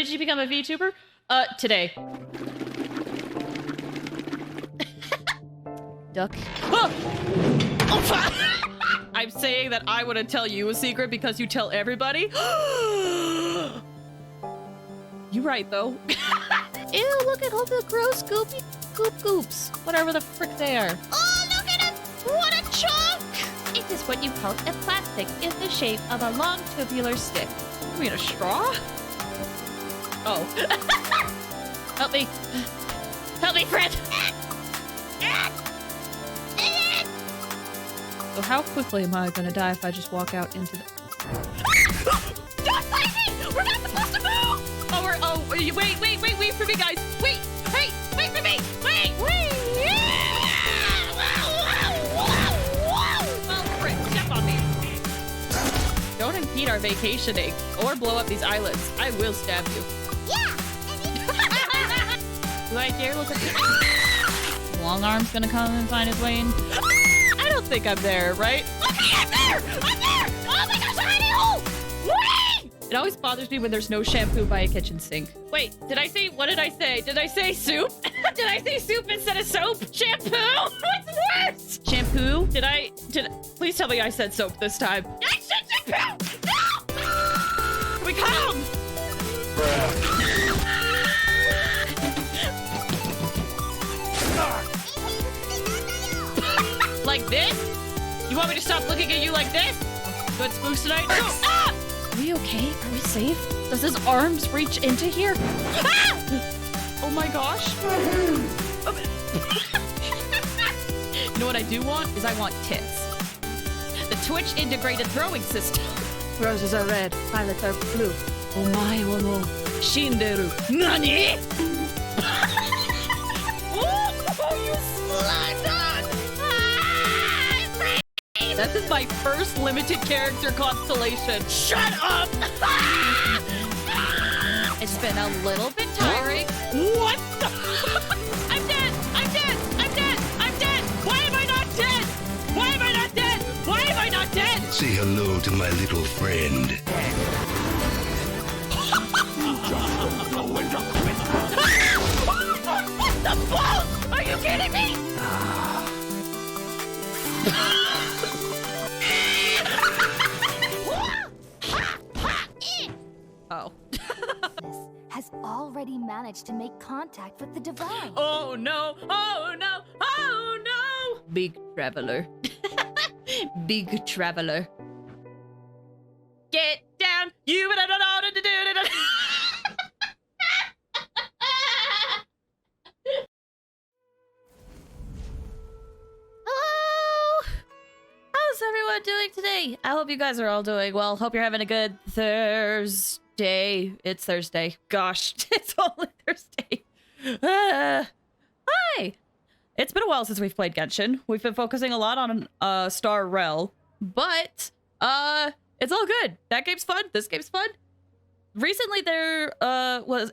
did you become a VTuber? Today. Duck. Oh! Oh, I'm saying that I wouldn't tell you a secret because you tell everybody. You right, though. Ew, look at all the gross goopy goops. Whatever the frick they are. Oh, look at him! What a chunk! It is what you call a plastic in the shape of a long tubular stick. You mean a straw? Oh. Help me. Help me, friend! So how quickly am I gonna die if I just walk out into the... Don't fight me! We're not supposed to move! Wait for me, guys! Wait for me! Wait! Well, frick, step on me. Don't impede our vacationing or blow up these islands. I will stab you. Yeah! Do I dare look at you? Long arm's gonna come and find his way in. I don't think I'm there, right? Okay, I'm there! Oh my gosh, tiny hole! Wait! It always bothers me when there's no shampoo by a kitchen sink. Wait, what did I say? Did I say soup? Did I say soup instead of soap? Shampoo? What's worse? Shampoo? Please tell me I said soap this time. I said shampoo! No! We come! Like this? You want me to stop looking at you like this? Good spooks tonight? Ah! Are we okay? Are we safe? Does his arms reach into here? Ah! Oh my gosh. You know what I do want? I want tits. The Twitch integrated throwing system. Roses are red, violets are blue. Omae wo no shinderu. Nani? Oh, you slut! This is my first limited character constellation. Shut up! It's been a little bit tiring. What the? I'm dead! Why am I not dead? Why am I not dead? Say hello to my little friend. What the balls? Are you kidding me? Oh. Has already managed to make contact with the divine. Oh no! Big traveler. Big traveler. Get down! You don't know what to do. Hello! How's everyone doing today? I hope you guys are all doing well. Hope you're having a good Thursday. It's Thursday. Gosh, it's only Thursday. Hi! It's been a while since we've played Genshin. We've been focusing a lot on Star Rel, but it's all good. That game's fun. This game's fun. Recently there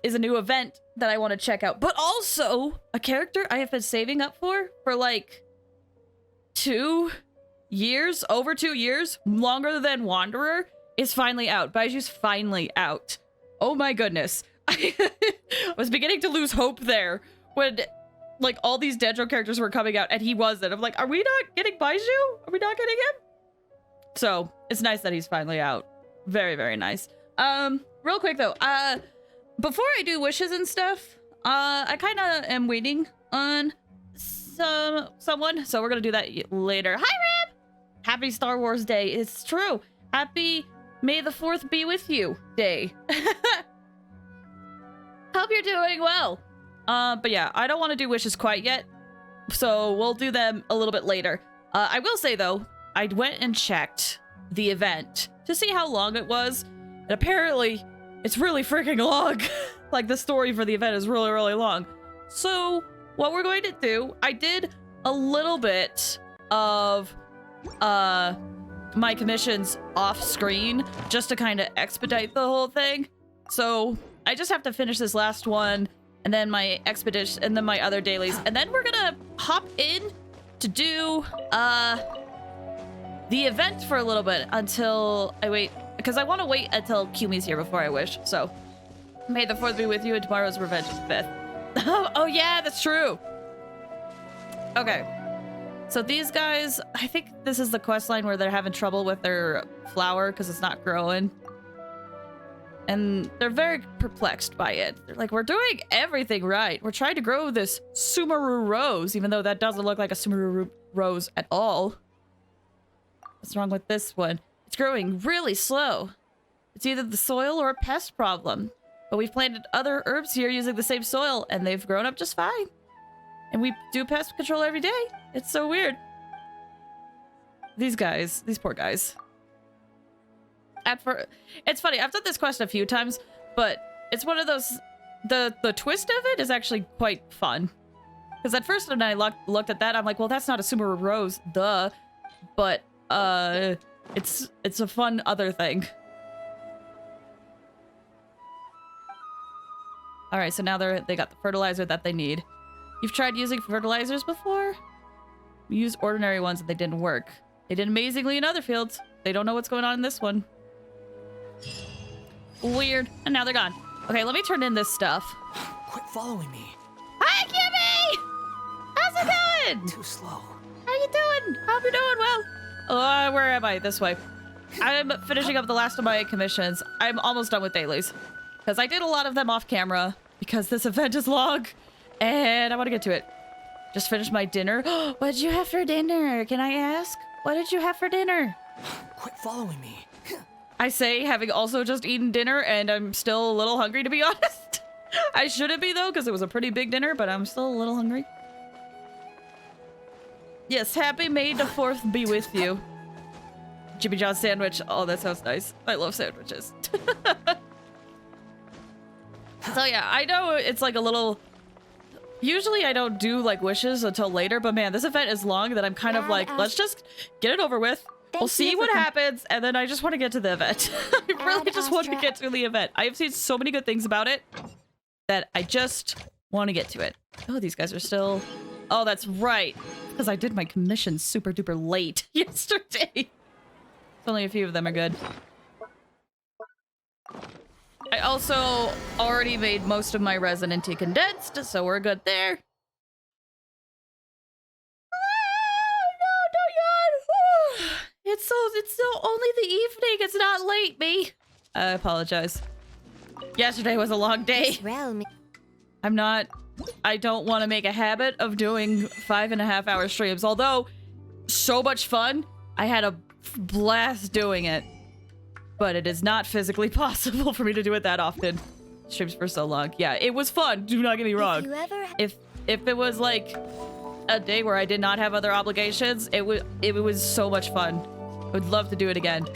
is a new event that I want to check out, but also a character I have been saving up for like 2 years, over 2 years, longer than Wanderer, is finally out. Baizhu's finally out. Oh my goodness. I was beginning to lose hope there when like all these Dendro characters were coming out and he wasn't. I'm like, are we not getting Baizhu? Are we not getting him? So it's nice that he's finally out. Very, very nice. Real quick though, before I do wishes and stuff, I kind of am waiting on someone, so we're gonna do that later. Hi, Ram! Happy Star Wars Day. It's true. Happy May the 4th be with you Day. Hope you're doing well. But yeah, I don't want to do wishes quite yet, so we'll do them a little bit later. I will say though, I went and checked the event to see how long it was, and apparently it's really freaking long. Like the story for the event is really, really long. So what we're going to do, I did a little bit of my commissions off screen just to kind of expedite the whole thing. So I just have to finish this last one and then my expedition and then my other dailies, and then we're gonna hop in to do the event for a little bit until I wait, because I want to wait until Kumi's here before I wish. So May the 4th be with you and tomorrow's revenge is 5th. Oh yeah, that's true. Okay. So these guys, I think this is the quest line where they're having trouble with their flower because it's not growing. And they're very perplexed by it. They're like, we're doing everything right. We're trying to grow this Sumeru rose, even though that doesn't look like a Sumeru rose at all. What's wrong with this one? It's growing really slow. It's either the soil or a pest problem. But we've planted other herbs here using the same soil, and they've grown up just fine. And we do pest control every day. It's so weird. These guys, these poor guys. It's funny, I've done this quest a few times, but it's one of those, the twist of it is actually quite fun. Because at first when I looked at that, I'm like, well, that's not a Sumeru rose, duh. But, it's a fun other thing. Alright, so now they got the fertilizer that they need. You've tried using fertilizers before? We used ordinary ones and they didn't work. They did amazingly in other fields. They don't know what's going on in this one. Weird. And now they're gone. Okay, let me turn in this stuff. Quit following me. Hi, Kimmy! How's it going? Too slow. How you doing? Hope you're doing well. Where am I? This way. I'm finishing up the last of my commissions. I'm almost done with dailies. Because I did a lot of them off camera. Because this event is long. And I want to get to it. Just finished my dinner. What did you have for dinner? Can I ask? What did you have for dinner? Quit following me. I say, having also just eaten dinner, and I'm still a little hungry, to be honest. I shouldn't be, though, because it was a pretty big dinner, but I'm still a little hungry. Yes, happy May the 4th be with you. Jimmy John's sandwich. Oh, that sounds nice. I love sandwiches. So, yeah, I know it's like a little... Usually I don't do, like, wishes until later, but man, this event is long that I'm kind of like, let's just get it over with. We'll see what happens, and then I just want to get to the event. I really just want to get to the event. I have seen so many good things about it that I just want to get to it. Oh, these guys are still... Oh, that's right. Because I did my commission super duper late yesterday. Only a few of them are good. I also already made most of my resin into condensed, so we're good there. It's so only the evening. It's not late, me. I apologize. Yesterday was a long day. I don't want to make a habit of doing 5.5-hour streams. Although, so much fun. I had a blast doing it. But it is not physically possible for me to do it that often. Streams for so long. Yeah, it was fun. Do not get me wrong. If it was like a day where I did not have other obligations, it was so much fun. I would love to do it again.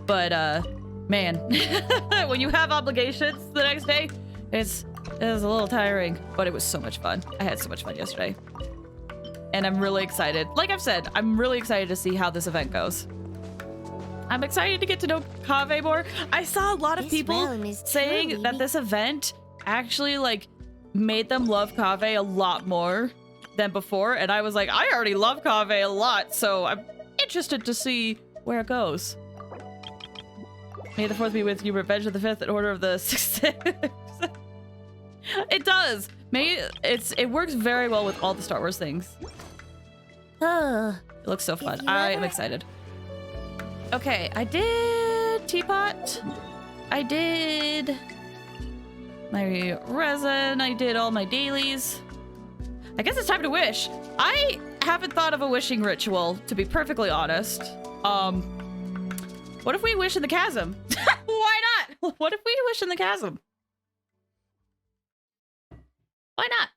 But man, when you have obligations the next day, it was a little tiring, but it was so much fun. I had so much fun yesterday. And I'm really excited. Like I've said, I'm really excited to see how this event goes. I'm excited to get to know Kaveh more. I saw a lot of people saying that this event actually like made them love Kaveh a lot more than before. And I was like, I already love Kaveh a lot, so I'm interested to see where it goes. May the 4th be with you. Revenge of the 5th in order of the 6th. It does. It works very well with all the Star Wars things. It looks so fun. I am excited. Okay, I did teapot. I did my resin. I did all my dailies. I guess it's time to wish. I haven't thought of a wishing ritual, to be perfectly honest. What if we wish in the chasm? Why not? What if we wish in the chasm? Why not?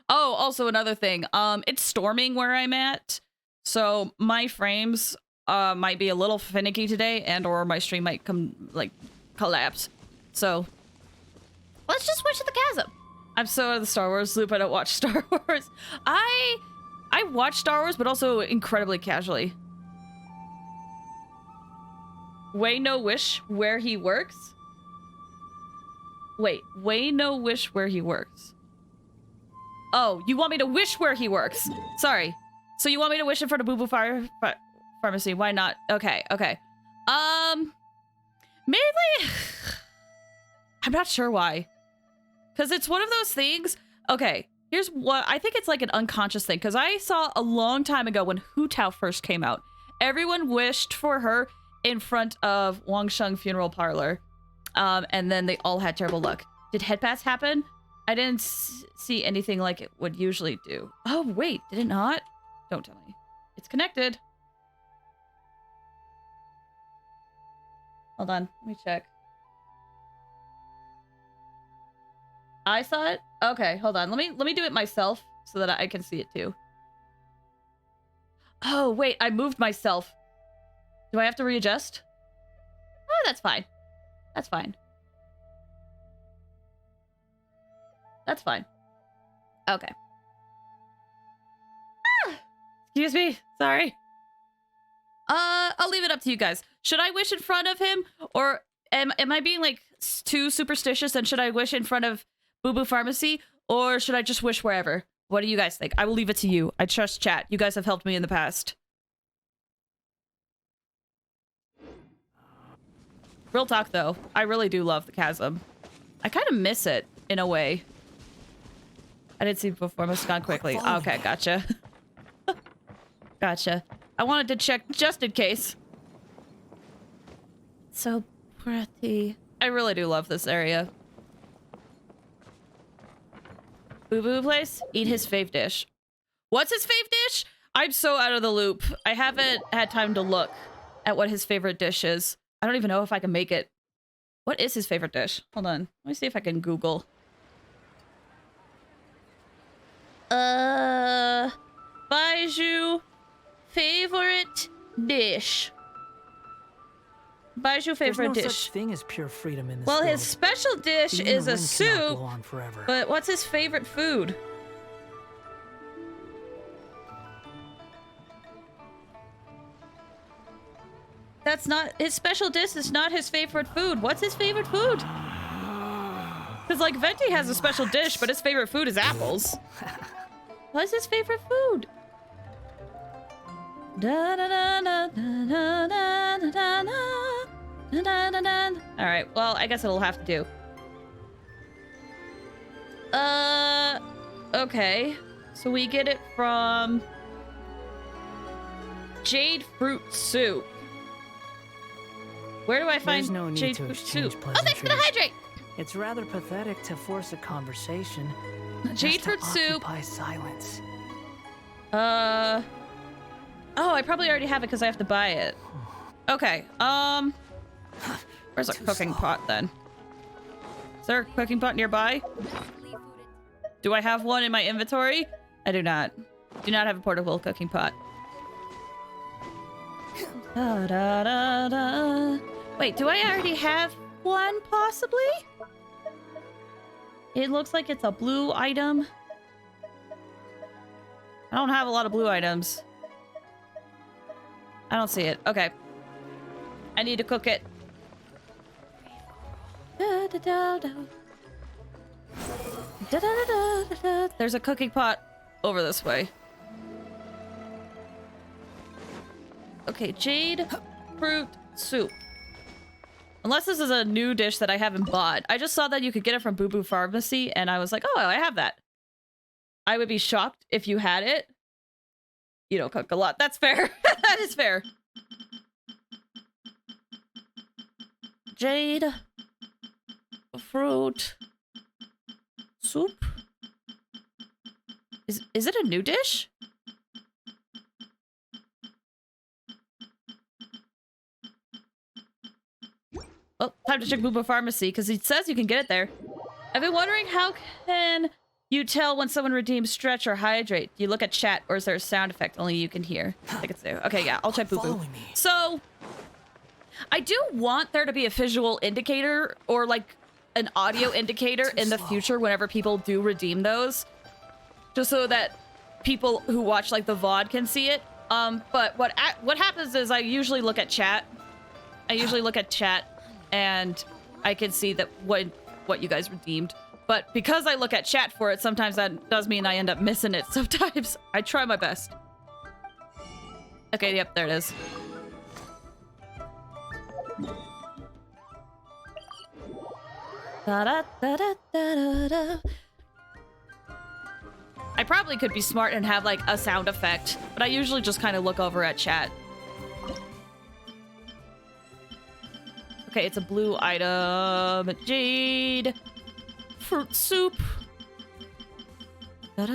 Oh, also another thing. It's storming where I'm at, so my frames might be a little finicky today, and or my stream might collapse. So let's just wish in the chasm. I'm so out of the Star Wars loop. I don't watch Star Wars. I watch Star Wars, but also incredibly casually. Way no wish where he works. Wait, way no wish where he works. Oh, you want me to wish where he works? Sorry. So you want me to wish in front of Boo Boo Pharmacy? Why not? Okay, okay. Mainly, I'm not sure why. Because it's one of those things. Okay, here's what I think it's like an unconscious thing. Because I saw a long time ago when Hu Tao first came out, everyone wished for her in front of Wang Sheng funeral parlor. And then they all had terrible luck. Did headpass happen? I didn't see anything like it would usually do. Oh, wait, did it not? Don't tell me. It's connected. Hold on, let me check. I saw it? Okay, hold on. Let me do it myself so that I can see it too. Oh, wait, I moved myself. Do I have to readjust? Oh, that's fine. That's fine. That's fine. Okay. Ah! Excuse me. Sorry. I'll leave it up to you guys. Should I wish in front of him? Or am I being like too superstitious and should I wish in front of Boo Boo Pharmacy? Or should I just wish wherever? What do you guys think? I will leave it to you. I trust chat. You guys have helped me in the past. Real talk though, I really do love the chasm. I kind of miss it in a way. I didn't see it before, must have gone quickly. Okay, gotcha. Gotcha. I wanted to check just in case. So pretty. I really do love this area. Boo Boo place? Eat his fave dish. What's his fave dish? I'm so out of the loop. I haven't had time to look at what his favorite dish is. I don't even know if I can make it. What is his favorite dish? Hold on. Let me see if I can Google. Baizhu favorite dish. Baizhu favorite There's no dish. such thing as pure freedom in this Well, world. his special dish Even is the a wind cannot soup. blow on forever. But what's his favorite food? That's not his special dish. Is not his favorite food. What's his favorite food? Because like Venti has a special dish, but his favorite food is apples. What's his favorite food? Da da da da da da da da da da da. All right. Well, I guess it'll have to do. Okay. So we get it from Jade Fruit Soup. Where do I find There's no need Jade to Fruit exchange Soup? Oh, thanks for the pleasantries. hydrate. It's rather pathetic to force a conversation. Jade just to Fruit Soup. occupy silence. Oh, I probably already have it because I have to buy it. Okay. Where's a cooking pot then? Is there a cooking pot nearby? Do I have one in my inventory? I do not. Do not have a portable cooking pot. Da, da, da, da. Wait, do I already have one possibly? It looks like it's a blue item. I don't have a lot of blue items. I don't see it. Okay. I need to cook it. Da, da, da, da. Da, da, da, da, da. There's a cooking pot over this way. Okay, Jade Fruit Soup. Unless this is a new dish that I haven't bought. I just saw that you could get it from Boo Boo Pharmacy, and I was like, oh, I have that. I would be shocked if you had it. You don't cook a lot. That's fair. That is fair. Jade Fruit Soup. Is it a new dish? Well, time to check Boo Boo Pharmacy, because it says you can get it there. I've been wondering, how can you tell when someone redeems stretch or hydrate? Do you look at chat, or is there a sound effect only you can hear? I think it's there. Okay, yeah, I'll check Boo Boo. So, I do want there to be a visual indicator, or like an audio indicator in the future whenever people do redeem those. Just so that people who watch like the VOD can see it. But what happens is I usually look at chat. And I can see that what you guys redeemed. But because I look at chat for it, sometimes that does mean I end up missing it. Sometimes I try my best. Okay, yep, there it is. Da-da-da-da-da-da. I probably could be smart and have like a sound effect, but I usually just kind of look over at chat. Okay, it's a blue item. Jade. Fruit soup. Am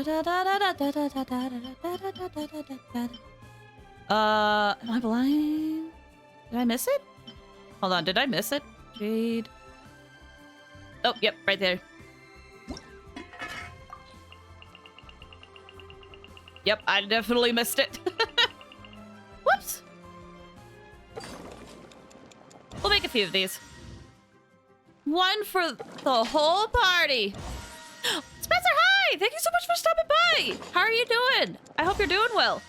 I blind? Did I miss it? Hold on, did I miss it? Jade. Oh, yep, right there. Yep, I definitely missed it. Whoops. We'll make a few of these. One for the whole party. Spencer, hi! Thank you so much for stopping by. How are you doing? I hope you're doing well.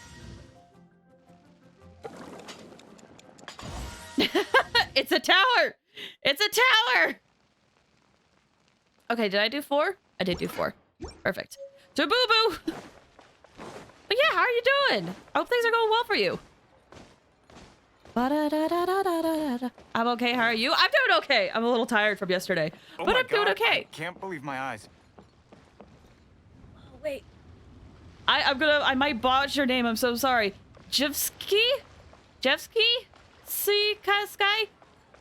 It's a tower. It's a tower. Okay, did I do 4? I did do 4. Perfect. To boo boo. But yeah, how are you doing? I hope things are going well for you. I'm okay. How are you? I'm doing okay. I'm a little tired from yesterday, but I'm doing okay. I can't believe my eyes. Oh, wait. I might botch your name. I'm so sorry. Jevsky? Sky?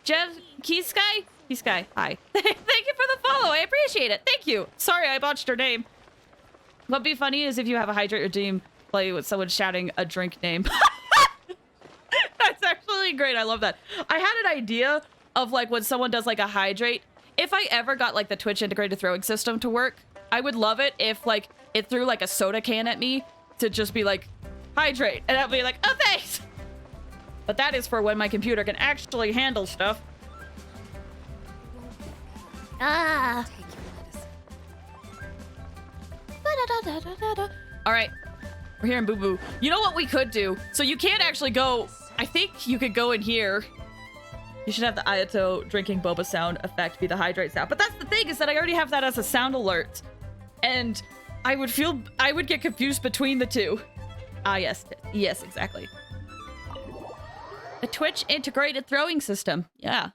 Keysky? Keysky. Hi. Thank you for the follow. I appreciate it. Thank you. Sorry, I botched your name. What'd be funny is if you have a hydrate your team play with someone shouting a drink name. That's actually great. I love that. I had an idea of like when someone does like a hydrate. If I ever got like the Twitch integrated throwing system to work, I would love it if like it threw like a soda can at me to just be like hydrate, and I'd be like, oh thanks. But that is for when my computer can actually handle stuff. Ah. All right, we're here in Boo Boo. You know what we could do? So you can't actually go. I think you could go in here. You should have the Ayato drinking boba sound effect be the hydrate sound. But that's the thing, is that I already have that as a sound alert, and I would get confused between the two. Ah, yes, exactly. The Twitch integrated throwing system. Yeah.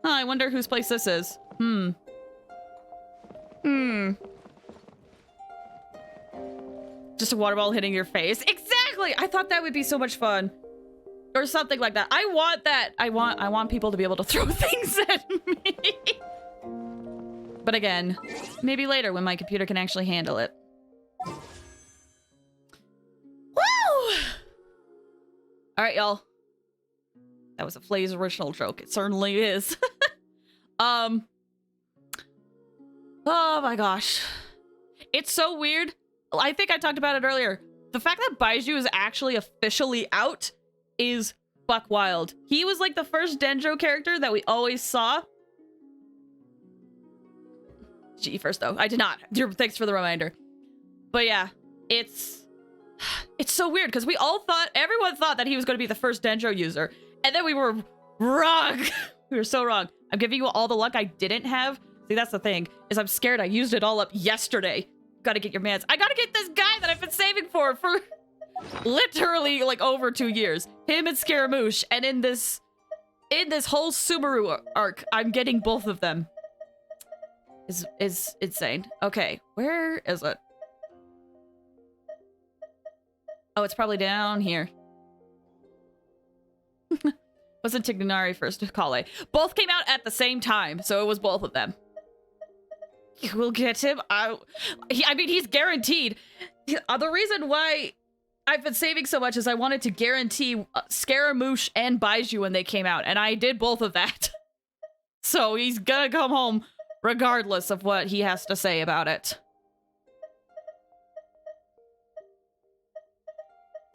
Huh, I wonder whose place this is. Just a water ball hitting your face. Exactly! I thought that would be so much fun. Or something like that. I want that. I want people to be able to throw things at me. But again, maybe later when my computer can actually handle it. Woo! Alright, y'all. That was a Flay's original joke. It certainly is. Oh my gosh. It's so weird. I think I talked about it earlier. The fact that Baizhu is actually officially out is buck wild. He was like the first Dendro character that we always saw. Gee, first though. I did not. Thanks for the reminder. But yeah, it's so weird because everyone thought that he was going to be the first Dendro user. And then we were wrong. We were so wrong. I'm giving you all the luck I didn't have. See, that's the thing, is I'm scared I used it all up yesterday. Gotta get your mans. I gotta get this guy that I've been saving for literally like over 2 years. Him and Scaramouche. And in this whole Subaru arc, I'm getting both of them. Is insane. Okay, where is it? Oh, it's probably down here. Wasn't Tignari first to Kale? Both came out at the same time, so it was both of them. We'll get him. I mean, he's guaranteed. The reason why I've been saving so much is I wanted to guarantee Scaramouche and Baizhu when they came out, and I did both of that. So he's gonna come home regardless of what he has to say about it.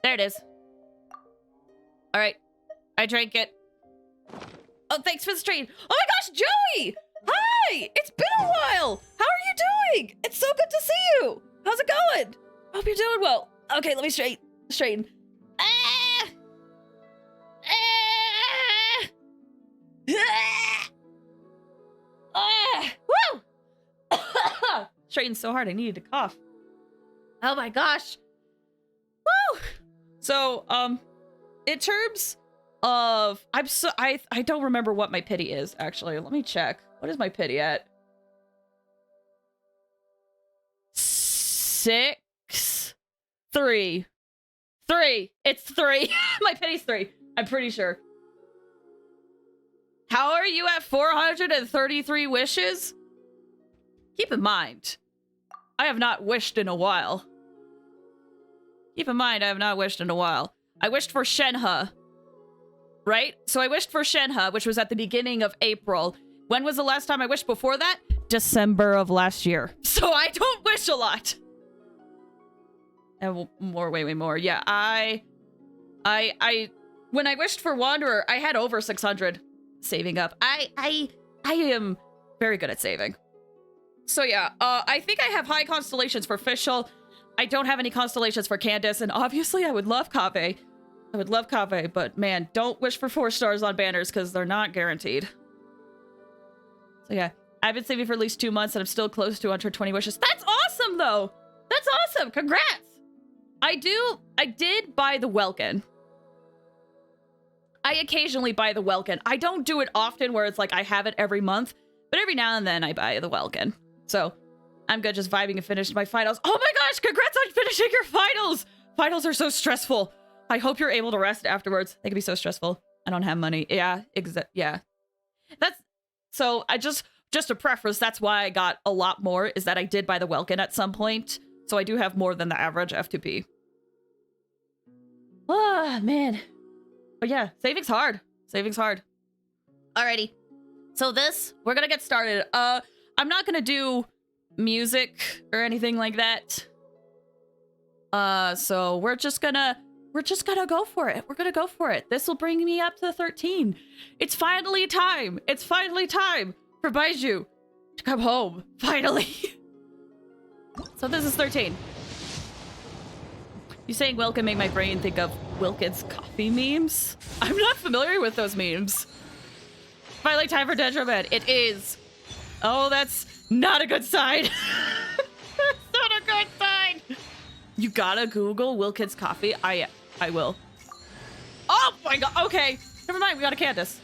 There it is. All right. I drank it. Oh, thanks for the stream. Oh my gosh, Joey! Hi! It's been a while! How are you doing? It's so good to see you! How's it going? Hope you're doing well. Okay, let me straighten. Ah! Ah! Ah! Ah! Woo! Straightened so hard I needed to cough. Oh my gosh. Woo! So, in terms of I don't remember what my pity is actually. Let me check. What is my pity at? 6 3 3. It's 3. My pity's 3. I'm pretty sure. How are you at 433 wishes? Keep in mind, I have not wished in a while. Keep in mind, I have not wished in a while. I wished for Shenhe, right? So I wished for Shenhe, which was at the beginning of April. When was the last time I wished before that? December of last year. So I don't wish a lot. And more, way more. Yeah, when I wished for Wanderer, I had over 600 saving up. I am very good at saving. So yeah, I think I have high constellations for Fischl. I don't have any constellations for Candace, and obviously I would love Kaveh. I would love Kaveh, but man, don't wish for 4 stars on banners because they're not guaranteed. So yeah, I've been saving for at least 2 months and I'm still close to 120 wishes. That's awesome though! That's awesome! Congrats! I did buy the Welkin. I occasionally buy the Welkin. I don't do it often where it's like I have it every month, but every now and then I buy the Welkin. So I'm good just vibing and finished my finals. Oh my gosh, congrats on finishing your finals! Finals are so stressful. I hope you're able to rest afterwards. They can be so stressful. I don't have money. Yeah, yeah. So I just a preference, that's why I got a lot more, is that I did buy the Welkin at some point. So I do have more than the average F2P. Ah, man. But yeah, saving's hard. Saving's hard. Alrighty. So we're gonna get started. I'm not gonna do music or anything like that. So we're just gonna go for it. We're gonna go for it. This will bring me up to 13. It's finally time. It's finally time for Baizhu to come home. Finally. So this is 13. You saying welcome made my brain think of Wilkins coffee memes. I'm not familiar with those memes. Finally time for Dendromed. It is. Oh, that's not a good sign. That's not a good sign. You gotta Google Wilkins coffee. I will. Oh my god. Okay. Never mind. We got a Candace.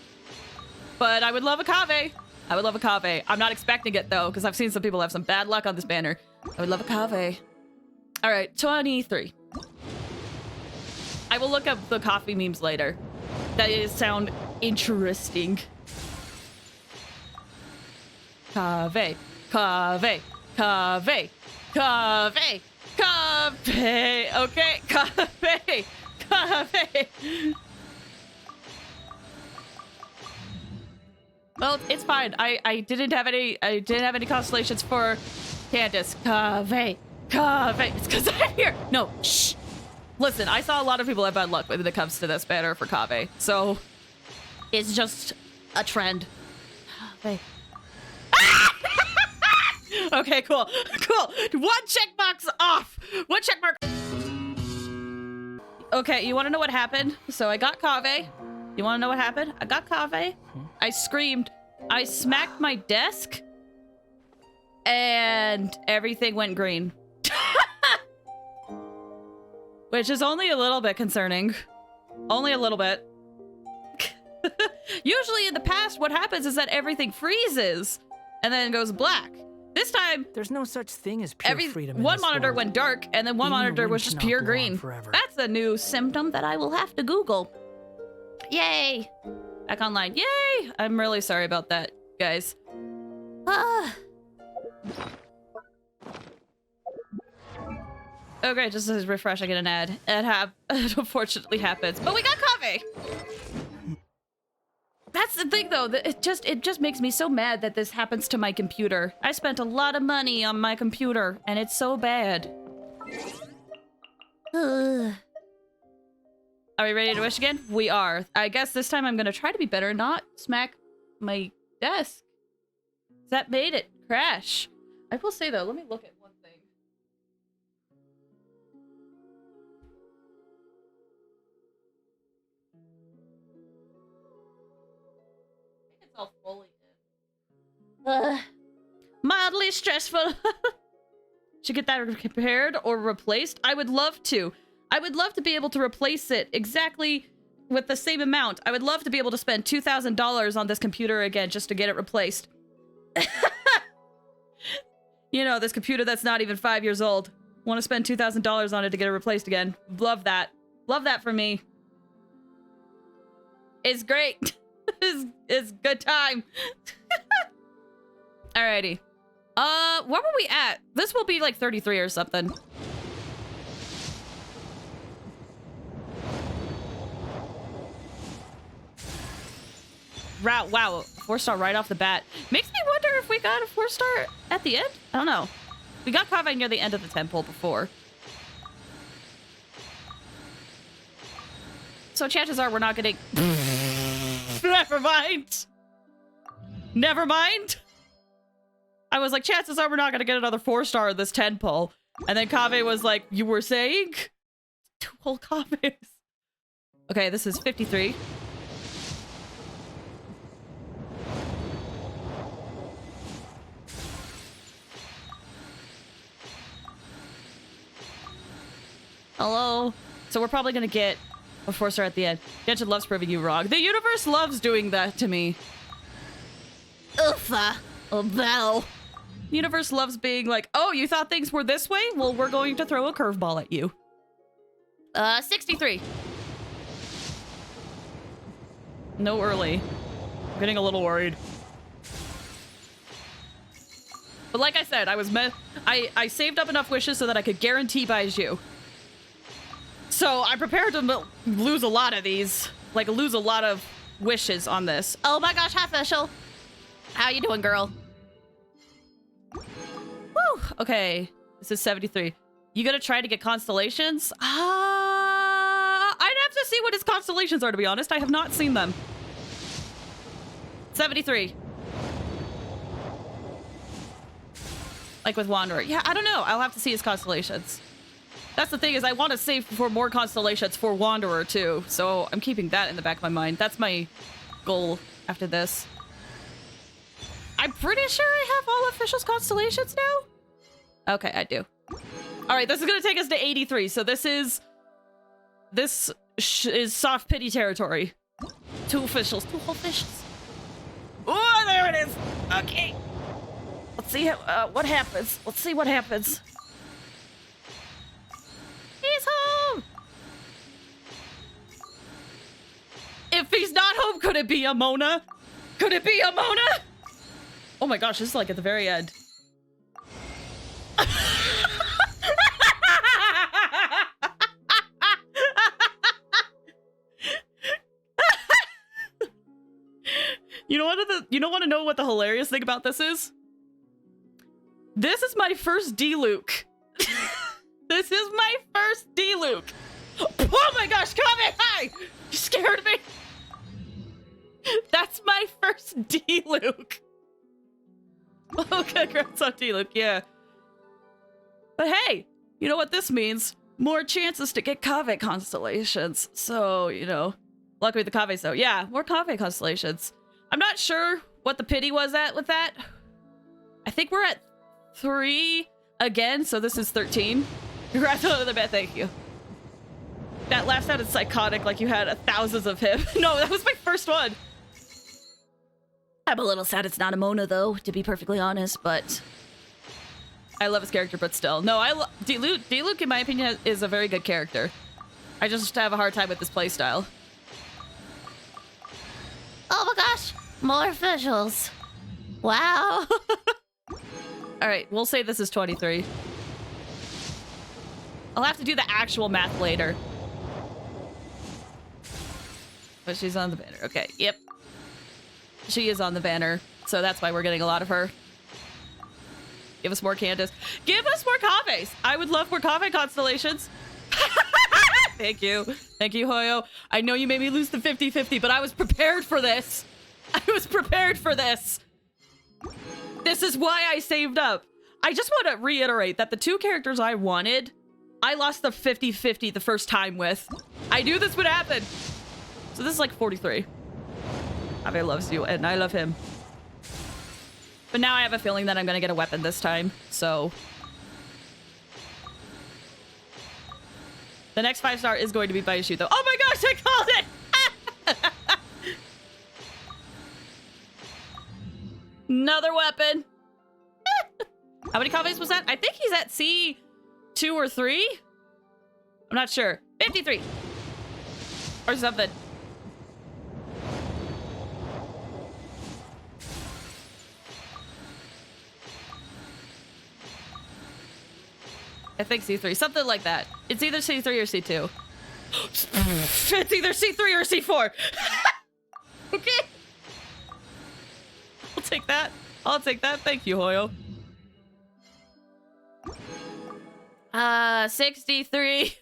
But I would love a Kaveh. I would love a Kaveh. I'm not expecting it though, because I've seen some people have some bad luck on this banner. I would love a Kaveh. All right, 23. I will look up the coffee memes later. That is sound interesting. Kaveh, Kaveh, Kaveh, Kaveh, Kaveh. Okay, Kaveh, Kaveh. Well, it's fine. I didn't have any constellations for Candace. Kaveh, Kaveh. It's because I'm here. No, shh. Listen, I saw a lot of people have bad luck when it comes to this banner for Kaveh, so it's just a trend. Kaveh. Okay, cool. Cool. 1 checkbox off. 1 checkmark. Okay, you want to know what happened? So I got Kaveh. You want to know what happened? I got Kaveh. I screamed. I smacked my desk. And everything went green. Which is only a little bit concerning. Only a little bit. Usually in the past, what happens is that everything freezes and then goes black. This time, there's no such thing as pure freedom in one this monitor world. went dark, and then one monitor was just pure green. Forever. That's a new symptom that I will have to Google. Yay! Back online. Yay! I'm really sorry about that, guys. Okay, just as refresh, I get an ad. It unfortunately happens. But we got Kaveh! That's the thing, though. It just makes me so mad that this happens to my computer. I spent a lot of money on my computer, and it's so bad. Are we ready to wish again? We are. I guess this time I'm gonna try to be better, not smack my desk. That made it crash. I will say, though, let me look at one thing. It's all fully in. Mildly stressful. Should get that repaired or replaced. I would love to. I would love to be able to replace it exactly with the same amount. I would love to be able to spend $2,000 on this computer again just to get it replaced. You know, this computer that's not even 5 years old. Want to spend $2,000 on it to get it replaced again. Love that. Love that for me. It's great. It's good time. Alrighty. What were we at? This will be like 33 or something. Wow, 4-star right off the bat. Makes me wonder if we got a 4-star at the end? I don't know. We got Kaveh near the end of the temple before. So chances are we're not getting... Never mind. Never mind. I was like, chances are we're not going to get another 4-star in this temple. And then Kaveh was like, you were saying? 2 whole Kavehs. Okay, this is 53. Hello. So we're probably gonna get a 4-star at the end. Genshin loves proving you wrong. The universe loves doing that to me. Uffa. Oh, no. The universe loves being like, oh, you thought things were this way? Well, we're going to throw a curveball at you. 63. No early. I'm getting a little worried. But like I said, I saved up enough wishes so that I could guarantee Baizhu. So I'm prepared to lose a lot of these. Like, lose a lot of wishes on this. Oh my gosh, hi, Fischl. How you doing, girl? Woo! Okay, this is 73. You gonna try to get constellations? I'd have to see what his constellations are, to be honest. I have not seen them. 73. Like with Wanderer. Yeah, I don't know. I'll have to see his constellations. That's the thing, is I want to save for more constellations for Wanderer too, so I'm keeping that in the back of my mind. That's my goal after this. I'm pretty sure I have all officials constellations now. Okay, I do. All right, this is gonna take us to 83. So this is soft pity territory. 2 officials, 2 whole officials. Oh, there it is. Okay. Let's see what happens. Let's see what happens. He's home! If he's not home, could it be a Mona? Could it be a Mona? Oh my gosh, this is like at the very end. You don't want to know what the hilarious thing about this is? This is my first D-Luke. This is my first D-Luke. Oh my gosh, Kaveh, hi! You scared me. That's my first D-Luke. Oh, congrats on D-Luke, yeah. But hey, you know what this means? More chances to get Kaveh constellations. So, you know, luckily the Kaveh, so yeah, more Kaveh constellations. I'm not sure what the pity was at with that. I think we're at 3 again, so this is 13. Congrats on the bet, thank you. That last sounded psychotic, like you had thousands of him. No, that was my first one. I'm a little sad it's not a Mona, though, to be perfectly honest, but... I love his character, but still. No, D-Luke, in my opinion, is a very good character. I just have a hard time with this playstyle. Oh my gosh, more officials. Wow. Alright, we'll say this is 23. I'll have to do the actual math later. But she's on the banner. Okay, yep. She is on the banner, so that's why we're getting a lot of her. Give us more Candace. Give us more Kavehs! I would love more Kaveh constellations. Thank you. Thank you, Hoyo. I know you made me lose the 50-50, but I was prepared for this. I was prepared for this. This is why I saved up. I just want to reiterate that the 2 characters I wanted, I lost the 50-50 the first time with. I knew this would happen. So this is like 43. Kaveh loves you, and I love him. But now I have a feeling that I'm going to get a weapon this time, so... The next 5-star is going to be Baizhu, though. Oh my gosh, I called it! Another weapon. How many copies was that? I think he's at C2 or 3. I'm not sure. 53. Or something. I think C3. Something like that. It's either C3 or C2. It's either C3 or C4. Okay. I'll take that. I'll take that. Thank you, Hoyo. 63.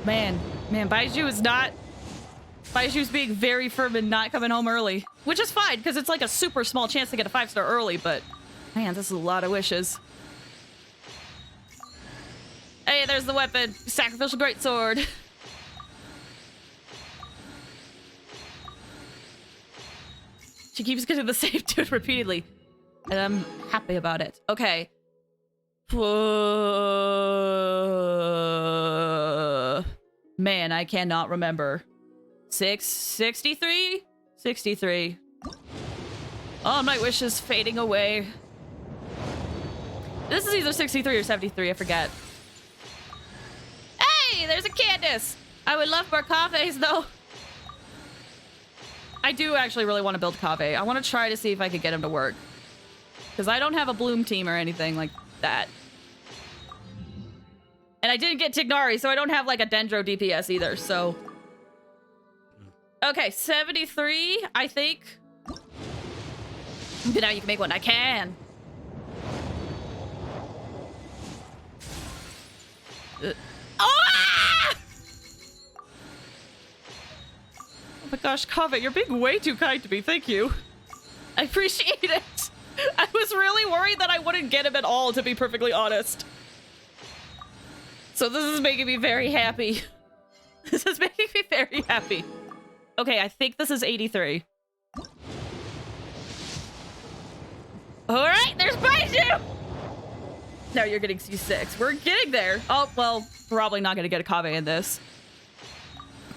Man, Baizhu is not... Baiju's being very firm and not coming home early. Which is fine, because it's like a super small chance to get a 5-star early, but... Man, this is a lot of wishes. Hey, there's the weapon. Sacrificial greatsword. She keeps getting the same dude repeatedly. And I'm happy about it. Okay. Man, I cannot remember. 63? 63. Oh, my wish is fading away. This is either 63 or 73, I forget. Hey, there's a Candace! I would love more caves, though. I do actually really want to build Kave. I want to try to see if I could get him to work. Because I don't have a Bloom team or anything like that. And I didn't get Tignari, so I don't have like a Dendro DPS either, so... Okay, 73, I think. But now you can make one. I can. Oh my gosh, Kaveh, you're being way too kind to me. Thank you. I appreciate it. I was really worried that I wouldn't get him at all, to be perfectly honest. So this is making me very happy. This is making me very happy. Okay, I think this is 83. Alright, there's Baizhu! Now you're getting C6. We're getting there. Oh, well, probably not gonna get a Kaveh in this.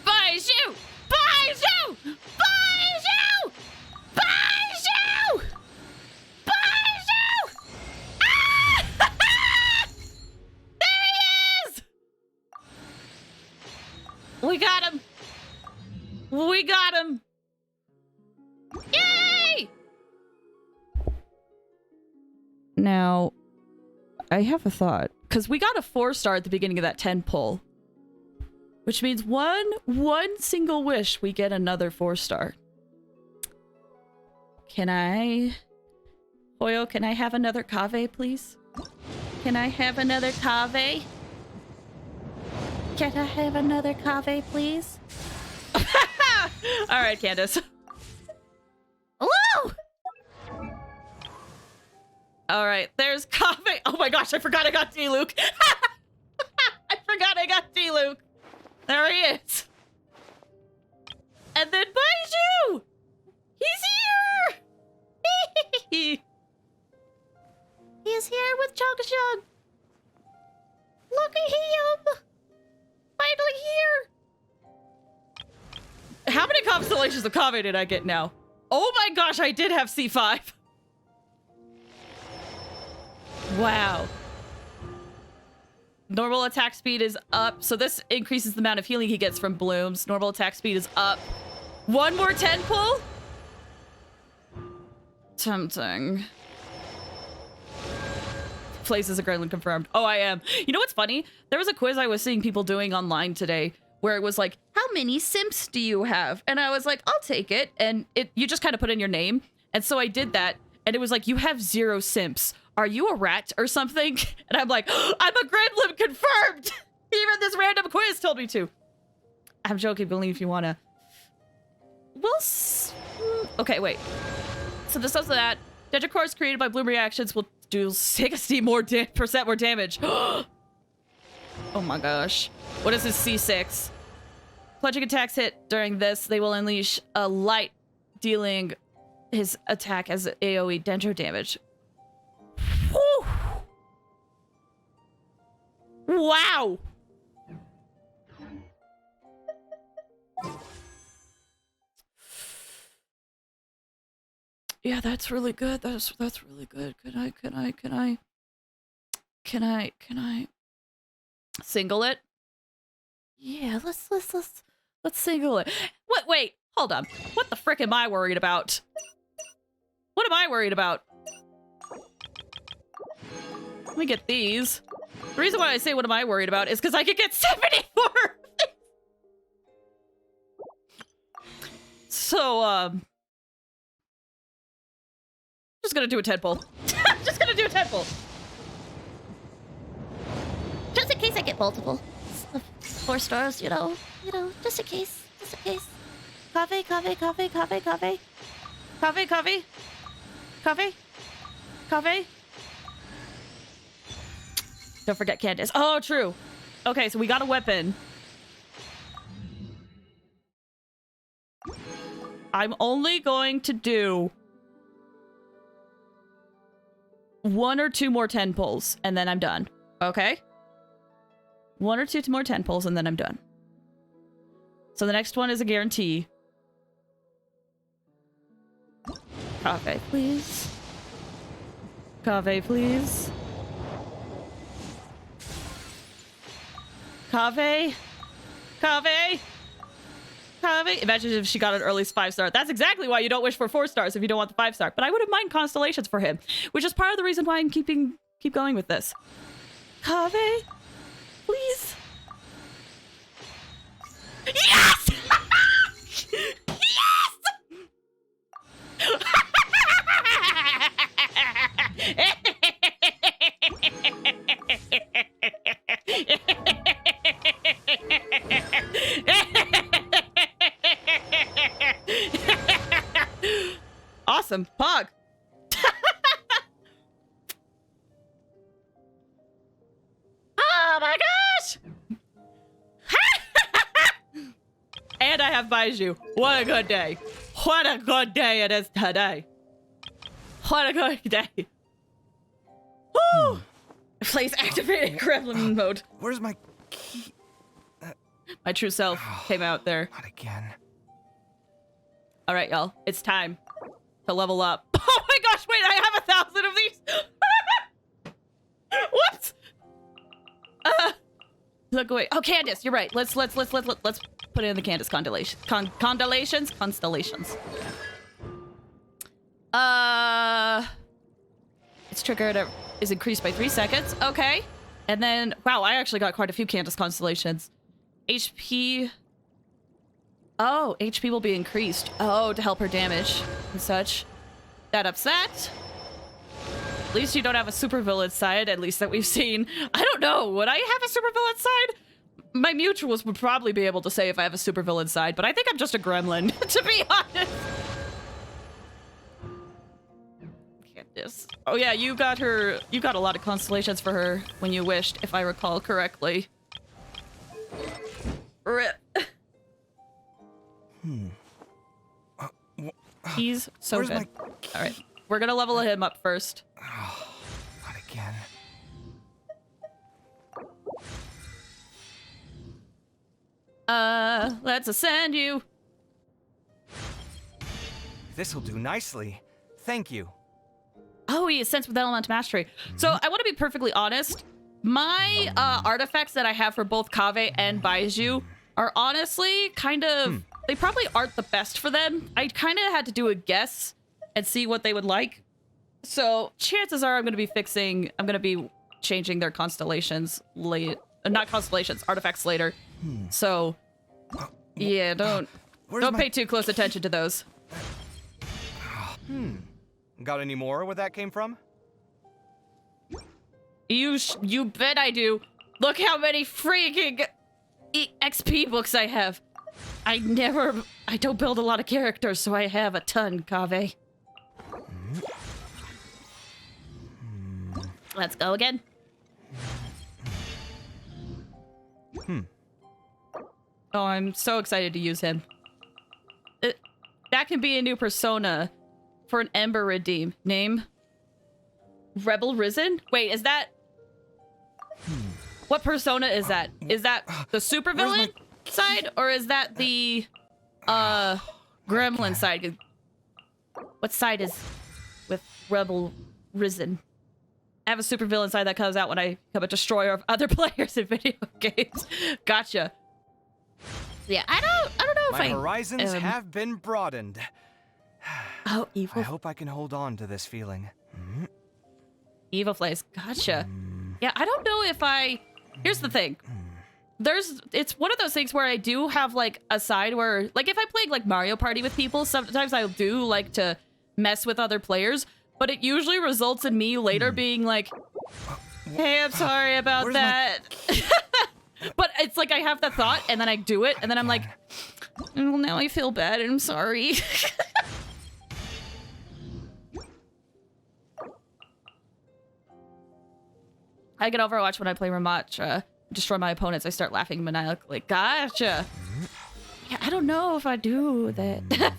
Baizhu! Baizhu! Baizhu! Baizhu! Baizhu! Ah! There he is! We got him! We got him! Yay! Now, I have a thought. Because we got a 4-star at the beginning of that 10 pull. Which means one single wish, we get another 4-star. Can I... Hoyo, can I have another Kaveh, please? Can I have another Kaveh? Can I have another Kaveh, please? Alright, Candace. Hello! Alright, there's Kaveh. Oh my gosh, I forgot I got D-Luke. I forgot I got D-Luke. There he is. And then Baizhu! He's here! He is here with Chogashug. Look at him! Finally here! How many constellations of Kaveh did I get now? Oh my gosh, I did have C5. Wow. Normal attack speed is up, so this increases the amount of healing he gets from blooms. Normal attack speed is up. One more 10 pull? Tempting. Place is a Gremlin confirmed. Oh, I am. You know what's funny? There was a quiz I was seeing people doing online today where it was like, how many simps do you have? And I was like, I'll take it. And you just kind of put in your name. And so I did that. And it was like, you have 0 simps. Are you a rat or something? And I'm like, I'm a Gremlin confirmed. Even this random quiz told me to. I'm joking, believe if you wanna. Okay, wait. So this does that. Dendro cores created by bloom reactions will do 60% more damage. Oh my gosh. What is this C6? Plunging attacks hit during this, they will unleash a light, dealing his attack as AoE Dendro damage. Whew. Wow. Yeah, that's really good. That's really good. Can I single it? Yeah, let's single it. What? Wait, hold on. What the frick am I worried about? What am I worried about? Let me get these. The reason why I say what am I worried about is because I could get 74. So, just gonna do a tadpole. Just gonna do a tadpole. Just in case I get multiple 4 stars, you know, just in case. Coffee. Don't forget Candace. Oh, true. Okay, so we got a weapon. I'm only going to do 1 or 2 more 10 pulls, and then I'm done. Okay? 1 or 2 more 10 pulls, and then I'm done. So the next one is a guarantee. Coffee, please. Coffee, please. Coffee. Imagine if she got an early 5-star. That's exactly why you don't wish for 4 stars if you don't want the 5-star. But I wouldn't mind constellations for him, which is part of the reason why I'm keep going with this. Coffee, please. Yes! Yes! Awesome. Pog. Oh my gosh! And I have Baizhu. What a good day. What a good day it is today. What a good day. Woo! Place activated gremlin mode. Where's my key? My true self came out there. Not again. All right, y'all. It's time to level up. Oh my gosh, wait, I have 1,000 of these. Whoops. Look away. Oh, Candace, you're right. Let's put it in the Candace constellations. Constellations. Its trigger is increased by 3 seconds. Okay. And then, wow, I actually got quite a few Candace constellations. HP. Oh, HP will be increased. Oh, to help her damage and such. That upset. At least you don't have a supervillain side, at least that we've seen. I don't know. Would I have a supervillain side? My mutuals would probably be able to say if I have a supervillain side, but I think I'm just a gremlin, to be honest. Candace. Oh yeah, you got a lot of constellations for her when you wished, if I recall correctly. RIP. He's so Where's good. All right, we're gonna level him up first. Oh, not again. Let's ascend you. This'll do nicely. Thank you. Oh, he ascends with elemental mastery. So I want to be perfectly honest. My artifacts that I have for both Kaveh and Baizhu are honestly kind of... They probably aren't the best for them. I kind of had to do a guess and see what they would like. So chances are I'm going to be changing their constellations late. Not constellations, artifacts later. So, yeah, don't pay too close attention to those. Got any more where that came from? You bet I do. Look how many freaking XP books I have. I don't build a lot of characters, so I have a ton, Kaveh. Let's go again. Oh, I'm so excited to use him. That can be a new persona for an Ember Redeem. Name? Rebel Risen? Wait, is that... What persona is that? Is that the supervillain side, or is that the gremlin side? What side is with Rebel Risen? I have a supervillain side that comes out when I become a destroyer of other players in video games. Gotcha. Yeah, I don't know if My horizons have been broadened. Oh, evil. I hope I can hold on to this feeling. Evil Flays. Gotcha. Yeah, I don't know if I... Here's the thing. It's one of those things where I do have, like, a side where... Like, if I play, like, Mario Party with people, sometimes I do like to mess with other players, but it usually results in me later being like, hey, I'm sorry about that. But it's like I have that thought, and then I do it, and then I'm like, well, now I feel bad, and I'm sorry. I get Overwatch when I play Ramattra. Destroy my opponents, I start laughing maniacally. Gotcha. Yeah, I don't know if I do that.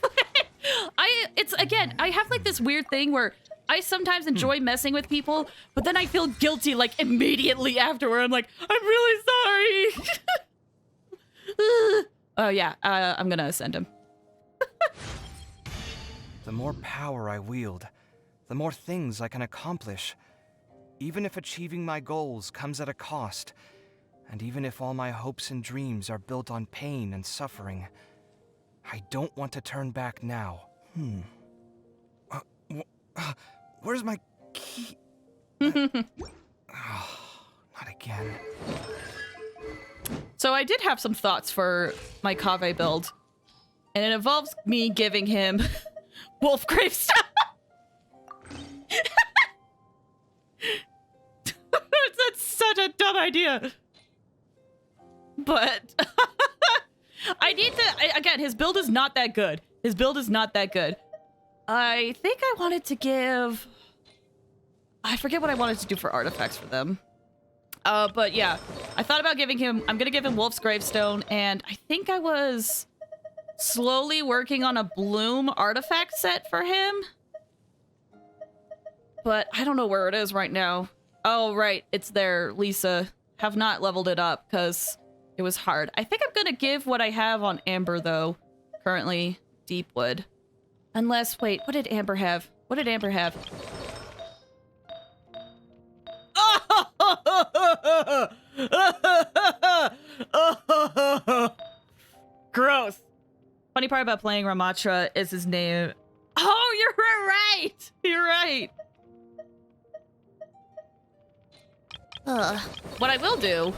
I have like this weird thing where I sometimes enjoy messing with people, but then I feel guilty like immediately afterward. I'm like, I'm really sorry. Oh yeah, I'm gonna send him. The more power I wield, the more things I can accomplish. Even if achieving my goals comes at a cost, and even if all my hopes and dreams are built on pain and suffering, I don't want to turn back now. Where's my key? Not again. So I did have some thoughts for my Kaveh build, and it involves me giving him Wolf Gravestone. That's such a dumb idea. But I need to, again, his build is not that good. His build is not that good. I think I wanted to give, I forget what I wanted to do for artifacts for them. But yeah, I thought about giving him, I'm gonna give him Wolf's Gravestone, and I think I was slowly working on a Bloom artifact set for him. But I don't know where it is right now. Oh, right, it's there, Lisa. Have not leveled it up, because it was hard. I think I'm gonna give what I have on Amber, though. Currently, Deepwood. Unless, wait, what did Amber have? What did Amber have? Gross. Funny part about playing Ramattra is his name. Oh, you're right. You're right. What I will do...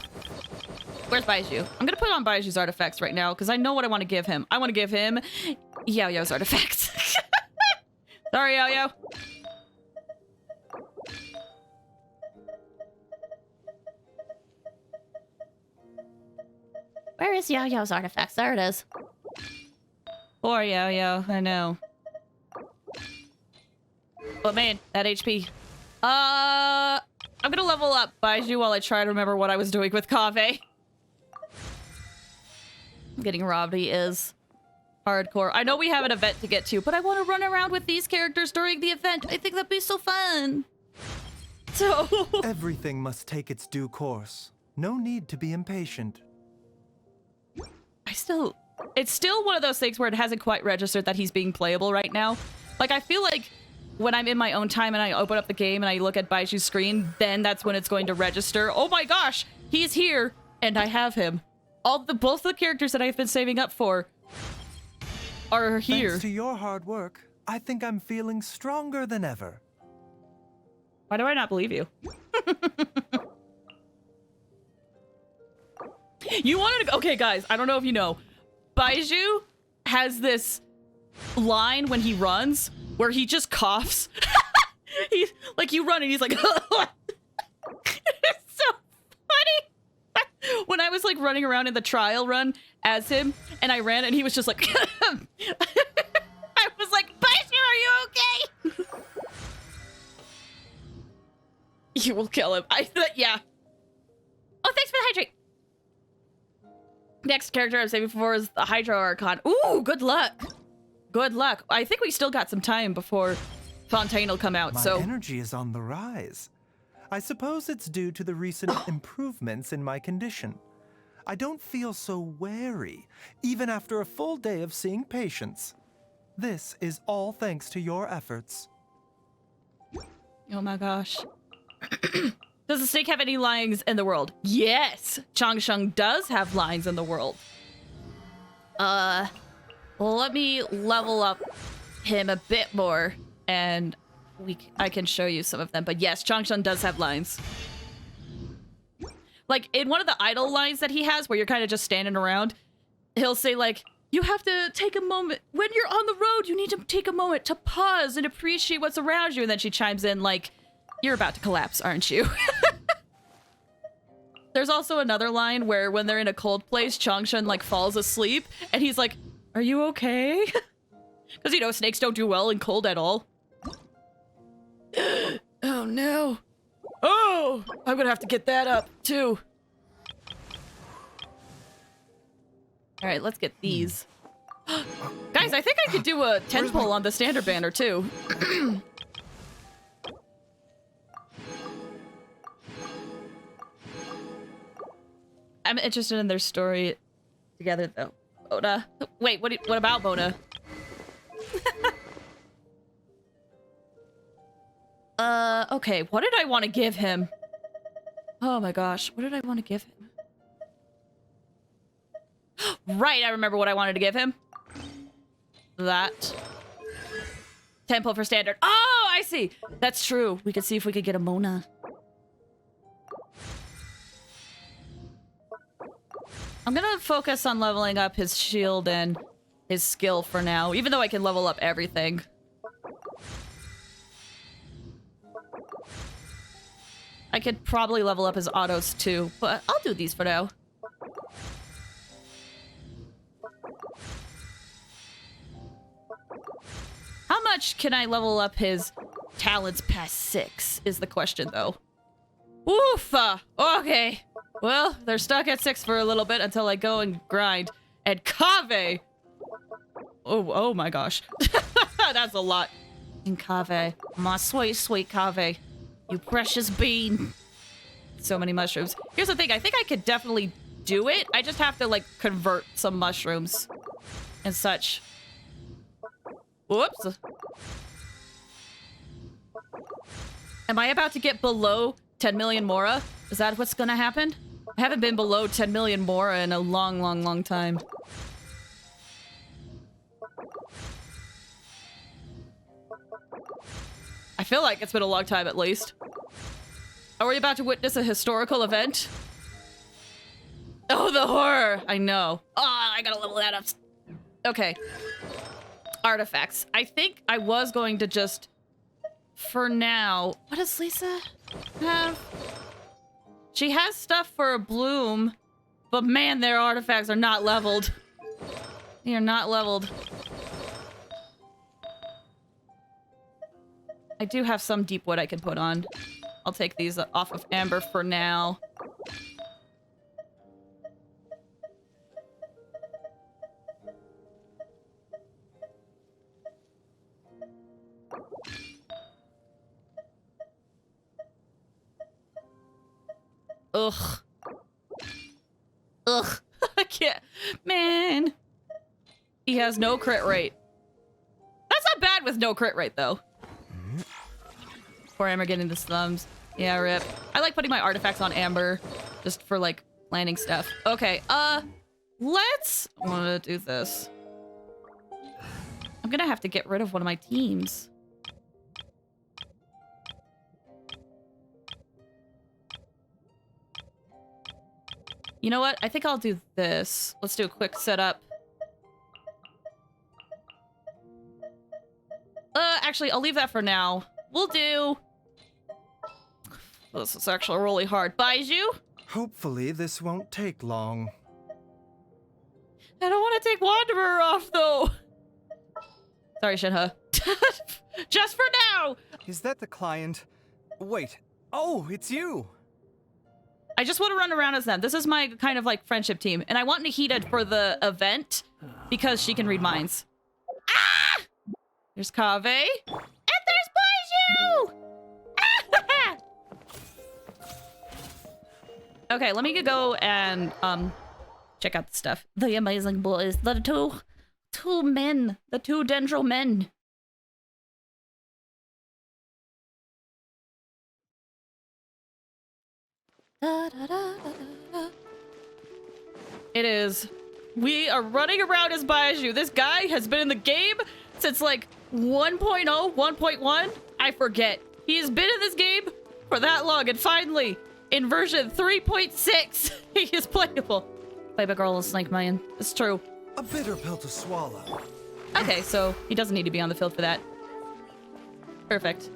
Where's Baizhu? I'm gonna put on Baiju's artifacts right now, because I know what I want to give him. I want to give him Yao's artifacts. Sorry, Yao. Where is Yao's artifacts? There it is. Poor Yao, I know. But man, that HP. I'm gonna level up Baizhu while I try to remember what I was doing with Kaveh. Getting robbed, he is hardcore. I know we have an event to get to, but I want to run around with these characters during the event. I think that'd be so fun. So... Everything must take its due course. No need to be impatient. It's still one of those things where it hasn't quite registered that he's being playable right now. Like, I feel like when I'm in my own time and I open up the game and I look at Baiju's screen, then that's when it's going to register. Oh my gosh, he's here and I have him. Both the characters that I've been saving up for are here. Thanks to your hard work, I think I'm feeling stronger than ever. Why do I not believe you? You wanted to... Okay, guys, I don't know if you know. Baizhu has this line when he runs where he just coughs. He's like, you run and he's like... It's so funny. When I was like running around in the trial run as him, and I ran and he was just like... I was like, Baizhu, are you okay? You will kill him. Yeah. Oh, thanks for the hydrate. Next character I'm saving for is the Hydro Archon. Ooh, good luck. Good luck. I think we still got some time before Fontaine will come out, My so... energy is on the rise. I suppose it's due to the recent improvements in my condition. I don't feel so wary, even after a full day of seeing patients. This is all thanks to your efforts. Oh my gosh. Does the snake have any lines in the world? Yes! Changsheng does have lines in the world. Well, let me level up him a bit more, and I can show you some of them. But yes, Changsheng does have lines. Like, in one of the idle lines that he has, where you're kind of just standing around, he'll say, like, you have to take a moment. When you're on the road, you need to take a moment to pause and appreciate what's around you. And then she chimes in, like, you're about to collapse, aren't you? There's also another line where when they're in a cold place, Changsheng, like, falls asleep. And he's like, are you okay? Because, you know, snakes don't do well in cold at all. Oh, no. Oh, I'm gonna have to get that up, too. All right, let's get these. Guys, I think I could do a 10 pull on the standard banner, too. I'm interested in their story together, though. Bona. Wait, what about Bona? Okay, what did I want to give him? Oh my gosh, what did I want to give him? Right, I remember what I wanted to give him. That. Tempo for standard. Oh, I see. That's true. We could see if we could get a Mona. I'm gonna focus on leveling up his shield and his skill for now, even though I can level up everything. I could probably level up his autos too, but I'll do these for now. How much can I level up his talents past 6 is the question, though. Oofa! Okay. Well, they're stuck at 6 for a little bit until I go and grind. And Kave! Oh my gosh. That's a lot. And Kave. My sweet, sweet Kave. You precious bean. So many mushrooms. Here's the thing. I think I could definitely do it. I just have to, like, convert some mushrooms and such. Whoops. Am I about to get below 10 million Mora? Is that what's gonna happen? I haven't been below 10 million Mora in a long time. I feel like it's been a long time at least. Are we about to witness a historical event? Oh, the horror! I know. Oh, I gotta level that up. Okay. Artifacts. I think I was going to just... For now... What does Lisa have? She has stuff for a bloom, but man, their artifacts are not leveled. They are not leveled. I do have some deep wood I can put on. I'll take these off of Amber for now. Ugh. Ugh. I can't. Man. He has no crit rate. That's not bad with no crit rate, though. Poor Amber getting the slums. Yeah, rip. I like putting my artifacts on Amber just for, like, landing stuff. Okay, let's... I want to do this. I'm gonna have to get rid of one of my teams. You know what? I think I'll do this. Let's do a quick setup. Actually, I'll leave that for now. We'll do... This is actually really hard. Baizhu? Hopefully this won't take long. I don't want to take Wanderer off, though. Sorry, Shinha. Just for now! Is that the client? Wait. Oh, it's you! I just want to run around as them. This is my kind of like friendship team. And I want Nahida for the event because she can read minds. Ah! There's Kave. And there's Baizhu! Ah! Okay, let me go and check out the stuff. The amazing boys. The two two men. The two Dendro men. It is. We are running around as Baizhu. This guy has been in the game since like 1.0, 1.1. I forget. He has been in this game for that long, and finally, in version 3.6, he is playable. Baby girl is Snake Man. It's true. A bitter pill to swallow. Okay, so he doesn't need to be on the field for that. Perfect.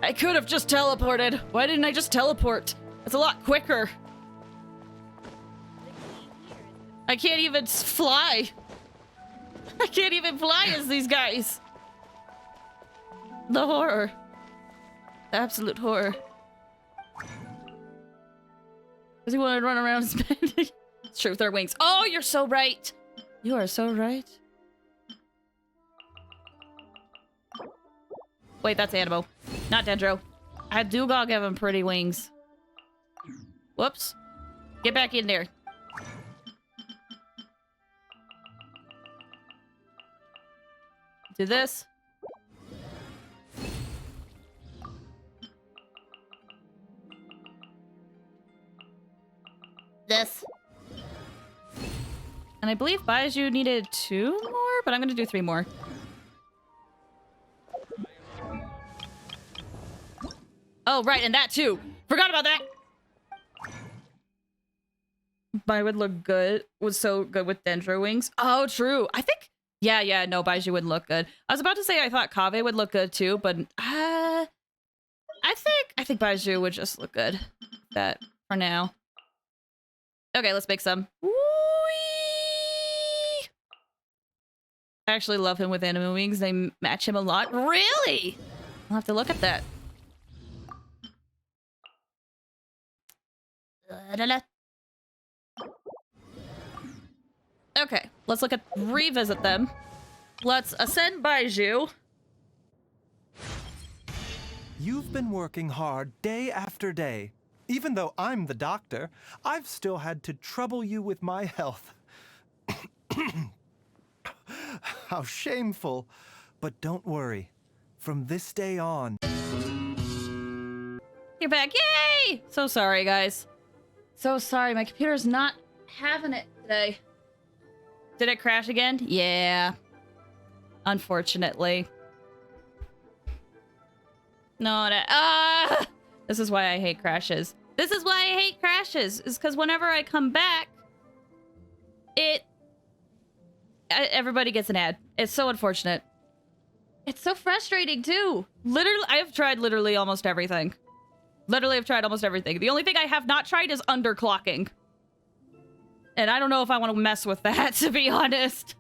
I could have just teleported. Why didn't I just teleport? It's a lot quicker. I can't even fly. I can't even fly as these guys. The horror. The absolute horror. Does he want to run around and spend? It's true, with their wings. Oh, you're so right. You are so right. Wait, that's Animo. Not Dendro. I do gotta give him pretty wings. Whoops. Get back in there. Do this. This. And I believe Baizhu needed 2 more, but I'm gonna do 3 more. Oh, right, and that too. Forgot about that. But would look good. Was so good with Dendro wings. Oh, true. I think. Yeah. No, Baizhu wouldn't look good. I was about to say I thought Kaveh would look good too, but I think Baizhu would just look good. That for now. Okay, let's make some. Whee! I actually love him with anime wings. They match him a lot. Really? I'll have to look at that. Okay, let's revisit them. Let's ascend Baizhu. You've been working hard day after day. Even though I'm the doctor, I've still had to trouble you with my health. How shameful. But don't worry. From this day on... You're back. Yay! So sorry, guys. So sorry. My computer's not having it today. Did it crash again? Yeah. Unfortunately. No, this is why I hate crashes. This is why I hate crashes. Is because whenever I come back, everybody gets an ad. It's so unfortunate. It's so frustrating too. Literally, I have tried literally almost everything. Literally, I've tried almost everything. The only thing I have not tried is underclocking. And I don't know if I want to mess with that, to be honest.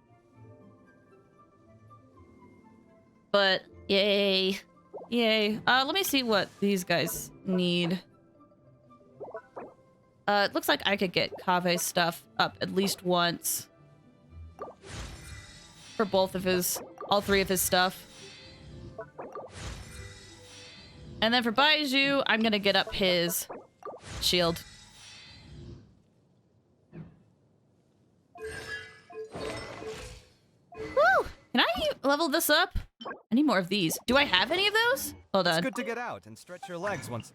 But, yay. Yay. Let me see what these guys need. It looks like I could get Kaveh's stuff up at least once. For all 3 of his stuff. And then for Baizhu, I'm gonna get up his shield. Woo! Can I level this up? I need more of these. Do I have any of those? Hold on. It's good to get out and stretch your legs once.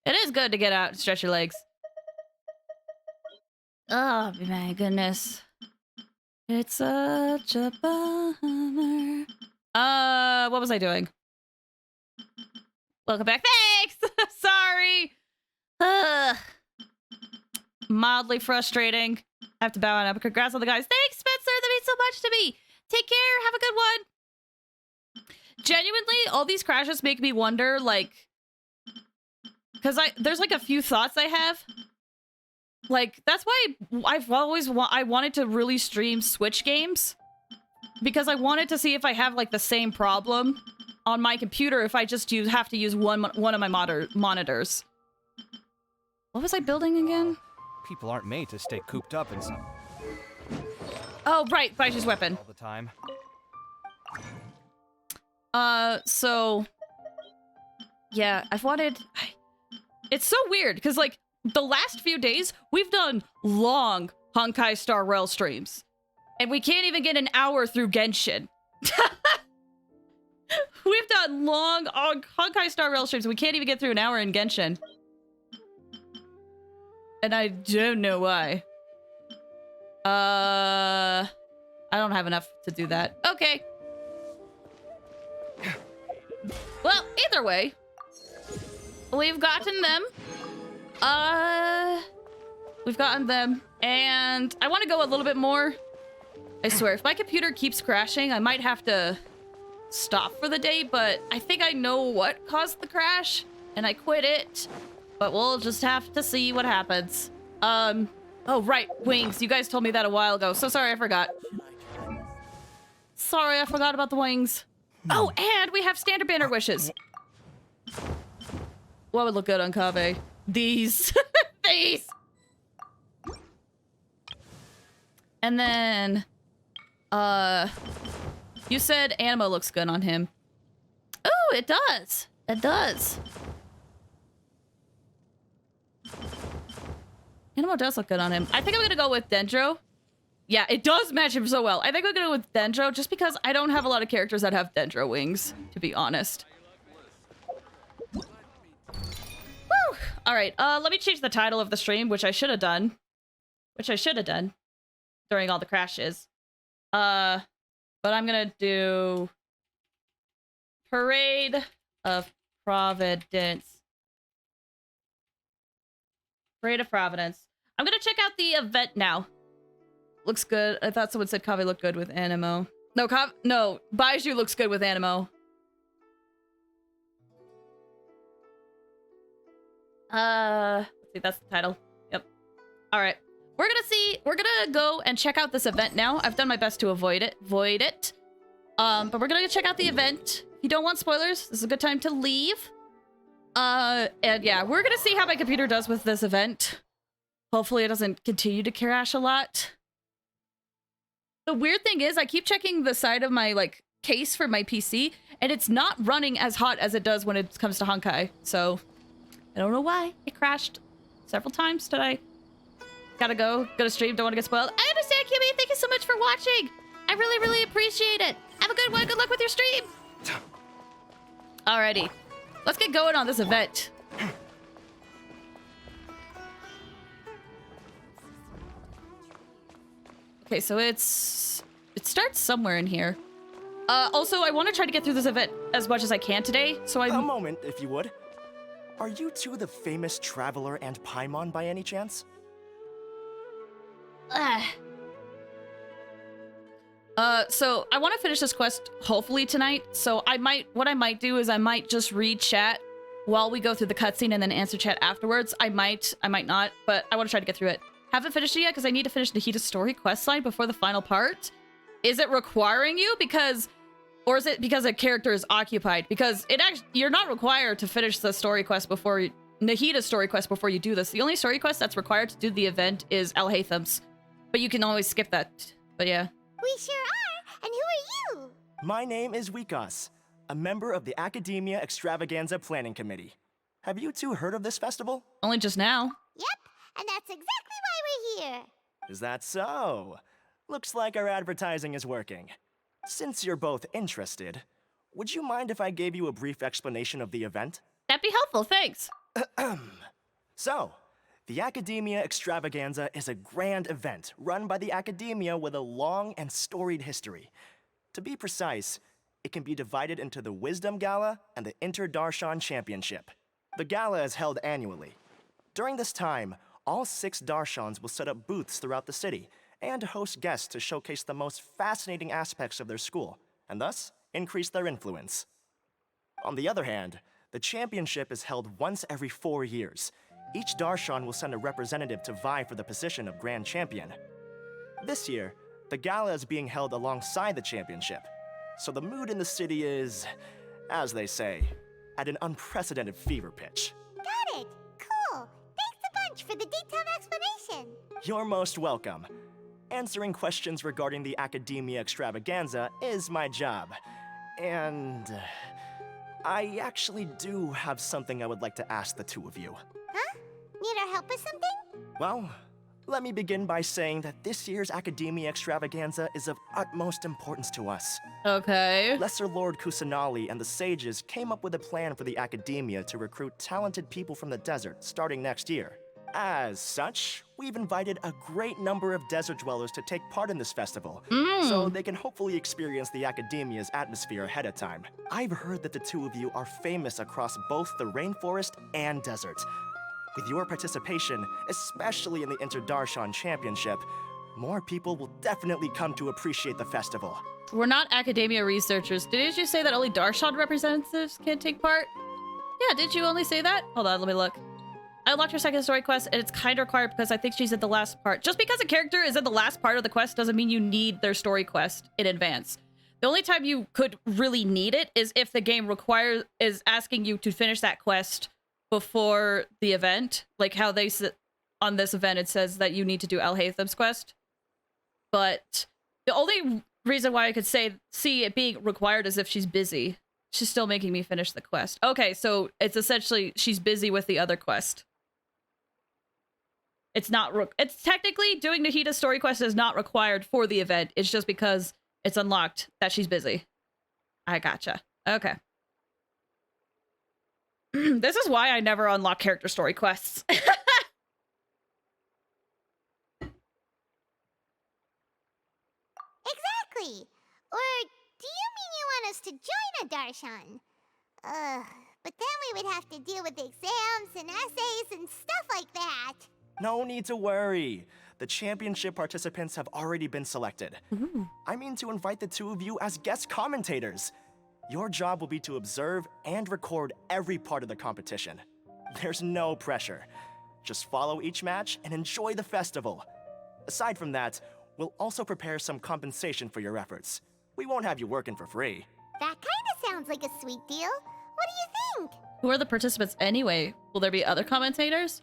It is good to get out and stretch your legs. Oh my goodness. It's such a bummer. What was I doing? Welcome back. Thanks! Sorry! Mildly frustrating. I have to bow on up. Congrats on the guys. Thanks, Spencer! That means so much to me! Take care! Have a good one! Genuinely, all these crashes make me wonder, like... Because there's like a few thoughts I have. Like, that's why I've always I wanted to really stream Switch games. Because I wanted to see if I have, like, the same problem on my computer if I just have to use one of my monitors. What was I building again? People aren't made to stay cooped up in some... Oh, right, Baizhu's weapon. all the time. So... Yeah, I've wanted... It's so weird, because, like, the last few days, we've done long Honkai Star Rail streams. And we can't even get an hour through Genshin. We've done long Honkai Star Rail streams. We can't even get through an hour in Genshin. And I don't know why. I don't have enough to do that. Okay. Well, either way, we've gotten them. We've gotten them. And I want to go a little bit more. I swear, if my computer keeps crashing, I might have to stop for the day, but I think I know what caused the crash, and I quit it. But we'll just have to see what happens. Oh, right, wings. You guys told me that a while ago, so sorry I forgot. Sorry, I forgot about the wings. Oh, and we have standard banner wishes. What would look good on Kaveh? These. These! And then, you said Animo looks good on him. Oh, it does. It does. Animo does look good on him. I think I'm gonna go with Dendro. Yeah, it does match him so well. I think I'm gonna go with Dendro just because I don't have a lot of characters that have Dendro wings, to be honest. Woo! All right, let me change the title of the stream, which I should have done. During all the crashes. But I'm gonna do Parade of Providence. Parade of Providence. I'm gonna check out the event now. Looks good. I thought someone said Kaveh looked good with Animo. No, Baizhu looks good with Animo. Let's see, that's the title. Yep. All right. We're gonna go and check out this event now. I've done my best to avoid it. But we're gonna go check out the event. If you don't want spoilers, this is a good time to leave. And yeah, we're gonna see how my computer does with this event. Hopefully it doesn't continue to crash a lot. The weird thing is I keep checking the side of my like case for my PC and it's not running as hot as it does when it comes to Honkai. So I don't know why it crashed several times today. Gotta go stream, don't want to get spoiled. I understand, Kimmy. Thank you so much for watching. I really, really appreciate it. Have a good one. Good luck with your stream. Alrighty. Let's get going on this event. Okay, so it starts somewhere in here. Also, I want to try to get through this event as much as I can today, so A moment, if you would. Are you two the famous Traveler and Paimon by any chance? So I want to finish this quest hopefully tonight. So what I might do is I might just read chat while we go through the cutscene and then answer chat afterwards. I might not, but I want to try to get through it. Haven't finished it yet because I need to finish Nahita's story questline before the final part. Is it requiring you or is it because a character is occupied? Because you're not required to finish the story quest before Nahita's story quest before you do this. The only story quest that's required to do the event is El Haytham's. But you can always skip that. But yeah. We sure are. And who are you? My name is Wikas, a member of the Academia Extravaganza Planning Committee. Have you two heard of this festival? Only just now. Yep, and that's exactly why we're here. Is that so? Looks like our advertising is working. Since you're both interested, would you mind if I gave you a brief explanation of the event? That'd be helpful, thanks. So, the Academia Extravaganza is a grand event run by the Academia with a long and storied history. To be precise, it can be divided into the Wisdom Gala and the Inter-Darshan Championship. The gala is held annually. During this time, all 6 Darshans will set up booths throughout the city and host guests to showcase the most fascinating aspects of their school, and thus increase their influence. On the other hand, the championship is held once every 4 years. Each Darshan will send a representative to vie for the position of Grand Champion. This year, the gala is being held alongside the championship, so the mood in the city is, as they say, at an unprecedented fever pitch. Got it. Cool. Thanks a bunch for the detailed explanation. You're most welcome. Answering questions regarding the Academia Extravaganza is my job. And I actually do have something I would like to ask the two of you. Huh? Need our help with something? Well, Let me begin by saying that this year's Academia Extravaganza is of utmost importance to us. Okay. Lesser Lord Kusanali and the sages came up with a plan for the Academia to recruit talented people from the desert starting next year. As such, we've invited a great number of desert dwellers to take part in this festival, so they can hopefully experience the Academia's atmosphere ahead of time. I've heard that the two of you are famous across both the rainforest and desert. With your participation, especially in the Inter-Darshan Championship, more people will definitely come to appreciate the festival. We're not academia researchers. Did you say that only Darshan representatives can take part? Yeah, did you only say that? Hold on, let me look. I unlocked her second story quest, and it's kind of required because I think she's at the last part. Just because a character is at the last part of the quest doesn't mean you need their story quest in advance. The only time you could really need it is if the game is asking you to finish that quest before the event. Like how they on this event, it says that you need to do Al-Haytham's quest. But the only reason why I could see it being required is if she's busy. She's still making me finish the quest. Okay, so it's essentially she's busy with the other quest. It's not. It's technically doing Nahita's story quest is not required for the event. It's just because it's unlocked that she's busy. I gotcha. Okay. This is why I never unlock character story quests. Exactly. Or do you mean you want us to join a Darshan? But then we would have to deal with exams and essays and stuff like that. No need to worry. The championship participants have already been selected. I mean to invite the two of you as guest commentators. Your job will be to observe and record every part of the competition. There's no pressure. Just follow each match and enjoy the festival. Aside from that, we'll also prepare some compensation for your efforts. We won't have you working for free. That kinda sounds like a sweet deal. What do you think? Who are the participants anyway? Will there be other commentators?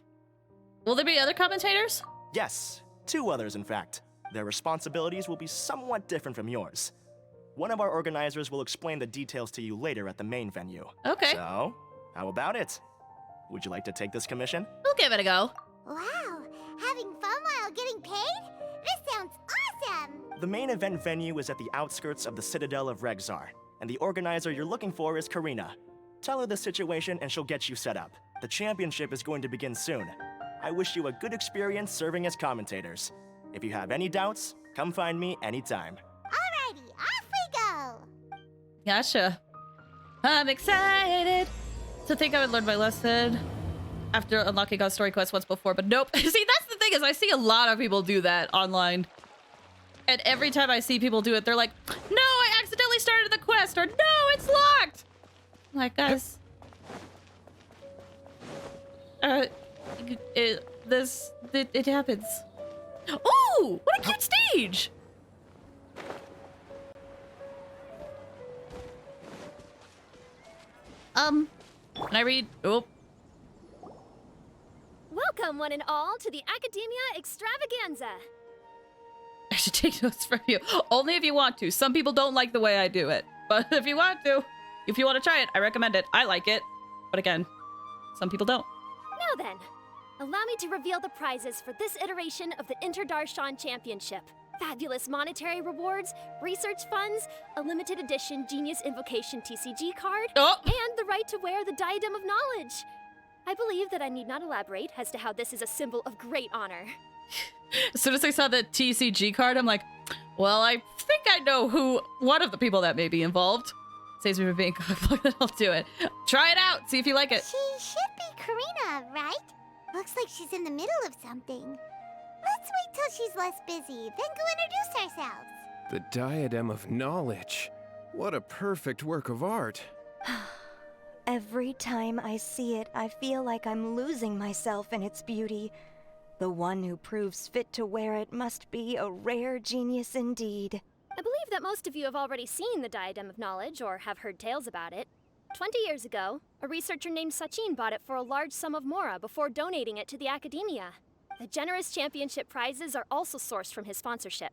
Yes, 2 others in fact. Their responsibilities will be somewhat different from yours. One of our organizers will explain the details to you later at the main venue. Okay. So, how about it? Would you like to take this commission? We'll give it a go. Wow, having fun while getting paid? This sounds awesome! The main event venue is at the outskirts of the Citadel of Regzar, and the organizer you're looking for is Karina. Tell her the situation and she'll get you set up. The championship is going to begin soon. I wish you a good experience serving as commentators. If you have any doubts, come find me anytime. Alrighty, off we go! Gotcha. I'm excited to think I would learn my lesson after unlocking a story quest once before, but nope. See, that's the thing is I see a lot of people do that online. And every time I see people do it, they're like, no, I accidentally started the quest, or no, it's locked. I'm like, guys. It happens. Oh, what a cute stage! Can I read? Oh. Welcome, one and all, to the Academia Extravaganza. I should take notes from you. Only if you want to. Some people don't like the way I do it. But if you want to try it, I recommend it. I like it. But again, some people don't. Now then, allow me to reveal the prizes for this iteration of the Inter-Darshan Championship. Fabulous monetary rewards, research funds, a limited edition Genius Invocation TCG card, and the right to wear the Diadem of Knowledge. I believe that I need not elaborate as to how this is a symbol of great honor. As soon as I saw the TCG card, I'm like, well, I think I know one of the people that may be involved. Saves me from being cockblocked, I'll do it. Try it out, see if you like it. She should be Karina, right? Looks like she's in the middle of something. Let's wait till she's less busy, then go introduce ourselves. The Diadem of Knowledge. What a perfect work of art. Every time I see it, I feel like I'm losing myself in its beauty. The one who proves fit to wear it must be a rare genius indeed. I believe that most of you have already seen the Diadem of Knowledge or have heard tales about it. 20 years ago, a researcher named Sachin bought it for a large sum of mora before donating it to the Academia. The generous championship prizes are also sourced from his sponsorship.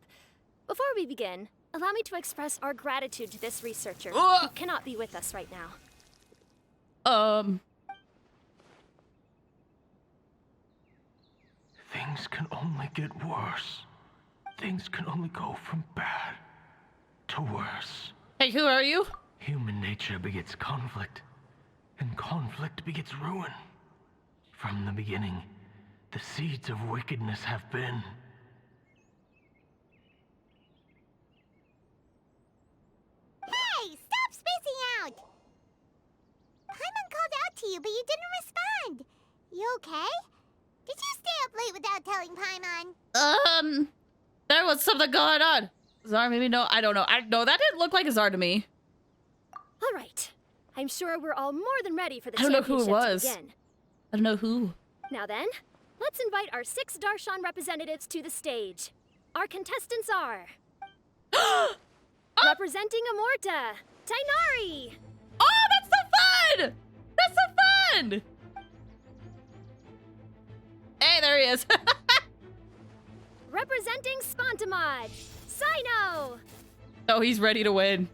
Before we begin, allow me to express our gratitude to this researcher who cannot be with us right now. Things can only get worse. Things can only go from bad to worse. Hey, who are you? Human nature begets conflict, and conflict begets ruin. From the beginning, the seeds of wickedness have been. Hey, stop spacing out! Paimon called out to you, but you didn't respond. You okay? Did you stay up late without telling Paimon? There was something going on. Zar, maybe no, I don't know. No, that didn't look like a Zar to me. All right. I'm sure we're all more than ready for the I don't know who it championship was. to begin. I don't know who. Now then, let's invite our 6 Darshan representatives to the stage. Our contestants are... Representing Amorta, Tainari! Oh, that's so fun! That's so fun! Hey, there he is. Representing Spontamod, Sino! Oh, he's ready to win.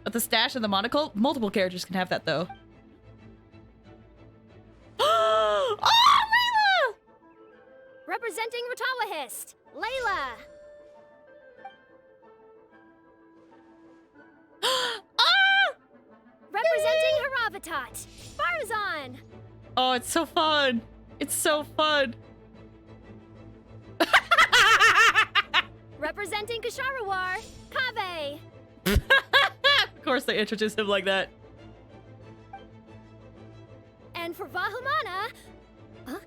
With the stash and the monocle, multiple characters can have that, though. Oh, Layla! Representing Ratawahist, Layla! Representing Haravatat, Farazan! Oh, it's so fun. It's so fun. Representing Kasharawar, Kaveh! Of course they introduced him like that. And for Vahumana... Huh?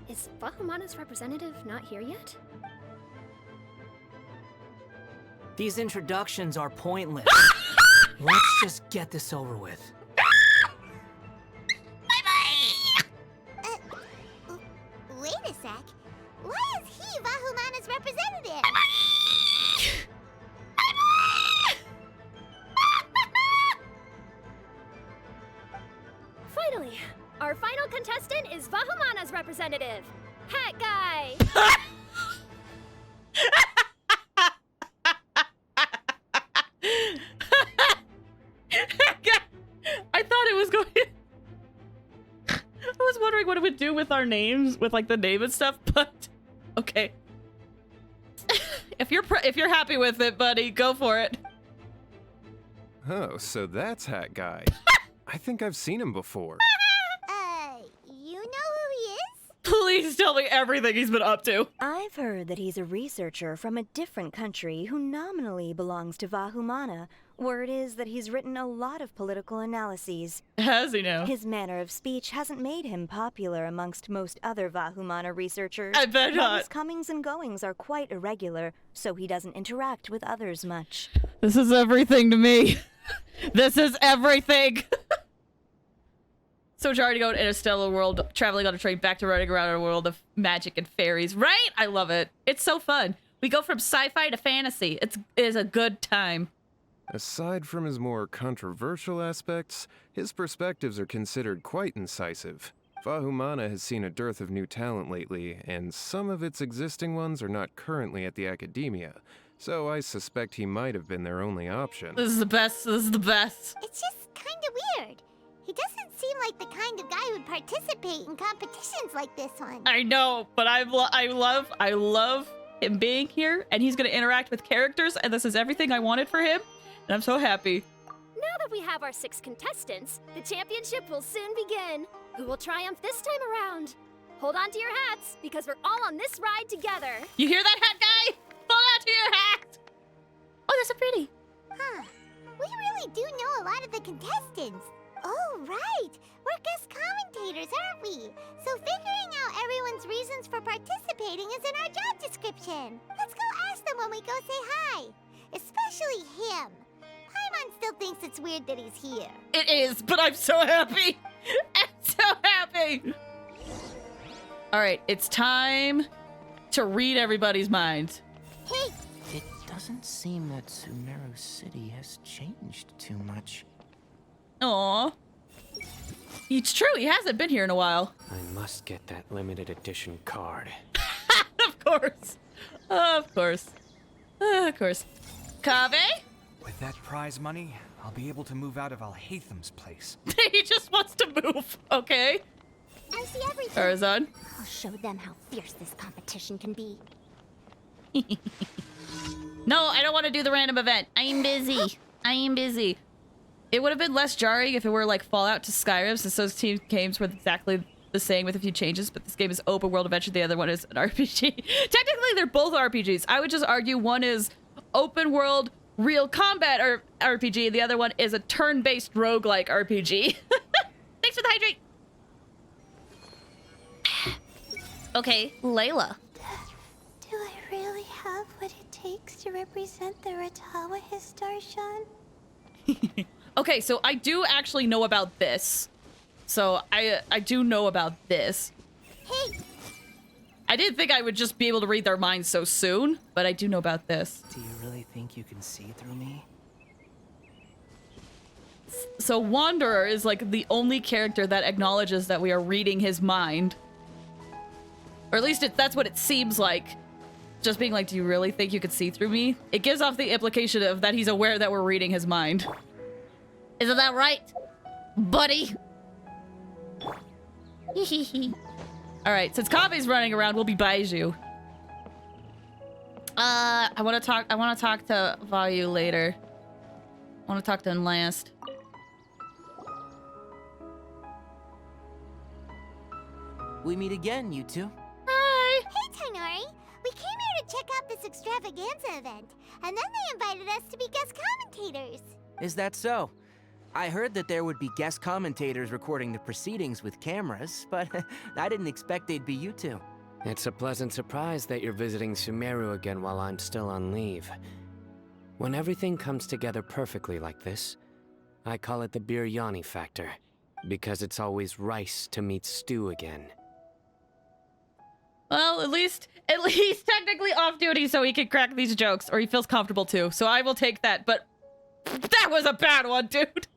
Is Vahumana's representative not here yet? These introductions are pointless. Let's just get this over with. Wait a sec. Why is he Vahumana's representative? Finally, our final contestant is Vahumana's representative, Hat Guy! I thought it was going... I was wondering what it would do with our names, with like the name and stuff, but okay. If you're happy with it, buddy, go for it. Oh, so that's Hat Guy. I think I've seen him before. You know who he is? Please tell me everything he's been up to. I've heard that he's a researcher from a different country who nominally belongs to Vahumana. Word is that he's written a lot of political analyses. Has he now? His manner of speech hasn't made him popular amongst most other Vahumana researchers. I bet But not. his comings and goings are quite irregular, so he doesn't interact with others much. This is everything to me. This is everything. So we're already going to Interstellar World, traveling on a train back to running around in a world of magic and fairies, right? I love it. It's so fun. We go from sci-fi to fantasy. It is a good time. Aside from his more controversial aspects, his perspectives are considered quite incisive. Vahumana has seen a dearth of new talent lately, and some of its existing ones are not currently at the academia, so I suspect he might have been their only option. This is the best. This is the best. It's just kind of weird. He doesn't seem like the kind of guy who'd participate in competitions like this one. I know, but I love him being here, and he's going to interact with characters, and this is everything I wanted for him, and I'm so happy. Now that we have our 6 contestants, the championship will soon begin. Who will triumph this time around? Hold on to your hats, because we're all on this ride together. You hear that, Hat Guy? Hold on to your hat! Oh, they're so pretty. Huh. We really do know a lot of the contestants. Oh, right. We're guest commentators, aren't we? So figuring out everyone's reasons for participating is in our job description. Let's go ask them when we go say hi. Especially him. Paimon still thinks it's weird that he's here. It is, but I'm so happy. I'm so happy. All right, it's time to read everybody's minds. Hey! It doesn't seem that Sumeru City has changed too much. Aw. It's true, he hasn't been here in a while. I must get that limited edition card. Of course. Of course. Of course. Kaveh? With that prize money, I'll be able to move out of Alhatham's place. He just wants to move, okay? I see everything. Tarzan. I'll show them how fierce this competition can be. No, I don't want to do the random event. I'm busy. I am busy. It would have been less jarring if it were like Fallout to Skyrim, since those two games were exactly the same with a few changes, but this game is open world adventure, the other one is an RPG. Technically, they're both RPGs. I would just argue one is open world, real combat RPG, the other one is a turn-based roguelike RPG. Thanks for the hydrate! Okay, Layla. Do I really have what it takes to represent the Ratawa Darshan? Okay, so I do actually know about this. So I do know about this. Hey! I didn't think I would just be able to read their minds so soon, but I do know about this. Do you really think you can see through me? So Wanderer is like the only character that acknowledges that we are reading his mind. Or at least that's what it seems like. Just being like, do you really think you could see through me? It gives off the implication of that he's aware that we're reading his mind. Isn't that right, buddy? Alright, since Kave's running around, we'll be Baizhu. I wanna talk to Vayu later. I wanna talk to him last. We meet again, you two. Hi! Hey, Tainari! We came here to check out this extravaganza event, and then they invited us to be guest commentators. Is that so? I heard that there would be guest commentators recording the proceedings with cameras, but I didn't expect they'd be you two. It's a pleasant surprise that you're visiting Sumeru again while I'm still on leave. When everything comes together perfectly like this, I call it the biryani factor, because it's always rice to meet stew again. Well, at least technically off duty so he can crack these jokes, or he feels comfortable to. So I will take that, but that was a bad one, dude.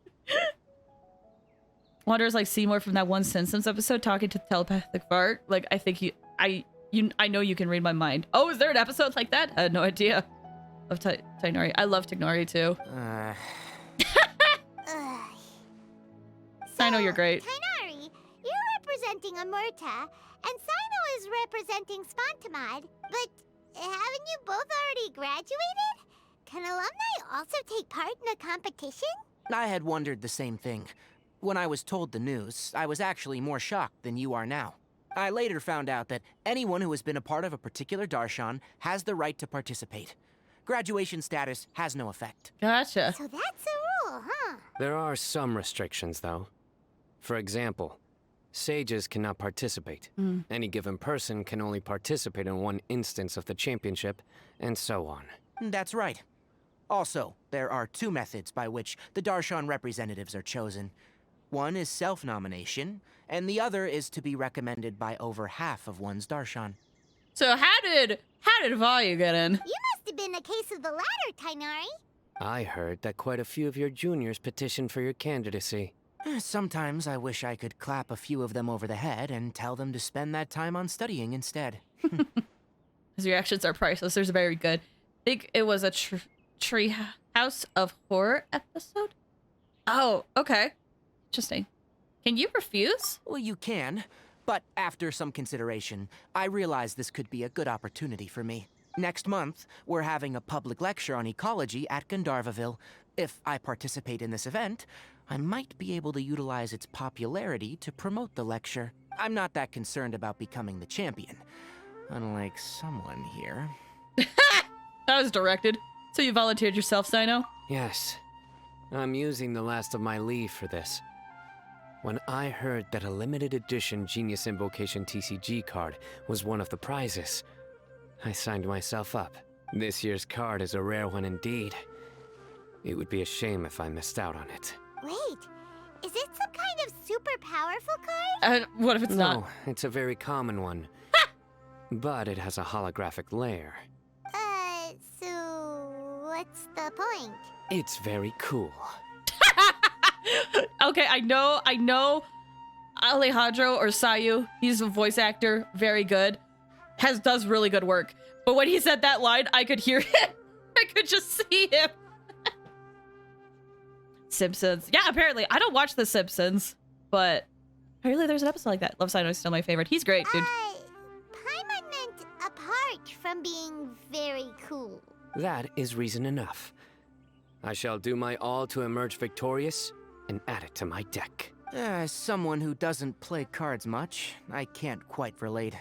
Wanderer's like Seymour from that one Simpsons episode talking to the telepathic fart. Like, I think I know you can read my mind. Oh, is there an episode like that? I had no idea. Of Tainari. I love Tignari too. I know you're great. Tainari, you're representing Amurta, and Sino is representing Spontamod. But haven't you both already graduated? Can alumni also take part in a competition? I had wondered the same thing. When I was told the news, I was actually more shocked than you are now. I later found out that anyone who has been a part of a particular Darshan has the right to participate. Graduation status has no effect. Gotcha. So that's a rule, huh? There are some restrictions, though. For example, sages cannot participate. Any given person can only participate in one instance of the championship, and so on. That's right. Also, there are two methods by which the Darshan representatives are chosen. One is self-nomination, and the other is to be recommended by over half of one's Darshan. So how did Vayu get in? You must have been a case of the latter, Tainari. I heard that quite a few of your juniors petitioned for your candidacy. Sometimes I wish I could clap a few of them over the head and tell them to spend that time on studying instead. His reactions are priceless. They're very good. I think it was a Tree House of Horror episode? Oh, okay. Interesting. Can you refuse? Well, you can, but after some consideration, I realized this could be a good opportunity for me. Next month, we're having a public lecture on ecology at Gandharvaville. If I participate in this event, I might be able to utilize its popularity to promote the lecture. I'm not that concerned about becoming the champion, unlike someone here. That was directed. So you volunteered yourself, Sino? Yes. I'm using the last of my leave for this. When I heard that a limited edition Genius Invocation TCG card was one of the prizes, I signed myself up. This year's card is a rare one indeed. It would be a shame if I missed out on it. Wait, is it some kind of super powerful card? What if it's not? No, it's a very common one. But it has a holographic layer. So what's the point? It's very cool. Okay, I know Alejandro or Sayu, he's a voice actor, very good. Does really good work. But when he said that line, I could hear him. I could just see him. Simpsons. Yeah, apparently. I don't watch The Simpsons, but Apparently there's an episode like that. Love Sino's still my favorite. He's great, dude. Paimon meant apart from being very cool. That is reason enough. I shall do my all to emerge victorious and add it to my deck. As someone who doesn't play cards much, I can't quite relate.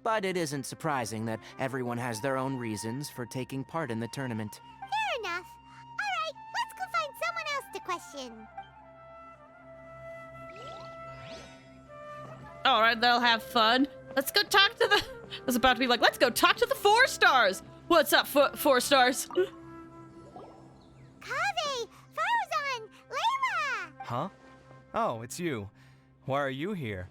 But it isn't surprising that everyone has their own reasons for taking part in the tournament. Fair enough. Alright, let's go find someone else to question. All right, they'll have fun. Let's go talk to the... I was about to be like, let's go talk to the 4 stars. What's up, 4 stars? Kaveh, Faruzan, Layla! Huh? Oh, it's you. Why are you here?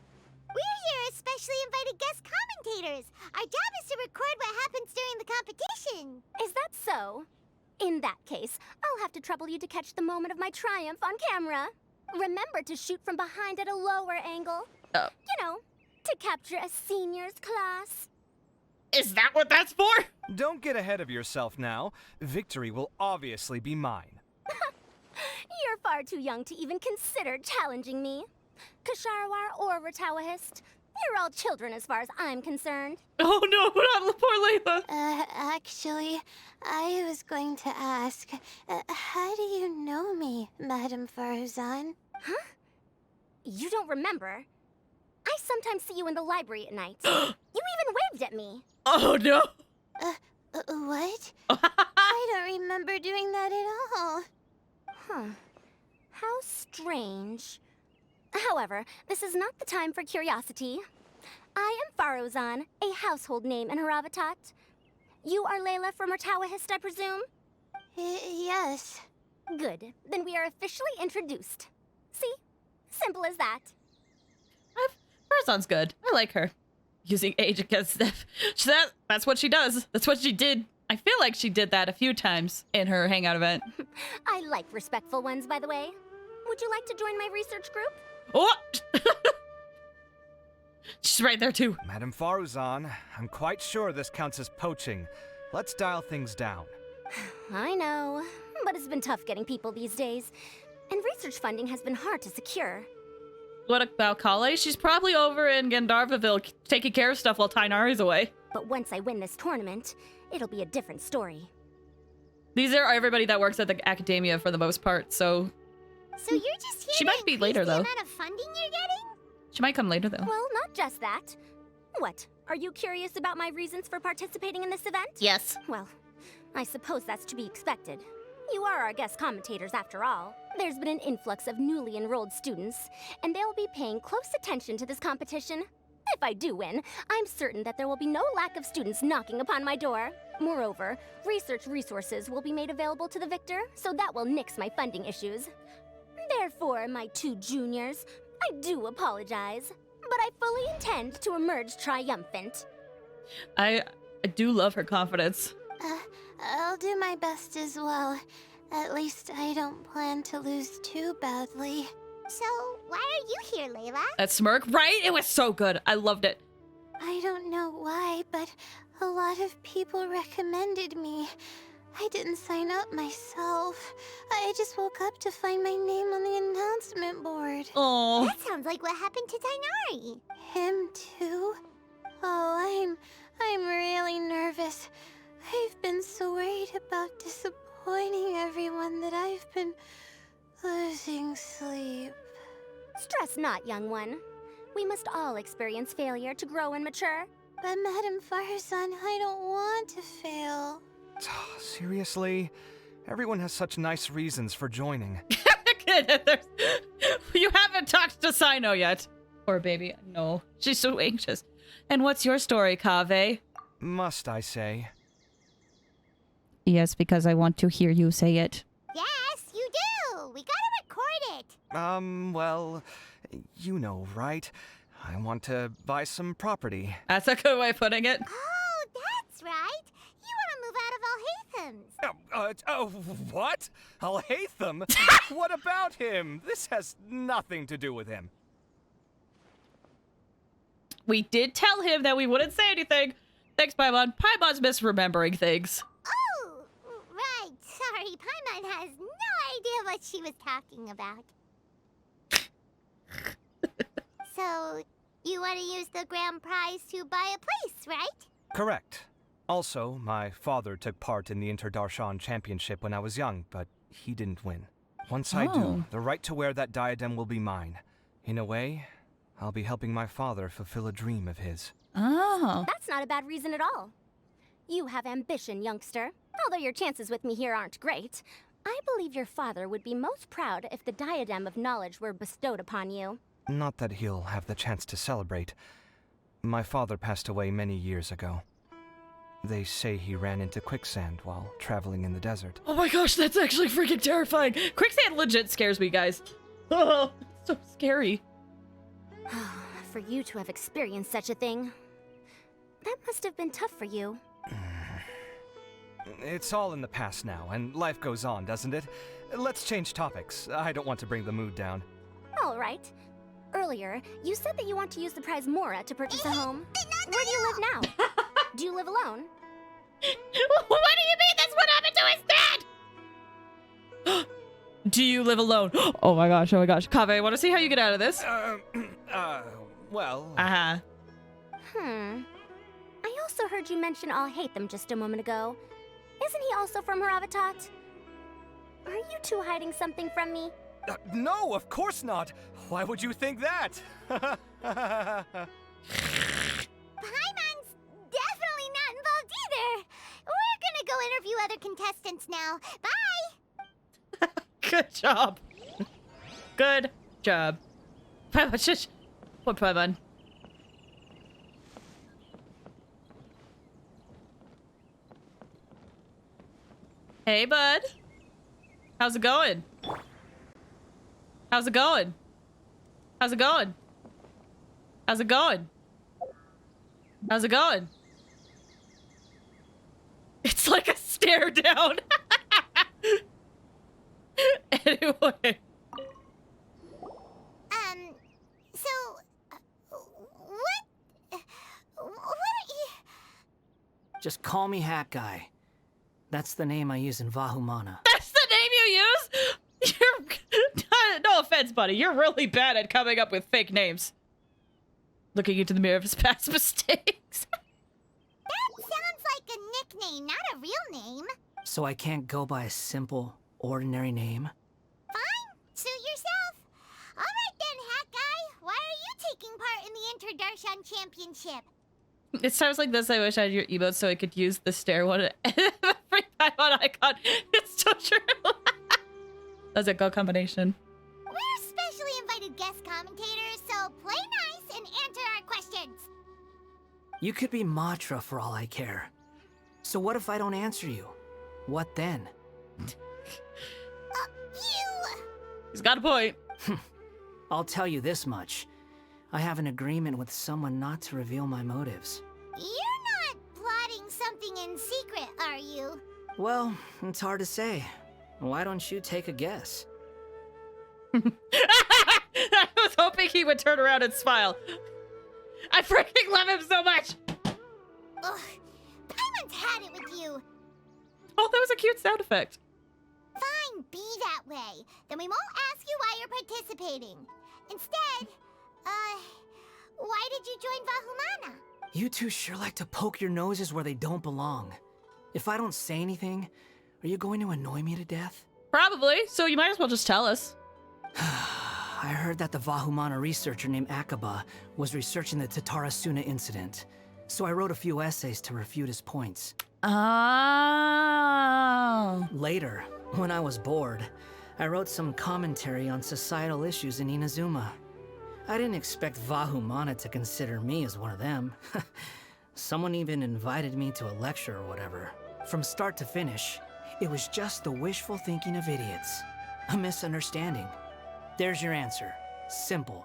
We're here as specially invited guest commentators. Our job is to record what happens during the competition. Is that so? In that case, I'll have to trouble you to catch the moment of my triumph on camera. Remember to shoot from behind at a lower angle. You know, to capture a seniors class. Is that what that's for? Don't get ahead of yourself now. Victory will obviously be mine. You're far too young to even consider challenging me. Kasharwar or Ratawahist, you're all children as far as I'm concerned. Oh no, not poor Layla. Actually, I was going to ask, how do you know me, Madame Faruzan? Huh? You don't remember? I sometimes see you in the library at night. You even waved at me. Oh no. What? I don't remember doing that at all. Huh. How strange. However, this is not the time for curiosity. I am Faruzan, a household name in Haravatat. You are Layla from Ratawahist, I presume? Yes. Good. Then we are officially introduced. See? Simple as that. Faruzan's good. I like her. Using age against them. That's what she does. That's what she did. I feel like she did that a few times in her hangout event. I like respectful ones, by the way. Would you like to join my research group? What? She's right there too. Madame Faruzan, I'm quite sure this counts as poaching. Let's dial things down. I know, but it's been tough getting people these days. And research funding has been hard to secure. What about Kale? She's probably over in Gandharvaville taking care of stuff while Tainari's away. But once I win this tournament, it'll be a different story. These are everybody that works at the academia for the most part, so... So you're just here She to might be increase later, the though. amount of funding you're getting? She might come later, though. Well, not just that. What? Are you curious about my reasons for participating in this event? Yes. Well, I suppose that's to be expected. You are our guest commentators, after all. There's been an influx of newly enrolled students, and they'll be paying close attention to this competition. If I do win, I'm certain that there will be no lack of students knocking upon my door. Moreover, research resources will be made available to the victor, so that will nix my funding issues. Therefore, my 2 juniors, I do apologize, but I fully intend to emerge triumphant. I do love her confidence. I'll do my best as well. At least I don't plan to lose too badly. So, why are you here, Layla? That smirk, right? It was so good. I loved it. I don't know why, but a lot of people recommended me. I didn't sign up myself. I just woke up to find my name on the announcement board. Oh. That sounds like what happened to Tainari. Him too? Oh, I'm really nervous. I've been so worried about disappointing everyone that I've been losing sleep. Stress not, young one. We must all experience failure to grow and mature. But Madame Faruzan, I don't want to fail. Seriously? Everyone has such nice reasons for joining. You haven't talked to Sino yet. Poor baby. No, she's so anxious. And what's your story, Kaveh? Must I say? Yes, because I want to hear you say it. Yes, you do! We gotta record it! Well, you know, right? I want to buy some property. That's a good way of putting it. Oh, that's right! You want to move out of Al-Haytham's! What? Al-Haytham? What about him? This has nothing to do with him. We did tell him that we wouldn't say anything. Thanks, Paimon. Paimon's misremembering things. Oh, right. Sorry, Paimon has no idea what she was talking about. So, you want to use the grand prize to buy a place, right? Correct. Also, my father took part in the Interdarshan Championship when I was young, but he didn't win. Once I do, the right to wear that diadem will be mine. In a way, I'll be helping my father fulfill a dream of his. Oh. That's not a bad reason at all. You have ambition, youngster. Although your chances with me here aren't great, I believe your father would be most proud if the diadem of knowledge were bestowed upon you. Not that he'll have the chance to celebrate. My father passed away many years ago. They say he ran into quicksand while traveling in the desert. Oh my gosh, that's actually freaking terrifying. Quicksand legit scares me, guys. Oh, so scary. For you to have experienced such a thing, that must have been tough for you. It's all in the past now, and life goes on, doesn't it? Let's change topics. I don't want to bring the mood down. All right. Earlier, you said that you want to use the prize Mora to purchase a home. Where do you live now? Do you live alone? What do you mean that's what happened to his dad? Do you live alone? Oh my gosh, oh my gosh. Kaveh, I want to see how you get out of this. Well... I also heard you mention I'll hate them just a moment ago. Isn't he also from Haravatat? Are you two hiding something from me? No, of course not. Why would you think that? Paimon's definitely not involved either. We're gonna go interview other contestants now. Bye! Good job. Good job. Paimon, shush. What Paimon? Hey, bud. How's it going? How's it going? How's it going? How's it going? How's it going? It's like a stare down. Anyway. So, what are you... Just call me Hat Guy. That's the name I use in Vahumana. That's the name you use? You're... No offense, buddy. You're really bad at coming up with fake names. Looking into the mirror of his past mistakes. That sounds like a nickname, not a real name. So I can't go by a simple, ordinary name? Fine, suit yourself. All right then, Hat Guy. Why are you taking part in the Interdarshan Championship? It's times like this I wish I had your emotes so I could use the stare one every time on icon. It's so true. That's a good combination. We're specially invited guest commentators, so play nice and answer our questions. You could be Matra for all I care. So what if I don't answer you? What then? He's got a point. I'll tell you this much. I have an agreement with someone not to reveal my motives. You're not plotting something in secret, are you? Well, it's hard to say. Why don't you take a guess? I was hoping he would turn around and smile. I freaking love him so much. Ugh, Paimon's had it with you. Oh, that was a cute sound effect. Fine, be that way. Then we won't ask you why you're participating. Instead, why did you join Vahumana? You two sure like to poke your noses where they don't belong. If I don't say anything, are you going to annoy me to death? Probably, so you might as well just tell us. I heard that the Vahumana researcher named Akaba was researching the Tatarasuna incident, so I wrote a few essays to refute his points. Oh. Later, when I was bored, I wrote some commentary on societal issues in Inazuma. I didn't expect Vahumana to consider me as one of them. Someone even invited me to a lecture or whatever. From start to finish, it was just the wishful thinking of idiots. A misunderstanding. There's your answer. Simple.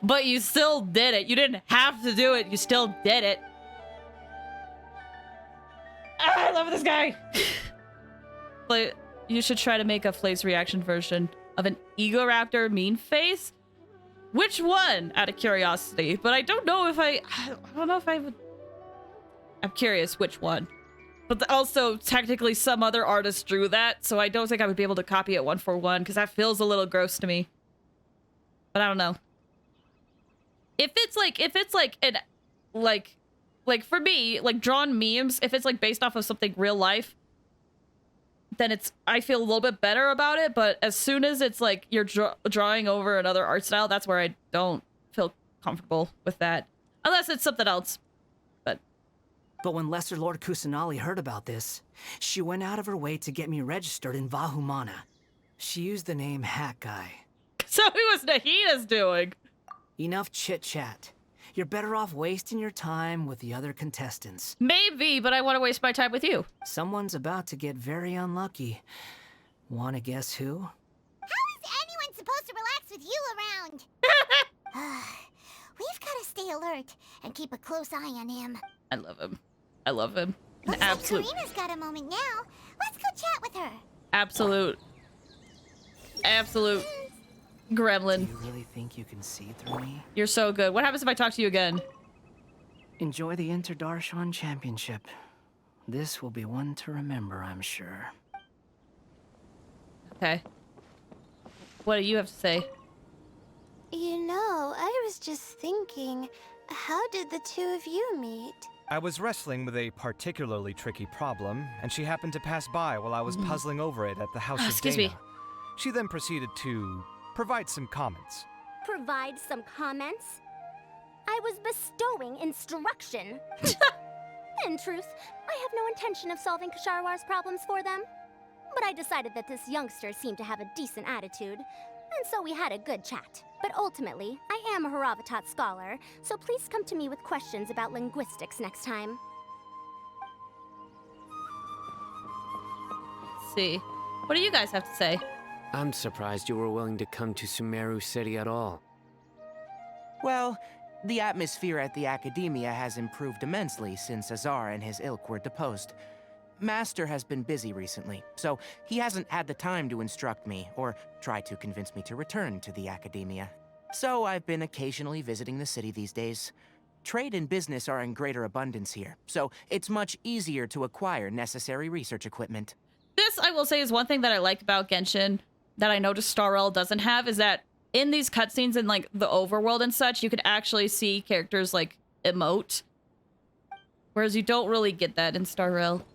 But you still did it. You didn't have to do it. You still did it. I love this guy. You should try to make a Flay's reaction version of an Egoraptor mean face. Which one? Out of curiosity. But I don't know if I don't know if I would. I'm curious which one. But also, technically, some other artist drew that, so I don't think I would be able to copy it one for one, because that feels a little gross to me. But I don't know. if it's like an like for me, like drawn memes, if it's like based off of something real life, then I feel a little bit better about it. But as soon as it's like you're drawing over another art style, that's where I don't feel comfortable with that, unless it's something else. But when Lesser Lord Kusanali heard about this, she went out of her way to get me registered in Vahumana. She used the name Hat Guy. So it was Nahina's doing. Enough chit-chat. You're better off wasting your time with the other contestants. Maybe, but I want to waste my time with you. Someone's about to get very unlucky. Wanna guess who? How is anyone supposed to relax with you around? We've got to stay alert and keep a close eye on him. I love him. I love him. Looks like Karina's got a moment now. Let's go chat with her. Absolute gremlin. Do you really think you can see through me? You're so good. What happens if I talk to you again? Enjoy the Interdarshan Championship. This will be one to remember, I'm sure. Okay. What do you have to say? You know, I was just thinking, how did the two of you meet? I was wrestling with a particularly tricky problem, and she happened to pass by while I was puzzling over it at the House of Excuse Dana. me. She then proceeded to provide some comments. Provide some comments? I was bestowing instruction. In truth, I have no intention of solving Kasharwar's problems for them. But I decided that this youngster seemed to have a decent attitude, and so we had a good chat. But ultimately, I am a Haravatat scholar, so please come to me with questions about linguistics next time. Let's see. What do you guys have to say? I'm surprised you were willing to come to Sumeru City at all. Well, the atmosphere at the Academia has improved immensely since Azar and his ilk were deposed. Master has been busy recently, so he hasn't had the time to instruct me or try to convince me to return to the Academia. So I've been occasionally visiting the city these days. Trade and business are in greater abundance here, so it's much easier to acquire necessary research equipment. This, I will say, is one thing that I like about Genshin that I noticed Star Rail doesn't have, is that in these cutscenes and like the overworld and such, you could actually see characters like emote. Whereas you don't really get that in Star Rail.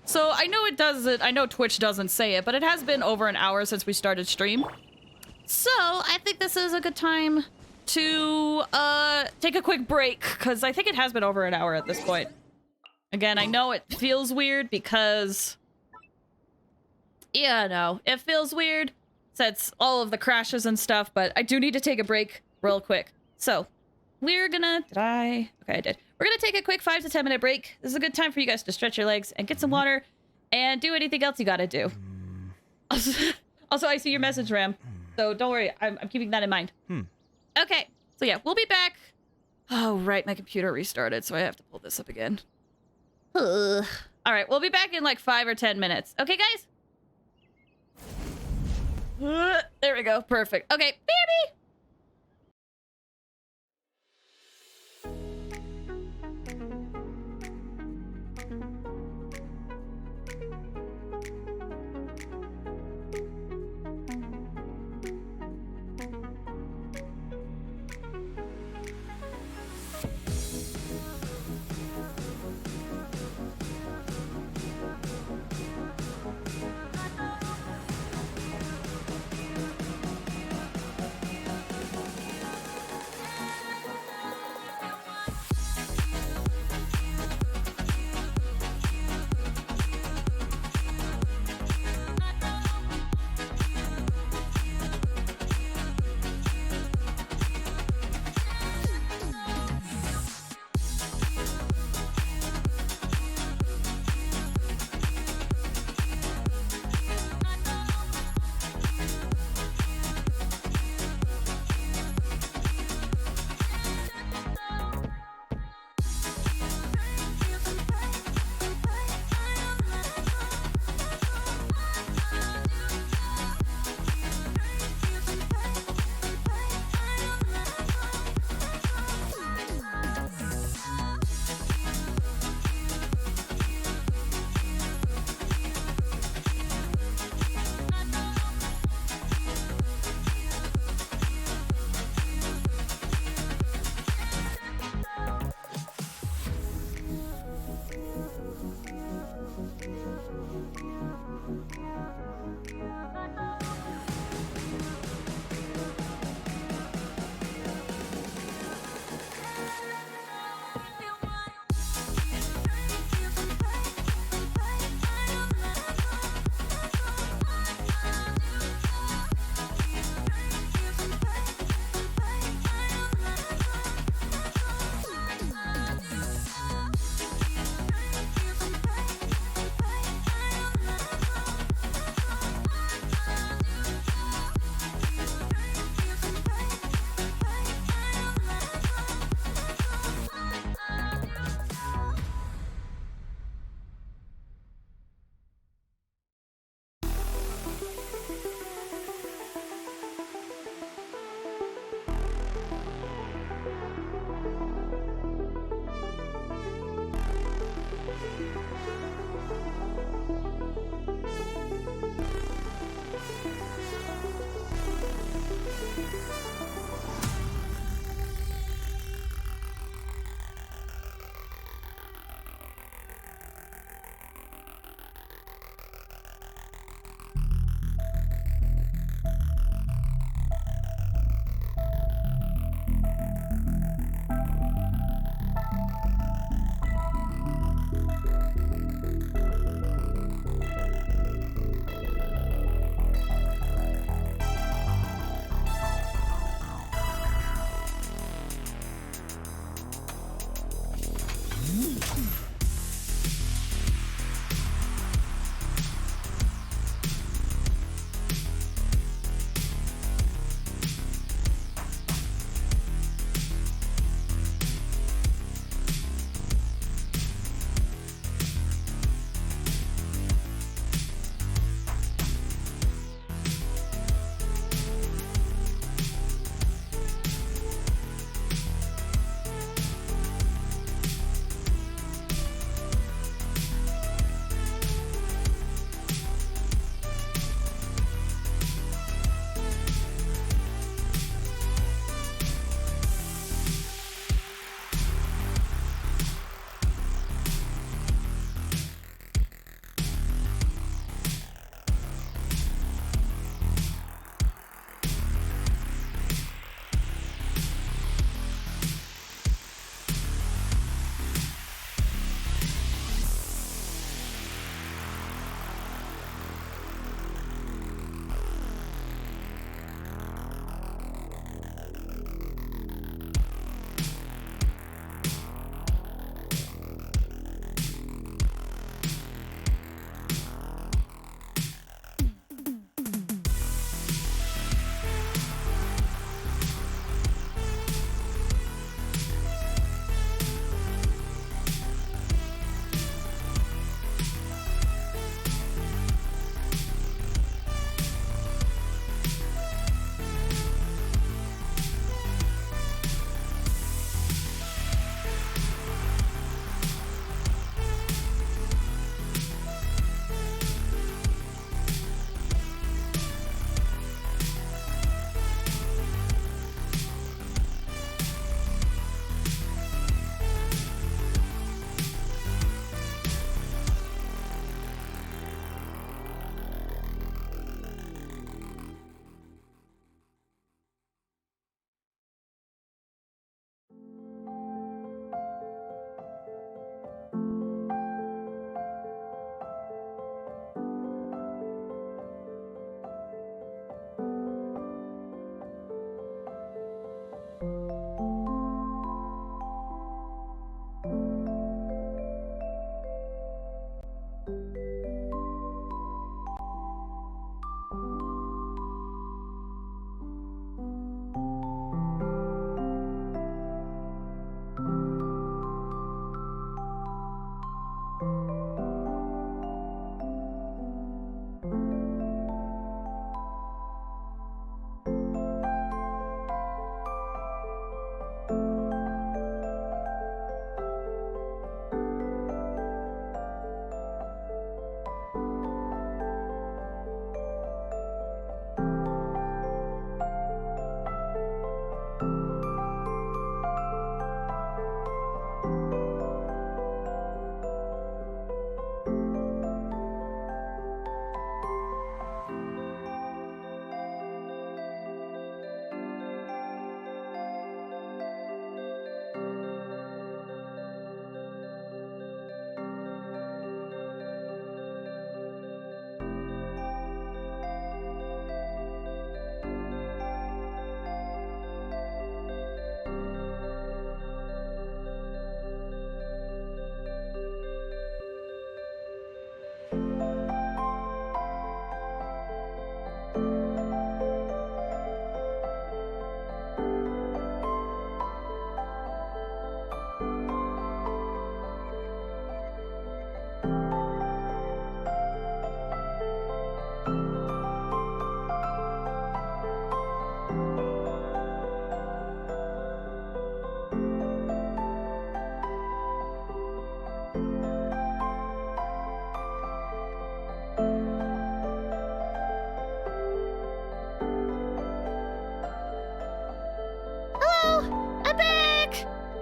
So I know it doesn't, I know Twitch doesn't say it, but it has been over an hour since we started stream. So I think this is a good time to take a quick break, because I think it has been over an hour at this point. Again, I know it feels weird because, yeah, no, it feels weird since all of the crashes and stuff, but I do need to take a break real quick. So we're gonna, okay, I did. We're gonna take a quick 5 to 10 minute break. This is a good time for you guys to stretch your legs and get some water and do anything else you gotta do. Also, I see your message, Ram. So don't worry, I'm keeping that in mind. Okay, so yeah, we'll be back. Oh, right, my computer restarted, so I have to pull this up again. All right, we'll be back in like 5 or 10 minutes. Okay, guys? There we go, perfect. Okay, baby!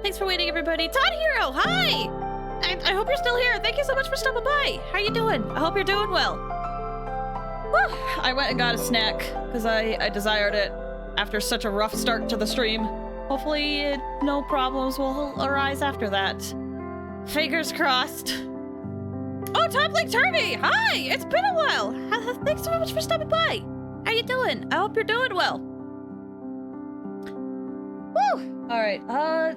Thanks for waiting, everybody. Todd Hero, hi! I hope you're still here. Thank you so much for stopping by. How you doing? I hope you're doing well. Whew. I went and got a snack because I desired it after such a rough start to the stream. Hopefully, no problems will arise after that. Fingers crossed. Oh, Top Link Turvy! Hi! It's been a while. Thanks so much for stopping by. How you doing? I hope you're doing well. Woo! Alright,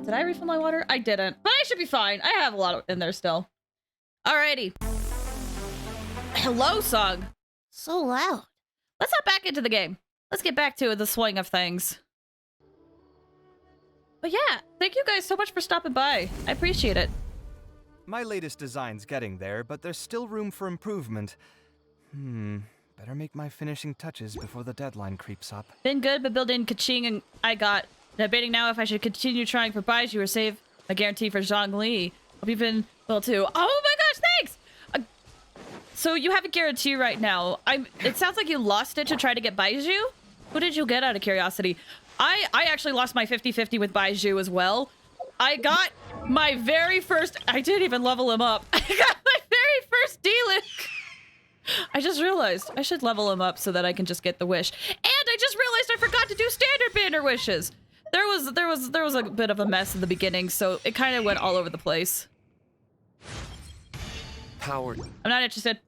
did I refill my water? I didn't, but I should be fine. I have a lot in there still. Alrighty. Hello, song. So loud. Let's hop back into the game. Let's get back to the swing of things. But yeah, thank you guys so much for stopping by. I appreciate it. My latest design's getting there, but there's still room for improvement. Better make my finishing touches before the deadline creeps up. Been good, but building Kaching and I got debating now if I should continue trying for Baizhu or save a guarantee for Zhongli. Hope you've been well too. Oh my gosh, thanks! So you have a guarantee right now. It sounds like you lost it to try to get Baizhu? Who did you get out of curiosity? I actually lost my 50-50 with Baizhu as well. I got my very first... I didn't even level him up. I got my very first D-Link. I just realized I should level him up so that I can just get the wish. And I just realized I forgot to do standard banner wishes. There was a bit of a mess in the beginning, so it kind of went all over the place. Powered. I'm not interested.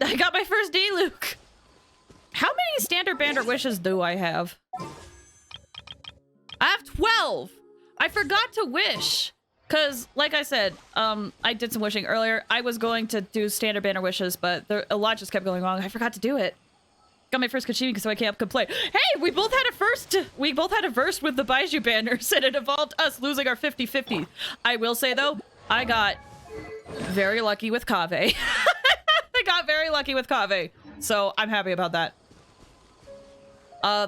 I got my first D-Luke. How many standard banner wishes do I have? I have 12. I forgot to wish. Because, like I said, I did some wishing earlier. I was going to do standard banner wishes, but a lot just kept going wrong. I forgot to do it. Got my first Kachimi, so I can't complain. Hey, we both had a first. We both had a verse with the Baizhu banners, and it involved us losing our 50-50. I will say, though, I got very lucky with Kaveh. I got very lucky with Kaveh, so I'm happy about that.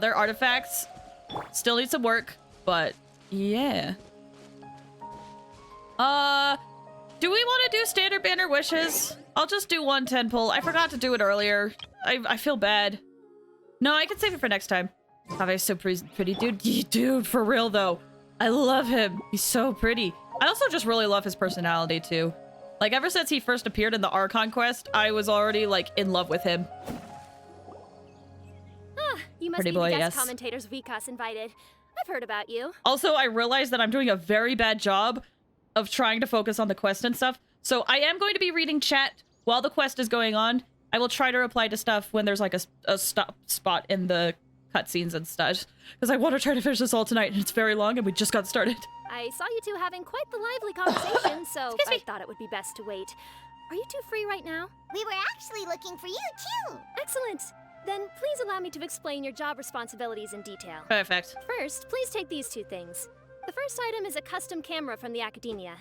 Their artifacts still need some work, but yeah. Do we want to do standard banner wishes? I'll just do 110 pull. I forgot to do it earlier. I feel bad. No, I can save it for next time. Kaveh's so pretty, dude. Dude, for real though. I love him. He's so pretty. I also just really love his personality too. Like ever since he first appeared in the Archon quest, I was already like in love with him. Ah, you must Pretty be boy, the guest yes. commentators Vikas invited. I've heard about you. Also, I realized that I'm doing a very bad job of trying to focus on the quest and stuff. So I am going to be reading chat while the quest is going on. I will try to reply to stuff when there's like a stop spot in the cutscenes and stuff. Because I want to try to finish this all tonight and it's very long and we just got started. I saw you two having quite the lively conversation, so I thought it would be best to wait. Are you two free right now? We were actually looking for you, too. Excellent. Then please allow me to explain your job responsibilities in detail. Perfect. First, please take these two things. The first item is a custom camera from the Academia.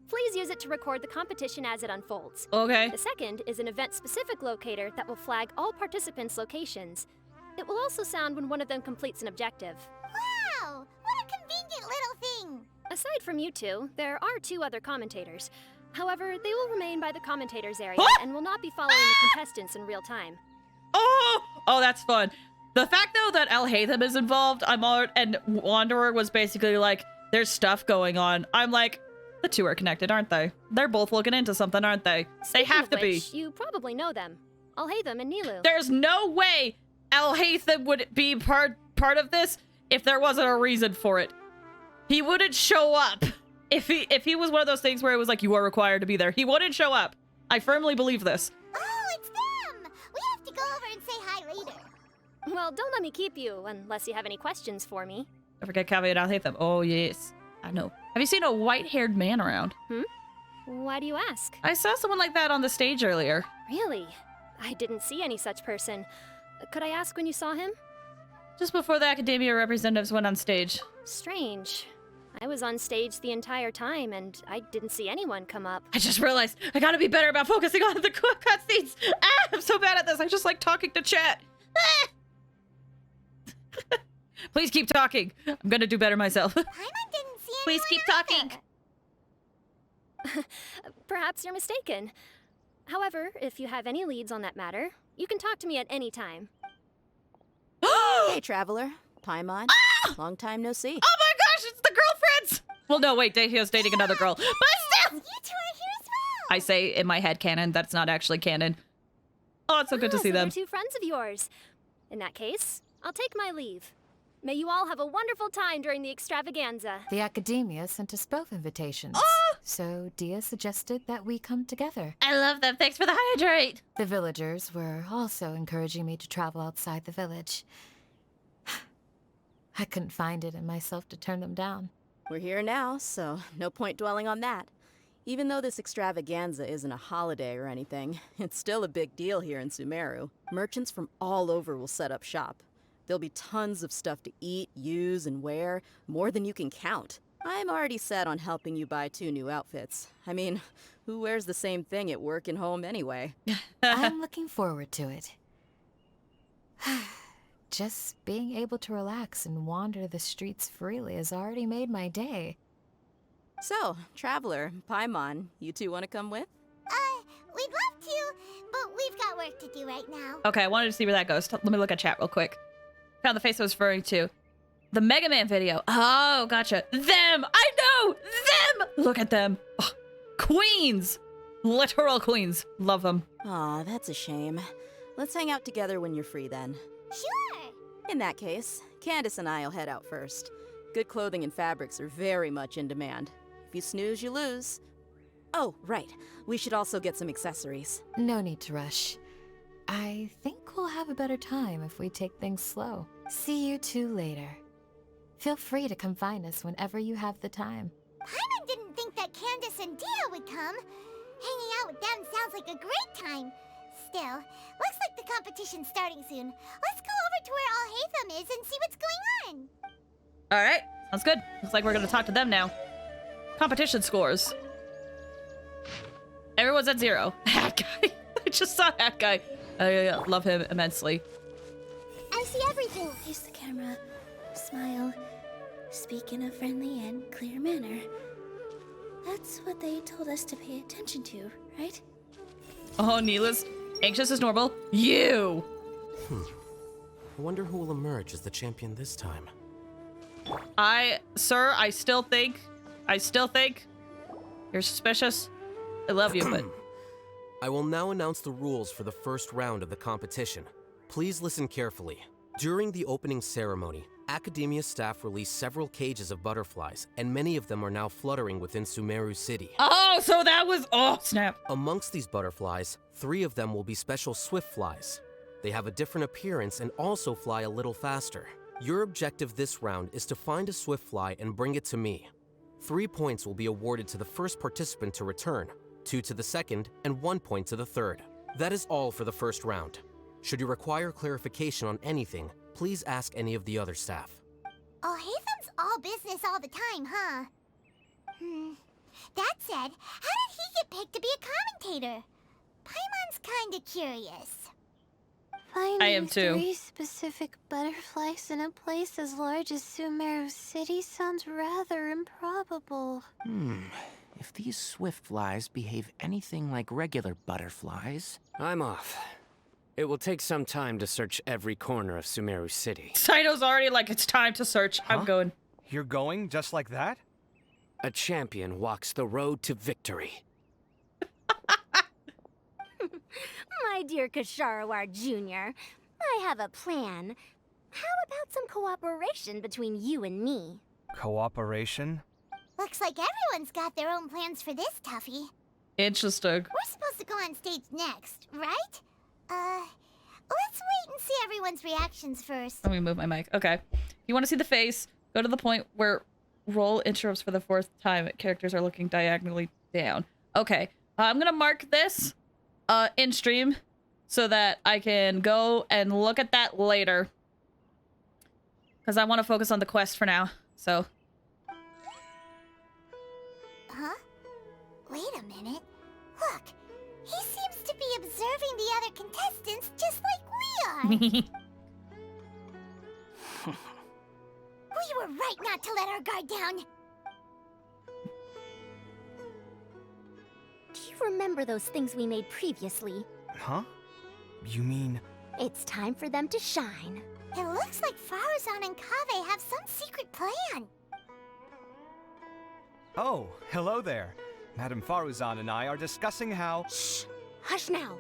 Please use it to record the competition as it unfolds. Okay. The second is an event-specific locator that will flag all participants' locations. It will also sound when one of them completes an objective. Wow! What a convenient little thing! Aside from you two, there are 2 other commentators. However, they will remain by the commentators area and will not be following the contestants in real time. Oh, that's fun. The fact though that Al-Haytham is involved, and Wanderer was basically like, there's stuff going on. I'm like, the 2 are connected, aren't they? They're both looking into something, aren't they? They have to be. You probably know them. Al-Haytham and Nilu. There's no way Al-Haytham would be part of this if there wasn't a reason for it. He wouldn't show up. If he was one of those things where it was like, you are required to be there, he wouldn't show up. I firmly believe this. Oh, it's them! We have to go over and say hi later. Well, don't let me keep you, unless you have any questions for me. Don't forget Kaveh and Al-Haytham. Oh, yes. I know. Have you seen a white-haired man around? Why do you ask? I saw someone like that on the stage earlier. Really? I didn't see any such person. Could I ask when you saw him? Just before the Academia representatives went on stage. Strange. I was on stage the entire time, and I didn't see anyone come up. I just realized I gotta be better about focusing on the cutscenes. I'm so bad at this. I just like talking to chat. Please keep talking. I'm gonna do better myself. Paimon didn't see Please keep talking. Perhaps you're mistaken. However, if you have any leads on that matter, you can talk to me at any time. Hey, traveler. Paimon. Long time no see. Oh my gosh, it's the girlfriends! Well, no, wait, Daihyo's dating another girl. But still! You two are here as well! I say in my head canon, that's not actually canon. Oh, it's so good to see so they're them. two friends of yours. In that case, I'll take my leave. May you all have a wonderful time during the extravaganza. The Academia sent us both invitations. So Dia suggested that we come together. I love them. Thanks for the hydrate. The villagers were also encouraging me to travel outside the village. I couldn't find it in myself to turn them down. We're here now, so no point dwelling on that. Even though this extravaganza isn't a holiday or anything, it's still a big deal here in Sumeru. Merchants from all over will set up shop. There'll be tons of stuff to eat, use, and wear, more than you can count. I'm already set on helping you buy 2 new outfits. I mean, who wears the same thing at work and home anyway? I'm looking forward to it. Just being able to relax and wander the streets freely has already made my day. So, Traveler, Paimon, you two want to come with? We'd love to, but we've got work to do right now. Okay, I wanted to see where that goes. Let me look at chat real quick. Found the face I was referring to. The Mega Man video. Oh, gotcha. Them! I know! Them! Look at them. Oh, queens! Literal queens. Love them. Aw, that's a shame. Let's hang out together when you're free then. Sure! In that case, Candace and I'll head out first. Good clothing and fabrics are very much in demand. If you snooze, you lose. Oh, right. We should also get some accessories. No need to rush. I think we'll have a better time if we take things slow. See you two later. Feel free to come find us whenever you have the time. Paimon didn't think that Candace and Dia would come. Hanging out with them sounds like a great time. Still, looks like the competition's starting soon. Let's go over to where Alhaitham is and see what's going on. All right. Sounds good. Looks like we're going to talk to them now. Competition scores. Everyone's at 0. Hat guy. I just saw Hat guy. I love him immensely. I see everything. Face the camera. Smile. Speak in a friendly and clear manner. That's what they told us to pay attention to, right? Oh, Neela's anxious as normal. You! I wonder who will emerge as the champion this time. Sir, I still think you're suspicious. I love you, but... I will now announce the rules for the first round of the competition. Please listen carefully. During the opening ceremony, Academia staff released several cages of butterflies, and many of them are now fluttering within Sumeru City. Oh, so that was... Oh, snap. Amongst these butterflies, 3 of them will be special swift flies. They have a different appearance and also fly a little faster. Your objective this round is to find a swift fly and bring it to me. 3 points will be awarded to the first participant to return, 2 to the second, and 1 point to the third. That is all for the first round. Should you require clarification on anything, please ask any of the other staff. Alhaitham's all business all the time, huh? That said, how did he get picked to be a commentator? Paimon's kinda curious. Finding I am too. 3 specific butterflies in a place as large as Sumeru City sounds rather improbable. If these swift flies behave anything like regular butterflies... I'm off. It will take some time to search every corner of Sumeru City. Saito's already like, it's time to search. I'm going. You're going just like that? A champion walks the road to victory. My dear Kasharawar Jr., I have a plan. How about some cooperation between you and me? Cooperation? Looks like everyone's got their own plans for this, Tuffy. Interesting. We're supposed to go on stage next, right? Let's wait and see everyone's reactions first. Let me move my mic. Okay. You want to see the face? Go to the point where roll interrupts for the 4th time. Characters are looking diagonally down. Okay. I'm going to mark this in stream so that I can go and look at that later. Because I want to focus on the quest for now. So. Huh? Wait a minute. Look. He seems to be observing the other contestants just like we are. We were right not to let our guard down. Do you remember those things we made previously? Huh? You mean... It's time for them to shine. It looks like Faruzan and Kaveh have some secret plan. Oh, hello there. Madame Faruzan and I are discussing how... Shh! Hush now.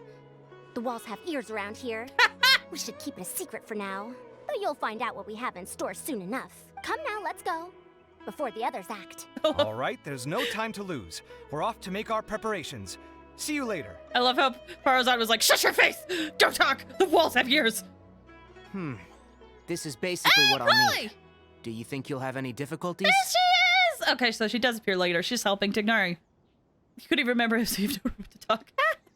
The walls have ears around here. We should keep it a secret for now. But you'll find out what we have in store soon enough. Come now, let's go. Before the others act. All right, there's no time to lose. We're off to make our preparations. See you later. I love how Faruzan was like, shut your face! Don't talk! The walls have ears! This is basically what I'll need. Do you think you'll have any difficulties? Yes, she is! Okay, so she does appear later. She's helping Tignari. You couldn't even remember if you know what to talk.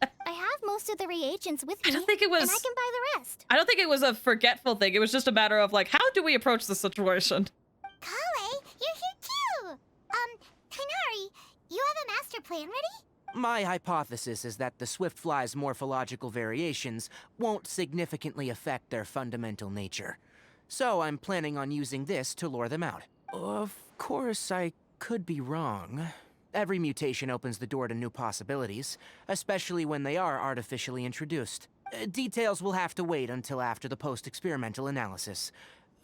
I have most of the reagents with me. I don't think it was... And I can buy the rest. I don't think it was a forgetful thing. It was just a matter of like, how do we approach the situation? Kale, you're here too! Kainari, you have a master plan ready? My hypothesis is that the Swiftfly's morphological variations won't significantly affect their fundamental nature. So I'm planning on using this to lure them out. Of course, I could be wrong. Every mutation opens the door to new possibilities, especially when they are artificially introduced. Details will have to wait until after the post-experimental analysis.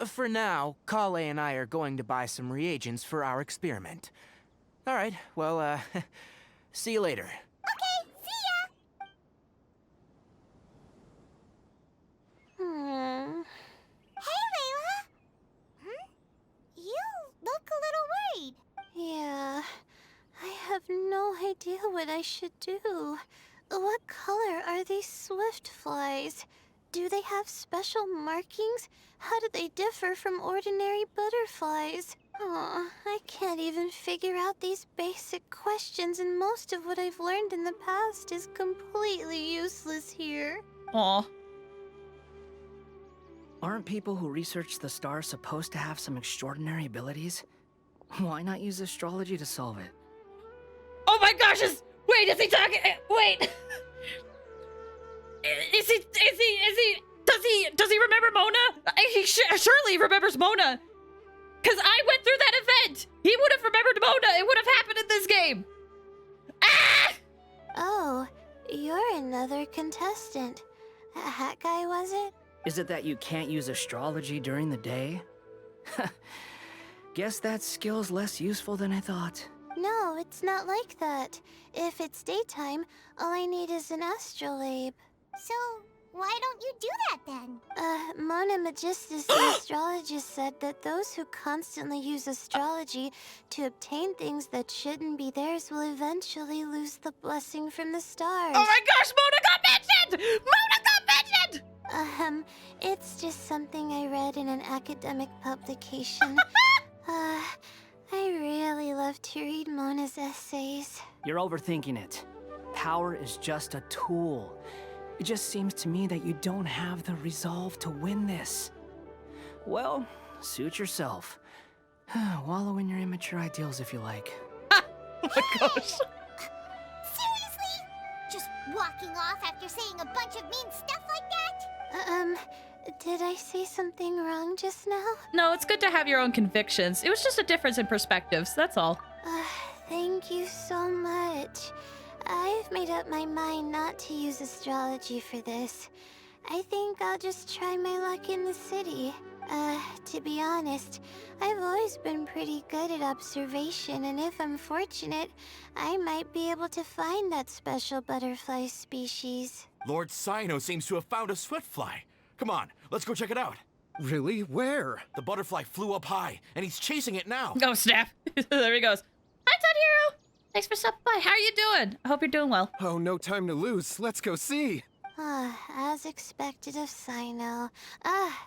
For now, Kale and I are going to buy some reagents for our experiment. All right, well, see you later. Okay, see ya! Hey, Layla! You look a little worried. Yeah, I have no idea what I should do. What color are these swift flies? Do they have special markings? How do they differ from ordinary butterflies? Oh, I can't even figure out these basic questions, and most of what I've learned in the past is completely useless here. Aw. Aren't people who research the stars supposed to have some extraordinary abilities? Why not use astrology to solve it? Oh my gosh, wait, is he talking? Wait. Does he remember Mona? He surely remembers Mona. Because I went through that event. He would have remembered Mona. It would have happened in this game. Ah! Oh, you're another contestant. A hat guy, was it? Is it that you can't use astrology during the day? Guess that skill's less useful than I thought. No, it's not like that. If it's daytime, all I need is an astrolabe. So, why don't you do that then? Mona Magistus, the astrologist, said that those who constantly use astrology to obtain things that shouldn't be theirs will eventually lose the blessing from the stars. Oh my gosh, Mona got mentioned! Mona got mentioned! It's just something I read in an academic publication. I really love to read Mona's essays. You're overthinking it. Power is just a tool. It just seems to me that you don't have the resolve to win this. Well, suit yourself. Wallow in your immature ideals if you like. Oh my gosh. Seriously? Just walking off after saying a bunch of mean stuff like that? Did I say something wrong just now? No, it's good to have your own convictions. It was just a difference in perspectives, that's all. Thank you so much. I've made up my mind not to use astrology for this. I think I'll just try my luck in the city. To be honest, I've always been pretty good at observation, and if I'm fortunate, I might be able to find that special butterfly species. Lord Cyno seems to have found a swiftfly. Come on, let's go check it out. Really? Where? The butterfly flew up high, and he's chasing it now. Oh, snap. There he goes. Hi, Tanjiro. Thanks for stopping by. How are you doing? I hope you're doing well. Oh, no time to lose. Let's go see. As expected of Cyno.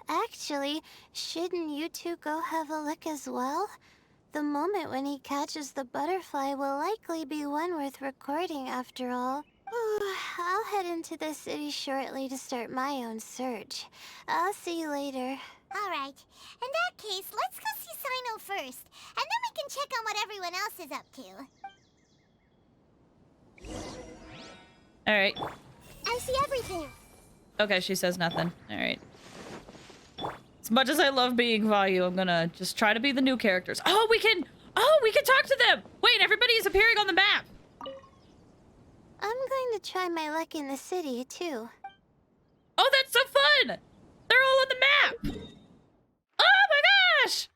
Actually, shouldn't you two go have a look as well? The moment when he catches the butterfly will likely be one worth recording after all. I'll head into the city shortly to start my own search. I'll see you later. Alright, in that case, let's go see Cyno first, and then we can check on what everyone else is up to. Alright. I see everything. Okay, she says nothing. Alright. As much as I love being Vayu, I'm gonna just try to be the new characters. Oh, we can talk to them! Wait, everybody's appearing on the map! I'm going to try my luck in the city, too. Oh, that's so fun! They're all on the map! Oh my gosh!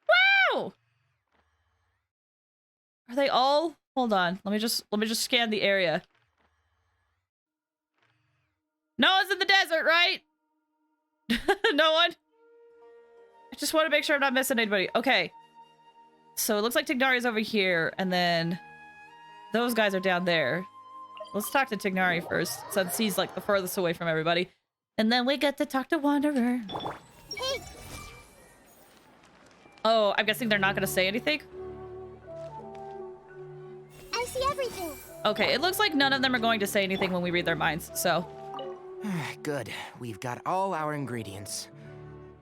Wow! Are they all? Hold on. Let me just scan the area. No one's in the desert, right? No one? I just want to make sure I'm not missing anybody. Okay. So it looks like Tignari's over here, and then those guys are down there. Let's talk to Tignari first, since he's like the furthest away from everybody. And then we get to talk to Wanderer. Hey. Oh, I'm guessing they're not going to say anything? I see everything. Okay, it looks like none of them are going to say anything when we read their minds, so... Good. We've got all our ingredients.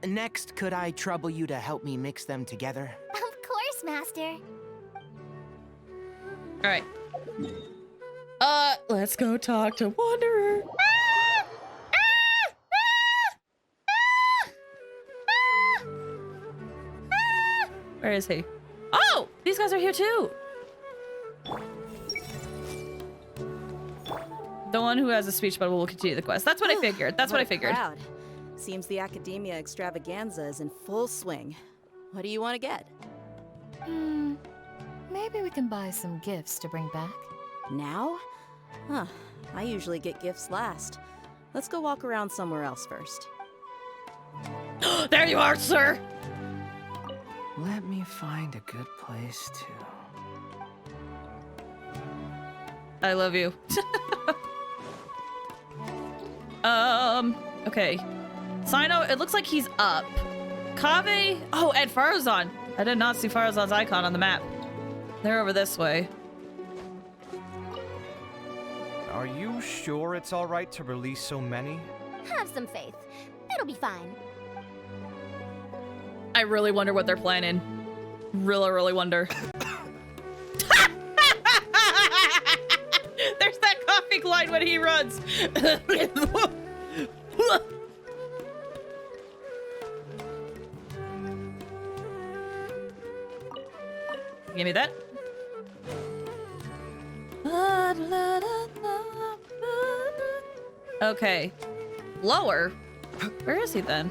Next, could I trouble you to help me mix them together? Of course, Master. Alright. Let's go talk to Wanderer. Where is he? Oh! These guys are here too! The one who has a speech bubble will continue the quest. That's what I figured. That's what I figured. Crowd. Seems the Academia Extravaganza is in full swing. What do you want to get? Maybe we can buy some gifts to bring back. Now? Huh. I usually get gifts last. Let's go walk around somewhere else first. There you are, sir! Let me find a good place to... I love you. Okay. Sino, it looks like he's up. Kaveh... Oh, and Faruzan. I did not see Faruzan's icon on the map. They're over this way. Are you sure it's alright to release so many? Have some faith. It'll be fine. I really wonder what they're planning. Really wonder. There's that coughing line when he runs. Give me that. Okay. Lower? Where is he then?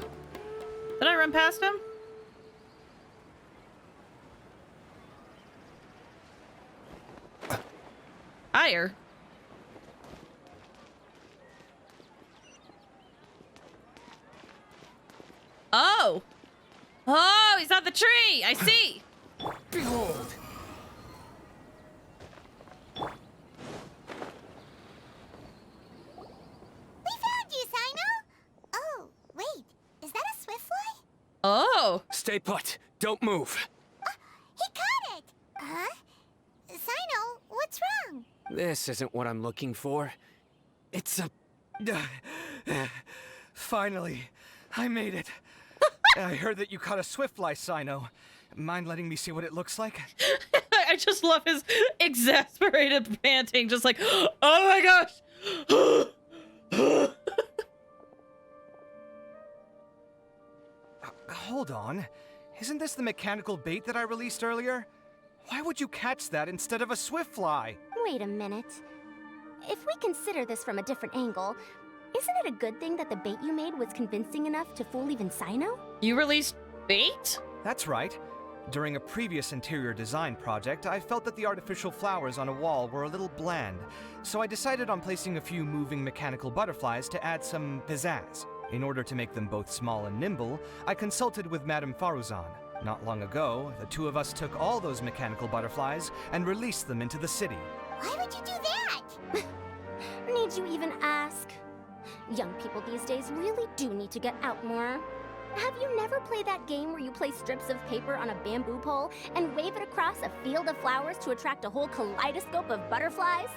Did I run past him? Higher? Oh! Oh, he's on the tree! I see! Behold! We found you, Sino! Oh, wait. Is that a swiftfly? Oh! Stay put. Don't move. He caught it! Huh? Sino, what's wrong? This isn't what I'm looking for. It's a... Finally, I made it. I heard that you caught a swiftfly, Sino. Mind letting me see what it looks like? I just love his exasperated panting, just like, oh my gosh! Hold on. Isn't this the mechanical bait that I released earlier? Why would you catch that instead of a swiftfly? Wait a minute. If we consider this from a different angle, isn't it a good thing that the bait you made was convincing enough to fool even Sino? You released bait? That's right. During a previous interior design project, I felt that the artificial flowers on a wall were a little bland, so I decided on placing a few moving mechanical butterflies to add some pizzazz. In order to make them both small and nimble, I consulted with Madame Faruzan. Not long ago, the two of us took all those mechanical butterflies and released them into the city. Why would you do that? Need you even ask? Young people these days really do need to get out more. Have you never played that game where you place strips of paper on a bamboo pole and wave it across a field of flowers to attract a whole kaleidoscope of butterflies?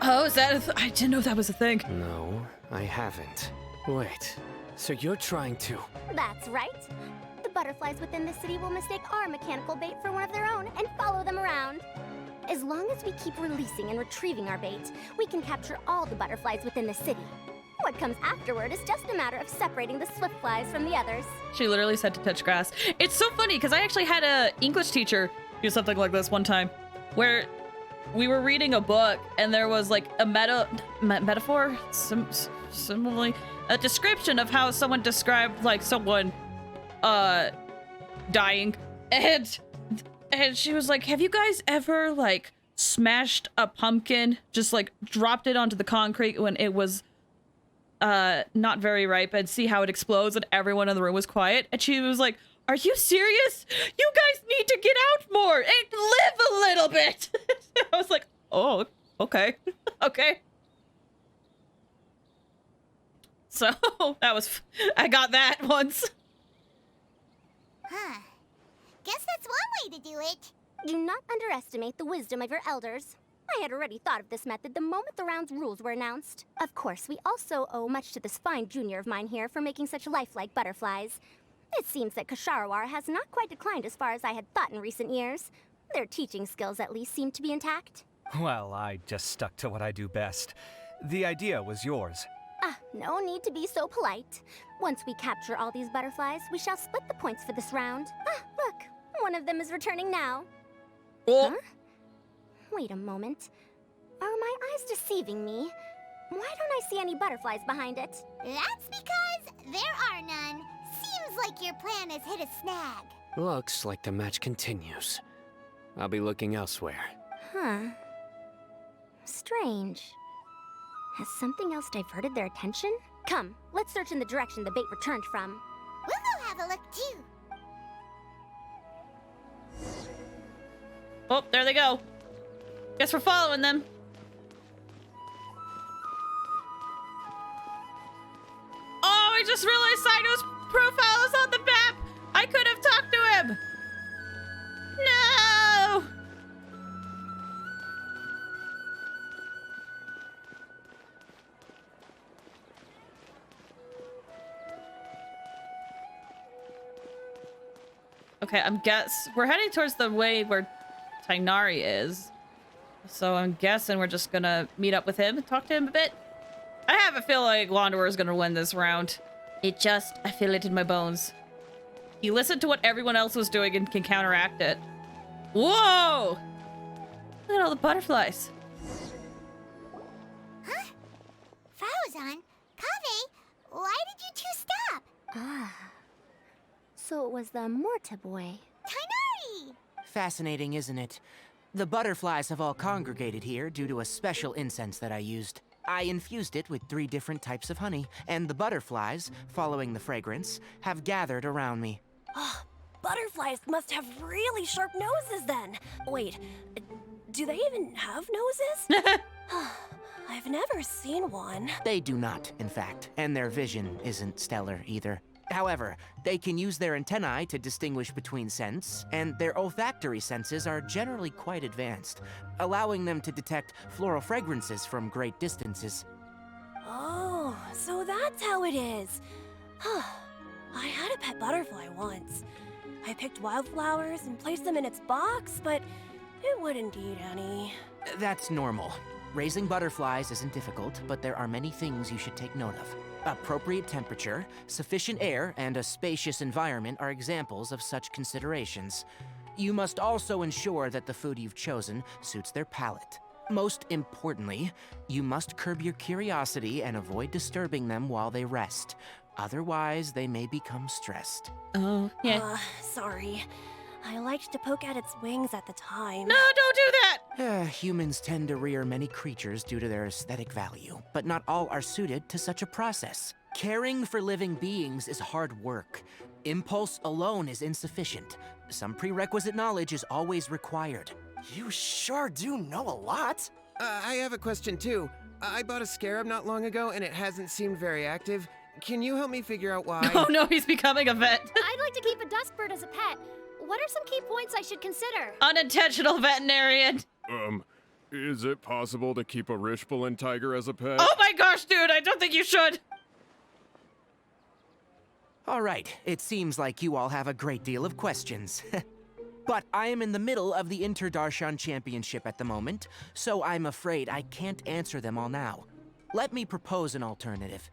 Oh, is that I didn't know that was a thing. No, I haven't. Wait, so you're trying to... That's right. The butterflies within the city will mistake our mechanical bait for one of their own and follow them around. As long as we keep releasing and retrieving our bait, we can capture all the butterflies within the city. What comes afterward is just a matter of separating the swift flies from the others. She literally said to touch grass. It's so funny because I actually had a English teacher do something like this one time where we were reading a book and there was like a metaphor, similarly, a description of how someone described like someone dying, and And she was like, have you guys ever, like, smashed a pumpkin, just, like, dropped it onto the concrete when it was not very ripe and see how it explodes? And everyone in the room was quiet. And she was like, are you serious? You guys need to get out more and live a little bit. I was like, oh, okay. Okay. So that was, I got that once. Huh. Guess that's one way to do it. Do not underestimate the wisdom of your elders. I had already thought of this method the moment the round's rules were announced. Of course, we also owe much to this fine junior of mine here for making such lifelike butterflies. It seems that Kasharawar has not quite declined as far as I had thought in recent years. Their teaching skills at least seem to be intact. Well, I just stuck to what I do best. The idea was yours. No need to be so polite. Once we capture all these butterflies, we shall split the points for this round. Look, one of them is returning now. Oh. Huh? Wait a moment. Are my eyes deceiving me? Why don't I see any butterflies behind it? That's because there are none. Seems like your plan has hit a snag. Looks like the match continues. I'll be looking elsewhere. Huh. Strange. Has something else diverted their attention? Come, let's search in the direction the bait returned from. We'll go have a look too. Oh, there they go. Guess we're following them. Oh, I just realized Saito's profile is on the map. I could have talked to him. No. Okay, we're heading towards the way where Tainari is. So I'm guessing we're just gonna meet up with him and talk to him a bit. I have a feel like Wanderer is gonna win this round. I feel it in my bones. He listened to what everyone else was doing and can counteract it. Whoa! Look at all the butterflies. Huh? Farazan? Kaveh? Why did you two stop? So it was the Morta boy. Tainari! Fascinating, isn't it? The butterflies have all congregated here due to a special incense that I used. I infused it with 3 different types of honey, and the butterflies, following the fragrance, have gathered around me. Oh, butterflies must have really sharp noses then. Wait, do they even have noses? I've never seen one. They do not, in fact, and their vision isn't stellar either. However, they can use their antennae to distinguish between scents, and their olfactory senses are generally quite advanced, allowing them to detect floral fragrances from great distances. Oh, so that's how it is. I had a pet butterfly once. I picked wildflowers and placed them in its box, but it wouldn't eat any. That's normal. Raising butterflies isn't difficult, but there are many things you should take note of. Appropriate temperature, sufficient air, and a spacious environment are examples of such considerations. You must also ensure that the food you've chosen suits their palate. Most importantly, you must curb your curiosity and avoid disturbing them while they rest. Otherwise, they may become stressed. Oh, yeah. Sorry. I liked to poke at its wings at the time. No, don't do that! Humans tend to rear many creatures due to their aesthetic value, but not all are suited to such a process. Caring for living beings is hard work. Impulse alone is insufficient. Some prerequisite knowledge is always required. You sure do know a lot. I have a question too. I bought a scarab not long ago and it hasn't seemed very active. Can you help me figure out why? Oh no, he's becoming a vet. I'd like to keep a dustbird as a pet. What are some key points I should consider? Unintentional veterinarian. Is it possible to keep a Rishbalin tiger as a pet? Oh my gosh, dude, I don't think you should. All right, it seems like you all have a great deal of questions. But I am in the middle of the Inter-Darshan Championship at the moment, so I'm afraid I can't answer them all now. Let me propose an alternative.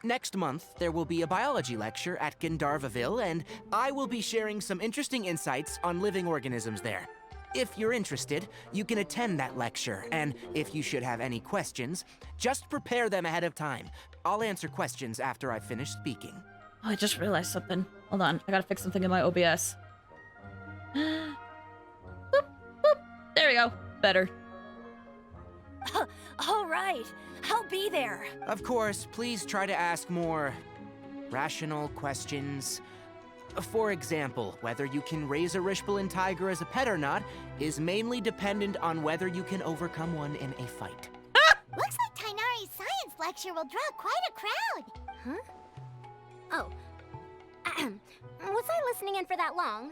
Next month, there will be a biology lecture at Gandharvaville, and I will be sharing some interesting insights on living organisms there. If you're interested, you can attend that lecture, and if you should have any questions, just prepare them ahead of time. I'll answer questions after I've finished speaking. Oh, I just realized something. Hold on, I gotta fix something in my OBS. There you go. Better. All right, I'll be there. Of course, please try to ask more rational questions. For example, whether you can raise a Rishbalin tiger as a pet or not is mainly dependent on whether you can overcome one in a fight. Looks like Tainari's science lecture will draw quite a crowd. Huh? Oh. Was I listening in for that long?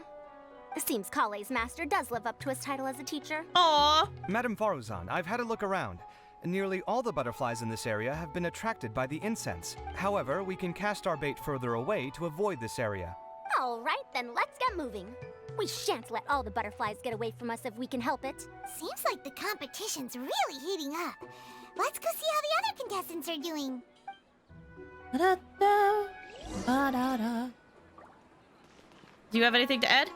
It seems Kale's master does live up to his title as a teacher. Aww. Madame Faruzan, I've had a look around. Nearly all the butterflies in this area have been attracted by the incense. However, we can cast our bait further away to avoid this area. All right, then let's get moving. We shan't let all the butterflies get away from us if we can help it. Seems like the competition's really heating up. Let's go see how the other contestants are doing. Ba-da-da, ba-da-da. Do you have anything to add?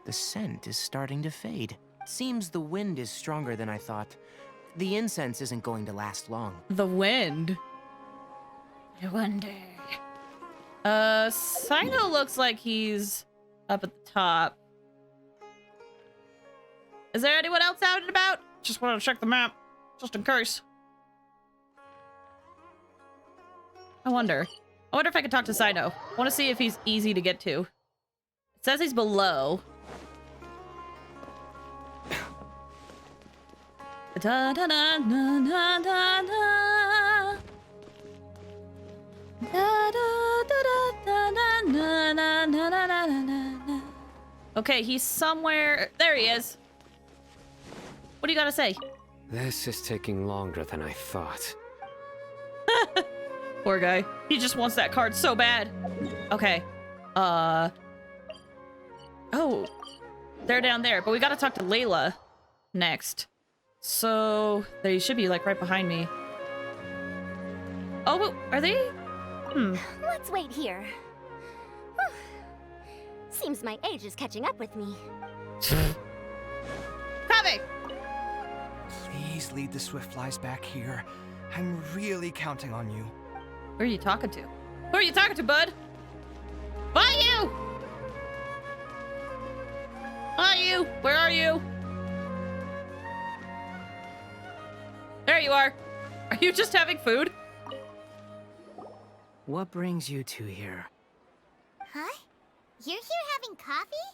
The scent is starting to fade. Seems the wind is stronger than I thought. The incense isn't going to last long. The wind? I wonder. Sino looks like he's up at the top. Is there anyone else out and about? Just want to check the map, just in case. I wonder if I can talk to Sino. I want to see if he's easy to get to. It says he's below. Da da da da da da da. Da da da da da da da da da da da. Okay, he's somewhere. There he is. What do you gotta say? This is taking longer than I thought. Poor guy. He just wants that card so bad. Okay. Oh. They're down there, but we gotta talk to Layla next. So, they should be, like, right behind me. Oh, are they? Let's wait here. Whew. Seems my age is catching up with me. Coming! Please lead the Swiftflies back here. I'm really counting on you. Who are you talking to? Who are you talking to, bud? Baizhu! Baizhu! Where are you? There you are. Are you just having food? What brings you two here? Huh? You're here having coffee?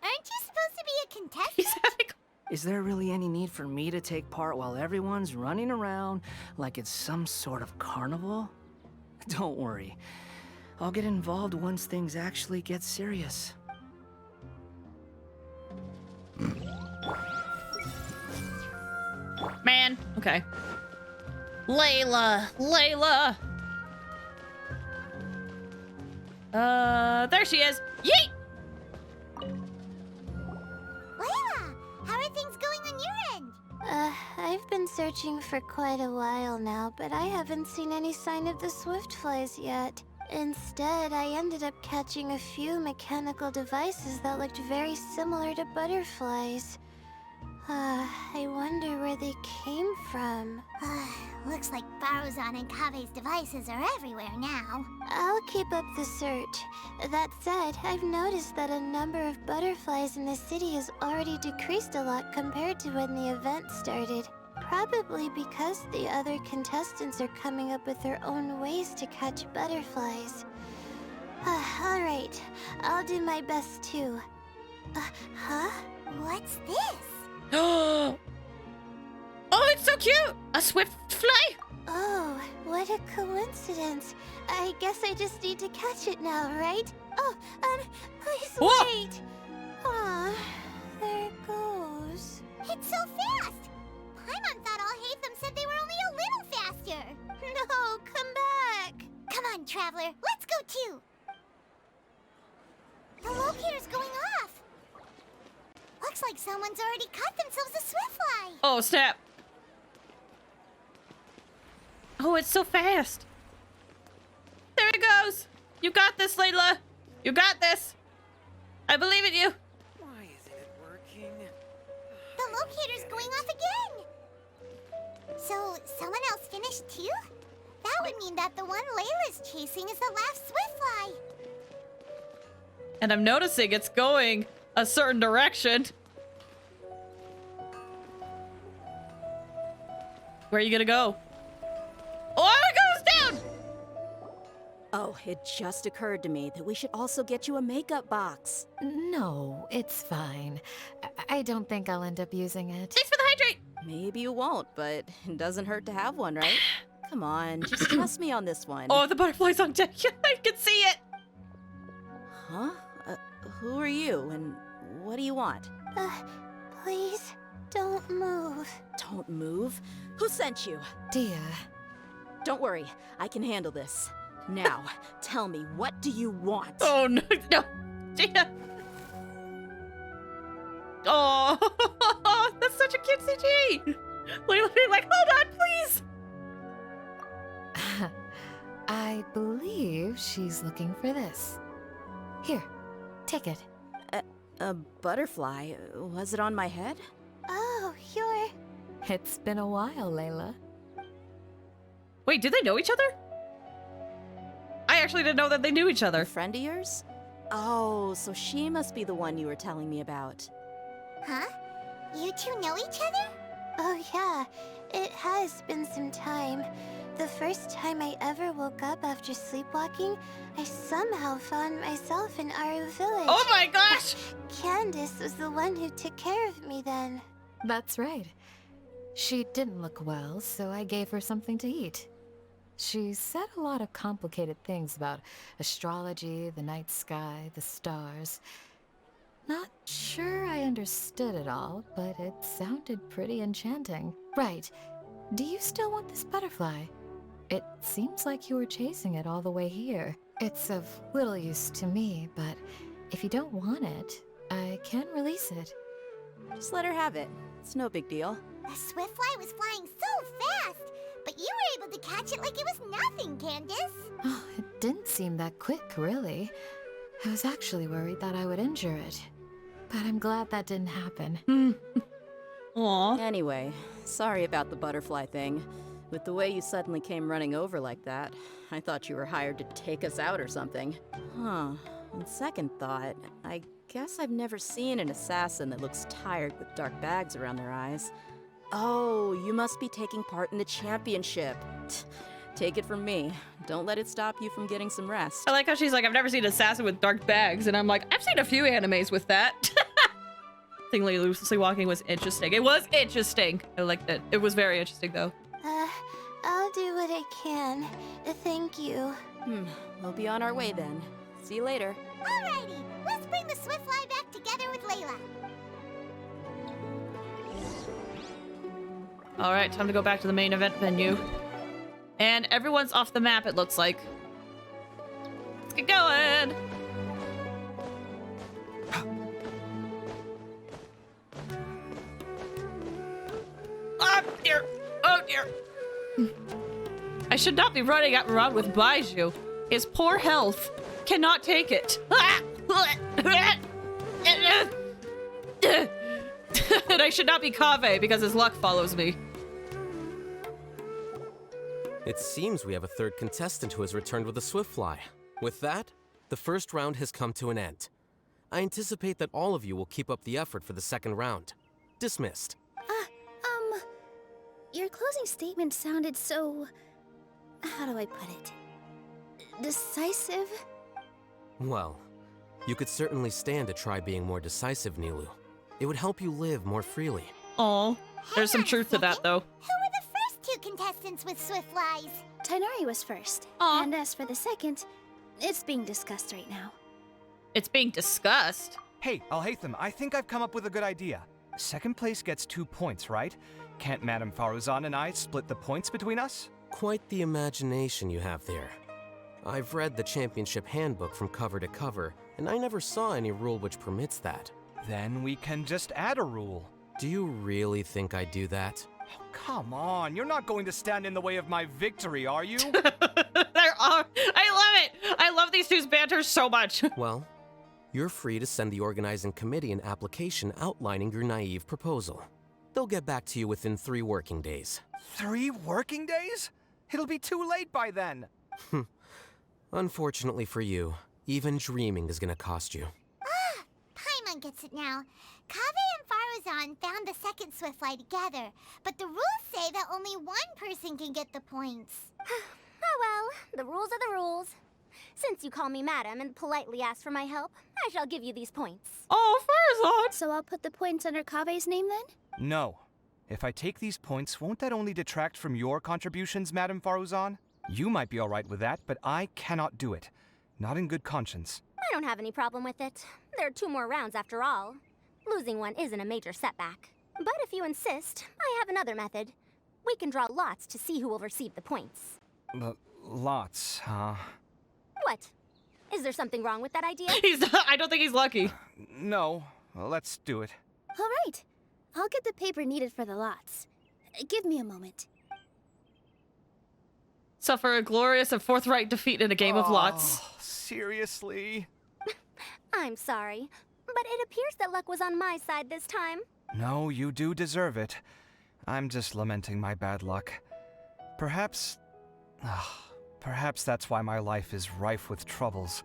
Aren't you supposed to be a contestant? Is there really any need for me to take part while everyone's running around like it's some sort of carnival? Don't worry. I'll get involved once things actually get serious. Man. Okay. Layla. There she is. Yeet! Layla, how are things going on your end? I've been searching for quite a while now, but I haven't seen any sign of the Swiftflies yet. Instead, I ended up catching a few mechanical devices that looked very similar to butterflies. I wonder where they came from. Looks like Baruzan and Kave's devices are everywhere now. I'll keep up the search. That said, I've noticed that a number of butterflies in the city has already decreased a lot compared to when the event started. Probably because the other contestants are coming up with their own ways to catch butterflies. Alright, I'll do my best too. Huh? What's this? Oh, it's so cute! A swift fly! Oh, what a coincidence. I guess I just need to catch it now, right? Oh, please wait. Aw, there it goes. It's so fast! Paimon thought all Hatham said they were only a little faster. No, come back. Come on, Traveler, let's go too. The locator's going off. Looks like someone's already caught themselves a Swiftfly. Oh, snap. Oh, it's so fast. There it goes. You got this, Layla. You got this. I believe in you. Why isn't it working? The locator's going off again. So, someone else finished too? That would mean that the one Layla's chasing is the last Swiftfly. And I'm noticing it's going a certain direction. Where are you gonna go? Oh, it goes down! Oh, it just occurred to me that we should also get you a makeup box. No, it's fine. I don't think I'll end up using it. Thanks for the hydrate! Maybe you won't, but it doesn't hurt to have one, right? Come on, just trust me on this one. Oh, the butterfly's on deck. I can see it! Huh? Who are you, and what do you want? Please, don't move. Don't move? Who sent you? Dia. Don't worry, I can handle this. Now, tell me, what do you want? Oh, no, no. Dia. Oh, that's such a cute CG. Layla being like, hold on, please. I believe she's looking for this. Here, take it. A butterfly? Was it on my head? Oh, It's been a while, Layla. Wait, did they know each other? I actually didn't know that they knew each other. A friend of yours? Oh, so she must be the one you were telling me about. Huh? You two know each other? Oh yeah, it has been some time. The first time I ever woke up after sleepwalking, I somehow found myself in Aru Village. Oh my gosh! Candace was the one who took care of me then. That's right. She didn't look well, so I gave her something to eat. She said a lot of complicated things about astrology, the night sky, the stars. Not sure I understood it all, but it sounded pretty enchanting. Right. Do you still want this butterfly? It seems like you were chasing it all the way here. It's of little use to me, but if you don't want it, I can release it. Just let her have it. It's no big deal. The Swiftfly was flying so fast, but you were able to catch it like it was nothing, Candace. Oh, it didn't seem that quick, really. I was actually worried that I would injure it. But I'm glad that didn't happen. Aww. Anyway, sorry about the butterfly thing. With the way you suddenly came running over like that, I thought you were hired to take us out or something. Huh. On second thought, I guess I've never seen an assassin that looks tired with dark bags around their eyes. Oh, you must be taking part in the championship. Take it from me. Don't let it stop you from getting some rest. I like how she's like, I've never seen an assassin with dark bags, and I'm like, I've seen a few animes with that. Thinly loosely walking was interesting. It was interesting. I liked it. It was very interesting, though. I'll do what I can. Thank you. We'll be on our way then. See you later. Alrighty, let's bring the Swiftfly back together with Layla. All right, time to go back to the main event venue. And everyone's off the map, it looks like. Let's get going. Oh, dear. Oh, dear. I should not be running around with Baizhu. His poor health cannot take it. And I should not be Kaveh because his luck follows me. It seems we have a third contestant who has returned with a Swiftfly. With that, the first round has come to an end. I anticipate that all of you will keep up the effort for the second round. Dismissed. Your closing statement sounded so... how do I put it? Decisive? Well, you could certainly stand to try being more decisive, Nilu. It would help you live more freely. Aw, there's some truth to that, though. Who were the first two contestants with Swiftflies? Tighnari was first. Aw. And as for the second, it's being discussed right now. It's being discussed? Hey, Alhaitham, I think I've come up with a good idea. Second place gets 2 points, right? Can't Madame Faruzan and I split the points between us? Quite the imagination you have there. I've read the championship handbook from cover to cover, and I never saw any rule which permits that. Then we can just add a rule. Do you really think I'd do that? Oh, come on, you're not going to stand in the way of my victory, are you? I love it! I love these two's banter so much. Well, you're free to send the organizing committee an application outlining your naive proposal. They'll get back to you within 3 working days. 3 working days? It'll be too late by then. Unfortunately for you, even dreaming is gonna cost you. Paimon Farazan gets it now. Kaveh and Farazan found the second Swiftfly together, but the rules say that only one person can get the points. Oh well, the rules are the rules. Since you call me madam and politely ask for my help, I shall give you these points. Oh, Farazan! So I'll put the points under Kaveh's name then? No. If I take these points, won't that only detract from your contributions, Madame Faruzan? You might be alright with that, but I cannot do it. Not in good conscience. I don't have any problem with it. There are 2 more rounds after all. Losing one isn't a major setback. But if you insist, I have another method. We can draw lots to see who will receive the points. Lots, huh? What? Is there something wrong with that idea? I don't think he's lucky. No. Well, let's do it. All right. I'll get the paper needed for the lots. Give me a moment. Suffer a glorious and forthright defeat in a game of lots. Seriously? I'm sorry, but it appears that luck was on my side this time. No, you do deserve it. I'm just lamenting my bad luck. Perhaps that's why my life is rife with troubles.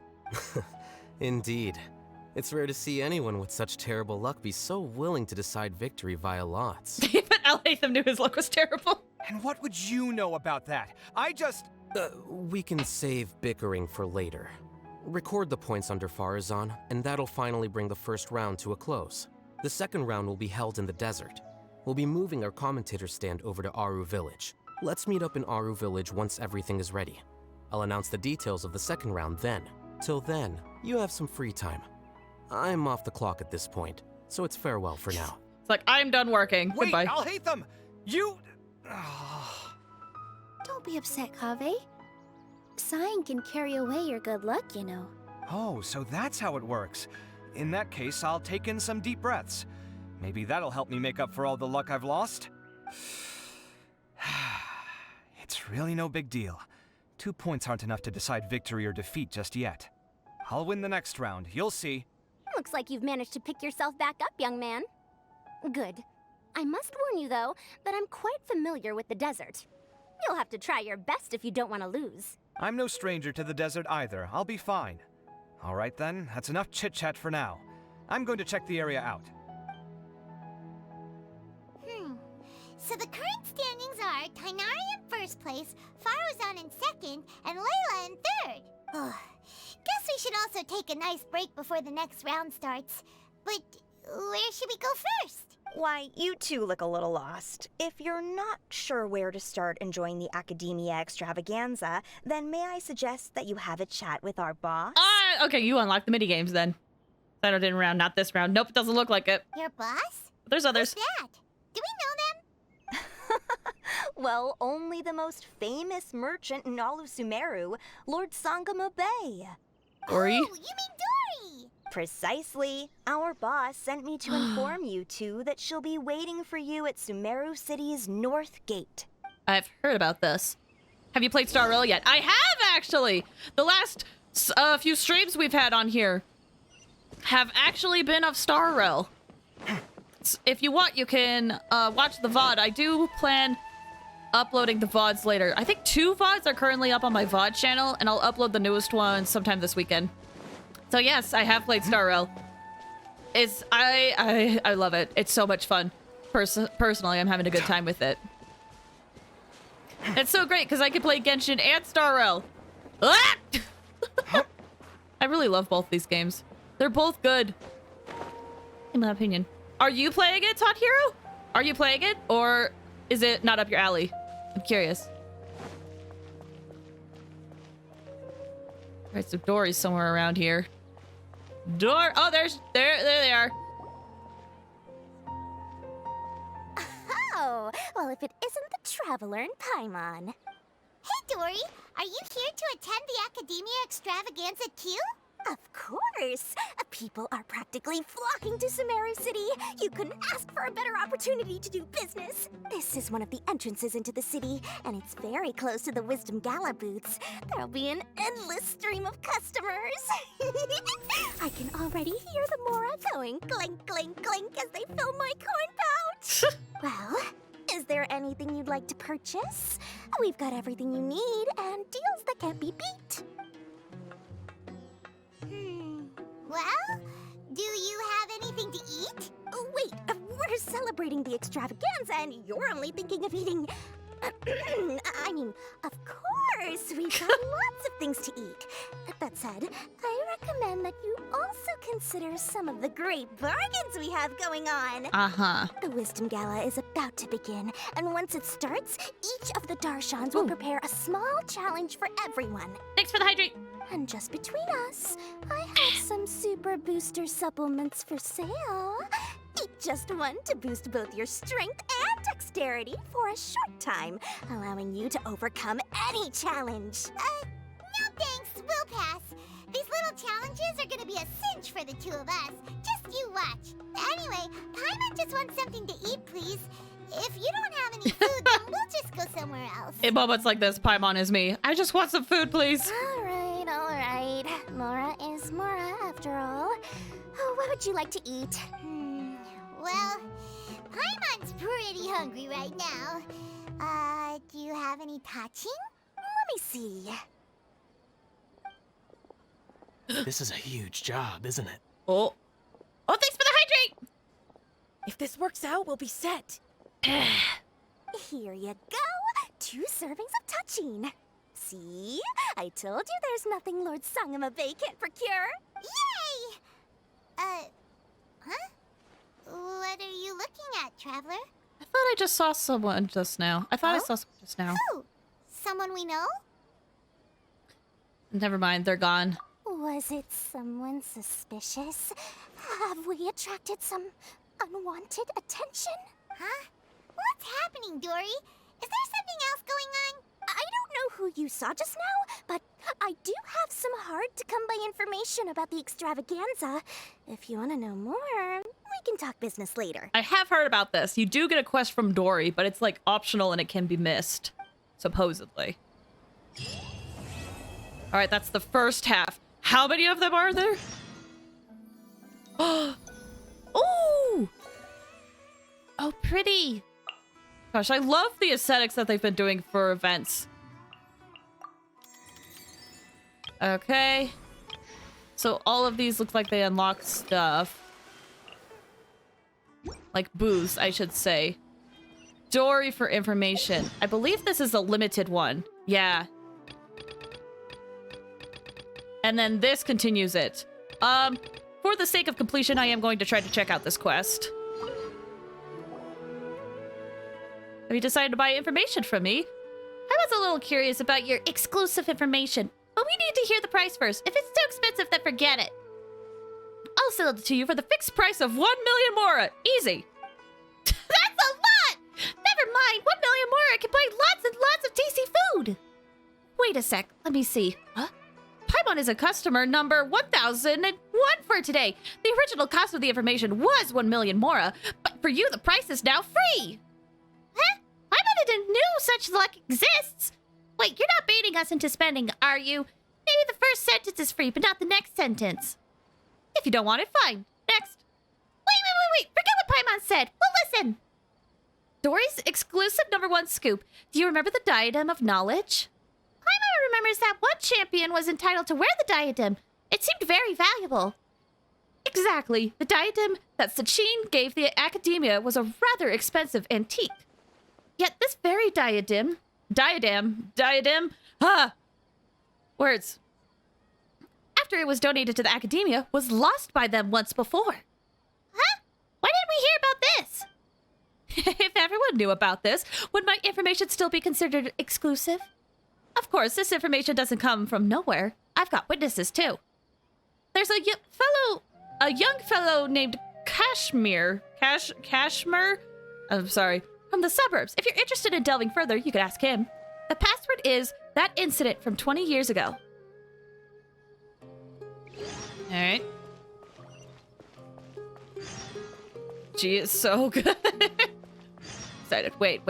Indeed. It's rare to see anyone with such terrible luck be so willing to decide victory via lots. Even Alhaitham knew his luck was terrible. And what would you know about that? I just... We can save bickering for later. Record the points under Farazan, and that'll finally bring the first round to a close. The second round will be held in the desert. We'll be moving our commentator stand over to Aru Village. Let's meet up in Aru Village once everything is ready. I'll announce the details of the second round then. Till then, you have some free time. I'm off the clock at this point, so it's farewell for now. It's like, I'm done working. Wait, Goodbye. Alhaitham! You... Don't be upset, Kaveh. Sighing can carry away your good luck, you know. Oh, so that's how it works. In that case, I'll take in some deep breaths. Maybe that'll help me make up for all the luck I've lost. It's really no big deal. 2 points aren't enough to decide victory or defeat just yet. I'll win the next round, you'll see. Looks like you've managed to pick yourself back up, young man. Good. I must warn you, though, that I'm quite familiar with the desert. You'll have to try your best if you don't want to lose. I'm no stranger to the desert either. I'll be fine. All right then, that's enough chit-chat for now. I'm going to check the area out. So the current standings are Tainari in first place, Farazan in second, and Layla in third. Guess we should also take a nice break before the next round starts. But where should we go first? Why, you two look a little lost. If you're not sure where to start enjoying the Academia Extravaganza, then may I suggest that you have a chat with our boss? Okay, you unlock the minigames then. Saturday round, not this round. Nope, doesn't look like it. Your boss? There's others. Who's that? Do we know them? Well, only the most famous merchant in all of Sumeru, Lord Sangamo Bay. Dory? Oh, you mean Dory! Precisely. Our boss sent me to inform you two that she'll be waiting for you at Sumeru City's North Gate. I've heard about this. Have you played Star Rail yet? I have, actually! The last few streams we've had on here have actually been of Star Rail. If you want, you can watch the VOD. I do plan uploading the VODs later. I think 2 VODs are currently up on my VOD channel, and I'll upload the newest one sometime this weekend. So yes, I have played Star Rail. I love it. It's so much fun. Personally, I'm having a good time with it. It's so great because I can play Genshin and Star Rail. Ah! I really love both these games. They're both good, in my opinion. Are you playing it, Tot Hero? Are you playing it, or is it not up your alley? I'm curious. Alright, so Dory's somewhere around here. Oh, there they are. Oh, well, if it isn't the Traveler in Paimon. Hey, Dory! Are you here to attend the Academia Extravaganza too? Of course! People are practically flocking to Sumeru City. You couldn't ask for a better opportunity to do business. This is one of the entrances into the city, and it's very close to the Wisdom Gala booths. There'll be an endless stream of customers. I can already hear the Mora going clink, clink, clink as they fill my coin pouch. Well, is there anything you'd like to purchase? We've got everything you need and deals that can't be beat. Well, do you have anything to eat? Oh, wait, we're celebrating the extravaganza and you're only thinking of eating... I mean, of course, we've got lots of things to eat. That said, I recommend that you also consider some of the great bargains we have going on. Uh-huh. The Wisdom Gala is about to begin, and once it starts, each of the Darshans will prepare a small challenge for everyone. Thanks for the hydrate. And just between us, I have some super booster supplements for sale. Eat just one to boost both your strength and dexterity for a short time, allowing you to overcome any challenge. No thanks, we'll pass. These little challenges are gonna be a cinch for the two of us. Just you watch. Anyway, Paimon just wants something to eat, please. If you don't have any food, then we'll just go somewhere else. In moments like this, Paimon is me. I just want some food, please. All right. Mora is Mora, after all. Oh, what would you like to eat? Well, Paimon's pretty hungry right now. Do you have any touching? Let me see. This is a huge job, isn't it? Oh, thanks for the hydrate! If this works out, we'll be set. Here you go. 2 servings of touching. See? I told you there's nothing Lord Sangamabe can't procure. Yay! Huh? What are you looking at, Traveler? I thought I just saw someone just now. I saw someone just now. Who? Someone we know? Never mind, they're gone. Was it someone suspicious? Have we attracted some unwanted attention? Huh? What's happening, Dory? Is there something else going on? I don't know who you saw just now, but I do have some hard-to-come-by information about the extravaganza. If you want to know more, we can talk business later. I have heard about this. You do get a quest from Dory, but it's like optional and it can be missed. Supposedly. Alright, that's the first half. How many of them are there? Ooh! Oh, pretty. Gosh, I love the aesthetics that they've been doing for events. Okay. So all of these look like they unlock stuff. Like booths, I should say. Dory for information. I believe this is a limited one. Yeah. And then this continues it. For the sake of completion, I am going to try to check out this quest. Have you decided to buy information from me? I was a little curious about your exclusive information, but we need to hear the price first. If it's too expensive, then forget it. I'll sell it to you for the fixed price of 1 million mora. Easy. That's a lot! Never mind, 1 million mora can buy lots and lots of tasty food. Wait a sec, let me see. Huh? Paimon is a customer number 1001 for today. The original cost of the information was 1 million mora, but for you the price is now free. Huh? Paimon didn't know such luck exists. Wait, you're not baiting us into spending, are you? Maybe the first sentence is free, but not the next sentence. If you don't want it, fine. Next. Wait. Forget what Paimon said. We'll listen. Dory's exclusive #1 scoop. Do you remember the Diadem of Knowledge? Paimon remembers that one champion was entitled to wear the diadem. It seemed very valuable. Exactly. The diadem that Sachin gave the Academia was a rather expensive antique. Yet this very diadem, words. After it was donated to the Academia, was lost by them once before. Huh? Why didn't we hear about this? If everyone knew about this, would my information still be considered exclusive? Of course, this information doesn't come from nowhere. I've got witnesses, too. There's a young fellow named Kashmir. Kashmir? I'm sorry. From the suburbs. If you're interested in delving further, you could ask him. The password is that incident from 20 years ago. Alright. She is so good. Excited. Wait.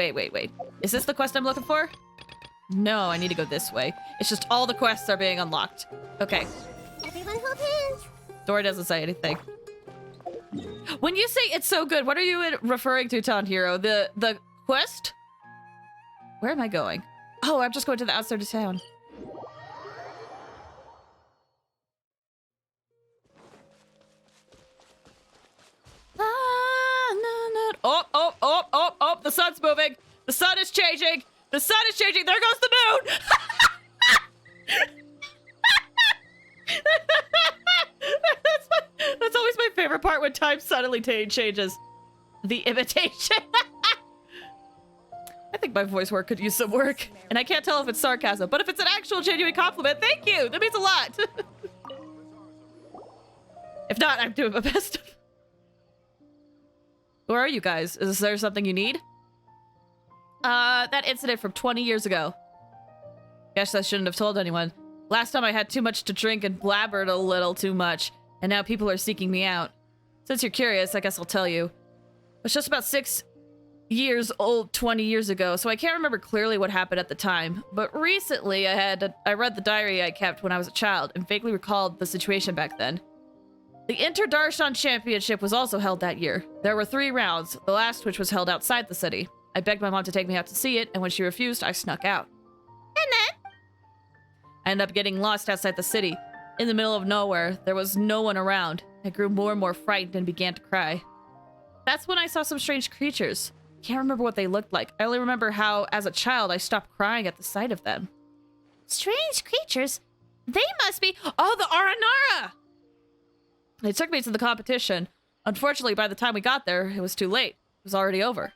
Is this the quest I'm looking for? No, I need to go this way. It's just all the quests are being unlocked. Okay. Everyone hold hands. Dory doesn't say anything. When you say it's so good, what are you referring to, Town Hero? The quest? Where am I going? Oh, I'm just going to the outside of town. the sun's moving. The sun is changing. The sun is changing. There goes the moon. That's always my favorite part when time suddenly changes. The imitation. I think my voice work could use some work. And I can't tell if it's sarcasm, but if it's an actual genuine compliment, thank you. That means a lot. If not, I'm doing my best. Where are you guys? Is there something you need? That incident from 20 years ago. Guess I shouldn't have told anyone. Last time I had too much to drink and blabbered a little too much, and now people are seeking me out. Since you're curious, I guess I'll tell you. I was just about 6 years old 20 years ago, so I can't remember clearly what happened at the time. But recently, I read the diary I kept when I was a child and vaguely recalled the situation back then. The Inter-Darshan Championship was also held that year. There were 3 rounds, the last which was held outside the city. I begged my mom to take me out to see it, and when she refused, I snuck out. And then? I ended up getting lost outside the city. In the middle of nowhere, there was no one around. I grew more and more frightened and began to cry. That's when I saw some strange creatures. Can't remember what they looked like. I only remember how, as a child, I stopped crying at the sight of them. Strange creatures? They must be— Oh, the Aranara! They took me to the competition. Unfortunately, by the time we got there, it was too late. It was already over.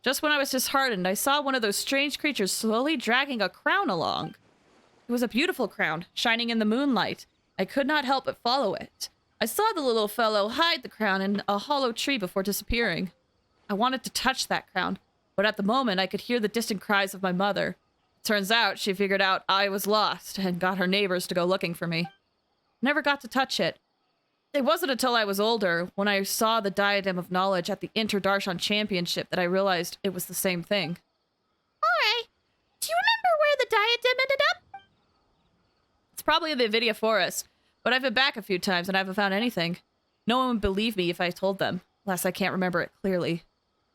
Just when I was disheartened, I saw one of those strange creatures slowly dragging a crown along. It was a beautiful crown, shining in the moonlight. I could not help but follow it. I saw the little fellow hide the crown in a hollow tree before disappearing. I wanted to touch that crown, but at the moment I could hear the distant cries of my mother. Turns out she figured out I was lost and got her neighbors to go looking for me. Never got to touch it. It wasn't until I was older, when I saw the Diadem of Knowledge at the Inter-Darshan Championship, that I realized it was the same thing. Alright. Do you remember where the diadem ended up? It's probably in the Avidia Forest, but I've been back a few times and I haven't found anything. No one would believe me if I told them, unless I can't remember it clearly.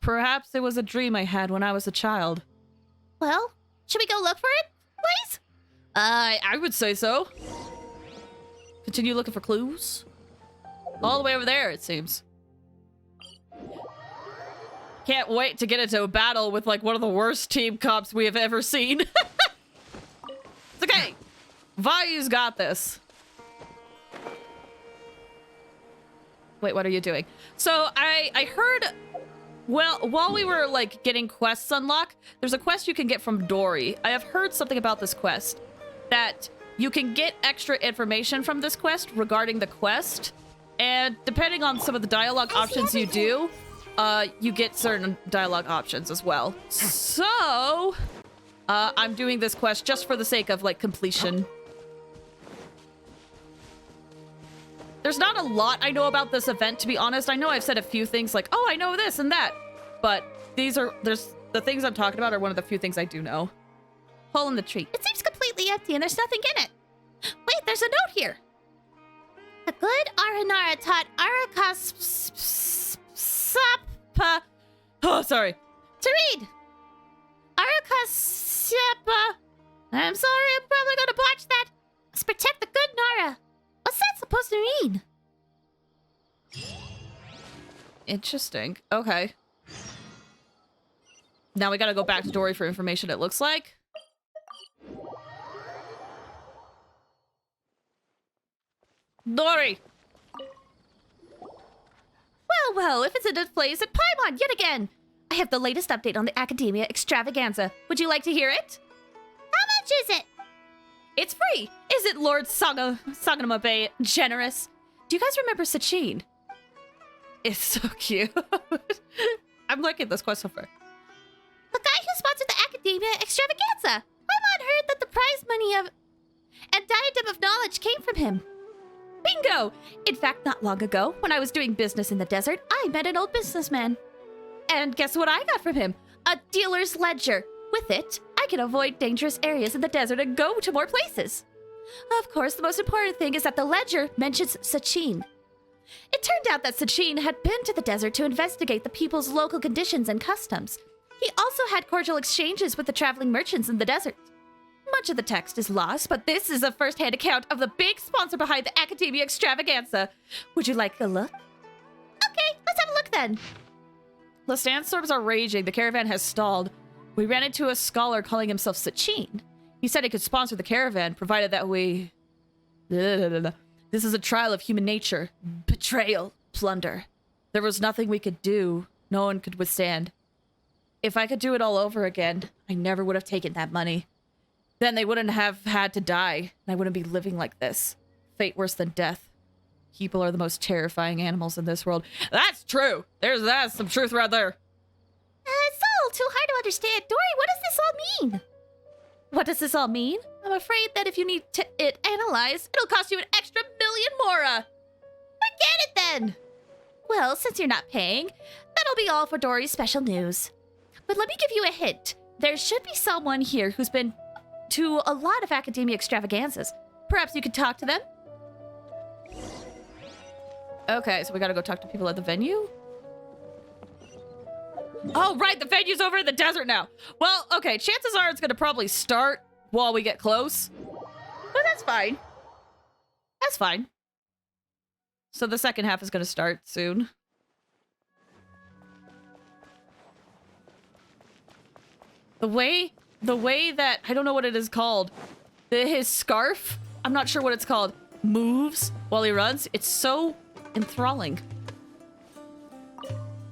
Perhaps it was a dream I had when I was a child. Well, should we go look for it, please? I would say so. Continue looking for clues. All the way over there, it seems. Can't wait to get into a battle with, like, one of the worst team comps we have ever seen. It's okay. Vaizhu's got this. Wait, what are you doing? So, I heard... Well, while we were, like, getting quests unlocked, there's a quest you can get from Dory. I have heard something about this quest. That you can get extra information from this quest regarding the quest. And depending on some of the dialogue options you do, you get certain dialogue options as well. So, I'm doing this quest just for the sake of, like, completion. There's not a lot I know about this event, to be honest. I know I've said a few things like, oh, I know this and that. But the things I'm talking about are one of the few things I do know. Hole in the tree. It seems completely empty and there's nothing in it. Wait, there's a note here. The good Aranara taught Arakasapa. Oh, sorry. To read. Arakasapa. I'm sorry, I'm probably gonna botch that. Let's protect the good Nara. What's that supposed to mean? Interesting. Okay. Now we gotta go back to Dory for information, it looks like. Dory! Well, if it's a display, it's at Paimon yet again. I have the latest update on the Academia Extravaganza. Would you like to hear it? How much is it? It's free. Is it Lord Saganama Bay generous? Do you guys remember Sachin? It's so cute. I'm liking this quest so far. The guy who sponsored the Academia Extravaganza. Paimon heard that the prize money and Diadem of Knowledge came from him. Bingo! In fact, not long ago, when I was doing business in the desert, I met an old businessman. And guess what I got from him? A dealer's ledger. With it, I can avoid dangerous areas in the desert and go to more places. Of course, the most important thing is that the ledger mentions Sachin. It turned out that Sachin had been to the desert to investigate the people's local conditions and customs. He also had cordial exchanges with the traveling merchants in the desert. Much of the text is lost, but this is a first-hand account of the big sponsor behind the Academia Extravaganza. Would you like a look? Okay, let's have a look then. The sandstorms are raging. The caravan has stalled. We ran into a scholar calling himself Sachin. He said he could sponsor the caravan, provided that we... This is a trial of human nature. Betrayal. Plunder. There was nothing we could do. No one could withstand. If I could do it all over again, I never would have taken that money. Then they wouldn't have had to die, and I wouldn't be living like this. Fate worse than death. People are the most terrifying animals in this world. That's true! That's some truth right there. It's a little too hard to understand. Dory, what does this all mean? What does this all mean? I'm afraid that if you need it analyzed, it'll cost you an extra million mora. Forget it then! Well, since you're not paying, that'll be all for Dory's special news. But let me give you a hint. There should be someone here who's been to a lot of academia extravaganzas. Perhaps you could talk to them? Okay, so we gotta go talk to people at the venue? Oh, right, the venue's over in the desert now. Well, okay, chances are it's gonna probably start while we get close. But that's fine. That's fine. So the second half is gonna start soon. The way that, I don't know what it is called. His scarf, I'm not sure what it's called, moves while he runs. It's so enthralling.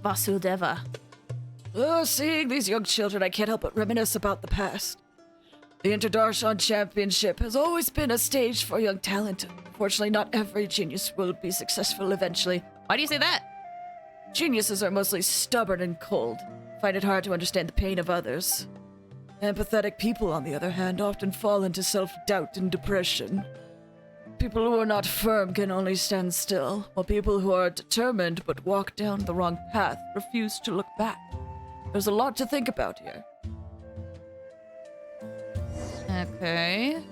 Vasudeva. Oh, seeing these young children, I can't help but reminisce about the past. The Interdarshan Championship has always been a stage for young talent. Fortunately, not every genius will be successful eventually. Why do you say that? Geniuses are mostly stubborn and cold. Find it hard to understand the pain of others. Empathetic people, on the other hand, often fall into self-doubt and depression. People who are not firm can only stand still, while people who are determined but walk down the wrong path refuse to look back. There's a lot to think about here. Okay.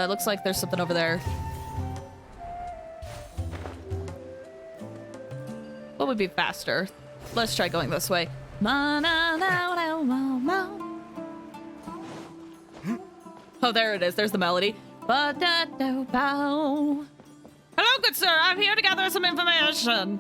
Looks like there's something over there. What would be faster? Let's try going this way. Oh, there it is. There's the melody. Hello, good sir. I'm here to gather some information.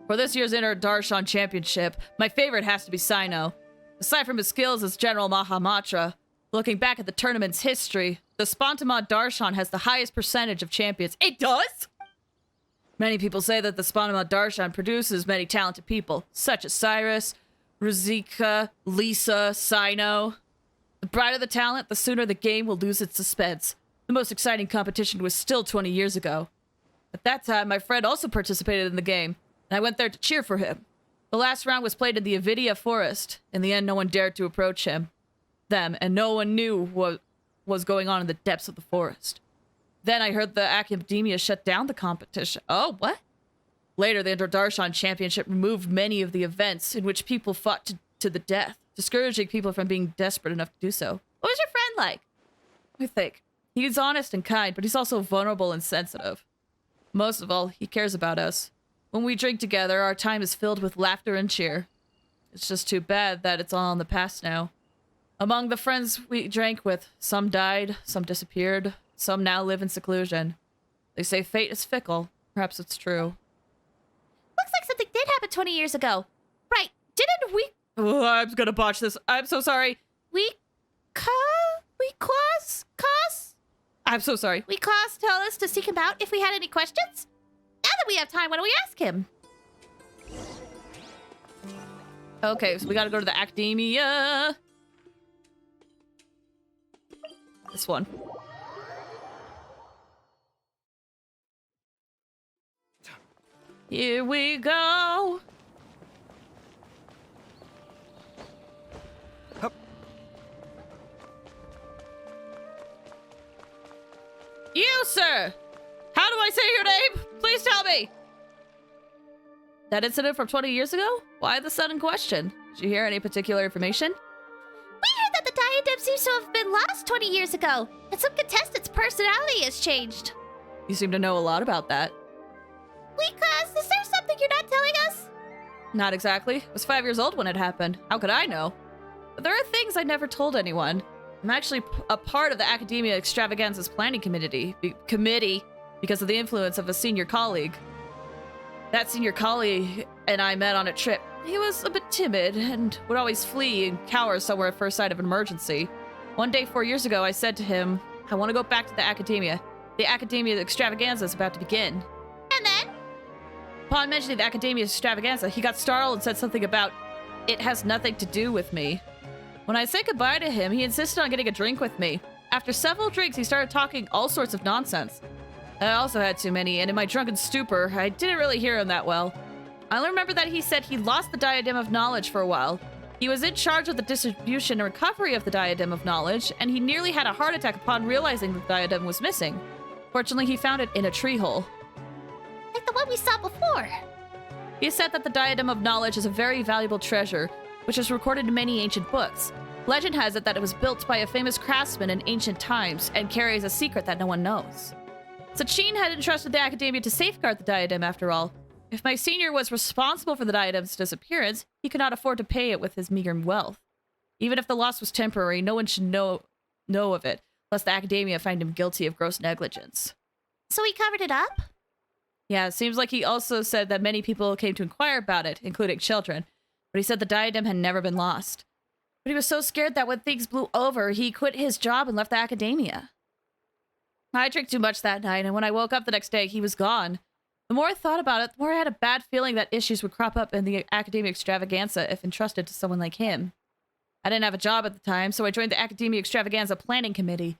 For this year's Interdarshan Championship, my favorite has to be Sino. Aside from his skills as General Mahamatra, looking back at the tournament's history, the Spantamad Darshan has the highest percentage of champions. It does? Many people say that the Spantamad Darshan produces many talented people, such as Cyrus, Rizika, Lisa, Sino. The brighter the talent, the sooner the game will lose its suspense. The most exciting competition was still 20 years ago. At that time, my friend also participated in the game, and I went there to cheer for him. The last round was played in the Avidia forest. In the end, no one dared to approach them, and no one knew what was going on in the depths of the forest. Then I heard the Academia shut down the competition. Oh, what? Later, the Interdarshan Championship removed many of the events in which people fought to the death, discouraging people from being desperate enough to do so. What was your friend like? I think. He's honest and kind, but he's also vulnerable and sensitive. Most of all, he cares about us. When we drink together, our time is filled with laughter and cheer. It's just too bad that it's all in the past now. Among the friends we drank with, some died, some disappeared, some now live in seclusion. They say fate is fickle. Perhaps it's true. Looks like something did happen 20 years ago. Right, didn't we... Oh, I'm gonna botch this. I'm so sorry. I'm so sorry. We Klaus tell us to seek him out if we had any questions? Now that we have time, why don't we ask him? Okay, so we gotta go to the Academia. This one. Here we go. Hup. You, sir! How do I say your name? Please tell me! That incident from 20 years ago? Why the sudden question? Did you hear any particular information? We heard that the diadem seems to have been lost 20 years ago, and some contestants' personality has changed. You seem to know a lot about that. Klaus, is there something you're not telling us? Not exactly. I was 5 years old when it happened. How could I know? But there are things I never told anyone. I'm actually a part of the Academia Extravaganza's planning committee because of the influence of a senior colleague. That senior colleague and I met on a trip. He was a bit timid and would always flee and cower somewhere at first sight of an emergency. One day 4 years ago, I said to him, I want to go back to the academia. The academia extravaganza is about to begin. And then? Upon mentioning the academia extravaganza, he got startled and said something about, it has nothing to do with me. When I said goodbye to him, he insisted on getting a drink with me. After several drinks, he started talking all sorts of nonsense. I also had too many, and in my drunken stupor, I didn't really hear him that well. I only remember that he said he lost the Diadem of Knowledge for a while. He was in charge of the distribution and recovery of the Diadem of Knowledge, and he nearly had a heart attack upon realizing the diadem was missing. Fortunately, he found it in a tree hole. Like the one we saw before. He said that the Diadem of Knowledge is a very valuable treasure, which is recorded in many ancient books. Legend has it that it was built by a famous craftsman in ancient times and carries a secret that no one knows. Sachin had entrusted the academia to safeguard the diadem after all. If my senior was responsible for the diadem's disappearance, he could not afford to pay it with his meager wealth. Even if the loss was temporary, no one should know of it, lest the academia find him guilty of gross negligence. So he covered it up? Yeah, it seems like he also said that many people came to inquire about it, including children, but he said the diadem had never been lost. But he was so scared that when things blew over, he quit his job and left the academia. I drank too much that night, and when I woke up the next day, he was gone. The more I thought about it, the more I had a bad feeling that issues would crop up in the academia extravaganza if entrusted to someone like him. I didn't have a job at the time, so I joined the academia extravaganza planning committee.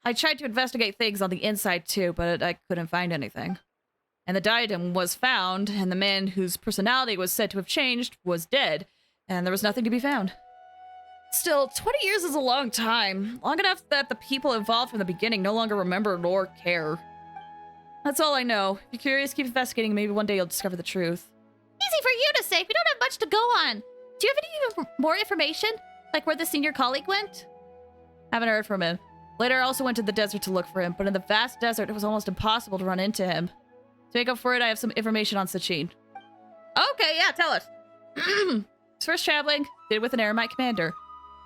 I tried to investigate things on the inside too, but I couldn't find anything. And the diadem was found, and the man whose personality was said to have changed was dead, and there was nothing to be found. Still, 20 years is a long time. Long enough that the people involved from the beginning no longer remember nor care. That's all I know. If you're curious, keep investigating. Maybe one day you'll discover the truth. Easy for you to say. We don't have much to go on. Do you have any more information? Like where the senior colleague went? Haven't heard from him. Later, I also went to the desert to look for him, but in the vast desert, it was almost impossible to run into him. To make up for it, I have some information on Sachin. Okay, yeah, tell us. His first traveling, did with an Eremite commander.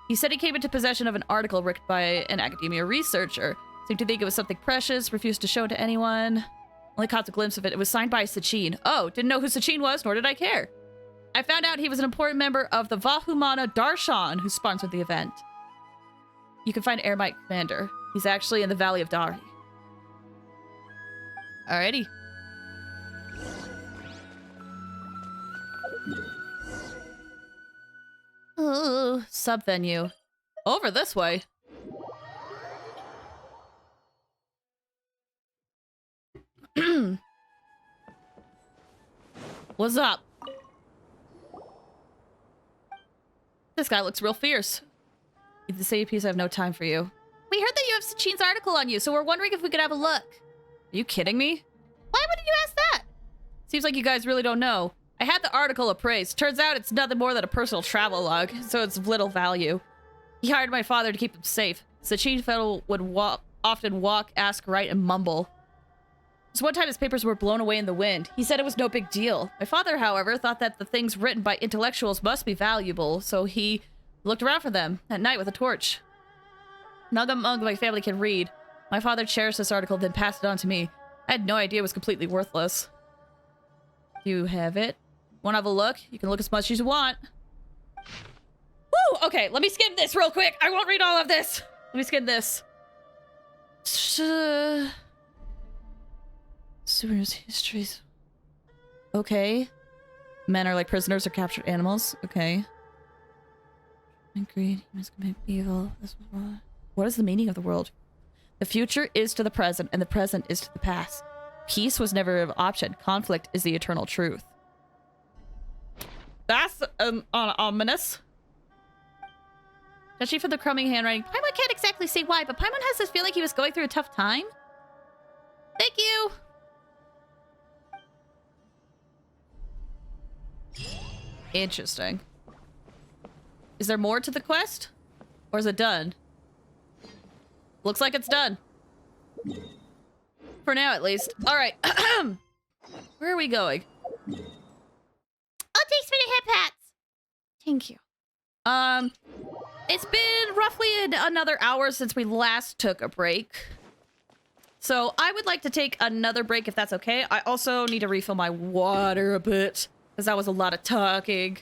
He said he came into possession of an article written by an academia researcher. Seemed to think it was something precious, refused to show it to anyone. Only caught a glimpse of it. It was signed by Sachin. Oh, didn't know who Sachin was, nor did I care. I found out he was an important member of the Vahumana Darshan who sponsored the event. You can find Eremite Commander. He's actually in the Valley of Dari. Alrighty. Oh, sub-venue. Over this way. What's up? This guy looks real fierce. If the city piece, I have no time for you. We heard that you have Sachin's article on you, so we're wondering if we could have a look. Are you kidding me? Why wouldn't you ask that? Seems like you guys really don't know. I had the article appraised. Turns out it's nothing more than a personal travel log, so it's of little value. He hired my father to keep him safe. Sachin fellow would often walk, ask, write, and mumble. So one time his papers were blown away in the wind. He said it was no big deal. My father, however, thought that the things written by intellectuals must be valuable, so he looked around for them at night with a torch. None among my family can read. My father cherished this article, then passed it on to me. I had no idea it was completely worthless. You have it? Want to have a look? You can look as much as you want. Woo! Okay, let me skim this real quick. I won't read all of this. Let me skim this. Subaru's histories. Okay. Men are like prisoners or captured animals. Okay. Greed, humans commit evil. What is the meaning of the world? The future is to the present, and the present is to the past. Peace was never an option. Conflict is the eternal truth. That's ominous. Judging from the crumbling handwriting, Paimon can't exactly say why, but Paimon has this feeling he was going through a tough time. Thank you. Interesting. Is there more to the quest? Or is it done? Looks like it's done. For now, at least. Alright. Where are we going? Oh, thanks for the hip hats. Thank you. It's been roughly another hour since we last took a break. So I would like to take another break if that's okay. I also need to refill my water a bit because that was a lot of talking.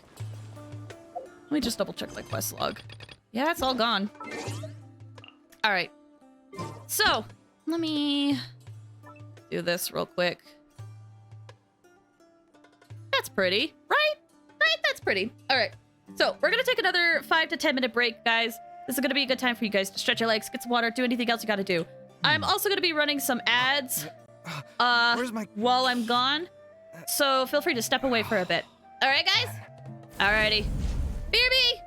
Let me just double check my quest log. Yeah, it's all gone. All right. So let me do this real quick. That's pretty, right? Right? That's pretty. All right. So we're going to take another 5 to 10 minute break, guys. This is going to be a good time for you guys to stretch your legs, get some water, do anything else you got to do. I'm also going to be running some ads while I'm gone. So feel free to step away for a bit. All right, guys? Alrighty. BRB!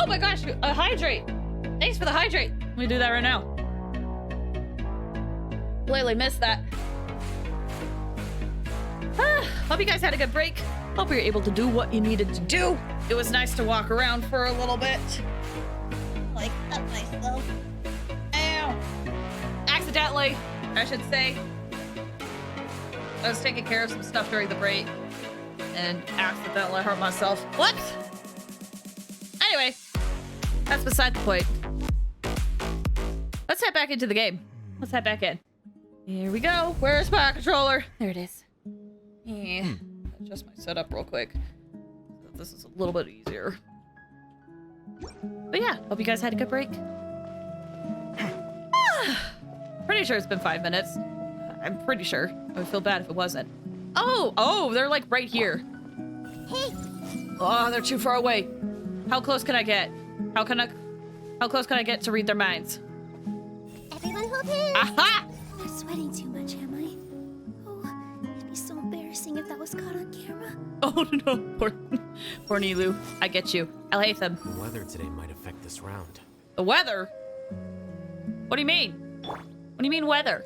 Oh my gosh, a hydrate. Thanks for the hydrate. Let me do that right now. Completely missed that. Hope you guys had a good break. Hope you're able to do what you needed to do. It was nice to walk around for a little bit. Like, cut myself. Ow. Accidentally, I should say. I was taking care of some stuff during the break and accidentally hurt myself. What? Anyway, that's beside the point. Let's head back into the game. Let's head back in. Here we go. Where's my controller? There it is. Yeah. Adjust my setup real quick. So this is a little bit easier. But yeah, hope you guys had a good break. Pretty sure it's been 5 minutes. I'm pretty sure. I would feel bad if it wasn't. Oh, they're like right here. Hey. Oh, they're too far away. How close can I get? How close can I get to read their minds? Everyone hold hands. Aha! I'm not sweating too much, am I? Oh, it'd be so embarrassing if that was caught on camera. Oh no, poor Nilu. I get you. I'll hate them. The weather today might affect this round. The weather? What do you mean? What do you mean weather?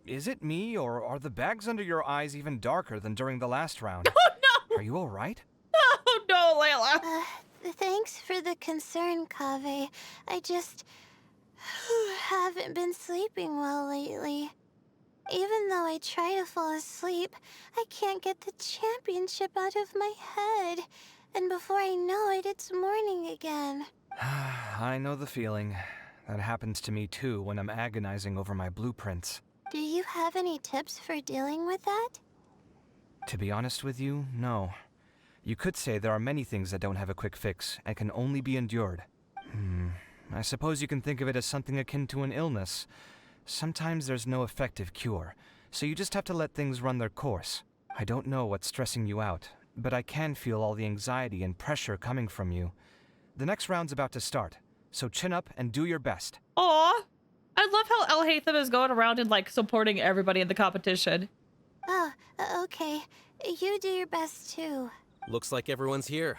Is it me, or are the bags under your eyes even darker than during the last round? Oh no! Are you all right? Oh no, Layla! Thanks for the concern, Kaveh. I just haven't been sleeping well lately. Even though I try to fall asleep, I can't get the championship out of my head. And before I know it, it's morning again. I know the feeling. That happens to me too when I'm agonizing over my blueprints. Do you have any tips for dealing with that? To be honest with you, no. You could say there are many things that don't have a quick fix and can only be endured. I suppose you can think of it as something akin to an illness. Sometimes there's no effective cure, so you just have to let things run their course. I don't know what's stressing you out, but I can feel all the anxiety and pressure coming from you. The next round's about to start, so chin up and do your best. Aw! I love how El Haitham is going around and like supporting everybody in the competition. Oh, okay. You do your best too. Looks like everyone's here.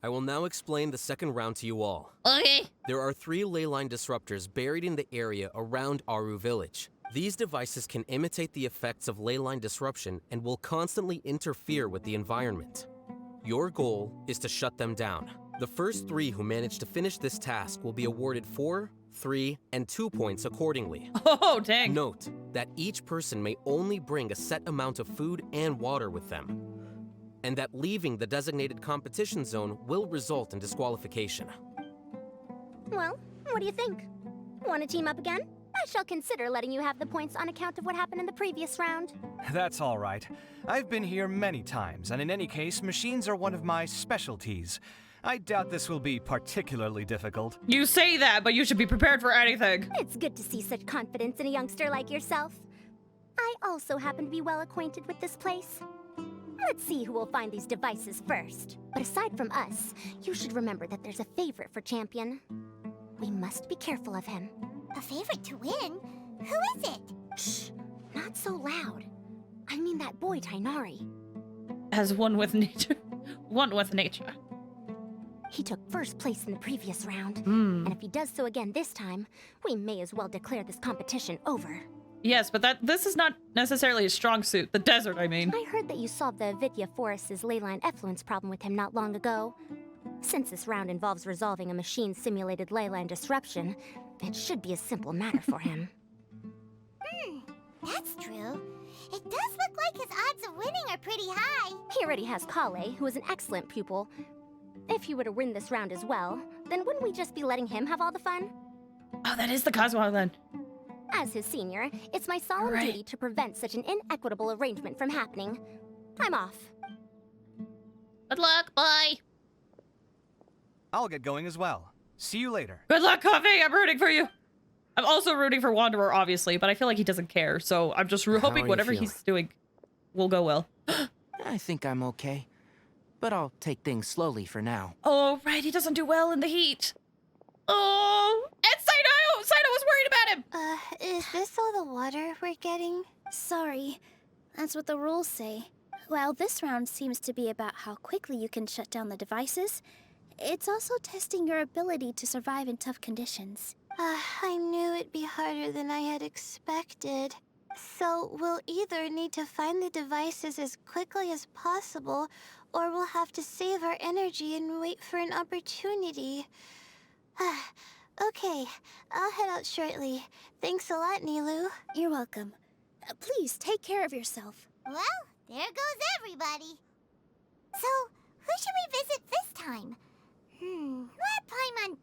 I will now explain the second round to you all. Okay. There are 3 ley line disruptors buried in the area around Aru Village. These devices can imitate the effects of ley line disruption and will constantly interfere with the environment. Your goal is to shut them down. The first 3 who manage to finish this task will be awarded 4, 3, and 2 points accordingly. Oh, dang. Note that each person may only bring a set amount of food and water with them, and that leaving the designated competition zone will result in disqualification. Well, what do you think? Want to team up again? I shall consider letting you have the points on account of what happened in the previous round. That's all right. I've been here many times, and in any case, machines are one of my specialties. I doubt this will be particularly difficult. You say that, but you should be prepared for anything. It's good to see such confidence in a youngster like yourself. I also happen to be well acquainted with this place. Let's see who will find these devices first. But aside from us, you should remember that there's a favorite for Champion. We must be careful of him. A favorite to win? Who is it? Shh, not so loud. I mean that boy Tainari. As one with nature. One with nature. He took first place in the previous round. Hmm. And if he does so again this time, we may as well declare this competition over. Yes, but this is not necessarily a strong suit. The desert, I mean. I heard that you solved the Avidya Forest's leyline effluence problem with him not long ago. Since this round involves resolving a machine-simulated leyline disruption, it should be a simple matter for him. That's true. It does look like his odds of winning are pretty high. He already has Kale, who is an excellent pupil. If he were to win this round as well, then wouldn't we just be letting him have all the fun? Oh, that is the Cosmo then. As his senior, it's my solemn duty to prevent such an inequitable arrangement from happening. I'm off. Good luck, bye. I'll get going as well. See you later. Good luck, Coffee. I'm rooting for you. I'm also rooting for Wanderer, obviously, but I feel like he doesn't care, so I'm just hoping whatever he's doing will go well. I think I'm okay, but I'll take things slowly for now. Oh, right, he doesn't do well in the heat. Oh, and Saito was worried about him! Is this all the water we're getting? Sorry. That's what the rules say. While this round seems to be about how quickly you can shut down the devices, it's also testing your ability to survive in tough conditions. I knew it'd be harder than I had expected. So we'll either need to find the devices as quickly as possible, or we'll have to save our energy and wait for an opportunity. Okay, I'll head out shortly. Thanks a lot, Nilu. You're welcome. Please take care of yourself. Well, there goes everybody. So, who should we visit this time? What Paimon?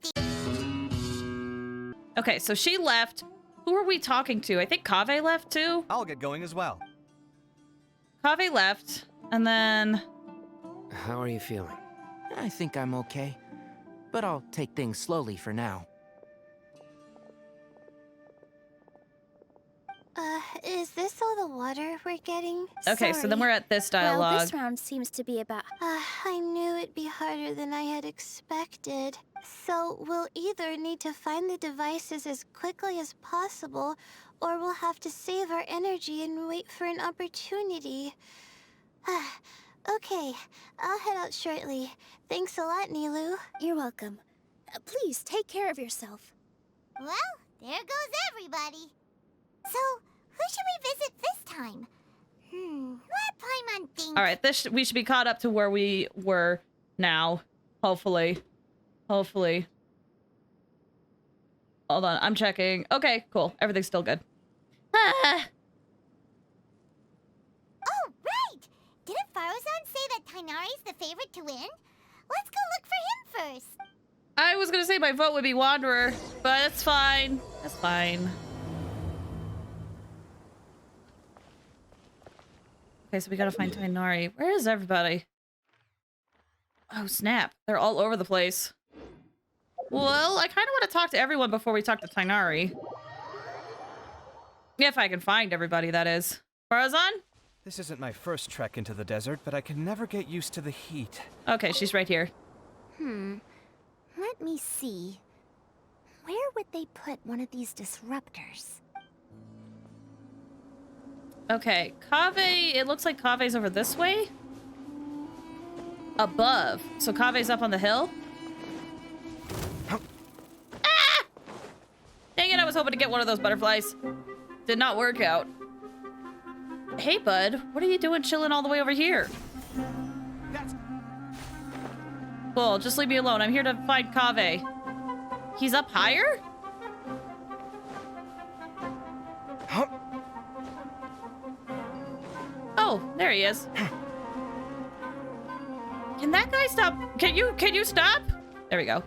Okay, so she left. Who are we talking to? I think Kaveh left too. I'll get going as well. Kaveh left, and then... How are you feeling? I think I'm okay, but I'll take things slowly for now. Is this all the water we're getting? Okay, so then we're at this dialogue. Well, this round seems to be about... I knew it'd be harder than I had expected. So we'll either need to find the devices as quickly as possible, or we'll have to save our energy and wait for an opportunity. Okay, I'll head out shortly. Thanks a lot, Nilu. You're welcome. Please take care of yourself. Well, there goes everybody. So, who should we visit this time? What Paimon thinks? All right, we should be caught up to where we were now. Hopefully. Hopefully. Hold on, I'm checking. Okay, cool. Everything's still good. Oh, right! Didn't Faruzan say that Tainari's the favorite to win? Let's go look for him first. I was gonna say my vote would be Wanderer, but it's fine. It's fine. Okay, so we gotta find Tainari. Where is everybody? Oh, snap. They're all over the place. Well, I kind of want to talk to everyone before we talk to Tainari. If I can find everybody, that is. Farazan? This isn't my first trek into the desert, but I can never get used to the heat. Okay, she's right here. Let me see. Where would they put one of these disruptors? Okay, Kaveh, it looks like Kaveh's over this way. Above. So Kaveh's up on the hill. Ah! Dang it, I was hoping to get one of those butterflies. Did not work out. Hey, bud, what are you doing chilling all the way over here? Cool, just leave me alone. I'm here to find Kaveh. He's up higher? Oh, there he is. Can that guy stop? Can you stop? There we go.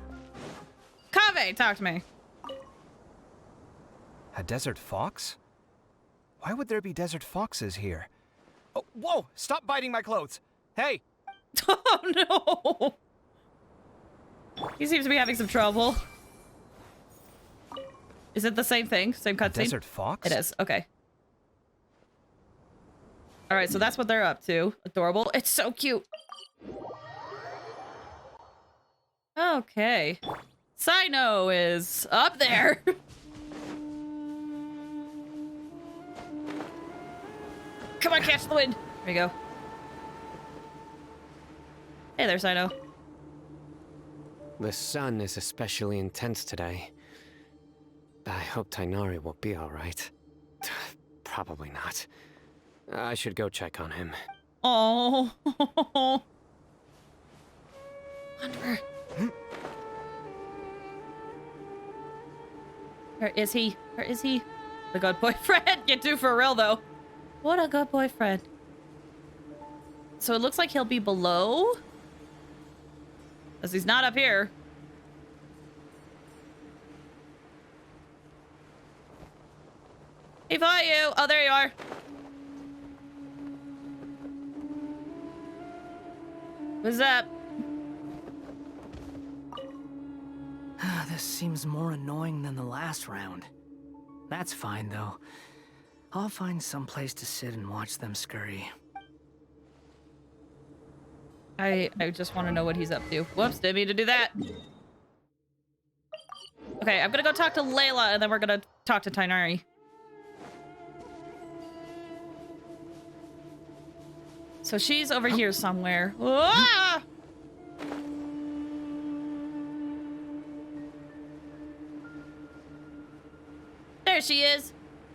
Kaveh, talk to me. A desert fox? Why would there be desert foxes here? Oh, whoa! Stop biting my clothes! Hey! Oh, no! He seems to be having some trouble. Is it the same thing? Same cutscene? Desert fox? It is. Okay. All right, so that's what they're up to. Adorable. It's so cute. Okay. Sino is up there. Come on, catch the wind. There you go. Hey there, Sino. The sun is especially intense today. I hope Tainari will be all right. Probably not. I should go check on him. Oh. Wanderer. Where is he? Where is he? The good boyfriend. You do for real, though. What a good boyfriend. So it looks like he'll be below. Because he's not up here. He fought you. Oh, there you are. What's up? This seems more annoying than the last round. That's fine, though. I'll find some place to sit and watch them scurry. I just want to know what he's up to. Whoops, didn't mean to do that. Okay, I'm gonna go talk to Layla, and then we're gonna talk to Tainari. So she's over here somewhere. Ah! There she is.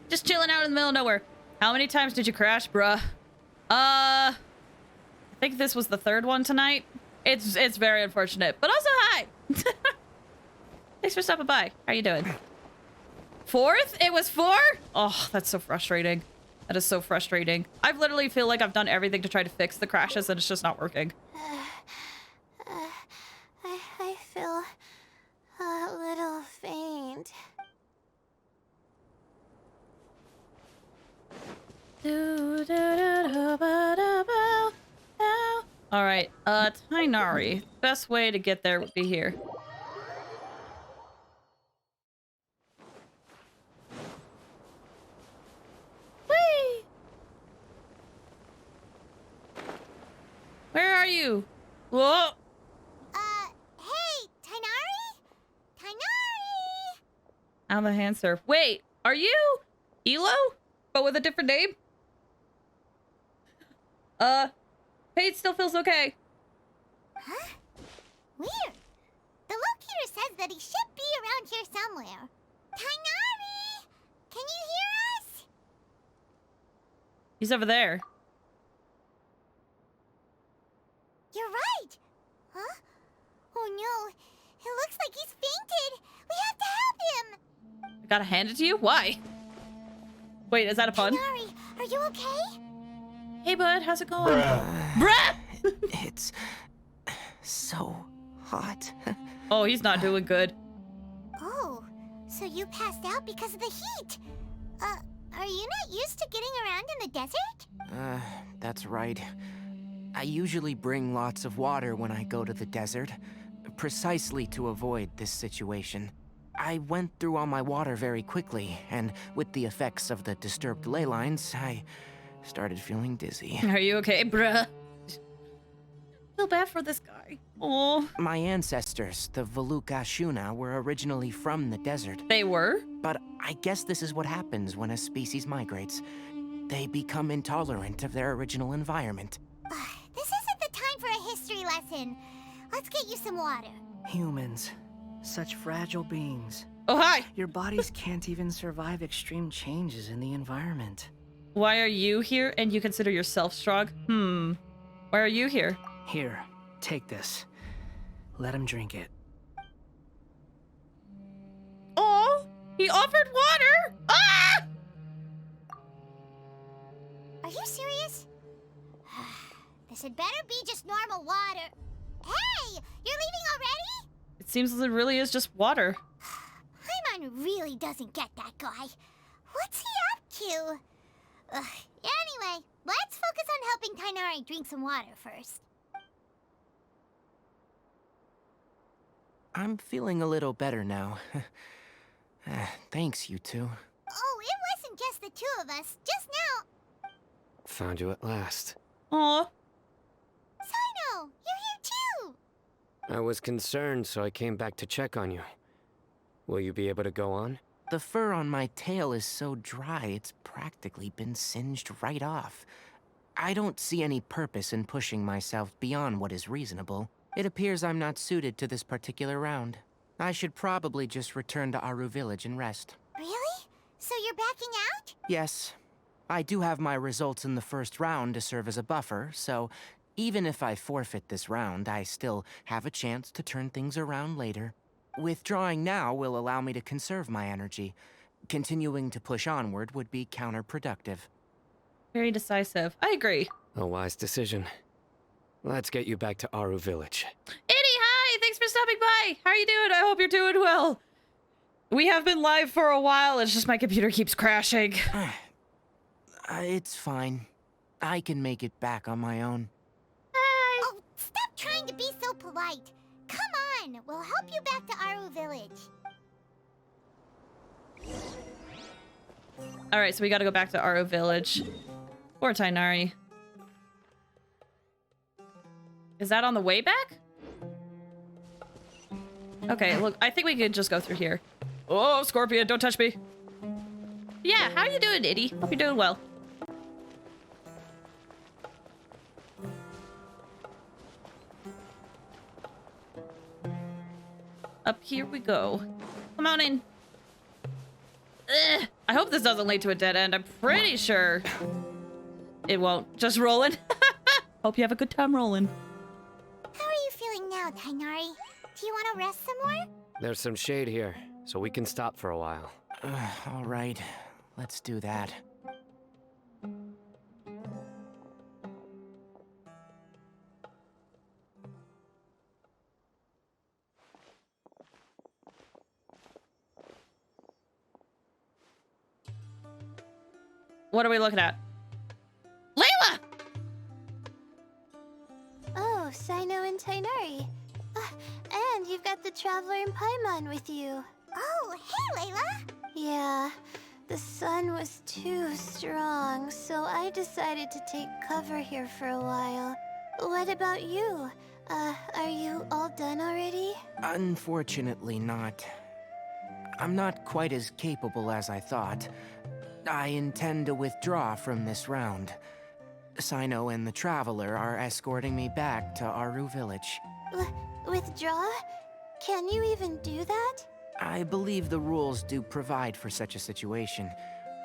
Just chilling out in the middle of nowhere. How many times did you crash, bruh? I think this was the third one tonight. It's very unfortunate, but also hi. Thanks for stopping by. How you doing? Fourth? It was 4? Oh, that's so frustrating. That is so frustrating. I literally feel like I've done everything to try to fix the crashes and it's just not working. I feel a little faint. All right, Tainari. Best way to get there would be here. Whee! Where are you? Whoa! Hey, Tainari? Tainari? I'm a hand surf. Wait, are you Elo? But with a different name? Paige still feels okay. Huh? Weird. The locator says that he should be around here somewhere. Tainari! Can you hear us? He's over there. You're right. Huh? Oh no. It looks like he's fainted. We have to help him. I gotta hand it to you? Why? Wait, is that a pun? Tainari, are you okay? Hey, bud, how's it going? Bruh! It's so hot. Oh, he's not doing good. Oh, so you passed out because of the heat. Are you not used to getting around in the desert? That's right. I usually bring lots of water when I go to the desert, precisely to avoid this situation. I went through all my water very quickly, and with the effects of the disturbed ley lines, I started feeling dizzy. Are you okay, bruh? Feel bad for this guy. Oh. My ancestors, the Valukashuna, were originally from the desert. They were? But I guess this is what happens when a species migrates. They become intolerant of their original environment. This isn't the time for a history lesson. Let's get you some water. Humans. Such fragile beings. Oh, hi! Your bodies can't even survive extreme changes in the environment. Why are you here and you consider yourself strong? Why are you here? Here, take this. Let him drink it. Oh, he offered water! Ah! Are you serious? This had better be just normal water. Hey, you're leaving already? It seems it really is just water. Paimon really doesn't get that guy. What's he up to? Anyway, let's focus on helping Tainari drink some water first. I'm feeling a little better now. Thanks, you two. Oh, it wasn't just the two of us. Just now. Found you at last. Aw. Sino, you're here too. I was concerned, so I came back to check on you. Will you be able to go on? The fur on my tail is so dry, it's practically been singed right off. I don't see any purpose in pushing myself beyond what is reasonable. It appears I'm not suited to this particular round. I should probably just return to Aru Village and rest. Really? So you're backing out? Yes. I do have my results in the first round to serve as a buffer, so even if I forfeit this round, I still have a chance to turn things around later. Withdrawing now will allow me to conserve my energy. Continuing to push onward would be counterproductive. Very decisive. I agree. A wise decision. Let's get you back to Aru Village. Eddie, hi! Thanks for stopping by! How are you doing? I hope you're doing well. We have been live for a while, it's just my computer keeps crashing. It's fine. I can make it back on my own. Hi! Oh, stop trying to be so polite. Come on, we'll help you back to Aru Village. Alright, so we gotta go back to Aru Village. Or Tainari. Is that on the way back? Okay, look, I think we could just go through here. Oh, Scorpion, don't touch me. Yeah, how you doing, Itty? Hope you're doing well. Up here we go. Come on in. Ugh. I hope this doesn't lead to a dead end. I'm pretty sure it won't. Just rolling. Hope you have a good time rolling. How are you feeling now, Tainari? Do you want to rest some more? There's some shade here, so we can stop for a while. All right, let's do that. What are we looking at? Layla! Oh, Sino and Tainari. And you've got the Traveler and Paimon with you. Oh, hey, Layla! Yeah, the sun was too strong, so I decided to take cover here for a while. What about you? Are you all done already? Unfortunately not. I'm not quite as capable as I thought. I intend to withdraw from this round. Sino and the Traveler are escorting me back to Aru Village. Withdraw? Can you even do that? I believe the rules do provide for such a situation.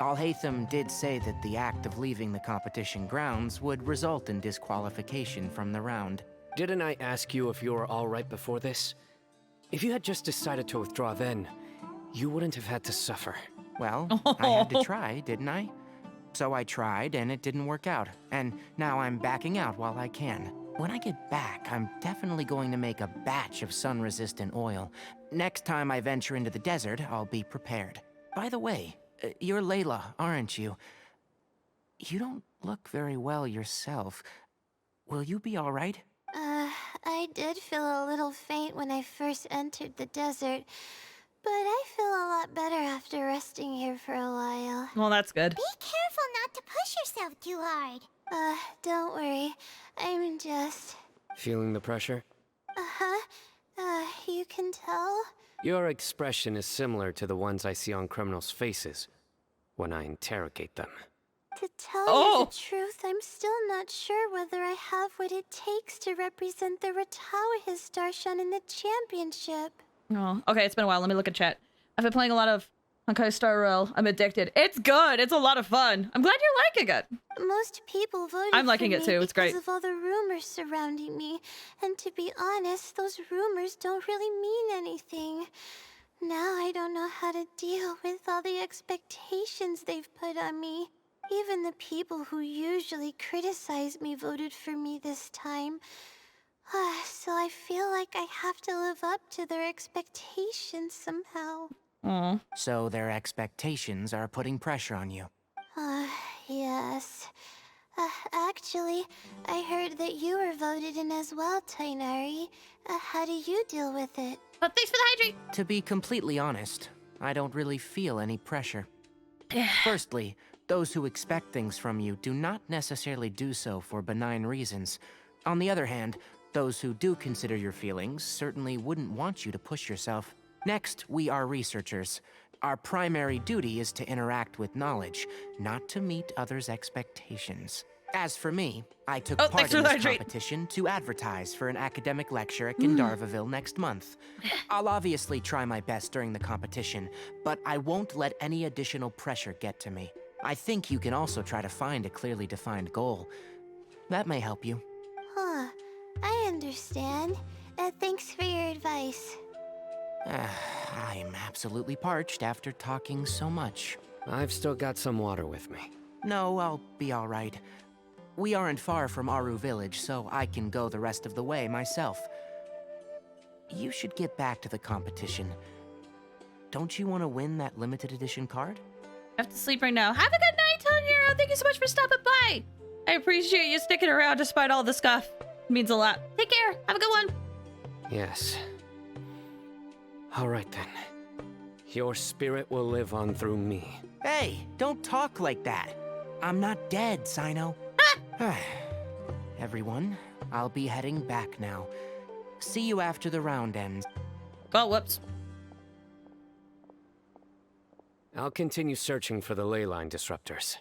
Alhaitham did say that the act of leaving the competition grounds would result in disqualification from the round. Didn't I ask you if you were all right before this? If you had just decided to withdraw then, you wouldn't have had to suffer. Well, I had to try, didn't I? So I tried, and it didn't work out. And now I'm backing out while I can. When I get back, I'm definitely going to make a batch of sun-resistant oil. Next time I venture into the desert, I'll be prepared. By the way, you're Layla, aren't you? You don't look very well yourself. Will you be all right? I did feel a little faint when I first entered the desert, but I feel a lot better after resting here for a while. Well, that's good. Be careful not to push yourself too hard. Don't worry. I'm just... Feeling the pressure? You can tell? Your expression is similar to the ones I see on criminals' faces when I interrogate them. To tell you the truth, I'm still not sure whether I have what it takes to represent the Ratawa Histarshan in the championship. Oh, okay, it's been a while. Let me look at chat. I've been playing a lot of Honkai Star Rail. I'm addicted. It's good. It's a lot of fun. I'm glad you're liking it. Most people voted I'm liking for it too. me It's great. because of all the rumors surrounding me. And to be honest, those rumors don't really mean anything. Now I don't know how to deal with all the expectations they've put on me. Even the people who usually criticize me voted for me this time. So I feel like I have to live up to their expectations somehow. So their expectations are putting pressure on you. Yes. Actually, I heard that you were voted in as well, Tainari. How do you deal with it? But thanks for the hydrate! To be completely honest, I don't really feel any pressure. Firstly, those who expect things from you do not necessarily do so for benign reasons. On the other hand, those who do consider your feelings certainly wouldn't want you to push yourself. Next, we are researchers. Our primary duty is to interact with knowledge, not to meet others' expectations. As for me, I took part in this competition to advertise for an academic lecture at Gandharvaville next month. I'll obviously try my best during the competition, but I won't let any additional pressure get to me. I think you can also try to find a clearly defined goal. That may help you. I understand. Thanks for your advice. I'm absolutely parched after talking so much. I've still got some water with me. No, I'll be all right. We aren't far from Aru Village, so I can go the rest of the way myself. You should get back to the competition. Don't you want to win that limited edition card? I have to sleep right now. Have a good night, Tanya. Thank you so much for stopping by. I appreciate you sticking around despite all the stuff. It means a lot. Take care. Have a good one. Yes. All right then. Your spirit will live on through me. Hey, don't talk like that. I'm not dead, Sino. Everyone, I'll be heading back now. See you after the round ends. Oh, whoops. I'll continue searching for the ley line disruptors.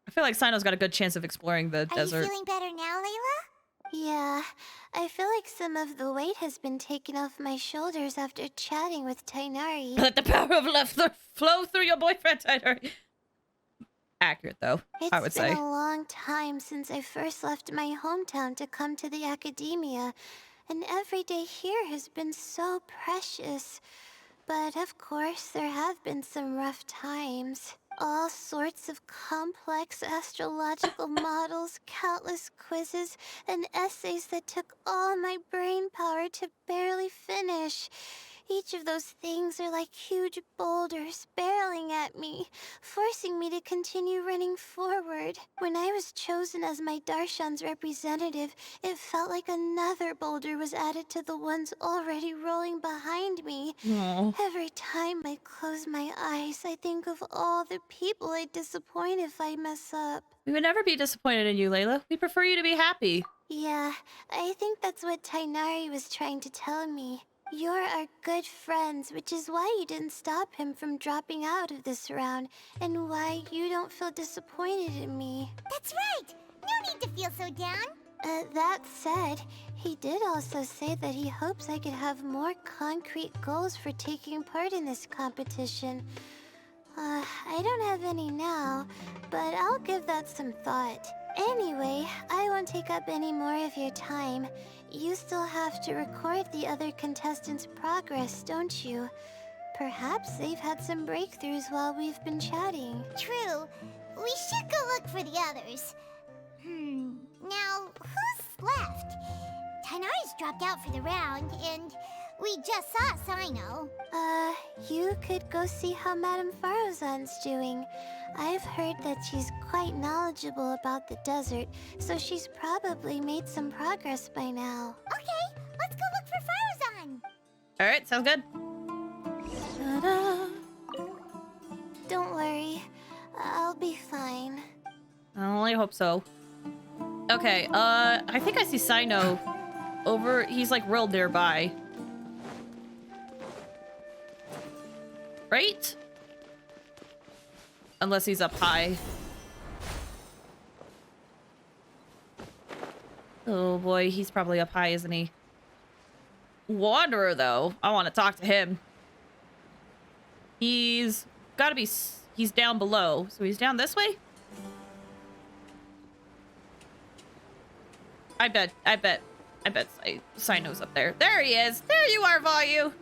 I feel like Sino's got a good chance of exploring the desert. Are you feeling better now, Layla? Yeah, I feel like some of the weight has been taken off my shoulders after chatting with Tainari. Let the power of love flow through your boyfriend, Tainari. Accurate, though, I would say. It's been a long time since I first left my hometown to come to the academia, and every day here has been so precious. But of course, there have been some rough times. All sorts of complex astrological models, countless quizzes, and essays that took all my brain power to barely finish. Each of those things are like huge boulders barreling at me, forcing me to continue running forward. When I was chosen as my Darshan's representative, it felt like another boulder was added to the ones already rolling behind me. Aww. Every time I close my eyes, I think of all the people I'd disappoint if I mess up. We would never be disappointed in you, Layla. We prefer you to be happy. Yeah, I think that's what Tainari was trying to tell me. You're our good friends, which is why you didn't stop him from dropping out of this round, and why you don't feel disappointed in me. That's right! No need to feel so down! That said, he did also say that he hopes I could have more concrete goals for taking part in this competition. I don't have any now, but I'll give that some thought. Anyway, I won't take up any more of your time. You still have to record the other contestants' progress, don't you? Perhaps they've had some breakthroughs while we've been chatting. True. We should go look for the others. Now, who's left? Tainari's dropped out for the round, and we just saw Sino. You could go see how Madame Farozan's doing. I've heard that she's quite knowledgeable about the desert, so she's probably made some progress by now. Okay, let's go look for Farozan. Alright, sounds good. Ta-da. Don't worry, I'll be fine. I only hope so. Okay, I think I see Sino over. He's like real nearby. Right? Unless he's up high. Oh boy, he's probably up high, isn't he? Wanderer, though. I want to talk to him. He's gotta be... He's down below. So he's down this way? I bet Sino's up there. There he is. There you are, Vayu.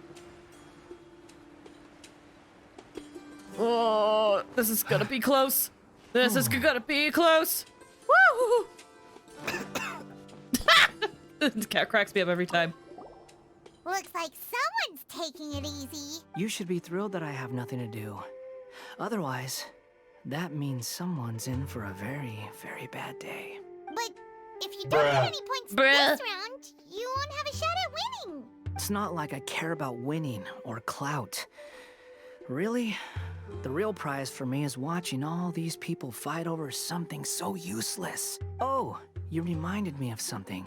Oh, this is gonna be close. This is gonna be close. Woo! This cat cracks me up every time. Looks like someone's taking it easy. You should be thrilled that I have nothing to do. Otherwise, that means someone's in for a very, very bad day. But if you don't get any points this round, you won't have a shot at winning. It's not like I care about winning or clout. Really? The real prize for me is watching all these people fight over something so useless. Oh, you reminded me of something.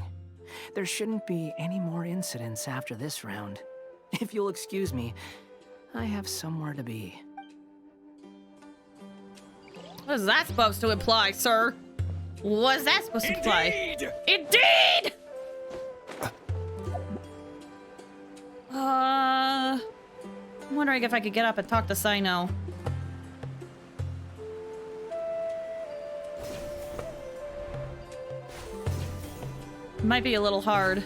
There shouldn't be any more incidents after this round. If you'll excuse me, I have somewhere to be. What is that supposed to imply, sir? What is that supposed to imply? Indeed! I'm wondering if I could get up and talk to Sino. Might be a little hard.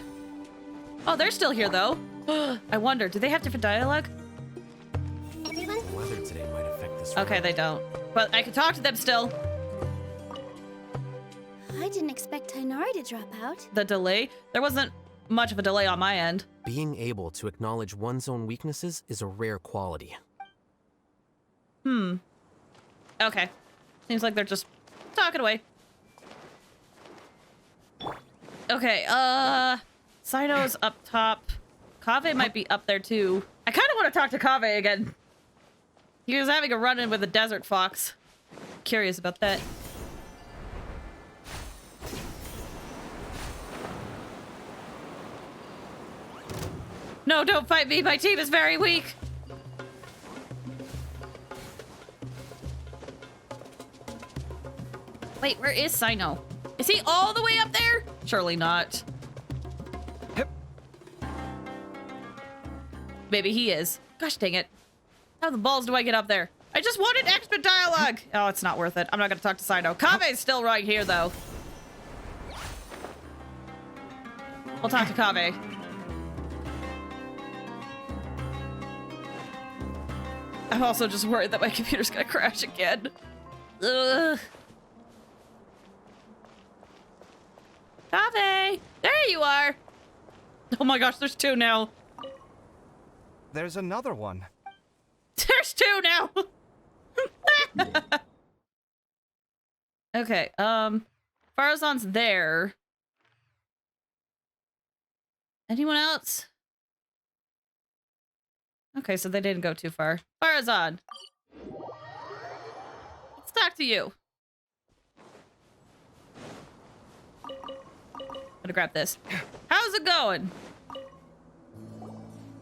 Oh, they're still here, though. I wonder, do they have different dialogue? Everyone? The weather today might affect this. Okay, they don't. But I can talk to them still. I didn't expect Tainari to drop out. The delay? There wasn't much of a delay on my end. Being able to acknowledge one's own weaknesses is a rare quality. Okay. Seems like they're just talking away. Okay, Sino's up top. Kaveh might be up there too. I kind of want to talk to Kaveh again. He was having a run-in with a desert fox. Curious about that. No, don't fight me. My team is very weak. Wait, where is Sino? Is he all the way up there? Surely not. Maybe he is. Gosh dang it. How the balls do I get up there? I just wanted extra dialogue. Oh, it's not worth it. I'm not gonna talk to Sino. Kave's still right here, though. We'll talk to Kave. I'm also just worried that my computer's gonna crash again. Ugh. Kave! There you are! Oh my gosh, there's two now. There's another one. There's two now! Okay, Farazan's there. Anyone else? Okay, so they didn't go too far. Farazan! Let's talk to you. Gonna grab this. How's it going?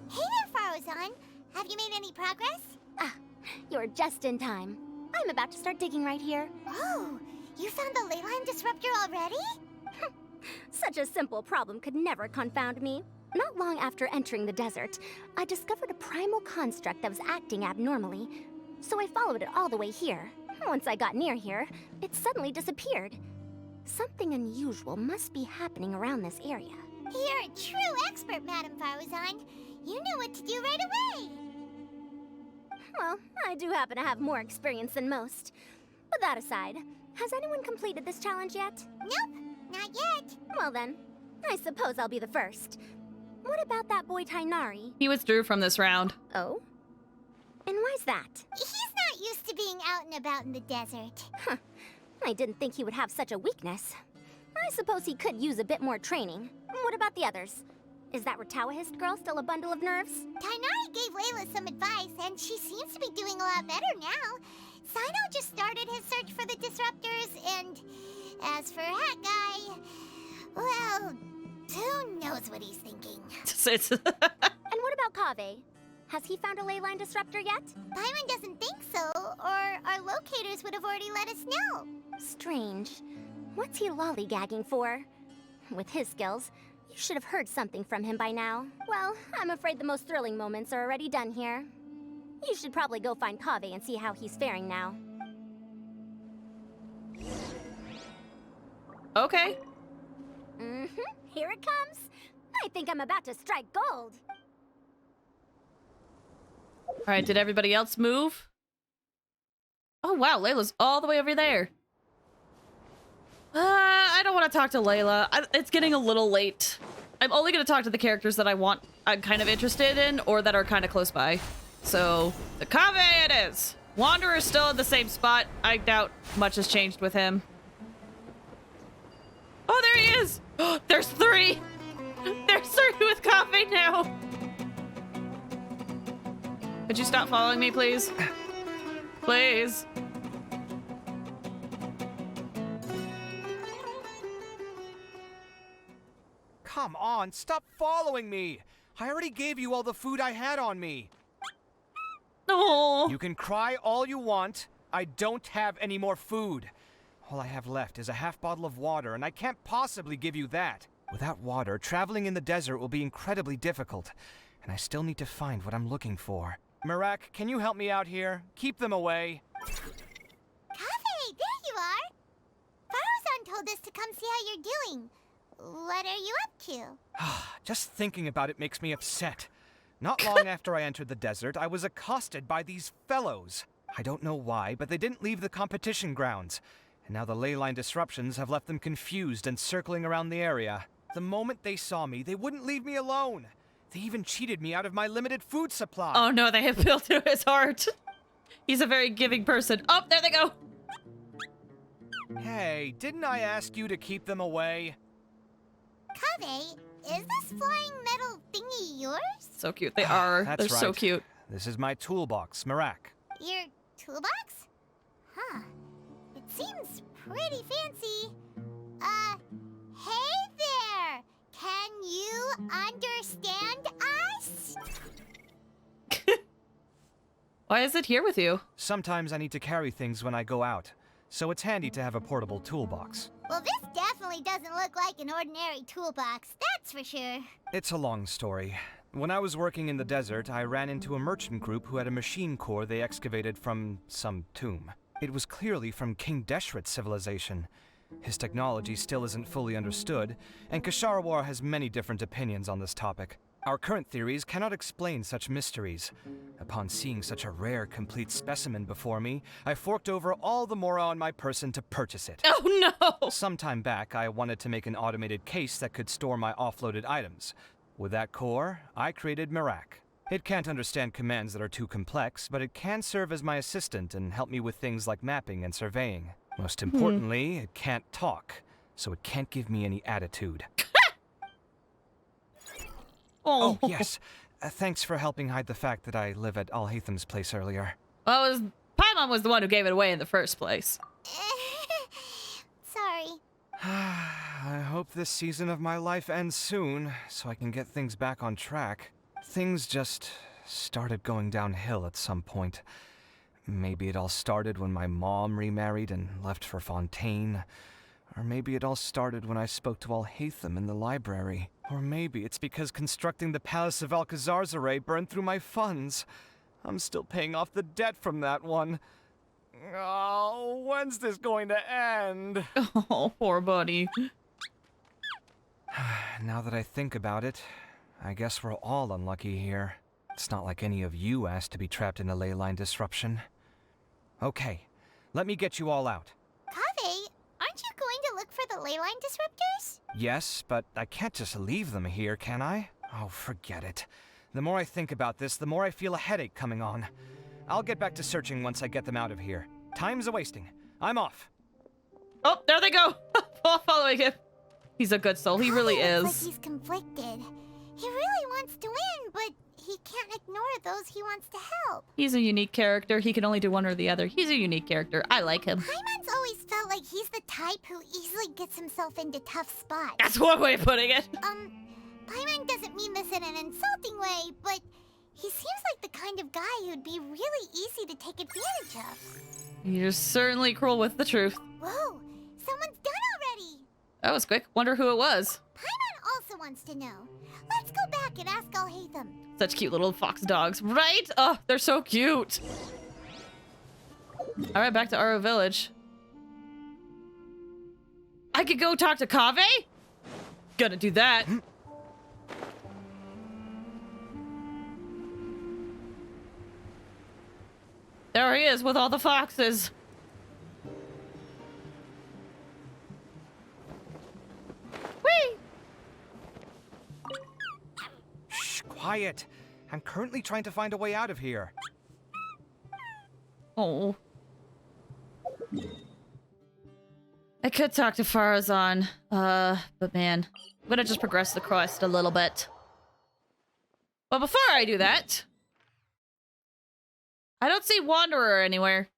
Hey there, Farazan. Have you made any progress? Ah, you're just in time. I'm about to start digging right here. Oh, you found the ley line disruptor already? Such a simple problem could never confound me. Not long after entering the desert, I discovered a primal construct that was acting abnormally. So I followed it all the way here. Once I got near here, it suddenly disappeared. Something unusual must be happening around this area. You're a true expert, Madam Farazan. You know what to do right away. Well, I do happen to have more experience than most. But that aside, has anyone completed this challenge yet? Nope, not yet. Well then, I suppose I'll be the first. What about that boy Tainari? He withdrew from this round. Oh? And why's that? He's not used to being out and about in the desert. Huh. I didn't think he would have such a weakness. I suppose he could use a bit more training. What about the others? Is that Ratawahist girl still a bundle of nerves? Tainari gave Layla some advice, and she seems to be doing a lot better now. Sino just started his search for the disruptors, and as for Hat Guy, well, who knows what he's thinking. And what about Kave? Has he found a ley line disruptor yet? Paimon doesn't think so, or our locators would have already let us know. Strange. What's he lollygagging for? With his skills, you should have heard something from him by now. Well, I'm afraid the most thrilling moments are already done here. You should probably go find Kave and see how he's faring now. Okay. Here it comes. I think I'm about to strike gold. All right, did everybody else move? Oh, wow, Layla's all the way over there. I don't want to talk to Layla. It's getting a little late. I'm only going to talk to the characters that I'm kind of interested in or that are kind of close by. So, the Kave it is. Wanderer's still in the same spot. I doubt much has changed with him. Oh, there he is! There's three! There's three with Kave now! Could you stop following me, please? Please. Come on, stop following me! I already gave you all the food I had on me. No. You can cry all you want. I don't have any more food. All I have left is a half bottle of water, and I can't possibly give you that. Without water, traveling in the desert will be incredibly difficult, and I still need to find what I'm looking for. Mirak, can you help me out here? Keep them away. Kave, there you are. Farazan told us to come see how you're doing. What are you up to? Just thinking about it makes me upset. Not long after I entered the desert, I was accosted by these fellows. I don't know why, but they didn't leave the competition grounds. And now the ley line disruptions have left them confused and circling around the area. The moment they saw me, they wouldn't leave me alone. They even cheated me out of my limited food supply. Oh no, they have built through his heart. He's a very giving person. Oh, there they go. Hey, didn't I ask you to keep them away? Kave, is this flying metal thingy yours? So cute. They are. That's They're so right. cute. This is my toolbox, Mirak. Your toolbox? Huh. It seems pretty fancy. Hey there! Can you understand us? Why is it here with you? Sometimes I need to carry things when I go out. so it's handy to have a portable toolbox. Well, this definitely doesn't look like an ordinary toolbox, that's for sure. It's a long story. When I was working in the desert, I ran into a merchant group who had a machine core they excavated from some tomb. It was clearly from King Deshret's civilization. His technology still isn't fully understood, and Ksharawar has many different opinions on this topic. Our current theories cannot explain such mysteries. Upon seeing such a rare, complete specimen before me, I forked over all the mora on my person to purchase it. Oh no! Sometime back, I wanted to make an automated case that could store my offloaded items. With that core, I created Mirak. It can't understand commands that are too complex, but it can serve as my assistant and help me with things like mapping and surveying. Most importantly, it can't talk, so it can't give me any attitude. Oh, yes. Thanks for helping hide the fact that I live at Alhatham's place earlier. Well, Paimon was the one who gave it away in the first place. Sorry. I hope this season of my life ends soon, so I can get things back on track. Things just started going downhill at some point. Maybe it all started when my mom remarried and left for Fontaine. Or maybe it all started when I spoke to Alhatham in the library. Or maybe it's because constructing the Palace of Alcazar's burned through my funds. I'm still paying off the debt from that one. Oh, when's this going to end? Oh, poor buddy. Now that I think about it, I guess we're all unlucky here. It's not like any of you asked to be trapped in a ley line disruption. Okay, let me get you all out. Kaveh, aren't you going to look for the ley line disruptors? Yes, but I can't just leave them here, can I? Oh, forget it. The more I think about this, the more I feel a headache coming on. I'll get back to searching once I get them out of here. Time's a-wasting. I'm off. Oh, there they go. Following him. He's a good soul. He really is. Looks like he's conflicted. He really wants to win, but he can't ignore those he wants to help. He's a unique character. He can only do one or the other. He's a unique character. I like him. Paimon's always felt like he's the type who easily gets himself into tough spots. That's one way of putting it. Paimon doesn't mean this in an insulting way, but he seems like the kind of guy who'd be really easy to take advantage of. You're certainly cruel with the truth. Whoa, someone's done already. That was quick. Wonder who it was. Paimon also wants to know. Let's go back and ask Alhatham. Such cute little fox dogs, right? Oh, they're so cute. All right, back to Aro Village. I could go talk to Kaveh? Gonna do that. There he is with all the foxes. Whee! Shh, quiet. I'm currently trying to find a way out of here. Oh. I could talk to Farazan, but man, I'm gonna just progress the quest a little bit. But before I do that, I don't see Wanderer anywhere.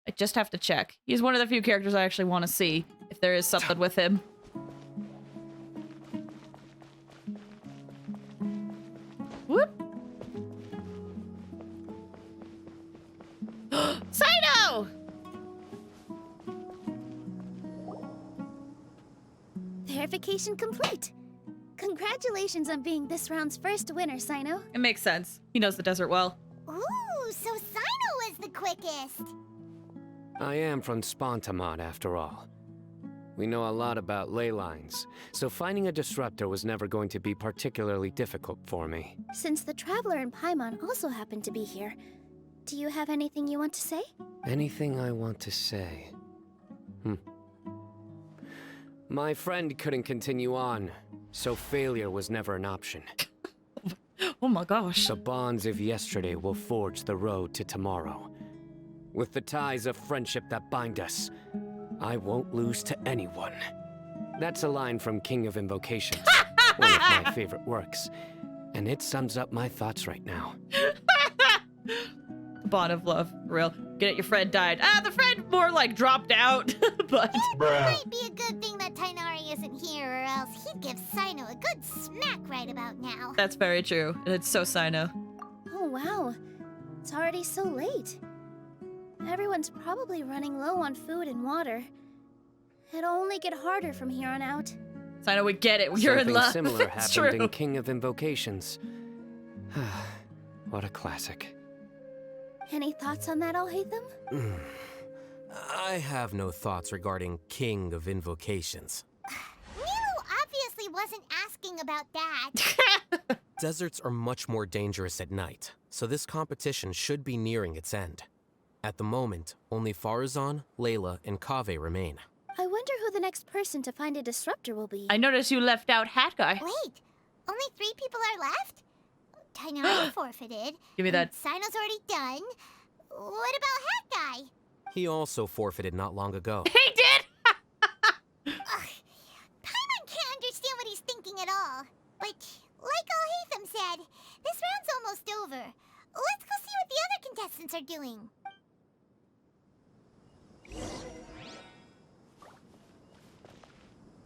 I just have to check. He's one of the few characters I actually want to see, if there is something with him. Whoop! Cyno! Verification complete. Congratulations on being this round's first winner, Cyno. It makes sense. He knows the desert well. Ooh, so Cyno was the quickest. I am from Spontamod, after all. We know a lot about ley lines, so finding a disruptor was never going to be particularly difficult for me. Since the Traveler and Paimon also happen to be here, do you have anything you want to say? Anything I want to say? My friend couldn't continue on, so failure was never an option. Oh my gosh. The bonds of yesterday will forge the road to tomorrow. With the ties of friendship that bind us, I won't lose to anyone. That's a line from King of Invocations, one of my favorite works, and it sums up my thoughts right now. Bond of love, real. Get it, your friend died. The friend more like dropped out, but... It might be a good thing that Tainari isn't here, or else he'd give Cyno a good smack right about now. That's very true, and it's so Cyno. Oh wow, it's already so late. Everyone's probably running low on food and water. It'll only get harder from here on out. So I know we get it. You're in love. Something similar It's happened true. in King of Invocations. What a classic. Any thoughts on that, Alhaitham? I have no thoughts regarding King of Invocations. Milu obviously wasn't asking about that. Deserts are much more dangerous at night, so this competition should be nearing its end. At the moment, only Farazan, Layla, and Kaveh remain. I wonder who the next person to find a disruptor will be. I noticed you left out Hat Guy. Wait, only 3 people are left? Tainari forfeited. Give me that. Sino's already done. What about Hat Guy? He also forfeited not long ago. He did! Paimon can't understand what he's thinking at all. But, like Alhaitham said, this round's almost over. Let's go see what the other contestants are doing.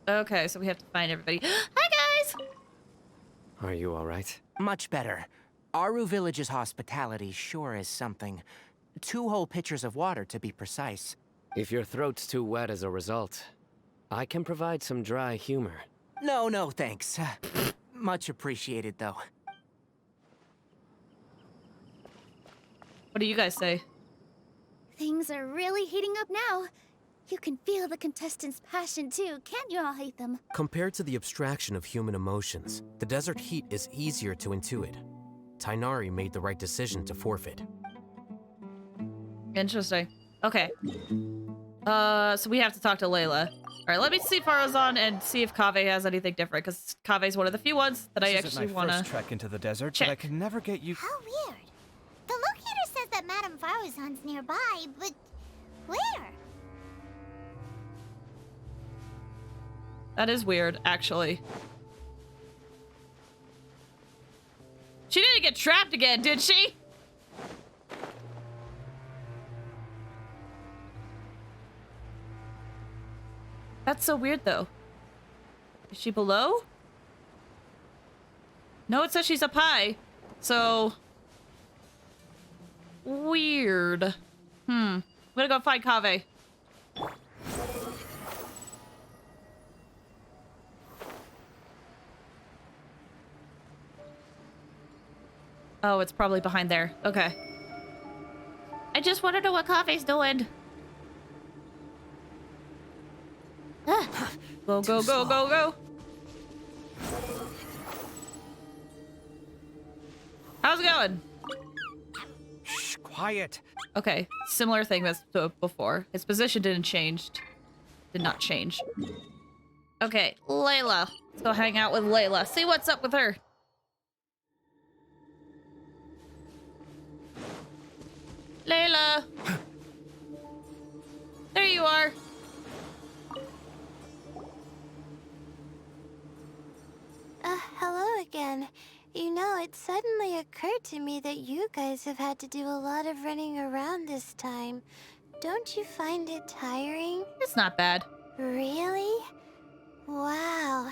Okay, so we have to find everybody. Hi, guys! Are you alright? Much better. Aru Village's hospitality sure is something. 2 whole pitchers of water, to be precise. If your throat's too wet as a result, I can provide some dry humor. No, thanks. Much appreciated, though. What do you guys say? Things are really heating up now. You can feel the contestants' passion too, can't you, Alhaitham? Compared to the abstraction of human emotions, the desert heat is easier to intuit. Tainari made the right decision to forfeit. Interesting. Okay. So we have to talk to Layla. Alright, let me see Farazan and see if Kaveh has anything different, because Kaveh's one of the few ones that I actually want to This isn't my first trek into the desert, check. but I can never get you... How weird. The locator says that Madame Farazan's nearby, but where? That is weird, actually. She didn't get trapped again, did she? That's so weird, though. Is she below? No, it says she's up high. So... weird. I'm gonna go find Kaveh. Oh, it's probably behind there. Okay. I just want to know what Kaveh's doing. Go, go, go, go, go. How's it going? Shh, quiet. Okay, similar thing as to before. His position didn't change. Did not change. Okay, Layla. Let's go hang out with Layla. See what's up with her. Layla! There you are. Hello again. You know, it suddenly occurred to me that you guys have had to do a lot of running around this time. Don't you find it tiring? It's not bad. Really? Wow.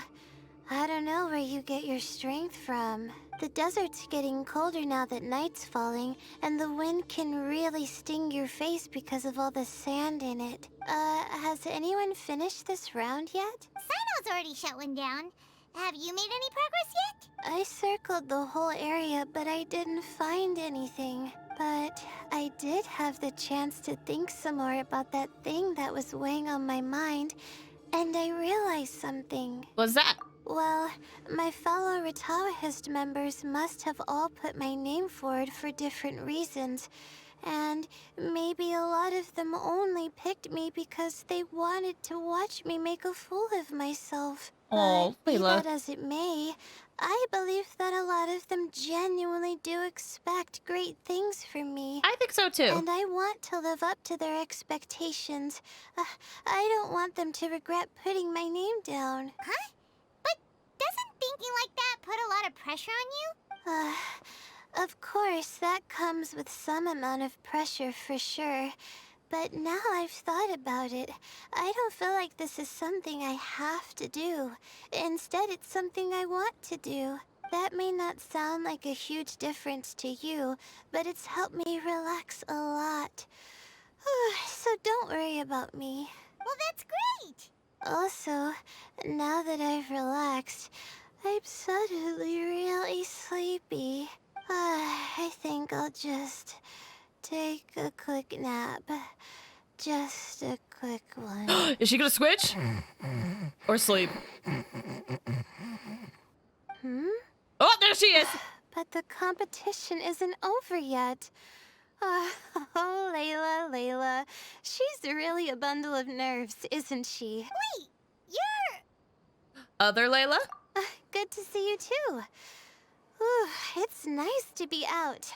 I don't know where you get your strength from. The desert's getting colder now that night's falling, and the wind can really sting your face because of all the sand in it. Has anyone finished this round yet? Sino's already shut one down. Have you made any progress yet? I circled the whole area, but I didn't find anything. But I did have the chance to think some more about that thing that was weighing on my mind, and I realized something. What's that? Well, my fellow Ritawahist members must have all put my name forward for different reasons, and maybe a lot of them only picked me because they wanted to watch me make a fool of myself. Oh, Be Layla. that as it may, I believe that a lot of them genuinely do expect great things from me. I think so too. And I want to live up to their expectations. I don't want them to regret putting my name down. Huh? But doesn't thinking like that put a lot of pressure on you? Of course, that comes with some amount of pressure for sure. But now I've thought about it, I don't feel like this is something I have to do. Instead, it's something I want to do. That may not sound like a huge difference to you, but it's helped me relax a lot. So don't worry about me. Well, that's great! Also, now that I've relaxed, I'm suddenly really sleepy. I think I'll just take a quick nap. Just a quick one. Is she gonna switch? Or sleep? Hmm? Oh, there she is! But the competition isn't over yet. Oh, Layla. She's really a bundle of nerves, isn't she? Wait, you're... Other Layla? Good to see you too. Whew, it's nice to be out.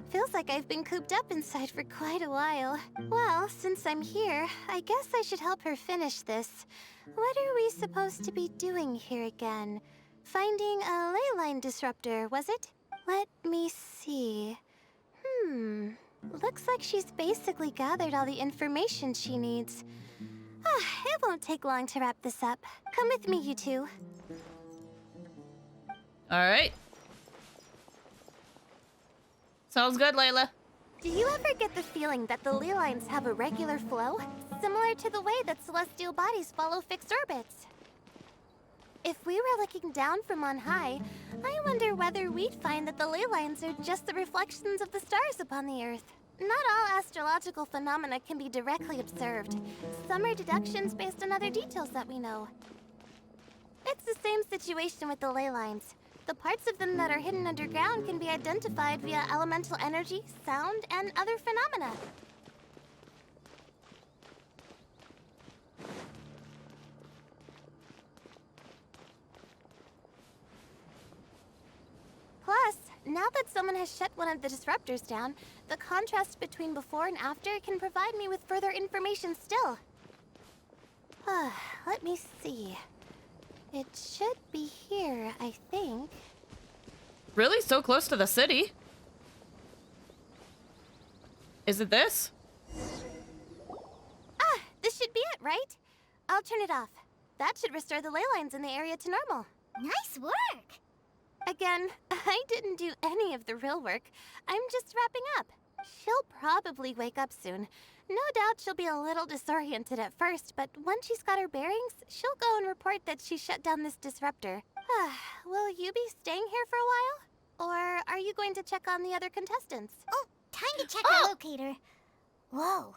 Feels like I've been cooped up inside for quite a while. Well, since I'm here, I guess I should help her finish this. What are we supposed to be doing here again? Finding a ley line disruptor, was it? Let me see. Looks like she's basically gathered all the information she needs. It won't take long to wrap this up. Come with me, you two. Alright. Sounds good, Layla. Do you ever get the feeling that the ley lines have a regular flow? Similar to the way that celestial bodies follow fixed orbits. If we were looking down from on high, I wonder whether we'd find that the ley lines are just the reflections of the stars upon the Earth. Not all astrological phenomena can be directly observed. Some are deductions based on other details that we know. It's the same situation with the ley lines. The parts of them that are hidden underground can be identified via elemental energy, sound, and other phenomena. Plus, now that someone has shut one of the disruptors down, the contrast between before and after can provide me with further information still. Let me see. It should be here, I think. Really? So close to the city? Is it this? This should be it, right? I'll turn it off. That should restore the ley lines in the area to normal. Nice work! Again, I didn't do any of the real work. I'm just wrapping up. She'll probably wake up soon. No doubt she'll be a little disoriented at first, but once she's got her bearings, she'll go and report that she shut down this disruptor. Will you be staying here for a while? Or are you going to check on the other contestants? Oh, time to check our locator. Whoa,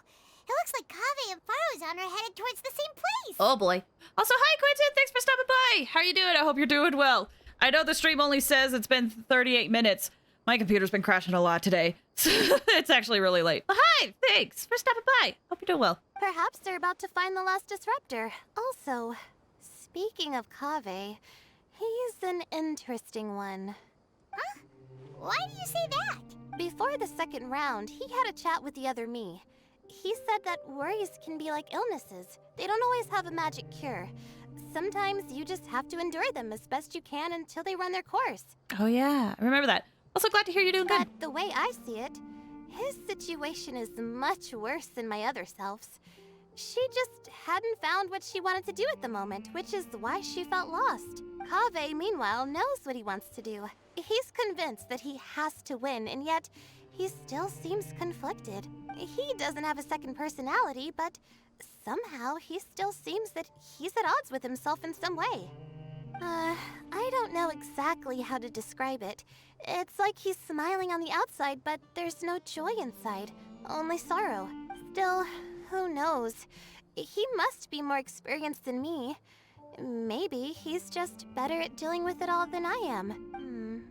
it looks like Kaveh and Faruzan are headed towards the same place. Oh boy. Also, hi Quentin, thanks for stopping by. How are you doing? I hope you're doing well. I know the stream only says it's been 38 minutes. My computer's been crashing a lot today. It's actually really late. But hi, thanks for stopping by. Hope you're doing well. Perhaps they're about to find the last disruptor. Also, speaking of Kaveh, he's an interesting one. Huh? Why do you say that? Before the second round, he had a chat with the other me. He said that worries can be like illnesses. They don't always have a magic cure. Sometimes you just have to endure them as best you can until they run their course. Oh yeah, I remember that. Also glad to hear you're doing good. But the way I see it, his situation is much worse than my other self's. She just hadn't found what she wanted to do at the moment, which is why she felt lost. Kaveh, meanwhile, knows what he wants to do. He's convinced that he has to win, and yet he still seems conflicted. He doesn't have a second personality, but somehow he still seems that he's at odds with himself in some way. I don't know exactly how to describe it. It's like he's smiling on the outside, but there's no joy inside, only sorrow. Still, who knows? He must be more experienced than me. Maybe he's just better at dealing with it all than I am.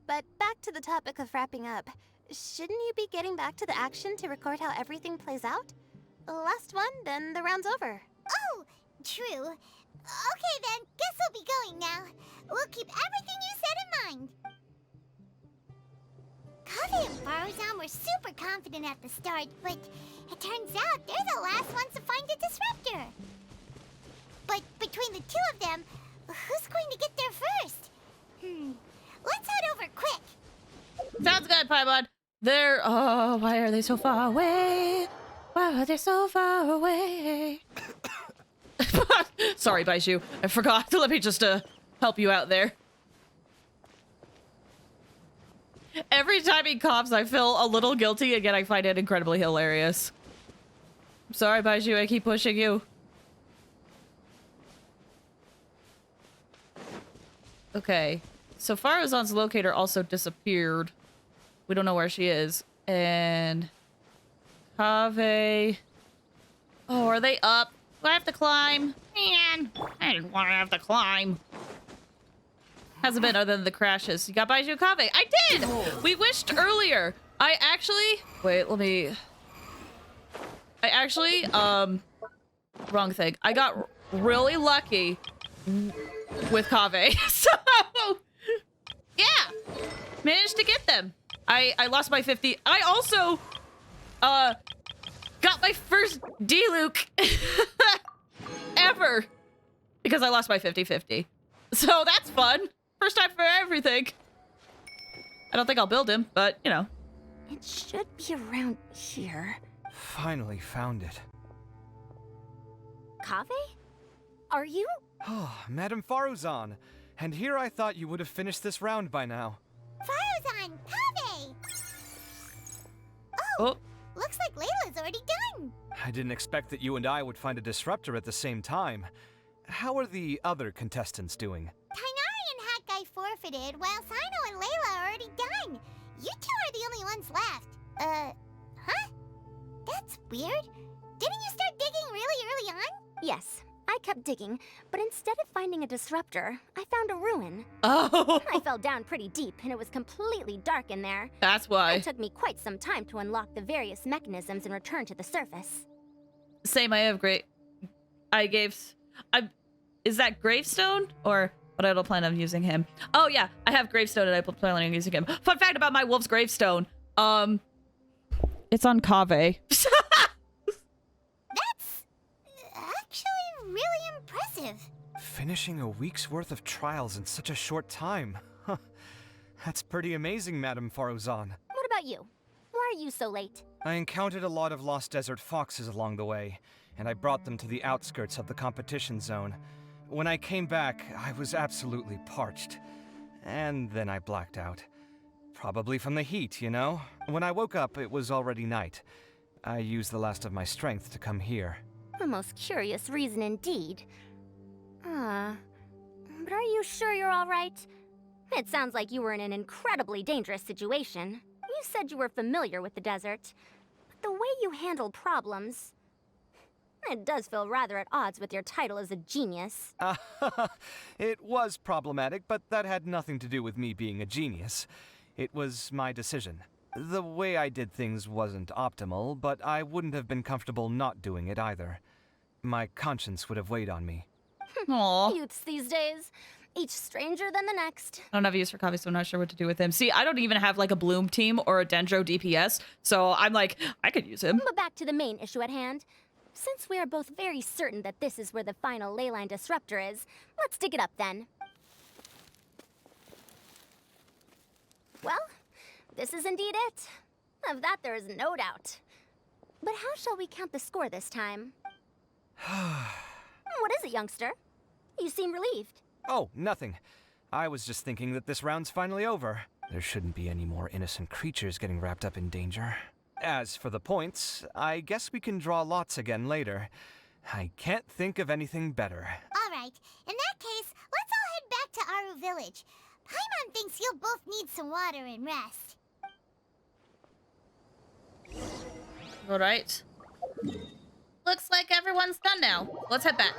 But back to the topic of wrapping up. Shouldn't you be getting back to the action to record how everything plays out? Last one, then the round's over. Oh, true. Okay then, guess we'll be going now. We'll keep everything you said in mind. Kaveh and Faruzan were super confident at the start, but it turns out they're the last ones to find the disruptor. But between the two of them, who's going to get there first? Let's head over quick. Sounds good, Paimon. Why are they so far away? Why are they so far away? Sorry, Baizhu. I forgot. Let me just help you out there. Every time he coughs, I feel a little guilty. Again, I find it incredibly hilarious. Sorry, Baizhu, I keep pushing you. Okay. So Faruzan's locator also disappeared. We don't know where she is. And Kaveh. Oh, are they up? Do I have to climb? Man, I didn't want to have to climb. Hasn't been other than the crashes. You got Baizhu Kaveh. I did! We wished earlier. I actually... Wait, let me... I actually, wrong thing. I got really lucky with Kaveh. So, yeah, managed to get them. I lost my 50. I also, got my first D-Luke ever because I lost my 50-50. So that's fun. First time for everything. I don't think I'll build him, but, you know. It should be around here. Finally found it. Kaveh? Are you? Oh, Madame Faruzan. And here I thought you would have finished this round by now. Faruzan, Kaveh! Oh, looks like Layla's already done. I didn't expect that you and I would find a disruptor at the same time. How are the other contestants doing? Tainari and Hat Guy forfeited, while Sino and Layla are already done. You two are the only ones left. Huh? That's weird. Didn't you start digging really early on? Yes, I kept digging, but instead of finding a disruptor, I found a ruin. Oh! I fell down pretty deep, and it was completely dark in there. That's why. It took me quite some time to unlock the various mechanisms and return to the surface. Same, I have is that Gravestone? Or, but I don't plan on using him. Oh yeah, I have Gravestone and I plan on using him. Fun fact about my Wolf's Gravestone. It's on Kaveh. That's actually really impressive. Finishing a week's worth of trials in such a short time. Huh. That's pretty amazing, Madame Faruzan. What about you? Why are you so late? I encountered a lot of lost desert foxes along the way, and I brought them to the outskirts of the competition zone. When I came back, I was absolutely parched. And then I blacked out. Probably from the heat, you know? When I woke up, it was already night. I used the last of my strength to come here. A most curious reason indeed. But are you sure you're all right? It sounds like you were in an incredibly dangerous situation. You said you were familiar with the desert. But the way you handled problems... It does feel rather at odds with your title as a genius. It was problematic, but that had nothing to do with me being a genius. It was my decision. The way I did things wasn't optimal, but I wouldn't have been comfortable not doing it either. My conscience would have weighed on me. Aww. Youths these days. Each stranger than the next. I don't have use for Kaveh, so I'm not sure what to do with him. See, I don't even have like a Bloom team or a Dendro DPS, so I'm like, I could use him. But back to the main issue at hand. Since we are both very certain that this is where the final leyline disruptor is, let's dig it up then. Well, this is indeed it. Of that there is no doubt. But how shall we count the score this time? What is it, youngster? You seem relieved. Oh, nothing. I was just thinking that this round's finally over. There shouldn't be any more innocent creatures getting wrapped up in danger. As for the points, I guess we can draw lots again later. I can't think of anything better. All right, in that case, let's all head back to Aru Village. Paimon thinks you'll both need some water and rest. All right. Looks like everyone's done now. Let's head back.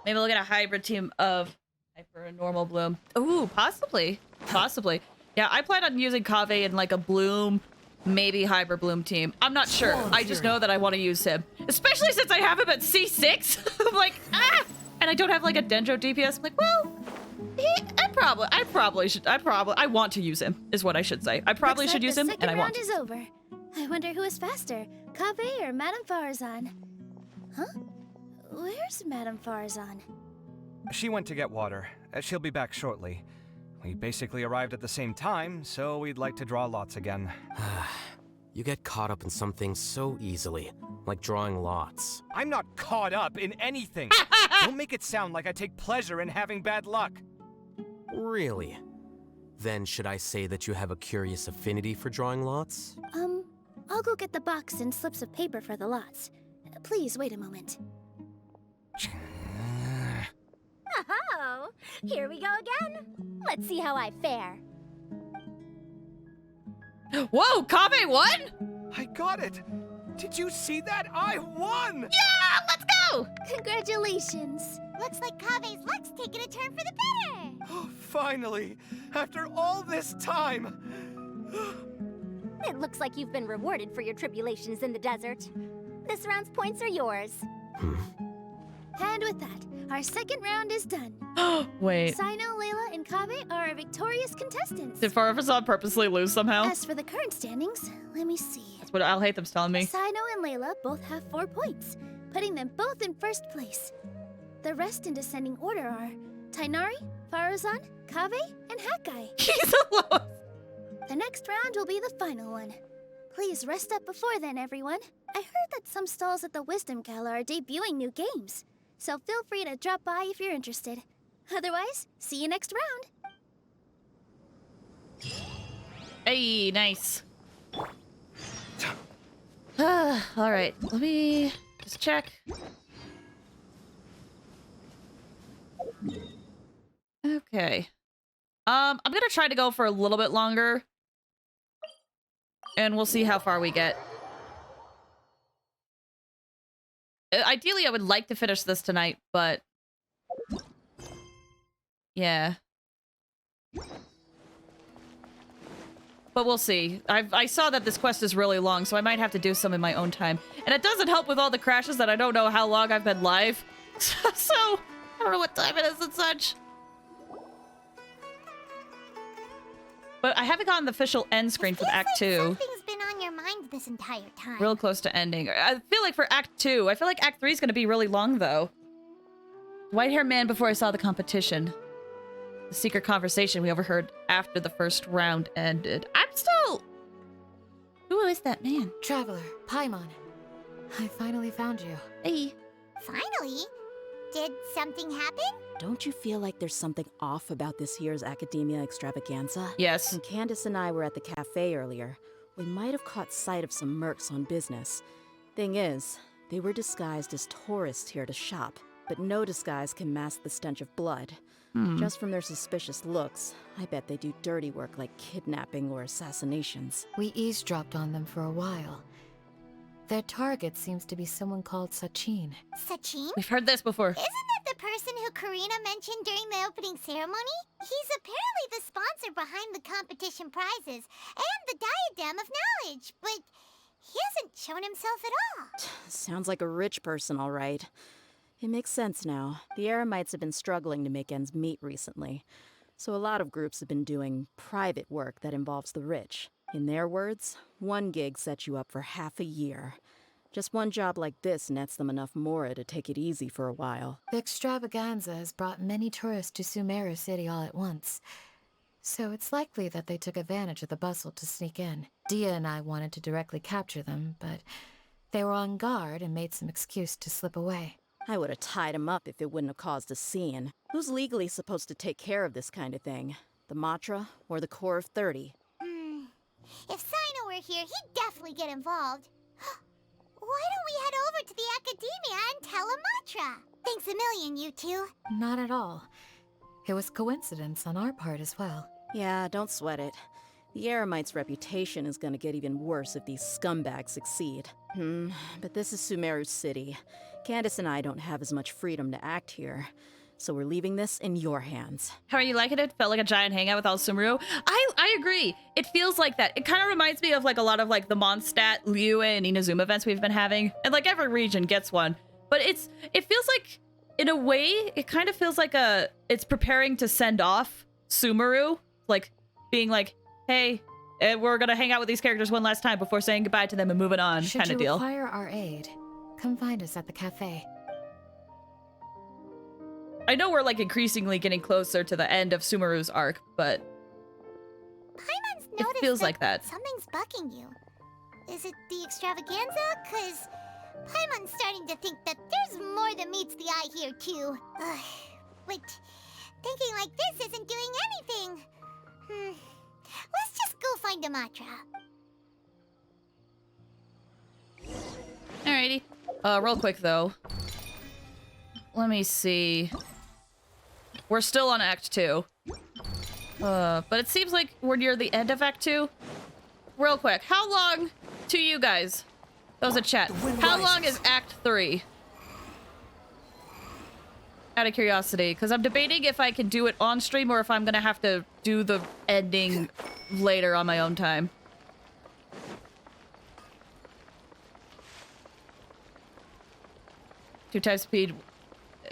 Maybe we'll get a hybrid team of Hyper and normal Bloom. Ooh, possibly. Possibly. Yeah, I plan on using Kaveh in like a Bloom, maybe Hyper Bloom team. I'm not sure. I just know that I want to use him. Especially since I have him at C6. I'm like, ah! And I don't have like a Dendro DPS. I'm like, well, I want to use him, is what I should say. I probably should use him, and I want to. The second round is over. I wonder who is faster, Kaveh or Madame Faruzan? Huh? Where's Madame Faruzan? She went to get water. She'll be back shortly. We basically arrived at the same time, so we'd like to draw lots again. You get caught up in some things so easily, like drawing lots. I'm not caught up in anything! Don't make it sound like I take pleasure in having bad luck. Really? Then should I say that you have a curious affinity for drawing lots? I'll go get the box and slips of paper for the lots. Please wait a moment. Oh, here we go again. Let's see how I fare. Whoa, Kave won? I got it! Did you see that? I won! Yeah, let's go! Congratulations. Looks like Kave's luck's taking a turn for the better. Oh, finally! After all this time! It looks like you've been rewarded for your tribulations in the desert. This round's points are yours. And with that, our second round is done. Wait. Sino, Layla, and Kave are our victorious contestants. Did Farfazan purposely lose somehow? As for the current standings, let me see. That's what I'll hate them's telling me. Sino and Layla both have 4 points, putting them both in first place. The rest in descending order are Tainari, Faruzan, Kave, and Hakai. He's alone. The next round will be the final one. Please rest up before then, everyone. I heard that some stalls at the Wisdom Gala are debuting new games, so feel free to drop by if you're interested. Otherwise, see you next round. Hey, nice. All right, let me just check. Okay. I'm gonna try to go for a little bit longer, and we'll see how far we get. Ideally, I would like to finish this tonight, but yeah. But we'll see. I saw that this quest is really long, so I might have to do some in my own time. And it doesn't help with all the crashes that I don't know how long I've been live. So, I don't know what time it is and such. But I haven't gotten the official end screen for Act 2. Something's been on your mind this entire time. Real close to ending. I feel like for Act 2, I feel like Act 3 is going to be really long, though. White-haired man before I saw the competition. The secret conversation we overheard after the first round ended. I'm still... Who is that man? Traveler, Paimon. I finally found you. Hey. Finally? Did something happen? Don't you feel like there's something off about this year's Academia Extravaganza? Yes. When Candace and I were at the cafe earlier, we might have caught sight of some mercs on business. Thing is, they were disguised as tourists here to shop, but no disguise can mask the stench of blood. Just from their suspicious looks, I bet they do dirty work like kidnapping or assassinations. We eavesdropped on them for a while. Their target seems to be someone called Sachin. Sachin? We've heard this before. Isn't that the person who Karina mentioned during the opening ceremony? He's apparently the sponsor behind the competition prizes and the Diadem of Knowledge, but he hasn't shown himself at all. Sounds like a rich person, all right. It makes sense now. The Eremites have been struggling to make ends meet recently, so a lot of groups have been doing private work that involves the rich. In their words, one gig sets you up for half a year. Just one job like this nets them enough mora to take it easy for a while. The extravaganza has brought many tourists to Sumeru City all at once, so it's likely that they took advantage of the bustle to sneak in. Dia and I wanted to directly capture them, but they were on guard and made some excuse to slip away. I would have tied him up if it wouldn't have caused a scene. Who's legally supposed to take care of this kind of thing? The Matra or the Corps of 30? If Sino were here, he'd definitely get involved. Why don't we head over to the Academia and tell Amatra? Thanks a million, you two. Not at all. It was coincidence on our part as well. Yeah, don't sweat it. The Eremites' reputation is gonna get even worse if these scumbags succeed. But this is Sumeru City. Candace and I don't have as much freedom to act here, so we're leaving this in your hands. How are you liking it? Felt like a giant hangout with all Sumeru. I agree. It feels like that. It kind of reminds me of like a lot of like the Mondstadt, Liyue, and Inazuma events we've been having, and like every region gets one. But it feels like, in a way, it kind of feels like it's preparing to send off Sumeru, like being like, hey, we're gonna hang out with these characters one last time before saying goodbye to them and moving on, kind of deal. Should you require our aid, come find us at the cafe. I know we're like increasingly getting closer to the end of Sumeru's arc, but Paimon's it noticed feels like that. Something's bugging you. Is it the extravaganza? 'Cause Paimon's starting to think that there's more than meets the eye here, too. But thinking like this isn't doing anything. Let's just go find Amatra. Alrighty. Real quick though. Let me see. We're still on Act 2. But it seems like we're near the end of Act 2. Real quick, how long to you guys? That was a chat. How long is Act 3? Out of curiosity, because I'm debating if I can do it on stream or if I'm gonna have to do the ending later on my own time. Two times speed,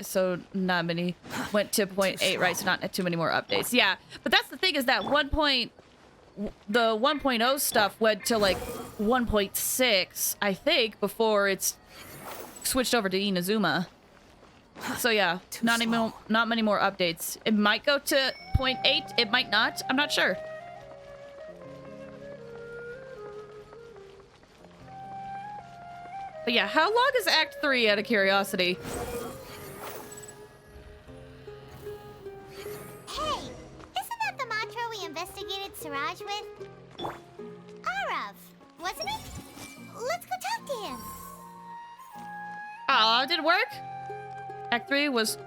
so not many. Went to 0.8, right? So not too many more updates. Yeah, but that's the thing is that the 1.0 stuff went to like 1.6, I think, before it's switched over to Inazuma. So yeah, not many more updates. It might go to 0.8, it might not. I'm not sure. But yeah, how long is Act 3 out of curiosity? Hey, isn't that the mantra we investigated Siraj with? Arav, wasn't it? Let's go talk to him. Oh, did it work? Act 3 was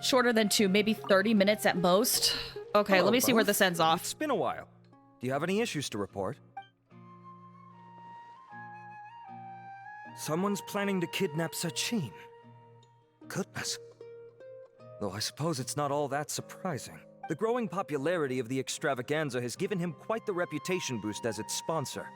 shorter than 2, maybe 30 minutes at most. Okay, Hello, let me see where both. this ends off. It's been a while. Do you have any issues to report? Someone's planning to kidnap Sachin. Goodness. Though I suppose it's not all that surprising. The growing popularity of the extravaganza has given him quite the reputation boost as its sponsor.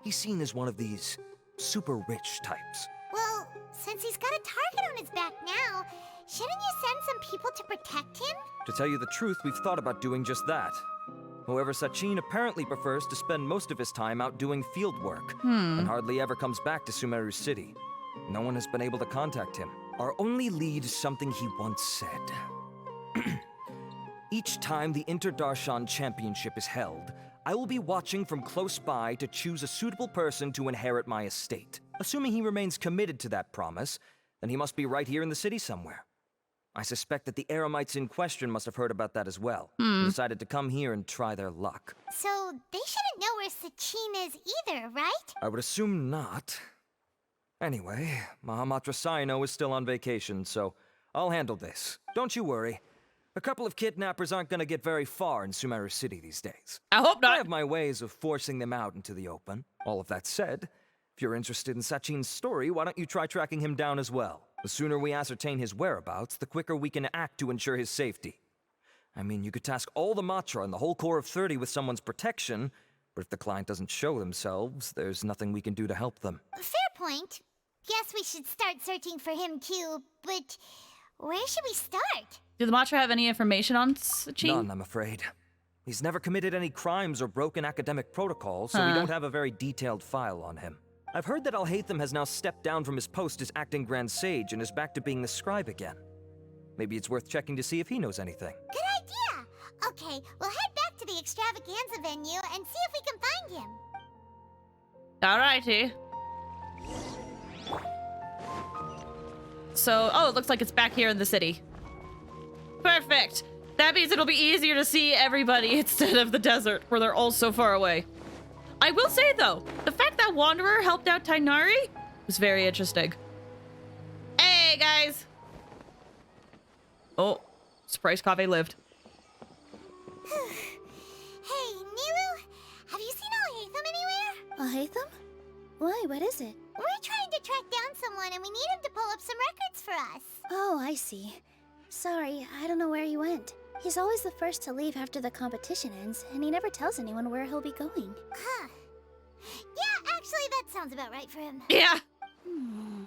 He's seen as one of these super rich types. Well, since he's got a target on his back now, shouldn't you send some people to protect him? To tell you the truth, we've thought about doing just that. However, Sachin apparently prefers to spend most of his time out doing field work, and hardly ever comes back to Sumeru City. No one has been able to contact him. Our only lead is something he once said. Each time the Inter-Darshan Championship is held, I will be watching from close by to choose a suitable person to inherit my estate. Assuming he remains committed to that promise, then he must be right here in the city somewhere. I suspect that the Eremites in question must have heard about that as well, and decided to come here and try their luck. So they shouldn't know where Sachin is either, right? I would assume not. Anyway, Mahamatra Saino is still on vacation, so I'll handle this. Don't you worry. A couple of kidnappers aren't gonna get very far in Sumeru City these days. I hope not. I have my ways of forcing them out into the open. All of that said, if you're interested in Sachin's story, why don't you try tracking him down as well? The sooner we ascertain his whereabouts, the quicker we can act to ensure his safety. I mean, you could task all the Matra and the whole Corps of 30 with someone's protection, but if the client doesn't show themselves, there's nothing we can do to help them. Fair point. Guess we should start searching for him too, but where should we start? Do the Matra have any information on Sachin? None, I'm afraid. He's never committed any crimes or broken academic protocols, so we don't have a very detailed file on him. I've heard that Alhaitham has now stepped down from his post as acting Grand Sage and is back to being the scribe again. Maybe it's worth checking to see if he knows anything. Good idea! Okay, we'll head back to the extravaganza venue and see if we can find him. Alrighty. So, oh, it looks like it's back here in the city. Perfect! That means it'll be easier to see everybody instead of the desert, where they're all so far away. I will say, though, the fact that Wanderer helped out Tainari was very interesting. Hey, guys! Oh, surprise Kaveh lived. Hey, Nilu, have you seen Alhaitham anywhere? Alhaitham? Why, what is it? We're trying to track down someone and we need him to pull up some records for us. Oh, I see. Sorry, I don't know where he went. He's always the first to leave after the competition ends, and he never tells anyone where he'll be going. Huh. Yeah, actually, that sounds about right for him. Yeah!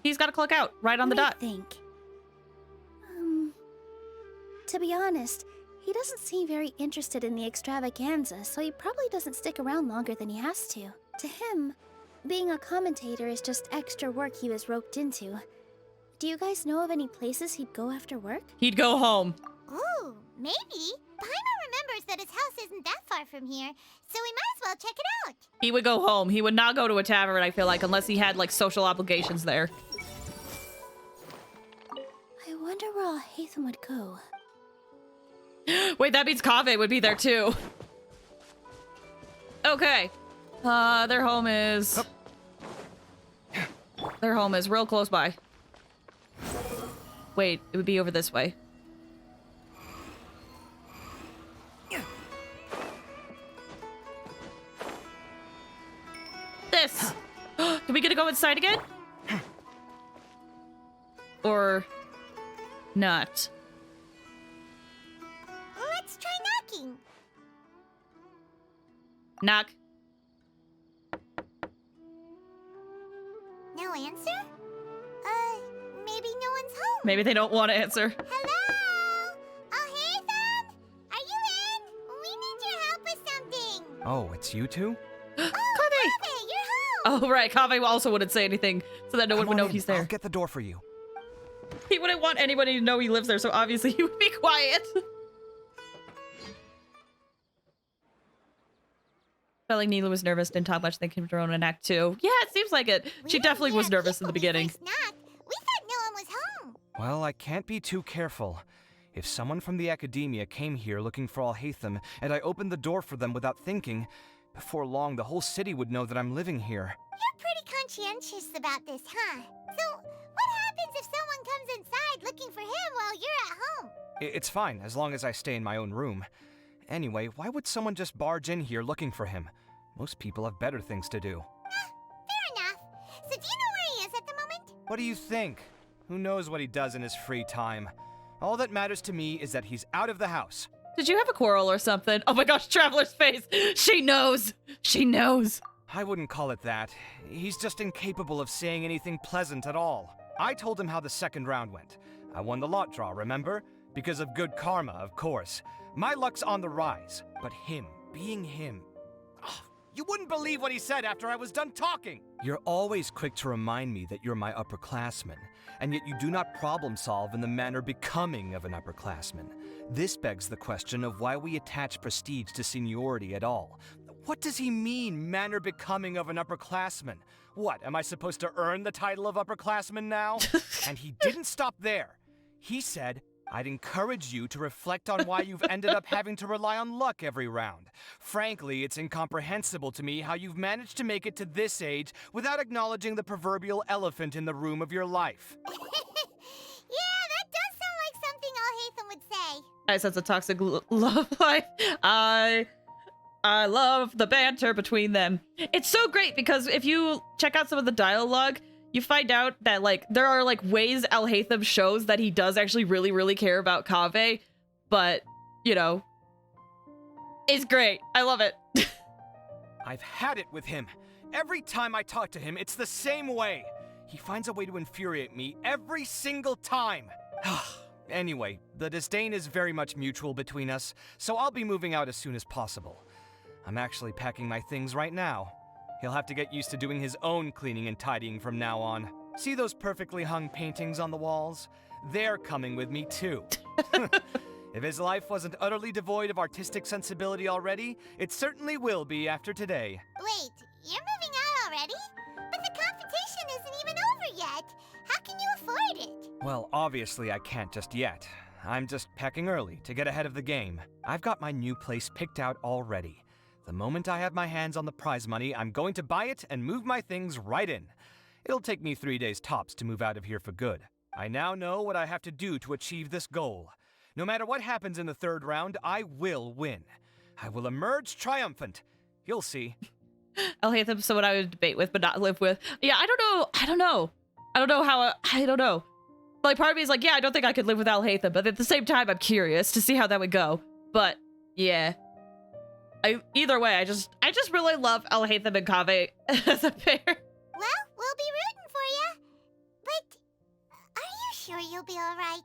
He's got to clock out, right on the dot. Think. To be honest, he doesn't seem very interested in the extravaganza, so he probably doesn't stick around longer than he has to. To him, being a commentator is just extra work he was roped into. Do you guys know of any places he'd go after work? He'd go home. Ooh, maybe. Paimon remembers that his house isn't that far from here, so we might as well check it out. He would go home. He would not go to a tavern, I feel like, unless he had, like, social obligations there. I wonder where Alhaitham would go. Wait, that means Kaveh would be there, too. Okay. Their home is... their home is, real close by. Wait, it would be over this way. This! Do we get to go inside again? Or not? Let's try knocking. Knock. No answer? Maybe no one's home. Maybe they don't want to answer. Hello? Oh, hey, Ethan? Are you in? We need your help with something. Oh, it's you two? Kaveh, you're home. Oh, right. Kaveh also wouldn't say anything so that no one would know he's there. I'll get the door for you. He wouldn't want anybody to know he lives there, so obviously he would be quiet. Felt like Neela was nervous, didn't talk much, then came to her own in Act 2. Yeah, it seems like it. She definitely was nervous in the beginning. We thought no one was home. Well, I can't be too careful. If someone from the academia came here looking for Alhaitham, and I opened the door for them without thinking, before long the whole city would know that I'm living here. You're pretty conscientious about this, huh? So, what happens if someone comes inside looking for him while you're at home? It's fine, as long as I stay in my own room. Anyway, why would someone just barge in here looking for him? Most people have better things to do. Fair enough. So do you know where he is at the moment? What do you think? Who knows what he does in his free time? All that matters to me is that he's out of the house. Did you have a quarrel or something? Oh my gosh, Traveler's face. She knows. She knows. I wouldn't call it that. He's just incapable of saying anything pleasant at all. I told him how the second round went. I won the lot draw, remember? Because of good karma, of course. My luck's on the rise. But him, being him... You wouldn't believe what he said after I was done talking! You're always quick to remind me that you're my upperclassman, and yet you do not problem solve in the manner becoming of an upperclassman. This begs the question of why we attach prestige to seniority at all. What does he mean, manner becoming of an upperclassman? What, am I supposed to earn the title of upperclassman now? And he didn't stop there. He said, I'd encourage you to reflect on why you've ended up having to rely on luck every round. Frankly, it's incomprehensible to me how you've managed to make it to this age without acknowledging the proverbial elephant in the room of your life. Yeah, that does sound like something Alhaitham would say. I sense a toxic love life. I love the banter between them. It's so great because if you check out some of the dialogue, you find out that, like, there are, like, ways Alhaitham shows that he does actually really, really care about Kaveh, but, you know, it's great. I love it. I've had it with him. Every time I talk to him, it's the same way. He finds a way to infuriate me every single time. Anyway, the disdain is very much mutual between us, so I'll be moving out as soon as possible. I'm actually packing my things right now. He'll have to get used to doing his own cleaning and tidying from now on. See those perfectly hung paintings on the walls? They're coming with me too. If his life wasn't utterly devoid of artistic sensibility already, it certainly will be after today. Wait, you're moving out already? But the competition isn't even over yet. How can you afford it? Well, obviously I can't just yet. I'm just packing early to get ahead of the game. I've got my new place picked out already. The moment I have my hands on the prize money, I'm going to buy it and move my things right in. It'll take me 3 days tops to move out of here for good. I now know what I have to do to achieve this goal. No matter what happens in the third round, I will win. I will emerge triumphant. You'll see. Alhaitham, someone I would debate with but not live with. Yeah, I don't know. I don't know. Like, part of me is like, yeah, I don't think I could live with Alhaitham, but at the same time, I'm curious to see how that would go. But, yeah. Either way, I just really love Alhaitham and Kaveh as a pair. Well, we'll be rooting for you. But are you sure you'll be all right?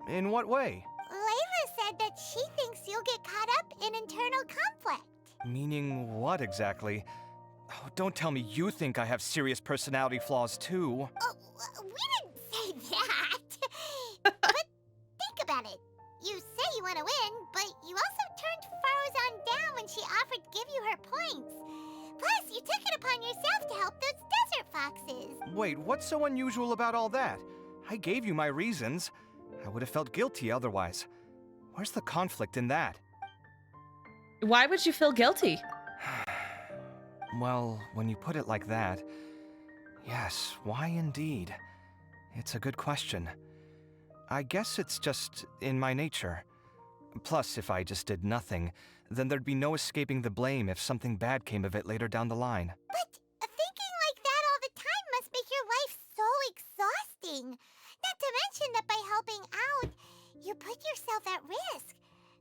In what way? Layla said that she thinks you'll get caught up in internal conflict. Meaning what exactly? Oh, don't tell me you think I have serious personality flaws too. Oh, we didn't say that. But think about it. You say you want to win, but you also turned Faruzan down when she offered to give you her points. Plus, you took it upon yourself to help those desert foxes. Wait, what's so unusual about all that? I gave you my reasons. I would have felt guilty otherwise. Where's the conflict in that? Why would you feel guilty? Well, when you put it like that, Yes, why indeed? It's a good question. I guess it's just in my nature. Plus, if I just did nothing, then there'd be no escaping the blame if something bad came of it later down the line. But thinking like that all the time must make your life so exhausting. Not to mention that by helping out, you put yourself at risk.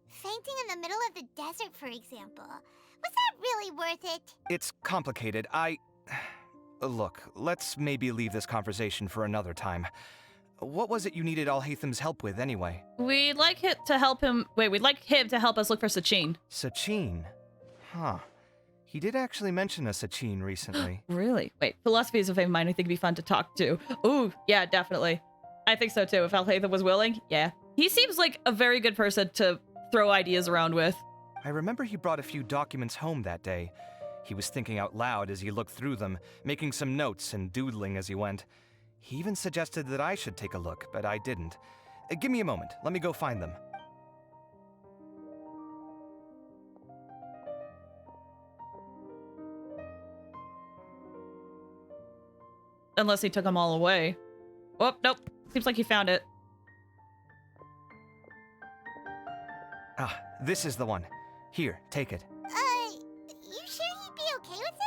Fainting in the middle of the desert, for example. Was that really worth it? It's complicated. Look, let's maybe leave this conversation for another time. What was it you needed Alhaitham's help with, anyway? We'd like him to help us look for Sachin. Sachin? Huh. He did actually mention a Sachin recently. Really? Wait, philosophy is a favorite of mine. I think it'd be fun to talk to. Ooh, yeah, definitely. I think so too. If Alhaitham was willing, yeah. He seems like a very good person to throw ideas around with. I remember he brought a few documents home that day. He was thinking out loud as he looked through them, making some notes and doodling as he went. He even suggested that I should take a look, but I didn't. Give me a moment. Let me go find them. Unless he took them all away. Oh, nope. Seems like he found it. Ah, this is the one. Here, take it. You sure he'd be okay with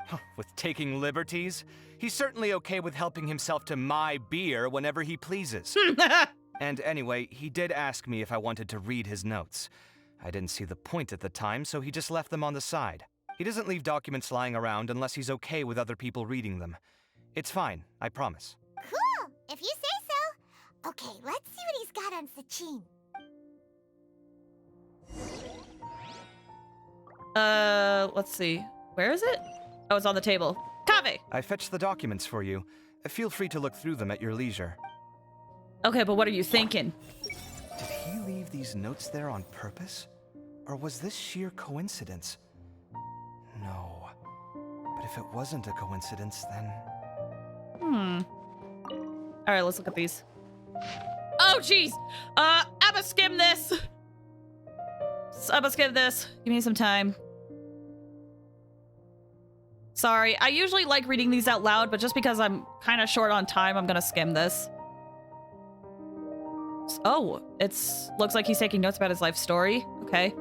this? With taking liberties? He's certainly okay with helping himself to my beer whenever he pleases. And anyway, he did ask me if I wanted to read his notes. I didn't see the point at the time, so he just left them on the side. He doesn't leave documents lying around unless he's okay with other people reading them. It's fine, I promise. Cool, if you say so. Okay, let's see what he's got on Sachin. Let's see. Where is it? Oh, it's on the table. Kaveh! I fetched the documents for you. Feel free to look through them at your leisure. Okay, but what are you thinking? Did he leave these notes there on purpose? Or was this sheer coincidence? No. But if it wasn't a coincidence, then... Alright, let's look at these. Oh, jeez! I'ma skim this! I'ma skim this. Give me some time. Sorry, I usually like reading these out loud, but just because I'm kind of short on time, I'm gonna skim this. Oh, looks like he's taking notes about his life story. Okay.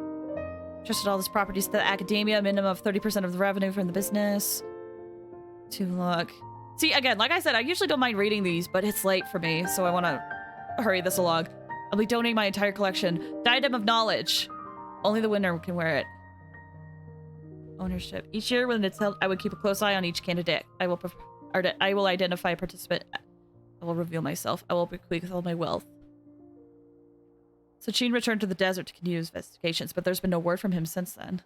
Trusted all his properties to the academia, minimum of 30% of the revenue from the business. To look. See, again, like I said, I usually don't mind reading these, but it's late for me, so I want to hurry this along. I'll be donating my entire collection. Diadem of Knowledge. Only the winner can wear it. Ownership. Each year when it's held, I would keep a close eye on each candidate. I will identify a participant. I will reveal myself. I will bequeath all my wealth. Sachin returned to the desert to continue his investigations, but there's been no word from him since then.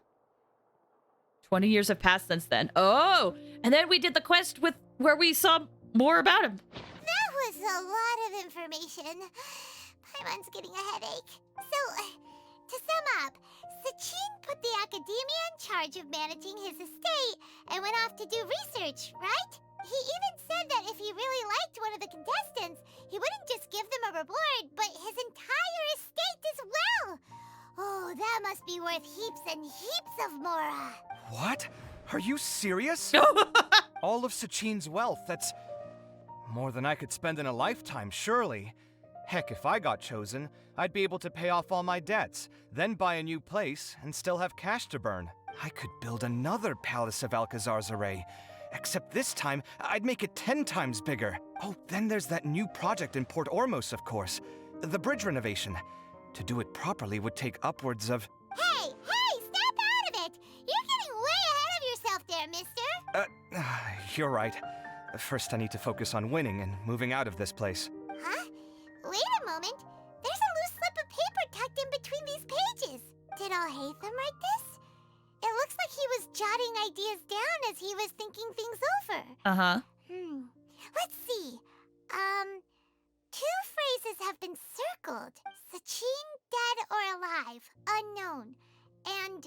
20 years have passed since then. Oh! And then we did the quest where we saw more about him. That was a lot of information. Paimon's getting a headache. So, to sum up, Sachin put the academia in charge of managing his estate and went off to do research, right? He even said that if he really liked one of the contestants, he wouldn't just give them a reward, but his entire estate as well. Oh, that must be worth heaps and heaps of mora. What? Are you serious? All of Sachin's wealth, that's more than I could spend in a lifetime, surely. Heck, if I got chosen, I'd be able to pay off all my debts, then buy a new place, and still have cash to burn. I could build another Palace of Alcazar's Array. Except this time, I'd make it 10 times bigger. Oh, then there's that new project in Port Ormos, of course. The bridge renovation. To do it properly would take upwards of... Hey, snap out of it! You're getting way ahead of yourself there, mister! You're right. First, I need to focus on winning and moving out of this place. Huh? Wait a moment. There's a loose slip of paper tucked in between these pages. Did Alhaitham write this? It looks like he was jotting ideas down as he was thinking things over. Uh-huh. Let's see. Two phrases have been circled. Sachin, dead or alive, unknown. And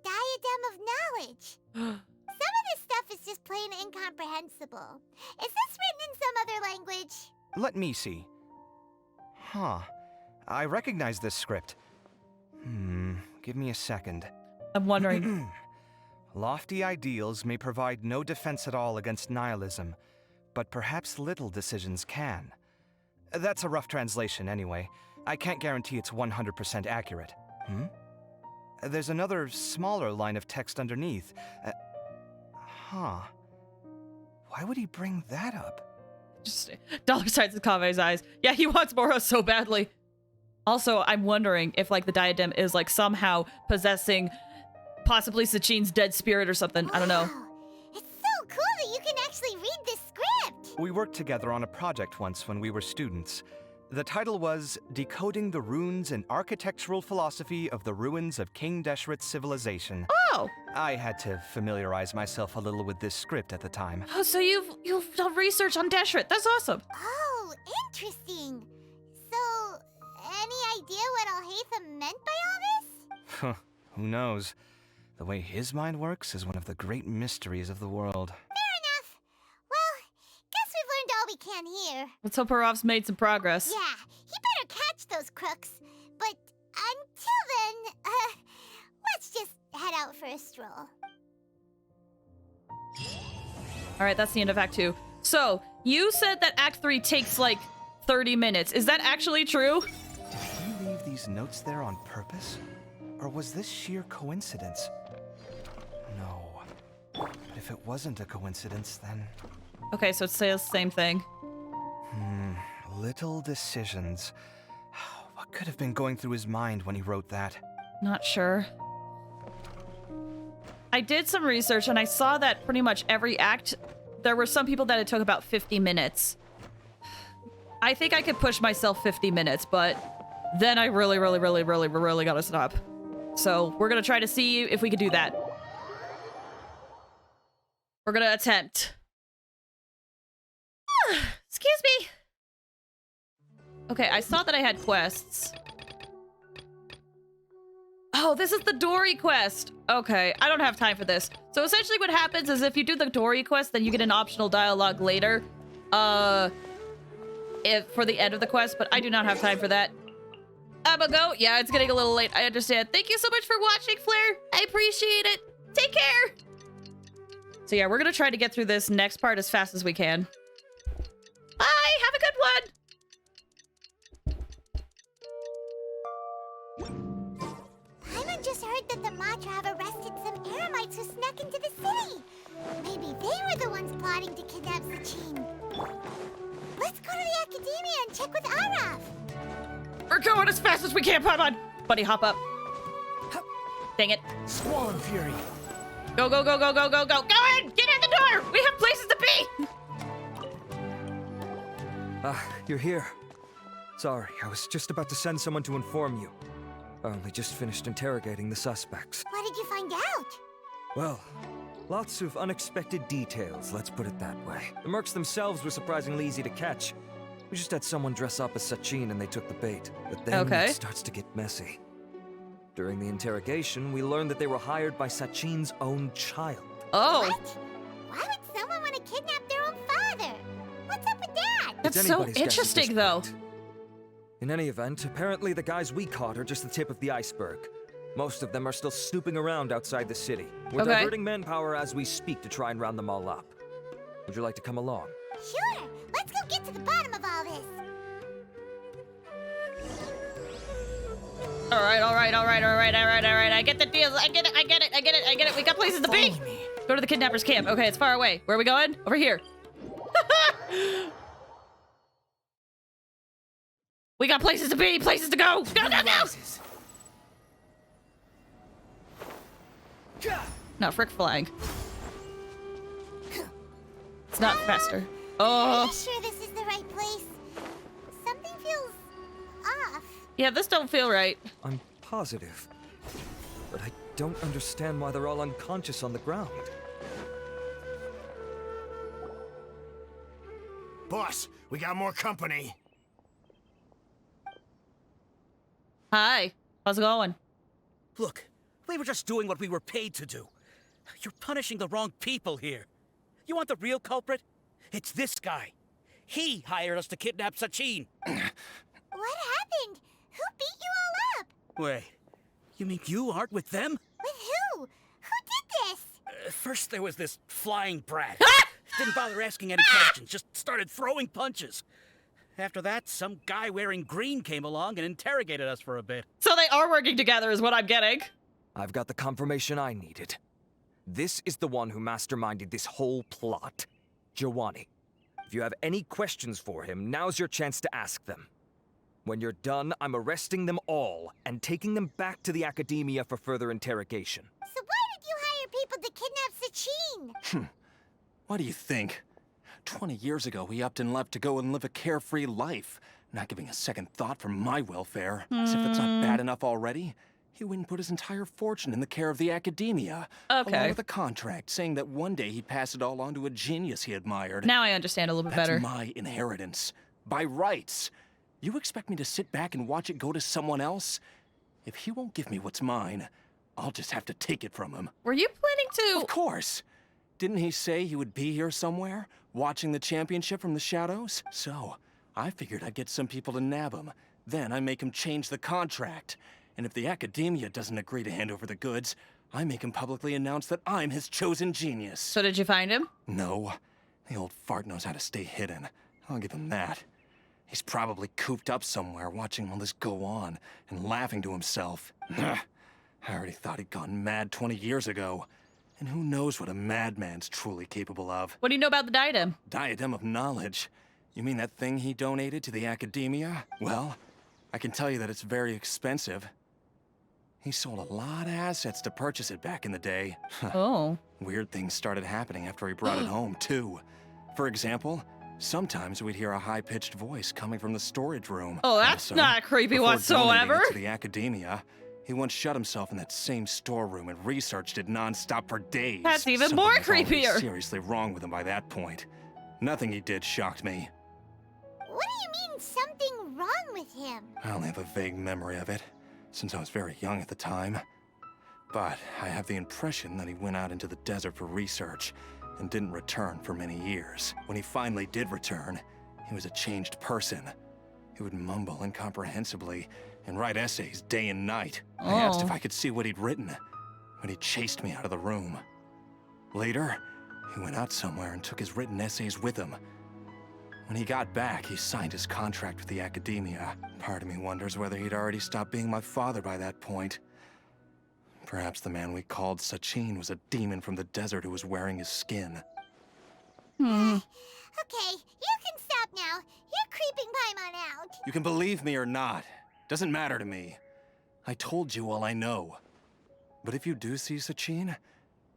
diadem of knowledge. Some of this stuff is just plain incomprehensible. Is this written in some other language? Let me see. Huh. I recognize this script. Give me a second. I'm wondering. Lofty ideals may provide no defense at all against nihilism, but perhaps little decisions can. That's a rough translation anyway. I can't guarantee it's 100% accurate. There's another smaller line of text underneath. Huh. Why would he bring that up? Just dollar signs in Kave's eyes. Yeah, he wants Mora so badly. Also, I'm wondering if, like, the diadem is, like, somehow possessing possibly Sachin's dead spirit or something. I don't know. It's so cool that you can actually read this script! We worked together on a project once when we were students. The title was Decoding the Runes and Architectural Philosophy of the Ruins of King Deshret's Civilization. Oh! I had to familiarize myself a little with this script at the time. Oh, so you've done research on Deshret. That's awesome. Oh, interesting. So, any idea what Alhaitham meant by all this? Who knows? The way his mind works is one of the great mysteries of the world. Fair enough. Well, guess we've learned all we can here. Let's hope Harov's made some progress. Yeah, he better catch those crooks. But until then, let's just head out for a stroll. All right, that's the end of Act 2. So, you said that Act 3 takes, like, 30 minutes. Is that actually true? Did he leave these notes there on purpose? Or was this sheer coincidence? No. But if it wasn't a coincidence, then... Okay, so it says the same thing. Little decisions. What could have been going through his mind when he wrote that? Not sure. I did some research and I saw that pretty much every act, there were some people that it took about 50 minutes. I think I could push myself 50 minutes, but then I really gotta stop. So we're gonna try to see if we can do that. We're gonna attempt. Excuse me. Okay, I saw that I had quests. Oh, this is the Dory quest. Okay, I don't have time for this. So essentially what happens is if you do the Dory quest, then you get an optional dialogue later. For the end of the quest, but I do not have time for that. I'ma go. Yeah, it's getting a little late. I understand. Thank you so much for watching, Flair. I appreciate it. Take care. So yeah, we're gonna try to get through this next part as fast as we can. Bye. Have a good one. Paimon just heard that the Matra have arrested some Eremites who snuck into the city. Maybe they were the ones plotting to kidnap Sachin. Let's go to the Academia and check with Arav. We're going as fast as we can, Paimon. Buddy, hop up. Dang it. Squall Fury. Go, go, go, go, go, go, go. Go in! Get in the door! We have places to be! You're here. Sorry, I was just about to send someone to inform you. I only just finished interrogating the suspects. What did you find out? Well, lots of unexpected details, let's put it that way. The mercs themselves were surprisingly easy to catch. We just had someone dress up as Sachin and they took the bait. But then it starts to get messy. During the interrogation, we learned that they were hired by Sachin's own child. Oh. What? Why would someone want to kidnap their own father? What's up with that? That's so interesting, though. In any event, apparently the guys we caught are just the tip of the iceberg. Most of them are still snooping around outside the city. We're diverting manpower as we speak to try and round them all up. Would you like to come along? Sure. Let's go get to the bottom of all this. All right. I get the deal. I get it. We got places to be. Go to the kidnappers' camp. Okay, it's far away. Where are we going? Over here. We got places to be, places to go. Go, go, go. No, frick flying. It's not faster. Are you sure this is the right place? Something feels off. Yeah, this don't feel right. I'm positive. But I don't understand why they're all unconscious on the ground. Boss, we got more company. Hi. How's it going? Look, we were just doing what we were paid to do. You're punishing the wrong people here. You want the real culprit? It's this guy. He hired us to kidnap Sachin. What happened? Who beat you all up? Wait, you mean you aren't with them? With who? Who did this? First there was this flying brat. Didn't bother asking any questions, just started throwing punches. After that, some guy wearing green came along and interrogated us for a bit. So they are working together is what I'm getting. I've got the confirmation I needed. This is the one who masterminded this whole plot. Giovanni. If you have any questions for him, now's your chance to ask them. When you're done, I'm arresting them all and taking them back to the Academia for further interrogation. So why did you hire people to kidnap Sachin? What do you think? 20 years ago, he upped and left to go and live a carefree life, not giving a second thought for my welfare. As if that's not bad enough already, he went and put his entire fortune in the care of the Academia, along with a contract saying that one day he'd pass it all on to a genius he admired. Now I understand a little bit better. That's my inheritance, by rights. You expect me to sit back and watch it go to someone else? If he won't give me what's mine, I'll just have to take it from him. Were you planning to... Of course. Didn't he say he would be here somewhere, watching the championship from the shadows? So, I figured I'd get some people to nab him. Then I make him change the contract. And if the Academia doesn't agree to hand over the goods, I make him publicly announce that I'm his chosen genius. So did you find him? No. The old fart knows how to stay hidden. I'll give him that. He's probably cooped up somewhere watching all this go on and laughing to himself. I already thought he'd gone mad 20 years ago. And who knows what a madman's truly capable of. What do you know about the diadem? Diadem of knowledge? You mean that thing he donated to the Academia? Well, I can tell you that it's very expensive. He sold a lot of assets to purchase it back in the day. Oh. Weird things started happening after he brought it home, too. For example, sometimes we'd hear a high-pitched voice coming from the storage room. Oh, that's not creepy whatsoever. Before donating it to the Academia, he once shut himself in that same storeroom and researched it non-stop for days. That's even Something more was already creepier. seriously wrong with him by that point. Nothing he did shocked me. What do you mean, something wrong with him? I only have a vague memory of it, since I was very young at the time. But I have the impression that he went out into the desert for research and didn't return for many years. When he finally did return, he was a changed person. He would mumble incomprehensibly and write essays day and night. I asked if I could see what he'd written, but he chased me out of the room. Later, he went out somewhere and took his written essays with him. When he got back, he signed his contract with the Academia. Part of me wonders whether he'd already stopped being my father by that point. Perhaps the man we called Sachin was a demon from the desert who was wearing his skin. Okay, you can stop now. You're creeping Paimon out. You can believe me or not. Doesn't matter to me. I told you all I know. But if you do see Sachin,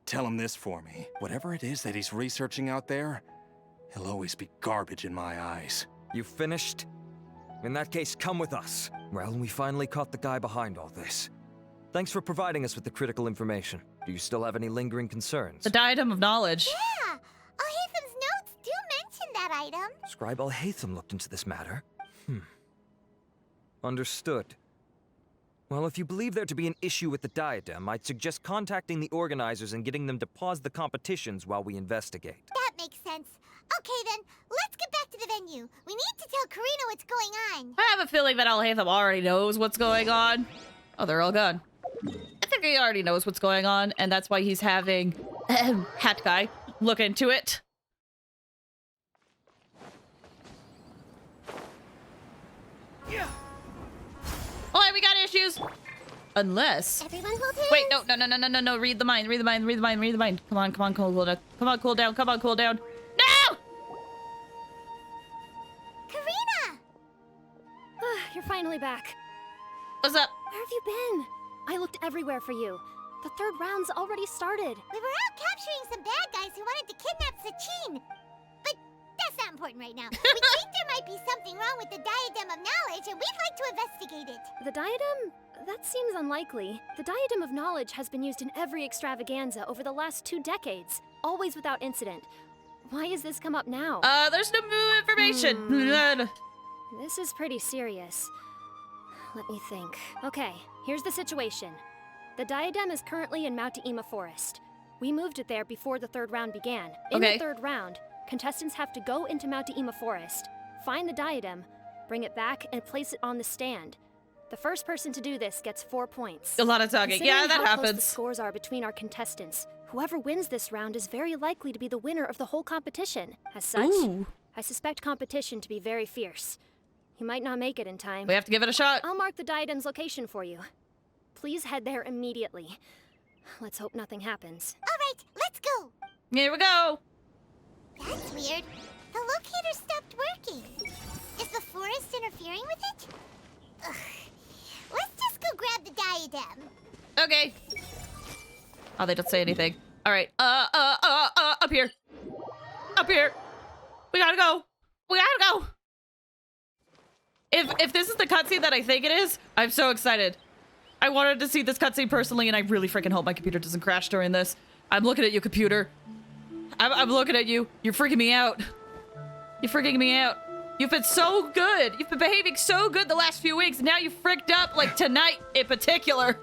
tell him this for me. Whatever it is that he's researching out there, he'll always be garbage in my eyes. You finished? In that case, come with us. Well, we finally caught the guy behind all this. Thanks for providing us with the critical information. Do you still have any lingering concerns? The diadem of knowledge. Yeah, Al-Haytham's notes do mention that item. Scribe Al-Haytham looked into this matter. Understood. Well, if you believe there to be an issue with the diadem, I'd suggest contacting the organizers and getting them to pause the competitions while we investigate. That makes sense. Okay then, let's get back to the venue. We need to tell Karina what's going on. I have a feeling that Al-Haytham already knows what's going on. Oh, they're all gone. I think he already knows what's going on, and that's why he's having Hat Guy look into it. Oh, we got issues. Unless. Everyone hold hands. Wait, no. Read the mind. Come on, cool down. Cool down. No! Karina! You're finally back. What's up? Where have you been? I looked everywhere for you. The third round's already started. We were out capturing some bad guys who wanted to kidnap Sachin. But that's not important right now. We think there might be something wrong with the Diadem of Knowledge, and we'd like to investigate it. The diadem? That seems unlikely. The Diadem of Knowledge has been used in every extravaganza over the last 2 decades, always without incident. Why has this come up now? There's no new information. This is pretty serious. Let me think. Okay, here's the situation. The diadem is currently in Mount Deima Forest. We moved it there before the third round began. In the third round, contestants have to go into Mount Deima Forest, find the diadem, bring it back, and place it on the stand. The first person to do this gets 4 points. A lot of talking. Yeah, Considering that how close happens. the scores are between our contestants, whoever wins this round is very likely to be the winner of the whole competition. As such, Ooh. I suspect competition to be very fierce. You might not make it in time. We have to give it a shot. I'll mark the diadem's location for you. Please head there immediately. Let's hope nothing happens. All right, let's go. Here we go. That's weird. The locator stopped working. Is the forest interfering with it? Ugh. Let's just go grab the diadem. Okay. Oh, they don't say anything. All right. Up here. Up here. We gotta go. We gotta go. If this is the cutscene that I think it is, I'm so excited. I wanted to see this cutscene personally, and I really freaking hope my computer doesn't crash during this. I'm looking at you, computer. I'm looking at you. You're freaking me out. You're freaking me out. You've been so good. You've been behaving so good the last few weeks. Now you fricked up, like tonight in particular.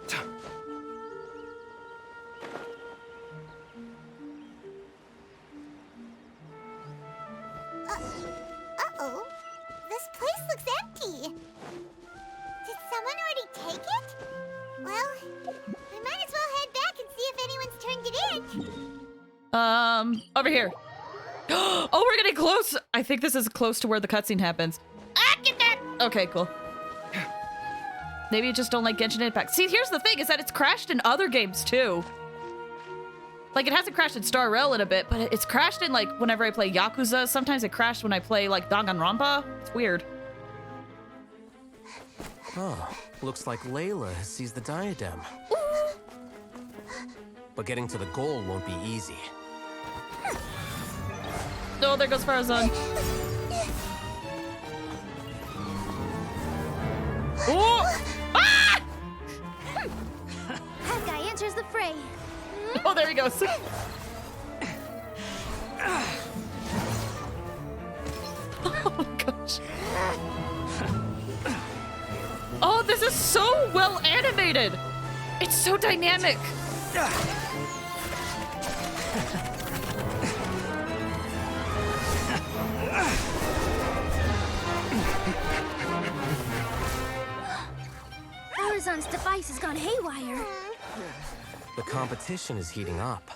Uh-oh. This place looks empty. Did someone already take it? Well, we might as well head back and see if anyone's turned it in. Over here. Oh, we're getting close. I think this is close to where the cutscene happens. Ah, get that. Okay, cool. Maybe you just don't like Genshin Impact. See, here's the thing, is that it's crashed in other games, too. Like, it hasn't crashed in Star Rail in a bit, but it's crashed in, like, whenever I play Yakuza. Sometimes it crashed when I play, like, Danganronpa. It's weird. Oh, looks like Layla has seized the diadem. But getting to the goal won't be easy. Oh, there goes Farazan. Oh! Ah! That guy enters the fray. Oh, there he goes. Oh my gosh. Oh, this is so well animated. It's so dynamic. Farazan's device has gone haywire. The competition is heating up.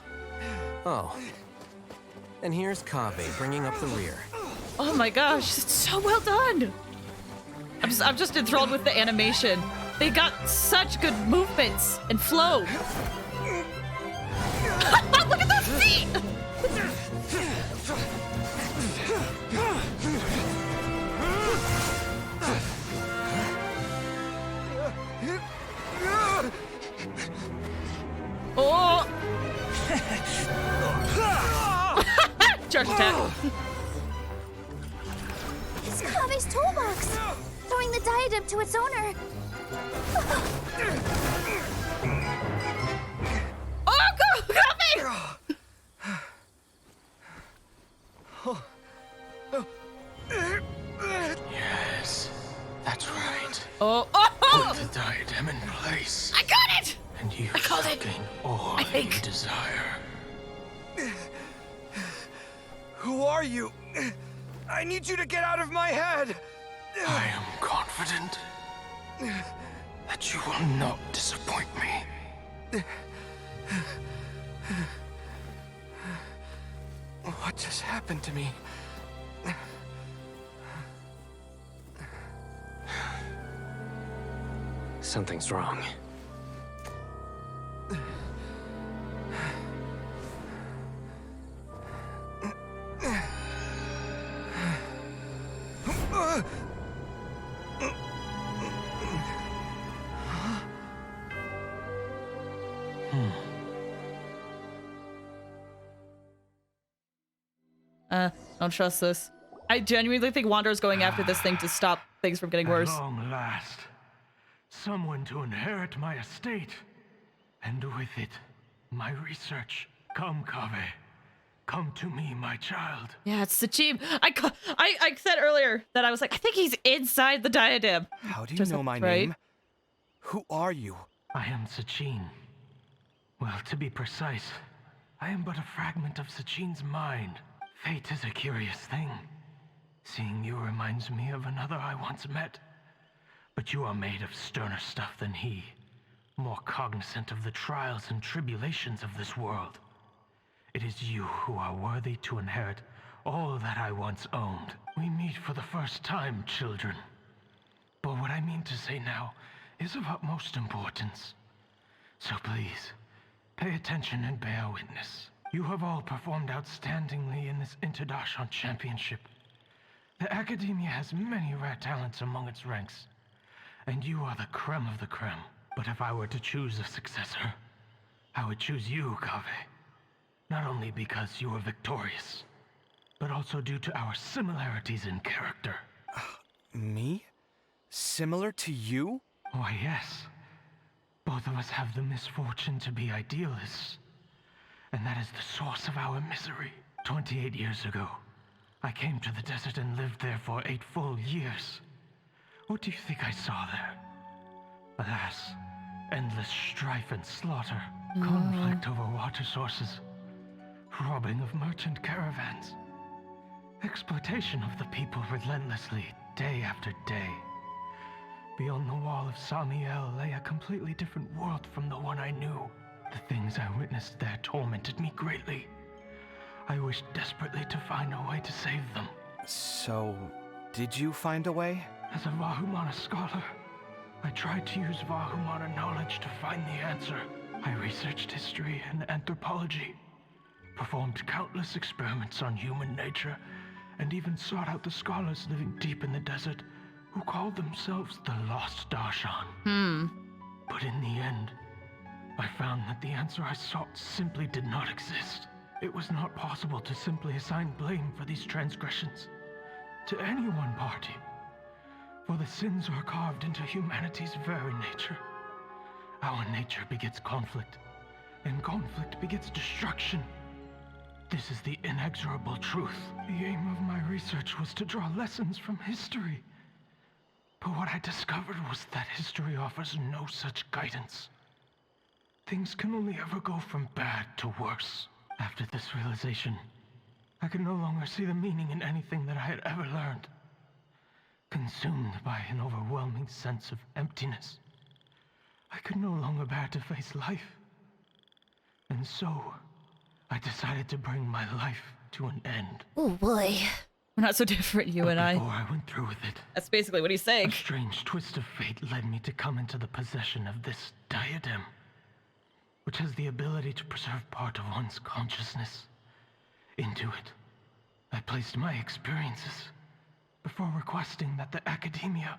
Oh. And here's Kaveh bringing up the rear. Oh my gosh, it's so well done. I'm just enthralled with the animation. They got such good movements and flow. Look at those feet! Oh! Charge attack. It's Kaveh's toolbox! Throwing the diadem to its owner. Oh, go, Kaveh! Yes, that's right. Oh. Put the diadem in place. I got it! And you shall gain all you desire. Who are you? I need you to get out of my head! I am confident that you will not disappoint me. What just happened to me? Something's wrong. Don't trust this. I genuinely think Wanderer's going after this thing to stop things from getting worse. At long last, someone to inherit my estate, and with it, my research. Come, Kaveh. Come to me, my child. Yeah, it's Sachim. I said earlier that I was like, I think he's inside the diadem. How do you know my name? Who are you? I am Sachin. Well, to be precise, I am but a fragment of Sachin's mind. Fate is a curious thing. Seeing you reminds me of another I once met. But you are made of sterner stuff than he, more cognizant of the trials and tribulations of this world. It is you who are worthy to inherit all that I once owned. We meet for the first time, children. But what I mean to say now is of utmost importance. So please, pay attention and bear witness. You have all performed outstandingly in this Interdarshan Championship. The Academia has many rare talents among its ranks, and you are the creme of the creme. But if I were to choose a successor, I would choose you, Kaveh. Not only because you were victorious, but also due to our similarities in character. Me? Similar to you? Why, yes. Both of us have the misfortune to be idealists. And that is the source of our misery. 28 years ago, I came to the desert and lived there for 8 full years. What do you think I saw there? Alas, endless strife and slaughter, conflict over water sources, robbing of merchant caravans, exploitation of the people relentlessly, day after day. Beyond the wall of Samiel lay a completely different world from the one I knew. The things I witnessed there tormented me greatly. I wished desperately to find a way to save them. So, did you find a way? As a Vahumana scholar, I tried to use Vahumana knowledge to find the answer. I researched history and anthropology, performed countless experiments on human nature, and even sought out the scholars living deep in the desert who called themselves the Lost Darshan. But in the end, I found that the answer I sought simply did not exist. It was not possible to simply assign blame for these transgressions to any one party, for the sins are carved into humanity's very nature. Our nature begets conflict, and conflict begets destruction. This is the inexorable truth. The aim of my research was to draw lessons from history. But what I discovered was that history offers no such guidance. Things can only ever go from bad to worse. After this realization, I could no longer see the meaning in anything that I had ever learned. Consumed by an overwhelming sense of emptiness, I could no longer bear to face life. And so, I decided to bring my life to an end. Oh boy. We're not so different, you and I. Before I went through with it, that's basically what he's saying. A strange twist of fate led me to come into the possession of this diadem, which has the ability to preserve part of one's consciousness. Into it, I placed my experiences before requesting that the Academia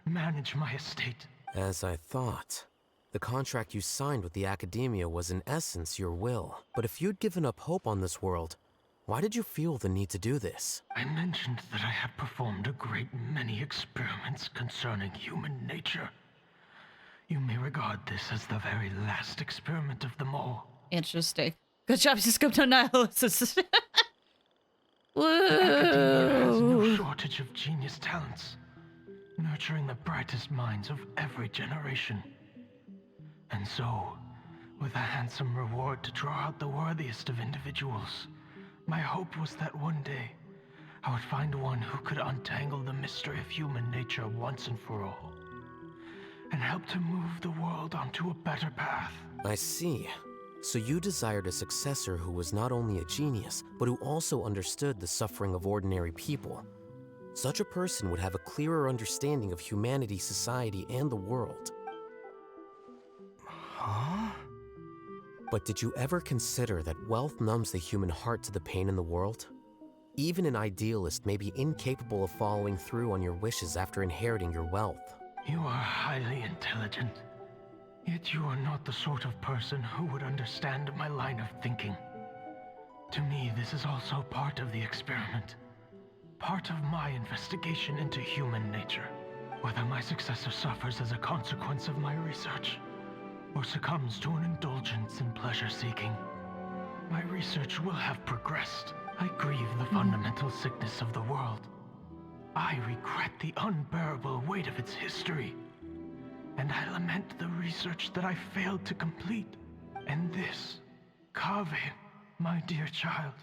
manage my estate. As I thought. The contract you signed with the Academia was in essence your will. But if you'd given up hope on this world, why did you feel the need to do this? I mentioned that I had performed a great many experiments concerning human nature. You may regard this as the very last experiment of them all. Interesting. Good job, Analysis. The Academia has no shortage of genius talents, nurturing the brightest minds of every generation. And so, with a handsome reward to draw out the worthiest of individuals, my hope was that one day, I would find one who could untangle the mystery of human nature once and for all, and help to move the world onto a better path. I see. So you desired a successor who was not only a genius, but who also understood the suffering of ordinary people. Such a person would have a clearer understanding of humanity, society, and the world. Huh? But did you ever consider that wealth numbs the human heart to the pain in the world? Even an idealist may be incapable of following through on your wishes after inheriting your wealth. You are highly intelligent, yet you are not the sort of person who would understand my line of thinking. To me, this is also part of the experiment, part of my investigation into human nature. Whether my successor suffers as a consequence of my research, or succumbs to an indulgence in pleasure-seeking, my research will have progressed. I grieve the fundamental sickness of the world. I regret the unbearable weight of its history. And I lament the research that I failed to complete. And this, Kaveh, my dear child,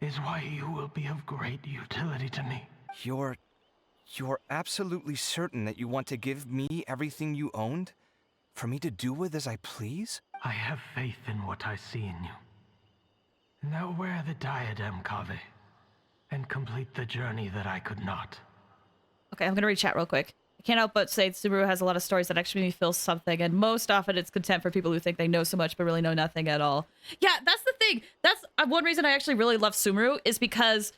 is why you will be of great utility to me. You're You're absolutely certain that you want to give me everything you owned? For me to do with as I please? I have faith in what I see in you. Now wear the diadem, Kaveh, and complete the journey that I could not. Okay, I'm gonna read chat real quick. I can't help but say Subaru has a lot of stories that actually make me feel something, and most often it's contempt for people who think they know so much but really know nothing at all. Yeah, that's the thing. That's one reason I actually really love Subaru, is because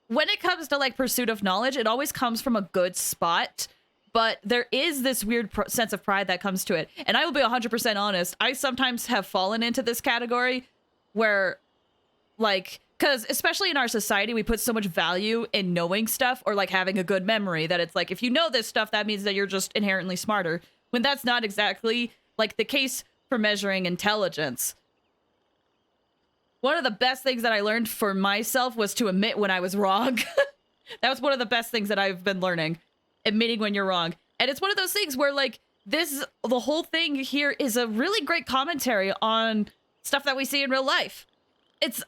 when it comes to like pursuit of knowledge, it always comes from a good spot, but there is this weird sense of pride that comes to it. And I will be 100% honest, I sometimes have fallen into this category where, like, because especially in our society, we put so much value in knowing stuff or like having a good memory that it's like, if you know this stuff, that means that you're just inherently smarter, when that's not exactly like the case for measuring intelligence. One of the best things that I learned for myself was to admit when I was wrong. That was one of the best things that I've been learning, admitting when you're wrong. And it's one of those things where like the whole thing here is a really great commentary on stuff that we see in real life.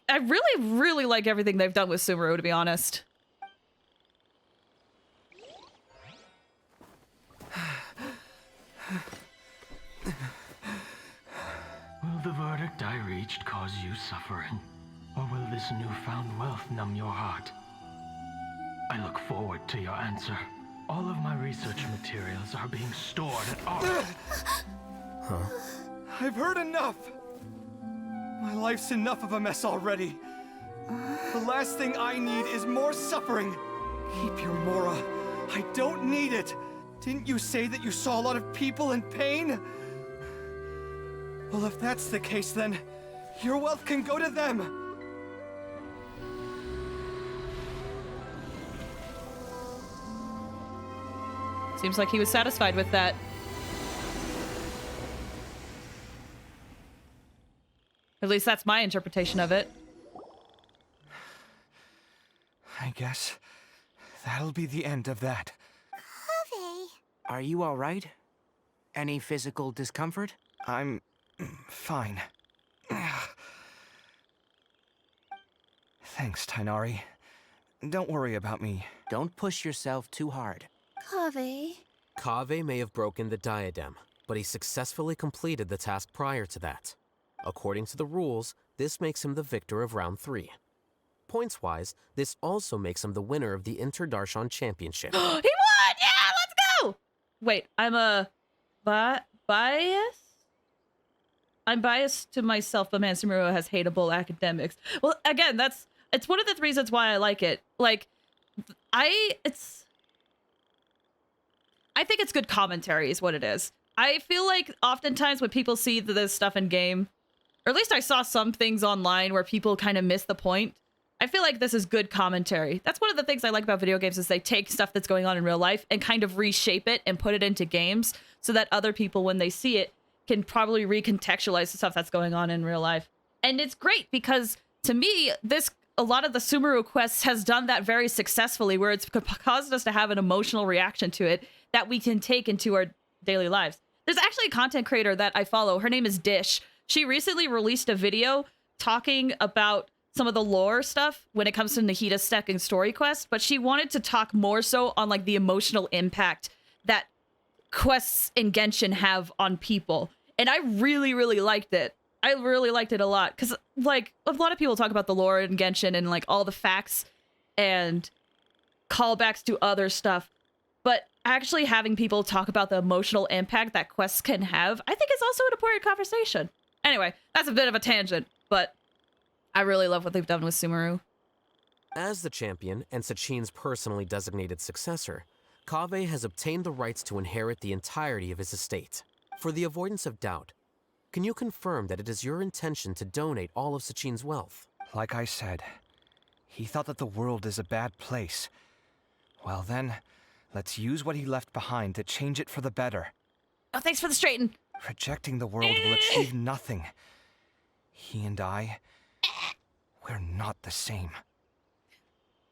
I really, really like everything they've done with Subaru, to be honest. Will the verdict I reached cause you suffering? Or will this newfound wealth numb your heart? I look forward to your answer. All of my research materials are being stored at our... Huh? I've heard enough! My life's enough of a mess already. The last thing I need is more suffering. Keep your Mora. I don't need it. Didn't you say that you saw a lot of people in pain? Well, if that's the case, then your wealth can go to them. Seems like he was satisfied with that. At least that's my interpretation of it. I guess that'll be the end of that. Kaveh. Are you all right? Any physical discomfort? I'm fine. Thanks, Tainari. Don't worry about me. Don't push yourself too hard. Kaveh. Kaveh may have broken the diadem, but he successfully completed the task prior to that. According to the rules, this makes him the victor of round 3. Points-wise, this also makes him the winner of the Inter-Darshan Championship. He won! Yeah, let's go! Wait, I'm biased? I'm biased to myself, but man, Sumeru has hateable academics. Well, again, it's one of the reasons why I like it. Like, I think it's good commentary is what it is. I feel like oftentimes when people see this stuff in game, or at least I saw some things online where people kind of miss the point. I feel like this is good commentary. That's one of the things I like about video games is they take stuff that's going on in real life and kind of reshape it and put it into games so that other people, when they see it, can probably recontextualize the stuff that's going on in real life. And it's great because to me, a lot of the Sumeru quests has done that very successfully, where it's caused us to have an emotional reaction to it that we can take into our daily lives. There's actually a content creator that I follow. Her name is Dish. She recently released a video talking about some of the lore stuff when it comes to Nahida's second story quest, but she wanted to talk more so on like the emotional impact that quests in Genshin have on people. And I really, really liked it. I really liked it a lot because like a lot of people talk about the lore in Genshin and like all the facts and callbacks to other stuff, but actually having people talk about the emotional impact that quests can have, I think is also an important conversation. Anyway, that's a bit of a tangent, but I really love what they've done with Sumeru. As the champion and Sachin's personally designated successor, Kaveh has obtained the rights to inherit the entirety of his estate. For the avoidance of doubt, can you confirm that it is your intention to donate all of Sachin's wealth? Like I said, he thought that the world is a bad place. Well then, let's use what he left behind to change it for the better. Oh, thanks for the straighten. Rejecting the world will achieve nothing. He and I, we're not the same.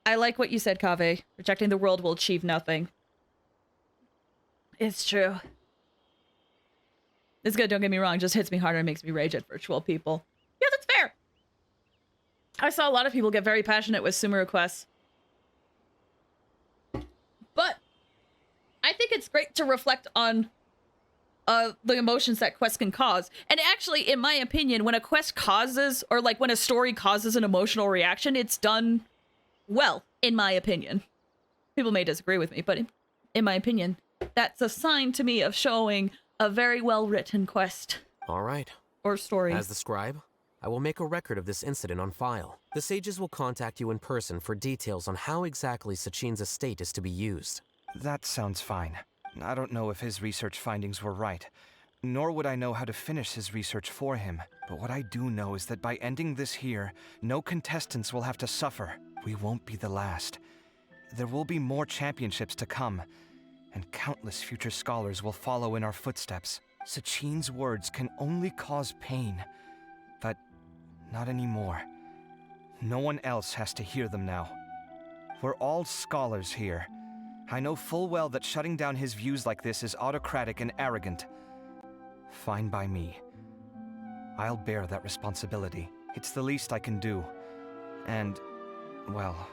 I like what you said, Kaveh. Rejecting the world will achieve nothing. It's true. It's good, don't get me wrong. It just hits me harder and makes me rage at virtual people. Yeah, that's fair. I saw a lot of people get very passionate with Sumeru quests. But great to reflect on the emotions that quests can cause. And actually, in my opinion, when a quest causes, or like when a story causes an emotional reaction, it's done well, in my opinion. People may disagree with me, but in my opinion, that's a sign to me of showing a very well-written quest. All right. Or story. As the scribe, I will make a record of this incident on file. The sages will contact you in person for details on how exactly Sachin's estate is to be used. That sounds fine. I don't know if his research findings were right, nor would I know how to finish his research for him. But what I do know is that by ending this here, no contestants will have to suffer. We won't be the last. There will be more championships to come, and countless future scholars will follow in our footsteps. Sachin's words can only cause pain, but not anymore. No one else has to hear them now. We're all scholars here. I know full well that shutting down his views like this is autocratic and arrogant. Fine by me. I'll bear that responsibility. It's the least I can do. And, well,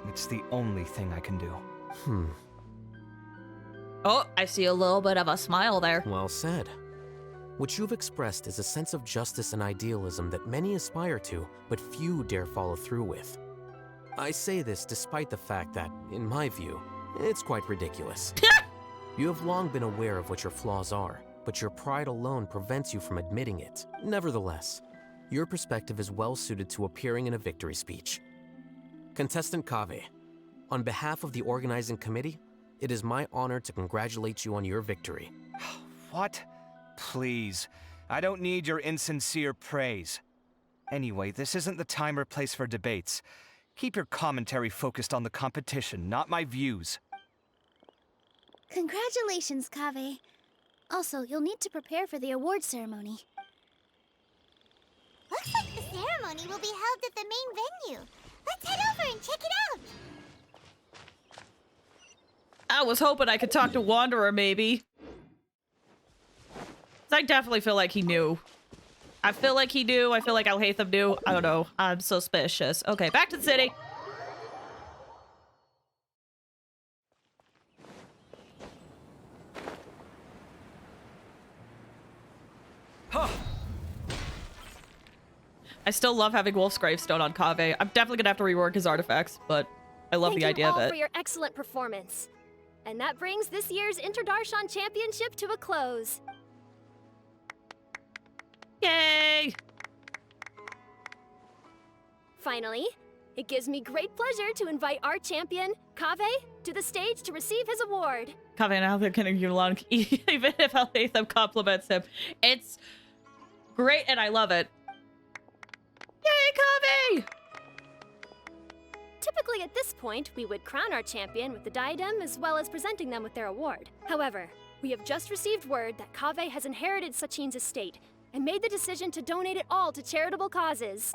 it's the only thing I can do. Oh, I see a little bit of a smile there. Well said. What you've expressed is a sense of justice and idealism that many aspire to, but few dare follow through with. I say this despite the fact that, in my view, it's quite ridiculous. You have long been aware of what your flaws are, but your pride alone prevents you from admitting it. Nevertheless, your perspective is well suited to appearing in a victory speech. Contestant Kaveh, on behalf of the organizing committee, it is my honor to congratulate you on your victory. What? Please. I don't need your insincere praise. Anyway, this isn't the time or place for debates. Keep your commentary focused on the competition, not my views. Congratulations, Kaveh. Also, you'll need to prepare for the award ceremony. Looks like the ceremony will be held at the main venue. Let's head over and check it out. I was hoping I could talk to Wanderer, maybe. I definitely feel like he knew. I feel like he knew. I feel like Alhaitham knew. I don't know. I'm suspicious. Okay, back to the city. I still love having Wolf's gravestone on Kaveh. I'm definitely gonna have to rework his artifacts, but I love the idea of Thank you all it. for your excellent performance. And that brings this year's Interdarshan Championship to a close. Yay! Finally, it gives me great pleasure to invite our champion, Kaveh, to the stage to receive his award. Kaveh and Alhaitham can get along, even if Alhaitham compliments him. It's great and I love it. Yay, Kaveh! Typically at this point, we would crown our champion with the diadem as well as presenting them with their award. However, we have just received word that Kaveh has inherited Sachin's estate and made the decision to donate it all to charitable causes.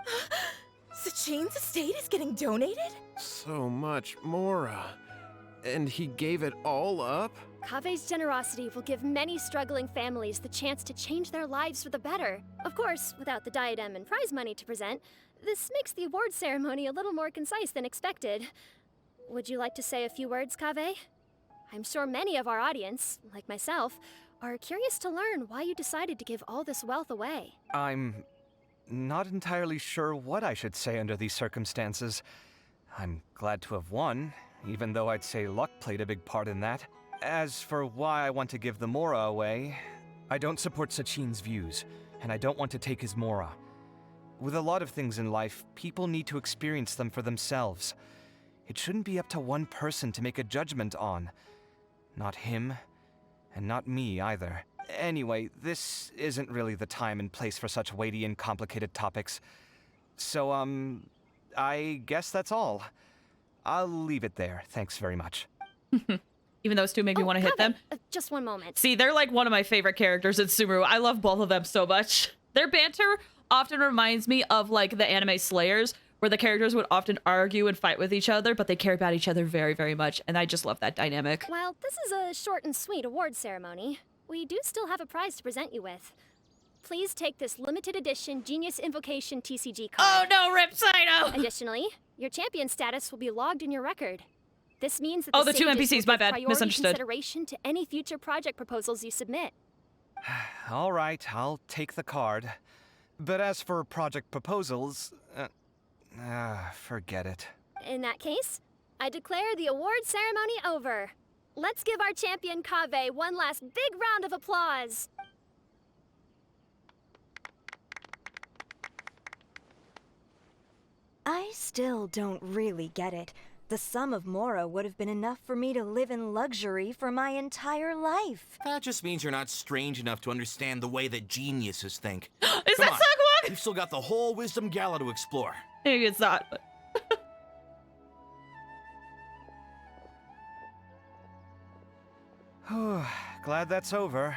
Sachin's estate is getting donated? So much, Mora. And he gave it all up? Kaveh's generosity will give many struggling families the chance to change their lives for the better. Of course, without the diadem and prize money to present, this makes the award ceremony a little more concise than expected. Would you like to say a few words, Kaveh? I'm sure many of our audience, like myself, are curious to learn why you decided to give all this wealth away. I'm not entirely sure what I should say under these circumstances. I'm glad to have won, even though I'd say luck played a big part in that. As for why I want to give the Mora away, I don't support Sachin's views, and I don't want to take his Mora. With a lot of things in life, people need to experience them for themselves. It shouldn't be up to one person to make a judgment on. Not him, and not me either. Anyway, this isn't really the time and place for such weighty and complicated topics. So, I guess that's all. I'll leave it there. Thanks very much. Even those two make me want to hit them. Just one moment. See, they're like one of my favorite characters in Sumeru. I love both of them so much. Their banter often reminds me of like the anime Slayers, where the characters would often argue and fight with each other, but they care about each other very, very much. And I just love that dynamic. While this is a short and sweet award ceremony, we do still have a prize to present you with. Please take this limited edition Genius Invocation TCG card. Oh no, Rip Saito! Additionally, your champion status will be logged in your record. This means that Oh, the the two sages will NPCs, my give bad. priority Misunderstood. consideration to any future project proposals you submit. All right, I'll take the card. But as for project proposals, forget it. In that case, I declare the award ceremony over. Let's give our champion Kaveh one last big round of applause. I still don't really get it. The sum of Mora would have been enough for me to live in luxury for my entire life. That just means you're not strange enough to understand the way that geniuses think. Is Come that on. Sagwag? We've still got the whole Wisdom Gala to explore. Maybe it's not. But Glad that's over.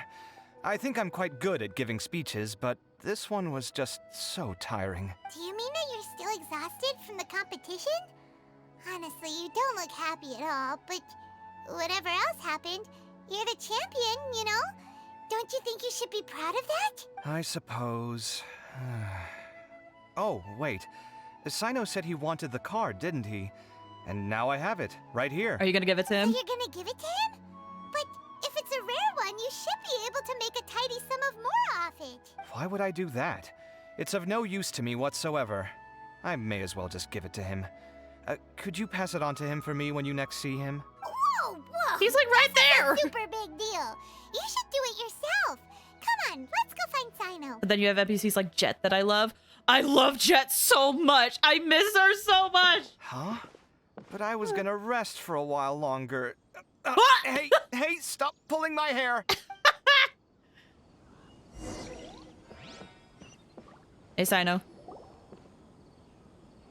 I think I'm quite good at giving speeches, but this one was just so tiring. Do you mean that you're still exhausted from the competition? Honestly, you don't look happy at all, but whatever else happened, you're the champion, you know? Don't you think you should be proud of that? I suppose. Oh, wait. Sino said he wanted the card, didn't he? And now I have it, right here. Are you gonna give it to him? So you're gonna give it to him? But if it's a rare one, you should be able to make a tidy sum of more off it. Why would I do that? It's of no use to me whatsoever. I may as well just give it to him. Could you pass it on to him for me when you next see him? Whoa, whoa! He's like right there! That's a super big deal. You should do it yourself. Come on, let's go find Sino. But then you have NPCs like Jet that I love. I love Jet so much. I miss her so much. Huh? But I was gonna rest for a while longer. Hey, stop pulling my hair. Hey, Sino.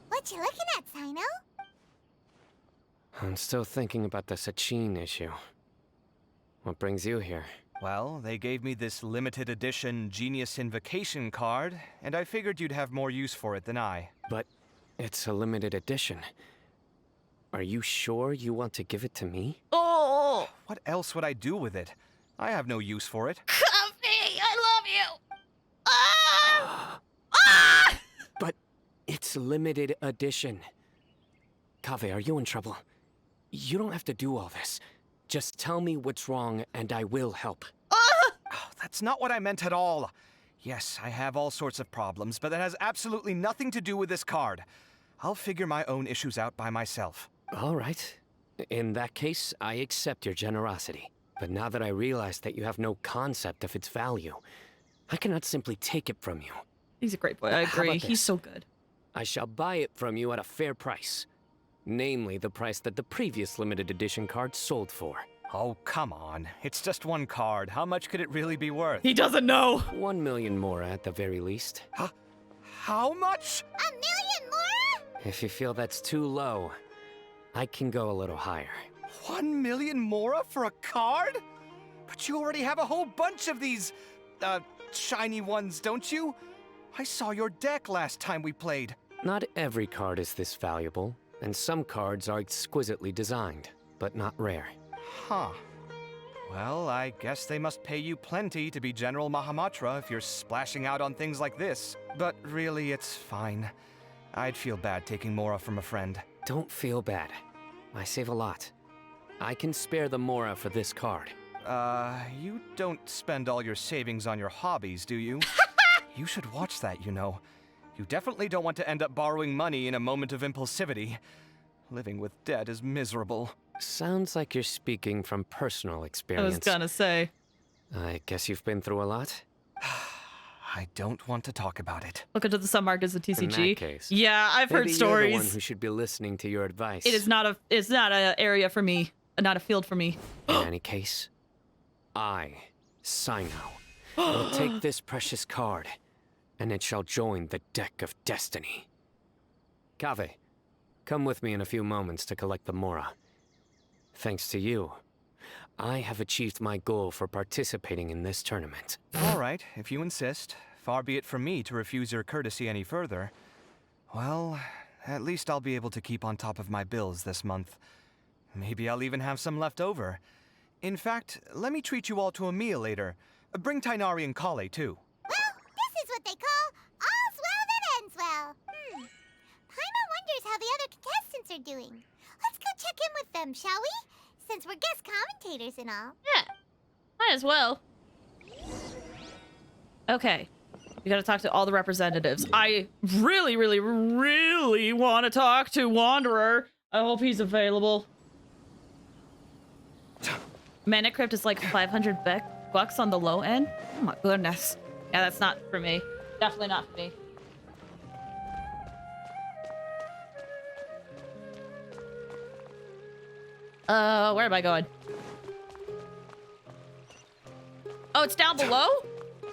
What you looking at, Sino? I'm still thinking about the Sachin issue. What brings you here? Well, they gave me this limited edition Genius Invocation card, and I figured you'd have more use for it than I. But it's a limited edition. Are you sure you want to give it to me? Oh! What else would I do with it? I have no use for it. Coffee, I love you! Ah! Ah! But it's limited edition. Kaveh, are you in trouble? You don't have to do all this. Just tell me what's wrong and I will help. Oh, that's not what I meant at all. Yes, I have all sorts of problems, but that has absolutely nothing to do with this card. I'll figure my own issues out by myself. All right. In that case, I accept your generosity. But now that I realize that you have no concept of its value, I cannot simply take it from you. He's a great boy, I How agree. about He's this? so good. I shall buy it from you at a fair price. Namely, the price that the previous limited edition card sold for. Oh, come on. It's just one card. How much could it really be worth? He doesn't know. 1 million more at the very least. How much? $1 million more? If you feel that's too low, I can go a little higher. 1 million Mora for a card? But you already have a whole bunch of these, shiny ones, don't you? I saw your deck last time we played. Not every card is this valuable, and some cards are exquisitely designed, but not rare. Huh. Well, I guess they must pay you plenty to be General Mahamatra if you're splashing out on things like this. But really, it's fine. I'd feel bad taking Mora from a friend. Don't feel bad. I save a lot. I can spare the Mora for this card. You don't spend all your savings on your hobbies, do you? You should watch that, you know. You definitely don't want to end up borrowing money in a moment of impulsivity. Living with debt is miserable. Sounds like you're speaking from personal I experience. was gonna say. I guess you've been through a lot? I don't want to talk about it. Look into the submarkets of TCG. In that case, yeah, I've heard maybe stories. You're the one who should be listening to your advice. It's not a area for me, not a field for me. In any case, I, Sino, will take this precious card, and it shall join the deck of destiny. Kaveh, come with me in a few moments to collect the Mora. Thanks to you, I have achieved my goal for participating in this tournament. All right, if you insist. Far be it from me to refuse your courtesy any further. Well, at least I'll be able to keep on top of my bills this month. Maybe I'll even have some left over. In fact, let me treat you all to a meal later. Bring Tainari and Kale, too. Well, this is what they call all's well that ends well. Paimon wonders how the other contestants are doing. Let's go check in with them them, shall we? Since we're guest commentators and all. Yeah, might as well. Okay, we gotta talk to all the representatives. I really, really, really want to talk to Wanderer. I hope he's available. Mana Crypt is like 500 bucks on the low end. Oh my goodness. Yeah, that's not for me. Definitely not for me. Where am I going? Oh, it's down below?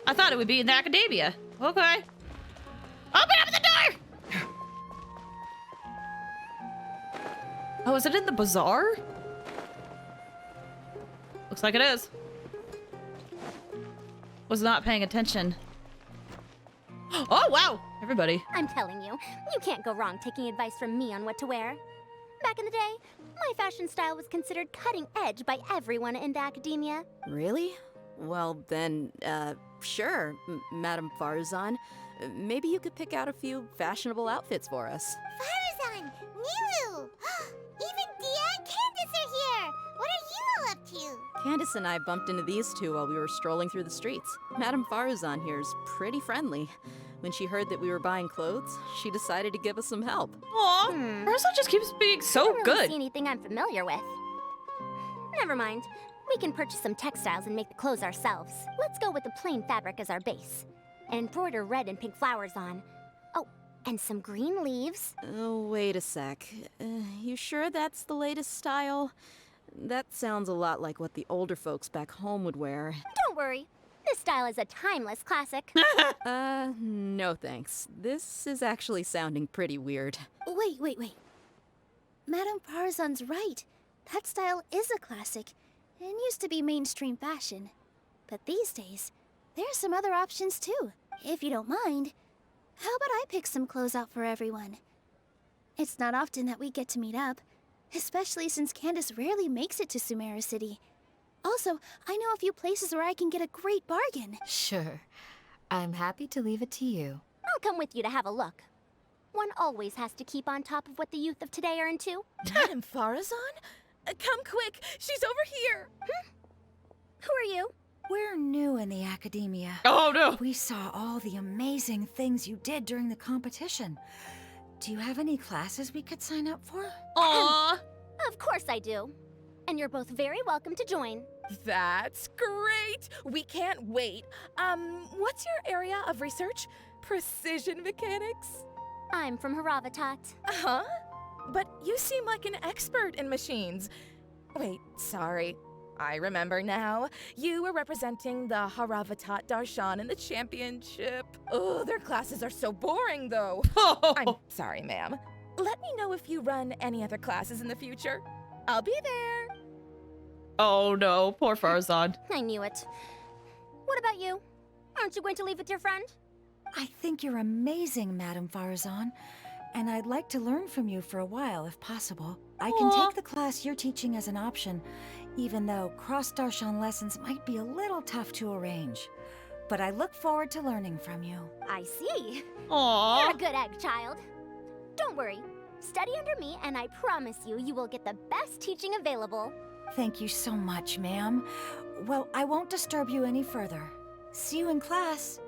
I thought it would be in the academia. Okay. Open up the door! Oh, is it in the bazaar? Looks like it is. Was not paying attention. Oh, wow! Everybody. I'm telling you, you can't go wrong taking advice from me on what to wear. Back in the day, my fashion style was considered cutting edge by everyone in the academia. Really? Well, then, sure, Madame Farzan. Maybe you could pick out a few fashionable outfits for us. Farzan! Nilu! Even Dia and Candace are here! What are you all up to? Candace and I bumped into these two while we were strolling through the streets. Madame Farzan here's pretty friendly. When she heard that we were buying clothes, she decided to give us some help. Aw, Ursa just keeps being so I don't really good. see anything I'm familiar with. Never mind. We can purchase some textiles and make the clothes ourselves. Let's go with the plain fabric as our base. And embroider red and pink flowers on. Oh, and some green leaves. Oh, wait a sec. You sure that's the latest style? That sounds a lot like what the older folks back home would wear. Don't worry. This style is a timeless classic. No thanks. This is actually sounding pretty weird. Wait. Madame Farzan's right. That style is a classic and used to be mainstream fashion. But these days, there's some other options too. If you don't mind, how about I pick some clothes out for everyone? It's not often that we get to meet up, especially since Candace rarely makes it to Sumeru City. Also, I know a few places where I can get a great bargain. Sure. I'm happy to leave it to you. I'll come with you to have a look. One always has to keep on top of what the youth of today are into. Madame Farazan? Come quick, she's over here. Who are you? We're new in the academia. Oh no! We saw all the amazing things you did during the competition. Do you have any classes we could sign up for? Aww! Of course I do. And you're both very welcome to join. That's great! We can't wait. What's your area of research? Precision mechanics? I'm from Haravatat. Huh? But you seem like an expert in machines. Wait, sorry. I remember now. You were representing the Haravatat Darshan in the championship. Oh, their classes are so boring, though. I'm sorry, ma'am. Let me know if you run any other classes in the future. I'll be there. Oh no, poor Farzan. I knew it. What about you? Aren't you going to leave with your friend? I think you're amazing, Madame Farazan, and I'd like to learn from you for a while, if possible. I can take the class you're teaching as an option, even though cross-Darshan lessons might be a little tough to arrange. But I look forward to learning from you. I see. Aww. You're a good egg, child. Don't worry. Study under me, and I promise you, you will get the best teaching available. Thank you so much, ma'am. Well, I won't disturb you any further. See you in class.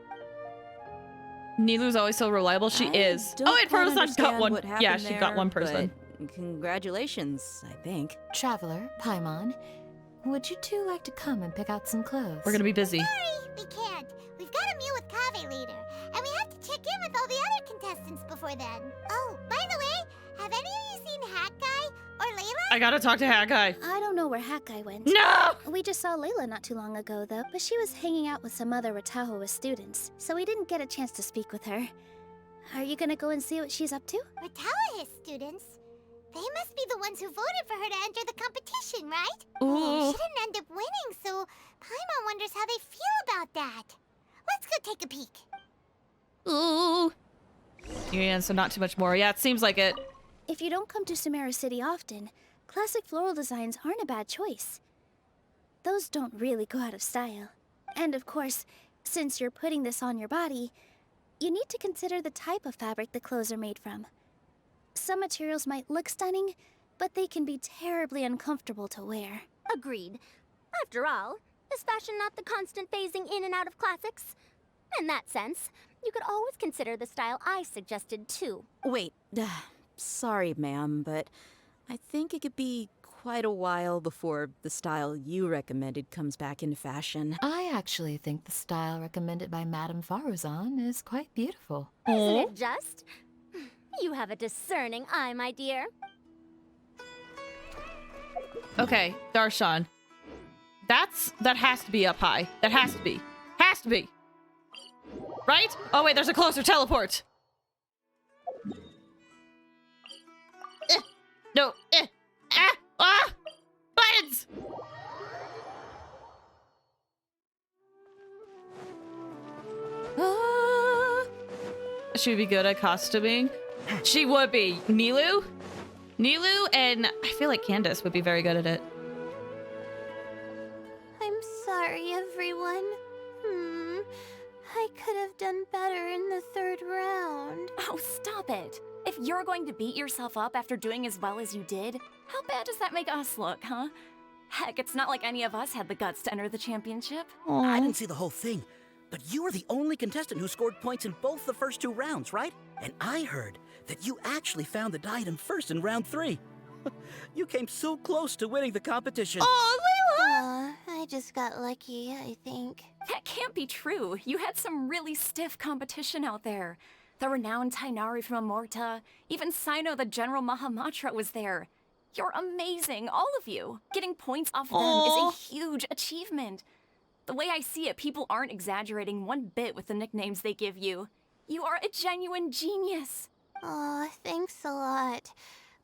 Nilu's always so reliable. She is. Oh, and Farazan got one. Yeah, she got one person. Congratulations, I think. Traveler, Paimon, would you two like to come and pick out some clothes? We're gonna be busy. Sorry, we can't. We've got a meal with Kaveh later, and we have to check in with all the other contestants before then. Oh, by the way, have any of you seen Hat Guy or Layla? I gotta talk to Hat Guy. I don't know where Hat Guy went. No! We just saw Layla not too long ago, though, but she was hanging out with some other Ratahoa students, so we didn't get a chance to speak with her. Are you gonna go and see what she's up to? Ratahoa students? They must be the ones who voted for her to enter the competition, right? Ooh. She didn't end up winning, so Paimon wonders how they feel about that. Let's go take a peek. Ooh. Yeah, so not too much more. Yeah, it seems like it. If you don't come to Sumeru City often, classic floral designs aren't a bad choice. Those don't really go out of style. And of course, since you're putting this on your body, you need to consider the type of fabric the clothes are made from. Some materials might look stunning, but they can be terribly uncomfortable to wear. Agreed. After all, is fashion not the constant phasing in and out of classics? In that sense, you could always consider the style I suggested too. Wait, sorry, ma'am, but I think it could be quite a while before the style you recommended comes back into fashion. I actually think the style recommended by Madame Faruzan is quite beautiful. Isn't it just? You have a discerning eye, my dear. Okay, Darshan. That has to be up high. That has to be. Has to be. Right? Oh wait, there's a closer teleport. No. Buttons! She would be good at costuming. She would be. Nilu, and I feel like Candace would be very good at it. I'm sorry, everyone. I could have done better in the 3rd round. Oh, stop it. If you're going to beat yourself up after doing as well as you did, how bad does that make us look, huh? Heck, it's not like any of us had the guts to enter the championship. I didn't see the whole thing, but you were the only contestant who scored points in both the first 2 rounds, right? And I heard that you actually found the diadem first in round 3. You came so close to winning the competition. Oh, Layla! I just got lucky, I think. That can't be true. You had some really stiff competition out there. The renowned Tainari from Amorta, even Sino the General Mahamatra was there. You're amazing, all of you. Getting points off them is a huge achievement. The way I see it, people aren't exaggerating one bit with the nicknames they give you. You are a genuine genius. Aw, thanks a lot.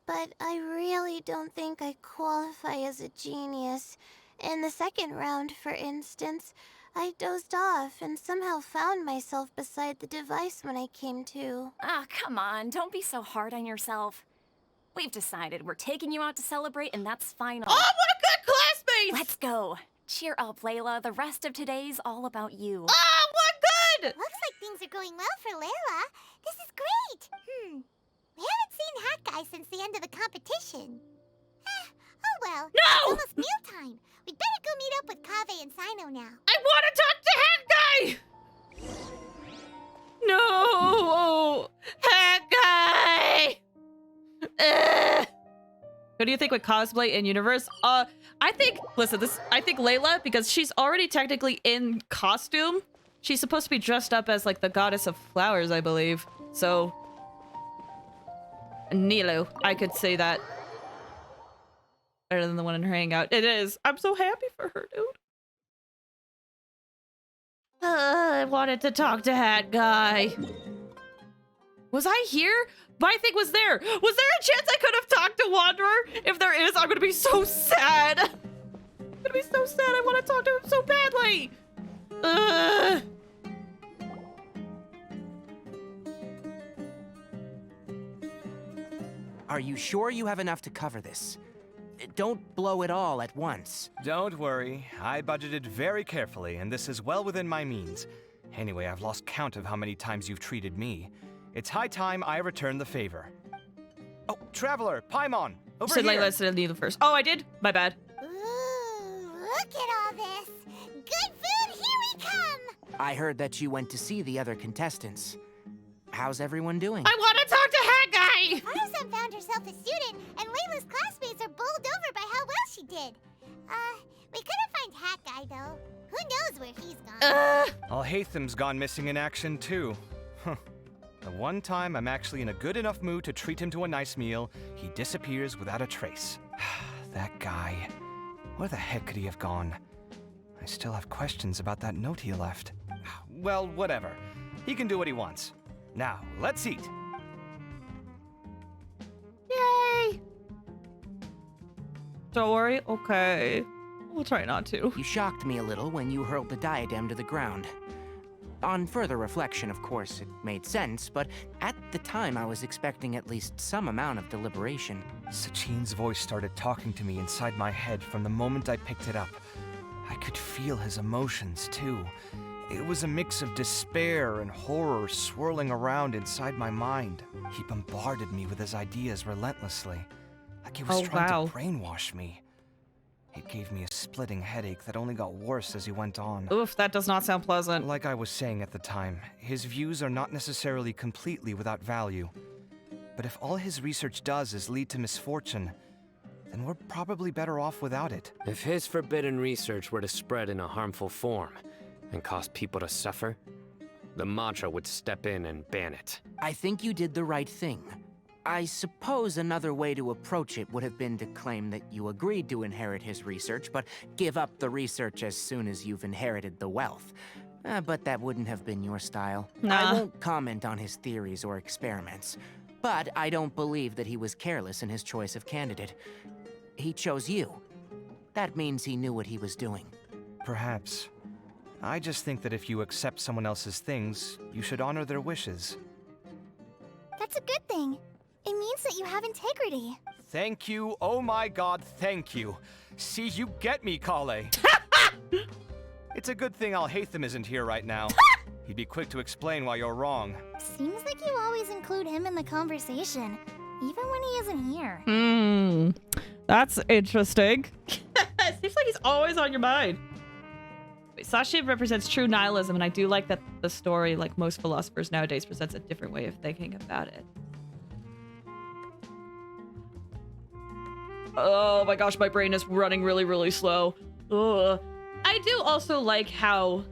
But I really don't think I qualify as a genius. In the 2nd round, for instance, I dozed off and somehow found myself beside the device when I came to. Ah, come on, don't be so hard on yourself. We've decided we're taking you out to celebrate, and that's final. Oh, what a good classmates! Let's go. Cheer up, Layla. The rest of today's all about you. Oh, what good! Looks like things are going well for Layla. This is great. We haven't seen Hat Guy since the end of the competition. Oh well. No! It's almost mealtime. We'd better go meet up with Kaveh and Sino now. I want to talk to Hat Guy! No! Hat Guy! What do you think with cosplay in universe? I think Layla, because she's already technically in costume, she's supposed to be dressed up as like the goddess of flowers, I believe. So, Nilu, I could say that. Better than the one in her hangout. It is. I'm so happy for her, dude. I wanted to talk to Hat Guy. Was I here? My thing was there. Was there a chance I could have talked to Wanderer? If there is, I'm gonna be so sad. I'm gonna be so sad. I want to talk to him so badly. Are you sure you have enough to cover this? Don't blow it all at once. Don't worry. I budgeted very carefully, and this is well within my means. Anyway, I've lost count of how many times you've treated me. It's high time I return the favor. Oh, Traveler, Paimon, over said here. Layla said Nilu first. Oh, I did? My bad. Ooh, look at all this. Good food, here we come. I heard that you went to see the other contestants. How's everyone doing? I want to talk to Hat Guy! Faruzan found herself a student, and Layla's classmates are bowled over by how well she did. We couldn't find Hat Guy, though. Who knows where he's gone? Al-Haytham's gone missing in action, too. Huh. The one time I'm actually in a good enough mood to treat him to a nice meal, he disappears without a trace. That guy. Where the heck could he have gone? I still have questions about that note he left. Well, whatever. He can do what he wants. Now, let's eat. Yay! Don't worry. Okay. We'll try not to. You shocked me a little when you hurled the diadem to the ground. On further reflection, of course, it made sense, but at the time I was expecting at least some amount of deliberation. Sachin's voice started talking to me inside my head from the moment I picked it up. I could feel his emotions, too. It was a mix of despair and horror swirling around inside my mind. He bombarded me with his ideas relentlessly. Like he was trying to brainwash me. It gave me a splitting headache that only got worse as he went on. Oof, that does not sound pleasant. Like I was saying at the time, his views are not necessarily completely without value. But if all his research does is lead to misfortune, then we're probably better off without it. If his forbidden research were to spread in a harmful form and cause people to suffer, the Matra would step in and ban it. I think you did the right thing. I suppose another way to approach it would have been to claim that you agreed to inherit his research, but give up the research as soon as you've inherited the wealth. But that wouldn't have been your style. Nah. I won't comment on his theories or experiments, but I don't believe that he was careless in his choice of candidate. He chose you. That means he knew what he was doing. Perhaps. I just think that if you accept someone else's things, you should honor their wishes. That's a good thing. It means that you have integrity. Thank you, oh my god, thank you. See, you get me, Kale. It's a good thing Alhaitham isn't here right now. He'd be quick to explain why you're wrong. Seems like you always include him in the conversation, even when he isn't here. That's interesting. Seems like he's always on your mind. Sashi represents true nihilism, and I do like that the story, like most philosophers nowadays, presents a different way of thinking about it. Oh my gosh, my brain is running really, really slow. Ugh. I do also like how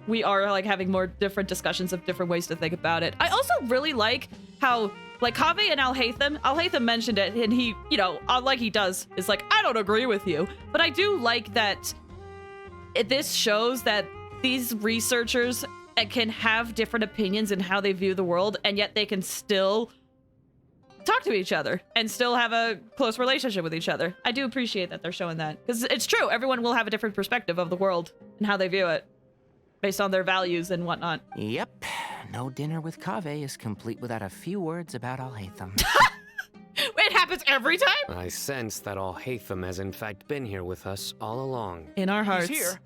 we are like having more different discussions of different ways to think about it. I also really like how like Kaveh and Alhaitham mentioned it, and he, you know, like he does, is like, I don't agree with you. But I do like that this shows that these researchers can have different opinions in how they view the world, and yet they can still talk to each other and still have a close relationship with each other. I do appreciate that they're showing that, because it's true. Everyone will have a different perspective of the world and how they view it based on their values and whatnot. Yep. No dinner with Kaveh is complete without a few words about Alhaitham. It happens every time? I sense that Alhaitham has in fact been here with us all along. In our hearts. He's here?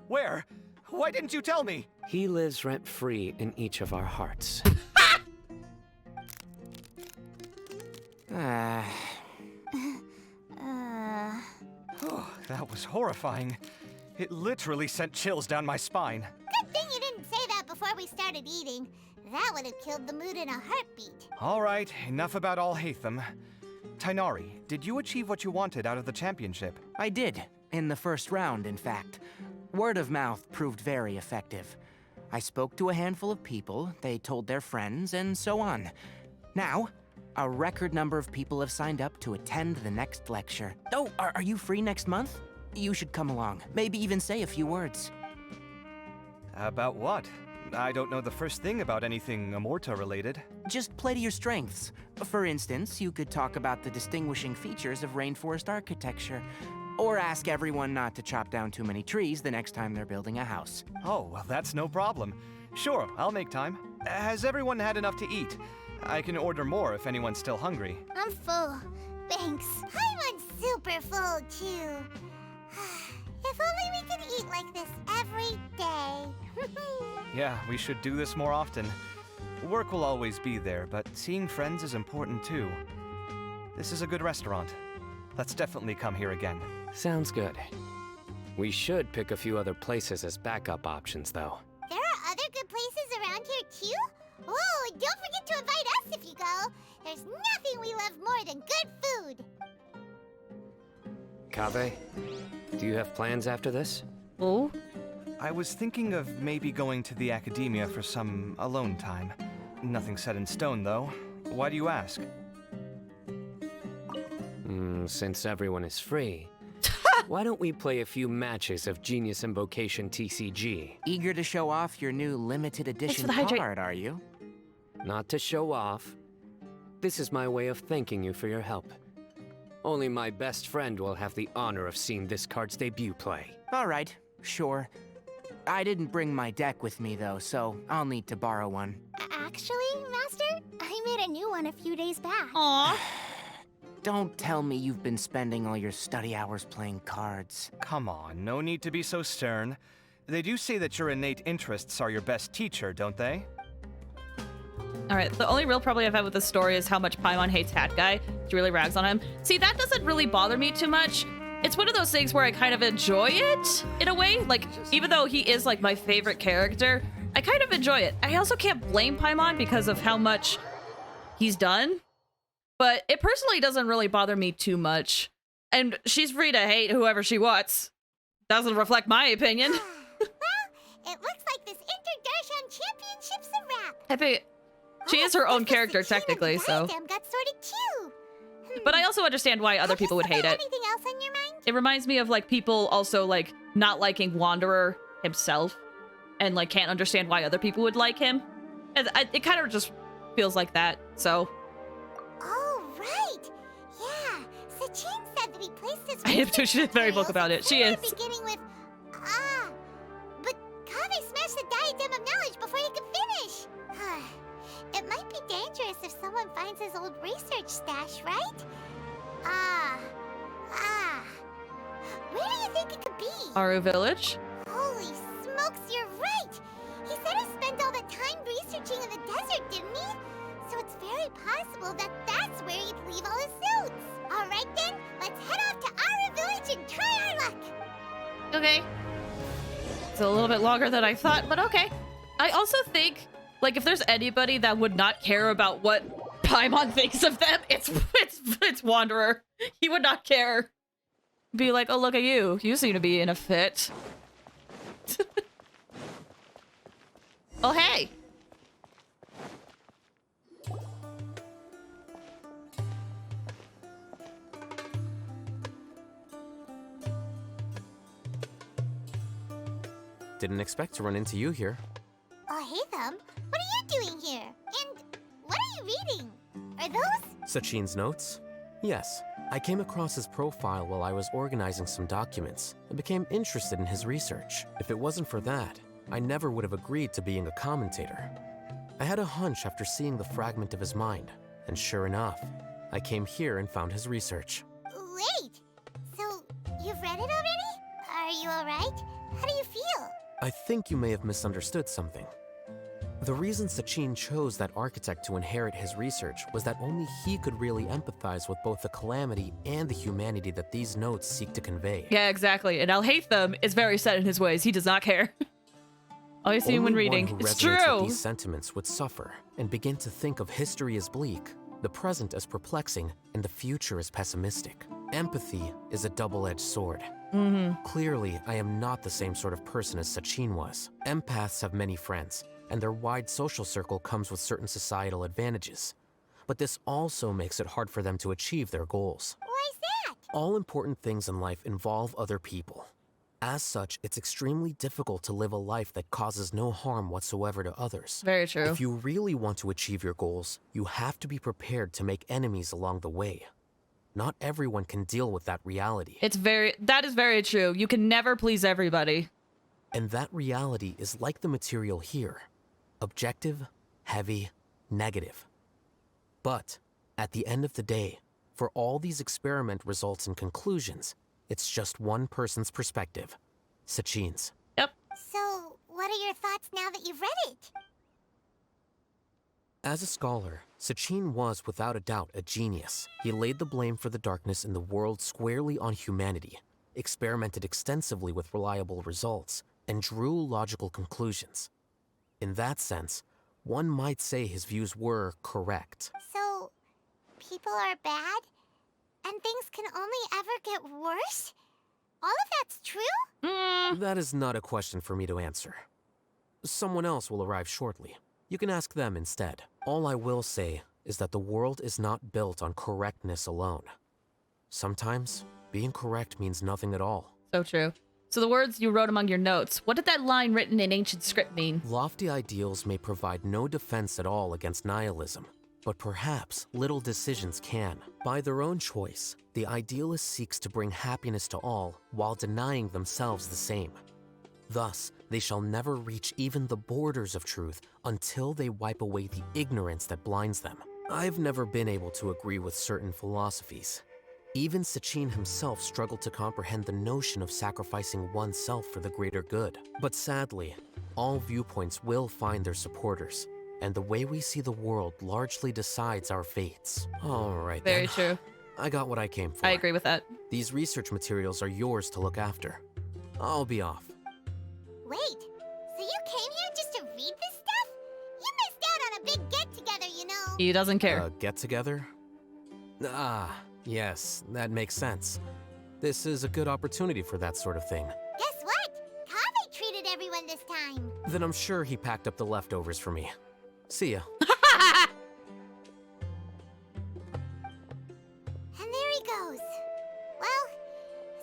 Where? Why didn't you tell me? He lives rent-free in each of our hearts. Oh, that was horrifying. It literally sent chills down my spine. Good thing you didn't say that before we started eating. That would have killed the mood in a heartbeat. All right, enough about Alhaitham. Tighnari, did you achieve what you wanted out of the championship? I did. In the first round, in fact. Word of mouth proved very effective. I spoke to a handful of people, they told their friends, and so on. Now, a record number of people have signed up to attend the next lecture. Oh, are you free next month? You should come along. Maybe even say a few words. About what? I don't know the first thing about anything Amorta related. Just play to your strengths. For instance, you could talk about the distinguishing features of rainforest architecture. Or ask everyone not to chop down too many trees the next time they're building a house. Oh, well, that's no problem. Sure, I'll make time. Has everyone had enough to eat? I can order more if anyone's still hungry. I'm full. Thanks. I'm super full, too. If only we could eat like this every day. Yeah, we should do this more often. Work will always be there, but seeing friends is important too. This is a good restaurant. Let's definitely come here again. Sounds good. We should pick a few other places as backup options, though. There are other good places around here, too? Oh, and don't forget to invite us if you go. There's nothing we love more than good food. Kaveh, do you have plans after this? Oh? I was thinking of maybe going to the academia for some alone time. Nothing set in stone, though. Why do you ask? Since everyone is free, why don't we play a few matches of Genius Invocation TCG? Eager to show off your new limited edition card, are you? Not to show off. This is my way of thanking you for your help. Only my best friend will have the honor of seeing this card's debut play. All right, sure. I didn't bring my deck with me, though, so I'll need to borrow one. Actually, Master, I made a new one a few days back. Aww. Don't tell me you've been spending all your study hours playing cards. Come on, no need to be so stern. They do say that your innate interests are your best teacher, don't they? Alright, the only real problem I've had with this story is how much Paimon hates Hat Guy. She really rags on him. See, that doesn't really bother me too much. It's one of those things where I kind of enjoy it, in a way. Like, even though he is, like, my favorite character, I kind of enjoy it. I also can't blame Paimon because of how much he's done. But it personally doesn't really bother me too much. And she's free to hate whoever she wants. Doesn't reflect my opinion. Well, it looks like this Inter-Darshan Championship's a wrap. I think she is her own character, technically, so. Diadem got sorted too. But I also understand why other people would hate it. Anything else on your mind? It reminds me of, like, people also, like, not liking Wanderer himself. And, like, can't understand why other people would like him. It kind of just feels like that, so. Oh, right. Yeah, Sachin said that he placed his I have to, she's very vocal about it. She is. beginning with, but Kaveh smashed the Diadem of Knowledge before he could finish. It might be dangerous if someone finds his old research stash, right? Where do you think it could be? Aru Village? Holy smokes, you're right! He said he spent all the time researching in the desert, didn't he? So it's very possible that that's where he'd leave all his notes. Alright then, let's head off to Aru Village and try our luck! Okay. It's a little bit longer than I thought, but okay. I also think, like, if there's anybody that would not care about what Paimon thinks of them, it's Wanderer. He would not care. Be like, oh, look at you. You seem to be in a fit. Oh, hey. Didn't expect to run into you here. Oh, hey, Thumb. What are you doing here? And what are you reading? Are those? Sachin's notes? Yes. I came across his profile while I was organizing some documents and became interested in his research. If it wasn't for that, I never would have agreed to being a commentator. I had a hunch after seeing the fragment of his mind, and sure enough, I came here and found his research. Wait! So, you've read it already? Are you alright? How do you feel? I think you may have misunderstood something. The reason Sachin chose that architect to inherit his research was that only he could really empathize with both the calamity and the humanity that these notes seek to convey. Yeah, exactly. And Al-Haytham is very set in his ways. He does not care. All you see when reading. It's true. With these sentiments would suffer and begin to think of history as bleak, the present as perplexing, and the future as pessimistic. Empathy is a double-edged sword. Clearly, I am not the same sort of person as Sachin was. Empaths have many friends, and their wide social circle comes with certain societal advantages. But this also makes it hard for them to achieve their goals. Why's that? All important things in life involve other people. As such, it's extremely difficult to live a life that causes no harm whatsoever to others. Very true. If you really want to achieve your goals, you have to be prepared to make enemies along the way. Not everyone can deal with that reality. That is very true. You can never please everybody. And that reality is like the material here. Objective, heavy, negative. But, at the end of the day, for all these experiment results and conclusions, it's just one person's perspective. Sachin's. Yep. So, what are your thoughts now that you've read it? As a scholar, Sachin was without a doubt a genius. He laid the blame for the darkness in the world squarely on humanity, experimented extensively with reliable results, and drew logical conclusions. In that sense, one might say his views were correct. So, people are bad? And things can only ever get worse? All of that's true? That is not a question for me to answer. Someone else will arrive shortly. You can ask them instead. All I will say is that the world is not built on correctness alone. Sometimes, being correct means nothing at all. So true. So the words you wrote among your notes, what did that line written in ancient script mean? Lofty ideals may provide no defense at all against nihilism, but perhaps little decisions can. By their own choice, the idealist seeks to bring happiness to all while denying themselves the same. Thus, they shall never reach even the borders of truth until they wipe away the ignorance that blinds them. I've never been able to agree with certain philosophies. Even Sachin himself struggled to comprehend the notion of sacrificing oneself for the greater good. But sadly, all viewpoints will find their supporters. and the way we see the world largely decides our fates. All right, Very then. true. I got what I came for. I agree with that. These research materials are yours to look after. I'll be off. Wait, so you came here just to read this stuff? You missed out on a big get-together, you know. He doesn't care. Get-together? Ah, yes, that makes sense. This is a good opportunity for that sort of thing. Guess what? Kaveh treated everyone this time. Then I'm sure he packed up the leftovers for me. See ya. And there he goes. Well,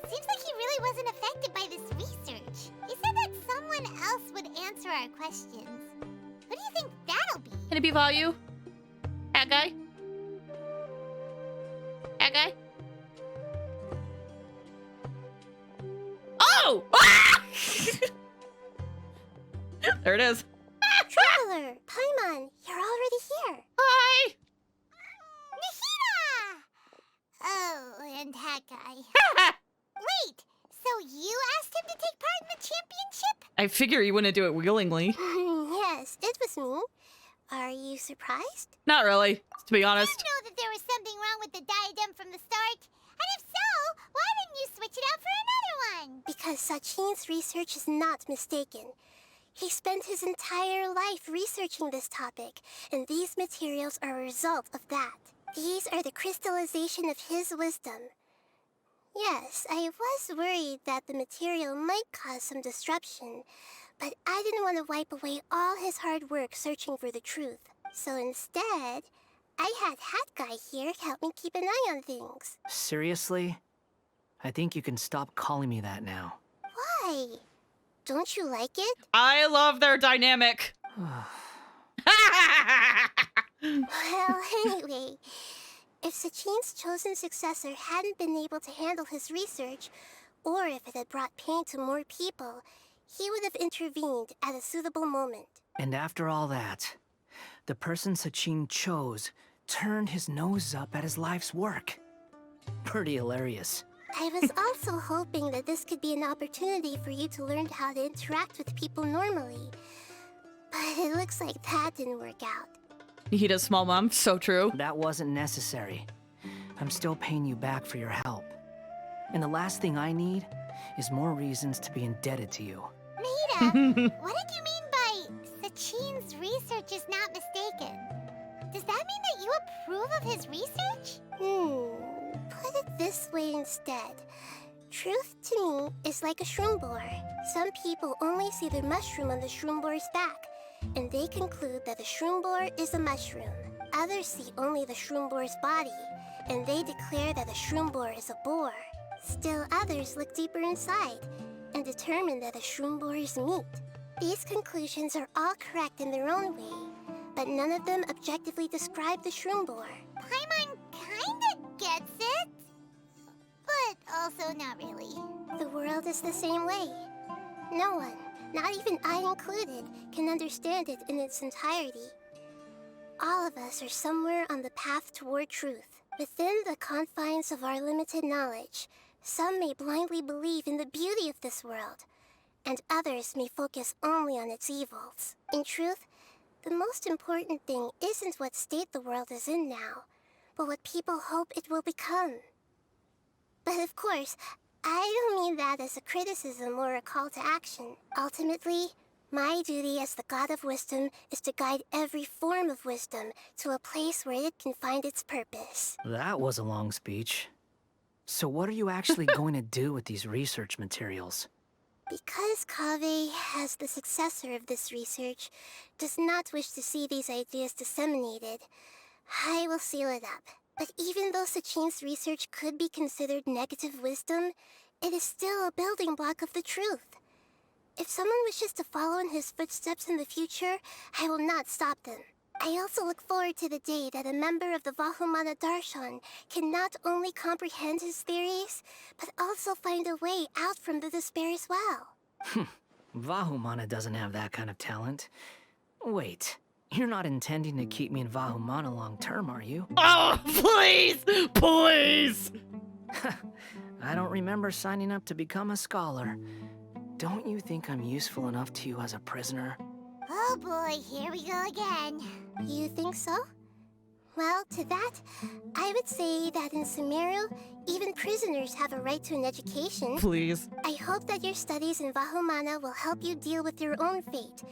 seems like he really wasn't affected by this research. He said that someone else would answer our questions. Who do you think that'll be? Can it be Value? That guy? That guy? Oh! Ah! There it is. Traveler, Paimon, you're already here. Hi! Nahida! Oh, and that guy. Wait, so you asked him to take part in the championship? I figure you wouldn't do it willingly. Yes, it was me. Are you surprised? Not really, to be honest. I know that there was something wrong with the diadem from the start. And if so, why didn't you switch it out for another one? Because Sachin's research is not mistaken. He spent his entire life researching this topic, and these materials are a result of that. These are the crystallization of his wisdom. Yes, I was worried that the material might cause some disruption, but I didn't want to wipe away all his hard work searching for the truth. So instead, I had Hat Guy here help me keep an eye on things. Seriously? I think you can stop calling me that now. Why? Don't you like it? I love their dynamic. Well, anyway, if Sachin's chosen successor hadn't been able to handle his research, or if it had brought pain to more people, he would have intervened at a suitable moment. And after all that, the person Sachin chose turned his nose up at his life's work. Pretty hilarious. I was also hoping that this could be an opportunity for you to learn how to interact with people normally. But it looks like that didn't work out. Nahida's small mom, so true. That wasn't necessary. I'm still paying you back for your help. And the last thing I need is more reasons to be indebted to you. Nahida, what did you mean by Sachin's research is not mistaken? Does that mean that you approve of his research? Put it this way instead. Truth to me is like a shroom boar. Some people only see the mushroom on the shroom boar's back, and they conclude that the shroom boar is a mushroom. Others see only the shroom boar's body, and they declare that the shroom boar is a boar. Still others look deeper inside, and determine that the shroom boar is meat. These conclusions are all correct in their own way, but none of them objectively describe the shroom boar. Paimon kinda gets it, but also not really. The world is the same way. No one, not even I included, can understand it in its entirety. All of us are somewhere on the path toward truth. Within the confines of our limited knowledge, some may blindly believe in the beauty of this world, and others may focus only on its evils. In truth, the most important thing isn't what state the world is in now, but what people hope it will become. But of course, I don't mean that as a criticism or a call to action. Ultimately, my duty as the God of Wisdom is to guide every form of wisdom to a place where it can find its purpose. That was a long speech. So what are you actually going to do with these research materials? Because Kaveh, as the successor of this research, does not wish to see these ideas disseminated, I will seal it up. But even though Sachin's research could be considered negative wisdom, it is still a building block of the truth. If someone wishes to follow in his footsteps in the future, I will not stop them. I also look forward to the day that a member of the Vahumana Darshan can not only comprehend his theories, but also find a way out from the despair as well. Vahumana doesn't have that kind of talent. Wait, you're not intending to keep me in Vahumana long term, are you? Oh, please! Please! I don't remember signing up to become a scholar. Don't you think I'm useful enough to you as a prisoner? Oh boy, here we go again. You think so? Well, to that, I would say that in Sumeru, even prisoners have a right to an education. Please. I hope that your studies in Vahumana will help you deal with your own fate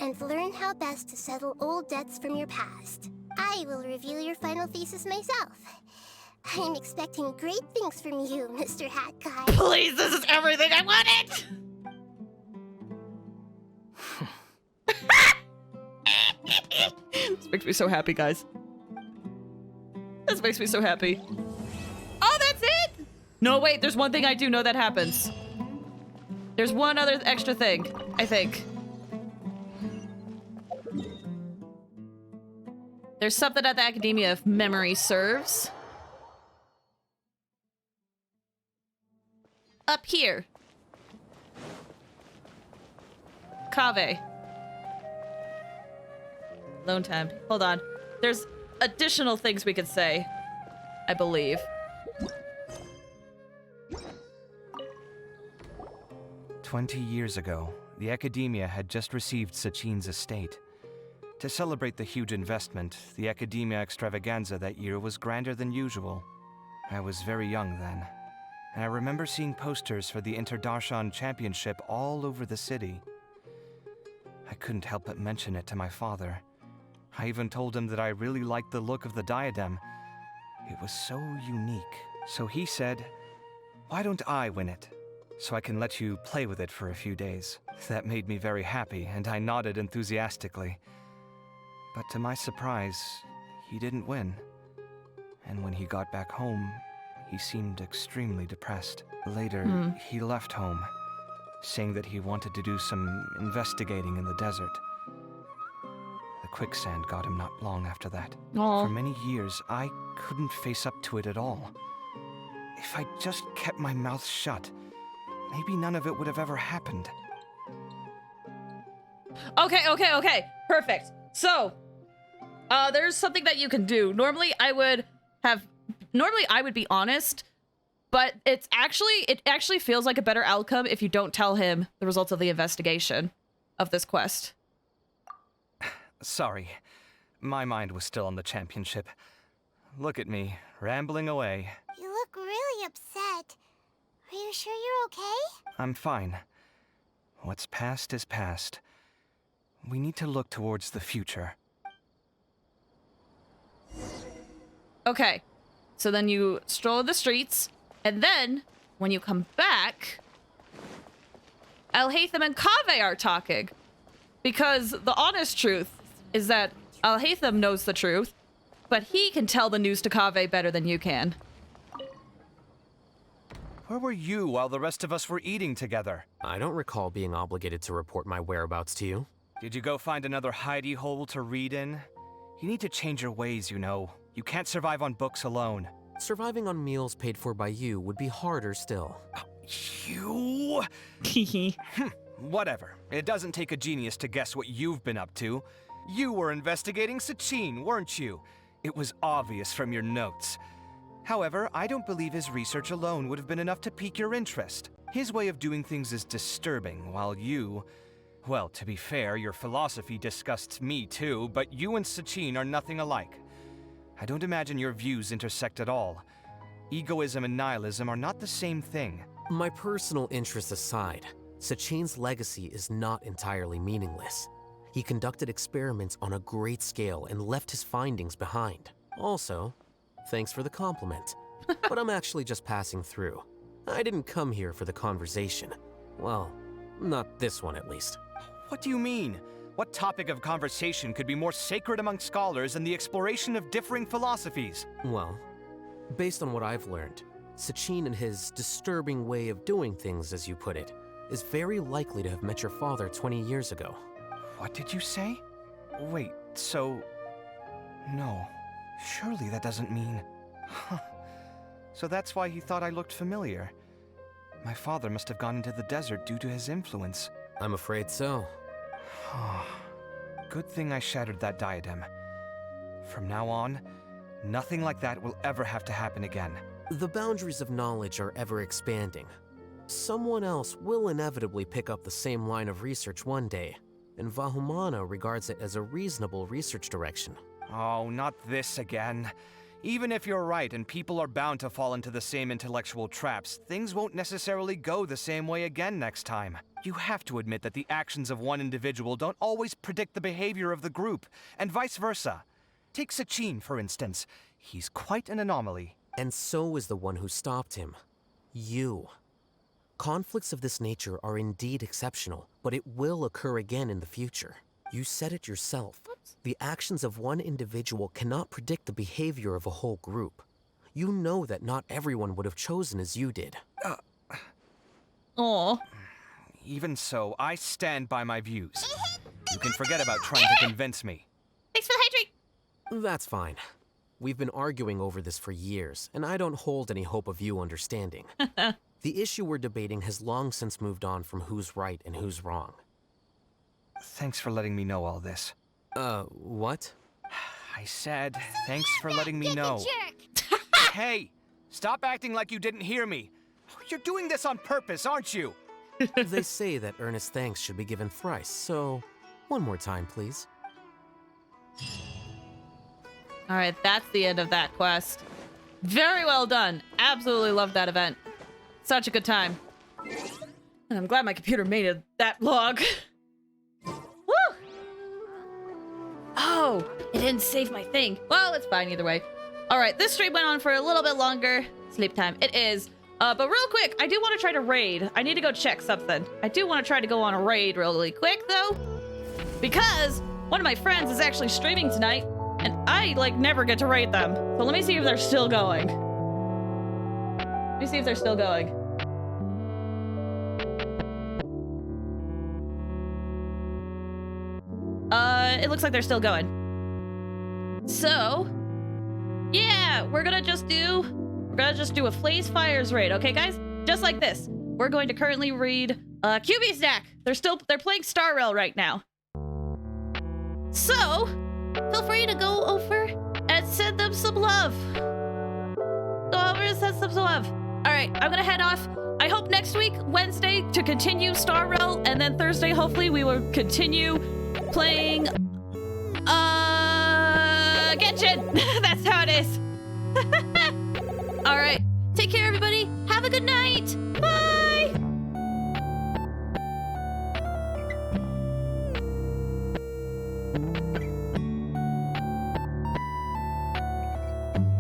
and learn how best to settle old debts from your past. I will review your final thesis myself. I'm expecting great things from you, Mr. Hat Guy. Please, this is everything I wanted! This makes me so happy, guys. This makes me so happy. Oh, that's it? No, wait, there's one thing I do know that happens. There's one other extra thing, I think. There's something at the Academia if memory serves. Up here. Kaveh. Lone time. Hold on. There's additional things we could say, I believe. "20 years ago, the Academia had just received Sachin's estate. To celebrate the huge investment, the Academia extravaganza that year was grander than usual. I was very young then, and I remember seeing posters for the Interdarshan Championship all over the city. I couldn't help but mention it to my father. I even told him that I really liked the look of the diadem. It was so unique. So he said, "Why don't I win it, so I can let you play with it for a few days?" That made me very happy, and I nodded enthusiastically. But to my surprise, he didn't win. And when he got back home, he seemed extremely depressed. Later, he left home, saying that he wanted to do some investigating in the desert. The quicksand got him not long after that. Aww. For many years, I couldn't face up to it at all. If I just kept my mouth shut, maybe none of it would have ever happened. Okay. Perfect. So, there's something that you can do. Normally I would be honest, but it actually feels like a better outcome if you don't tell him the results of the investigation of this quest. Sorry, my mind was still on the championship. Look at me, rambling away. You look really upset. Are you sure you're okay? I'm fine. What's past is past. We need to look towards the future. Okay, so then you stroll the streets, and then, when you come back, Alhaitham and Kaveh are talking. Because the honest truth is that Alhaitham knows the truth, but he can tell the news to Kaveh better than you can. Where were you while the rest of us were eating together? I don't recall being obligated to report my whereabouts to you. Did you go find another hidey hole to read in? You need to change your ways, you know. You can't survive on books alone. Surviving on meals paid for by you would be harder still. You? Whatever. It doesn't take a genius to guess what you've been up to. You were investigating Sachin, weren't you? It was obvious from your notes. However, I don't believe his research alone would have been enough to pique your interest. His way of doing things is disturbing, while you... Well, to be fair, your philosophy disgusts me too, but you and Sachin are nothing alike. I don't imagine your views intersect at all. Egoism and nihilism are not the same thing. My personal interests aside, Sachin's legacy is not entirely meaningless. He conducted experiments on a great scale and left his findings behind. Also, thanks for the compliment, but I'm actually just passing through. I didn't come here for the conversation. Well, not this one at least. What do you mean? What topic of conversation could be more sacred among scholars than the exploration of differing philosophies? Well, based on what I've learned, Sachin and his disturbing way of doing things, as you put it, is very likely to have met your father 20 years ago. What did you say? Wait, so... No. Surely that doesn't mean... Huh. So that's why he thought I looked familiar. My father must have gone into the desert due to his influence. I'm afraid so. Good thing I shattered that diadem. From now on, nothing like that will ever have to happen again. The boundaries of knowledge are ever expanding. Someone else will inevitably pick up the same line of research one day. and Vahumana regards it as a reasonable research direction. Oh, not this again. Even if you're right and people are bound to fall into the same intellectual traps, things won't necessarily go the same way again next time. You have to admit that the actions of one individual don't always predict the behavior of the group, and vice versa. Take Sachin, for instance. He's quite an anomaly. And so is the one who stopped him. You. Conflicts of this nature are indeed exceptional, but it will occur again in the future. You said it yourself. The actions of one individual cannot predict the behavior of a whole group. You know that not everyone would have chosen as you did. Even so, I stand by my views. You can forget about trying to convince me. Thanks for the hydrate! That's fine. We've been arguing over this for years, and I don't hold any hope of you understanding. The issue we're debating has long since moved on from who's right and who's wrong. Thanks for letting me know all this. What? I said, thanks for letting me know. Hey, stop acting like you didn't hear me. You're doing this on purpose, aren't you? They say that earnest thanks should be given thrice, so one more time, please. All right, that's the end of that quest. Very well done. Absolutely loved that event. Such a good time. And I'm glad my computer made it that log. Woo! Oh, it didn't save my thing. Well, it's fine either way. All right, this stream went on for a little bit longer. Sleep time. It is. But real quick, I do want to try to raid. I need to go check something. I do want to try to go on a raid really quick, though. Because one of my friends is actually streaming tonight, and I, like, never get to raid them. So let me see if they're still going. Let me see if they're still going. It looks like they're still going. So, yeah, we're gonna just do a Flaze Fires raid, okay, guys? Just like this. We're going to currently read QB Stack. They're playing Star Rail right now. So, feel free to go over and send them some love. Go over and send them some love. All right, I'm gonna head off. I hope next week, Wednesday, to continue Star Rail, and then Thursday, hopefully, we will continue playing Genshin. That's how it is. All right, take care, everybody. Have a good night. Bye.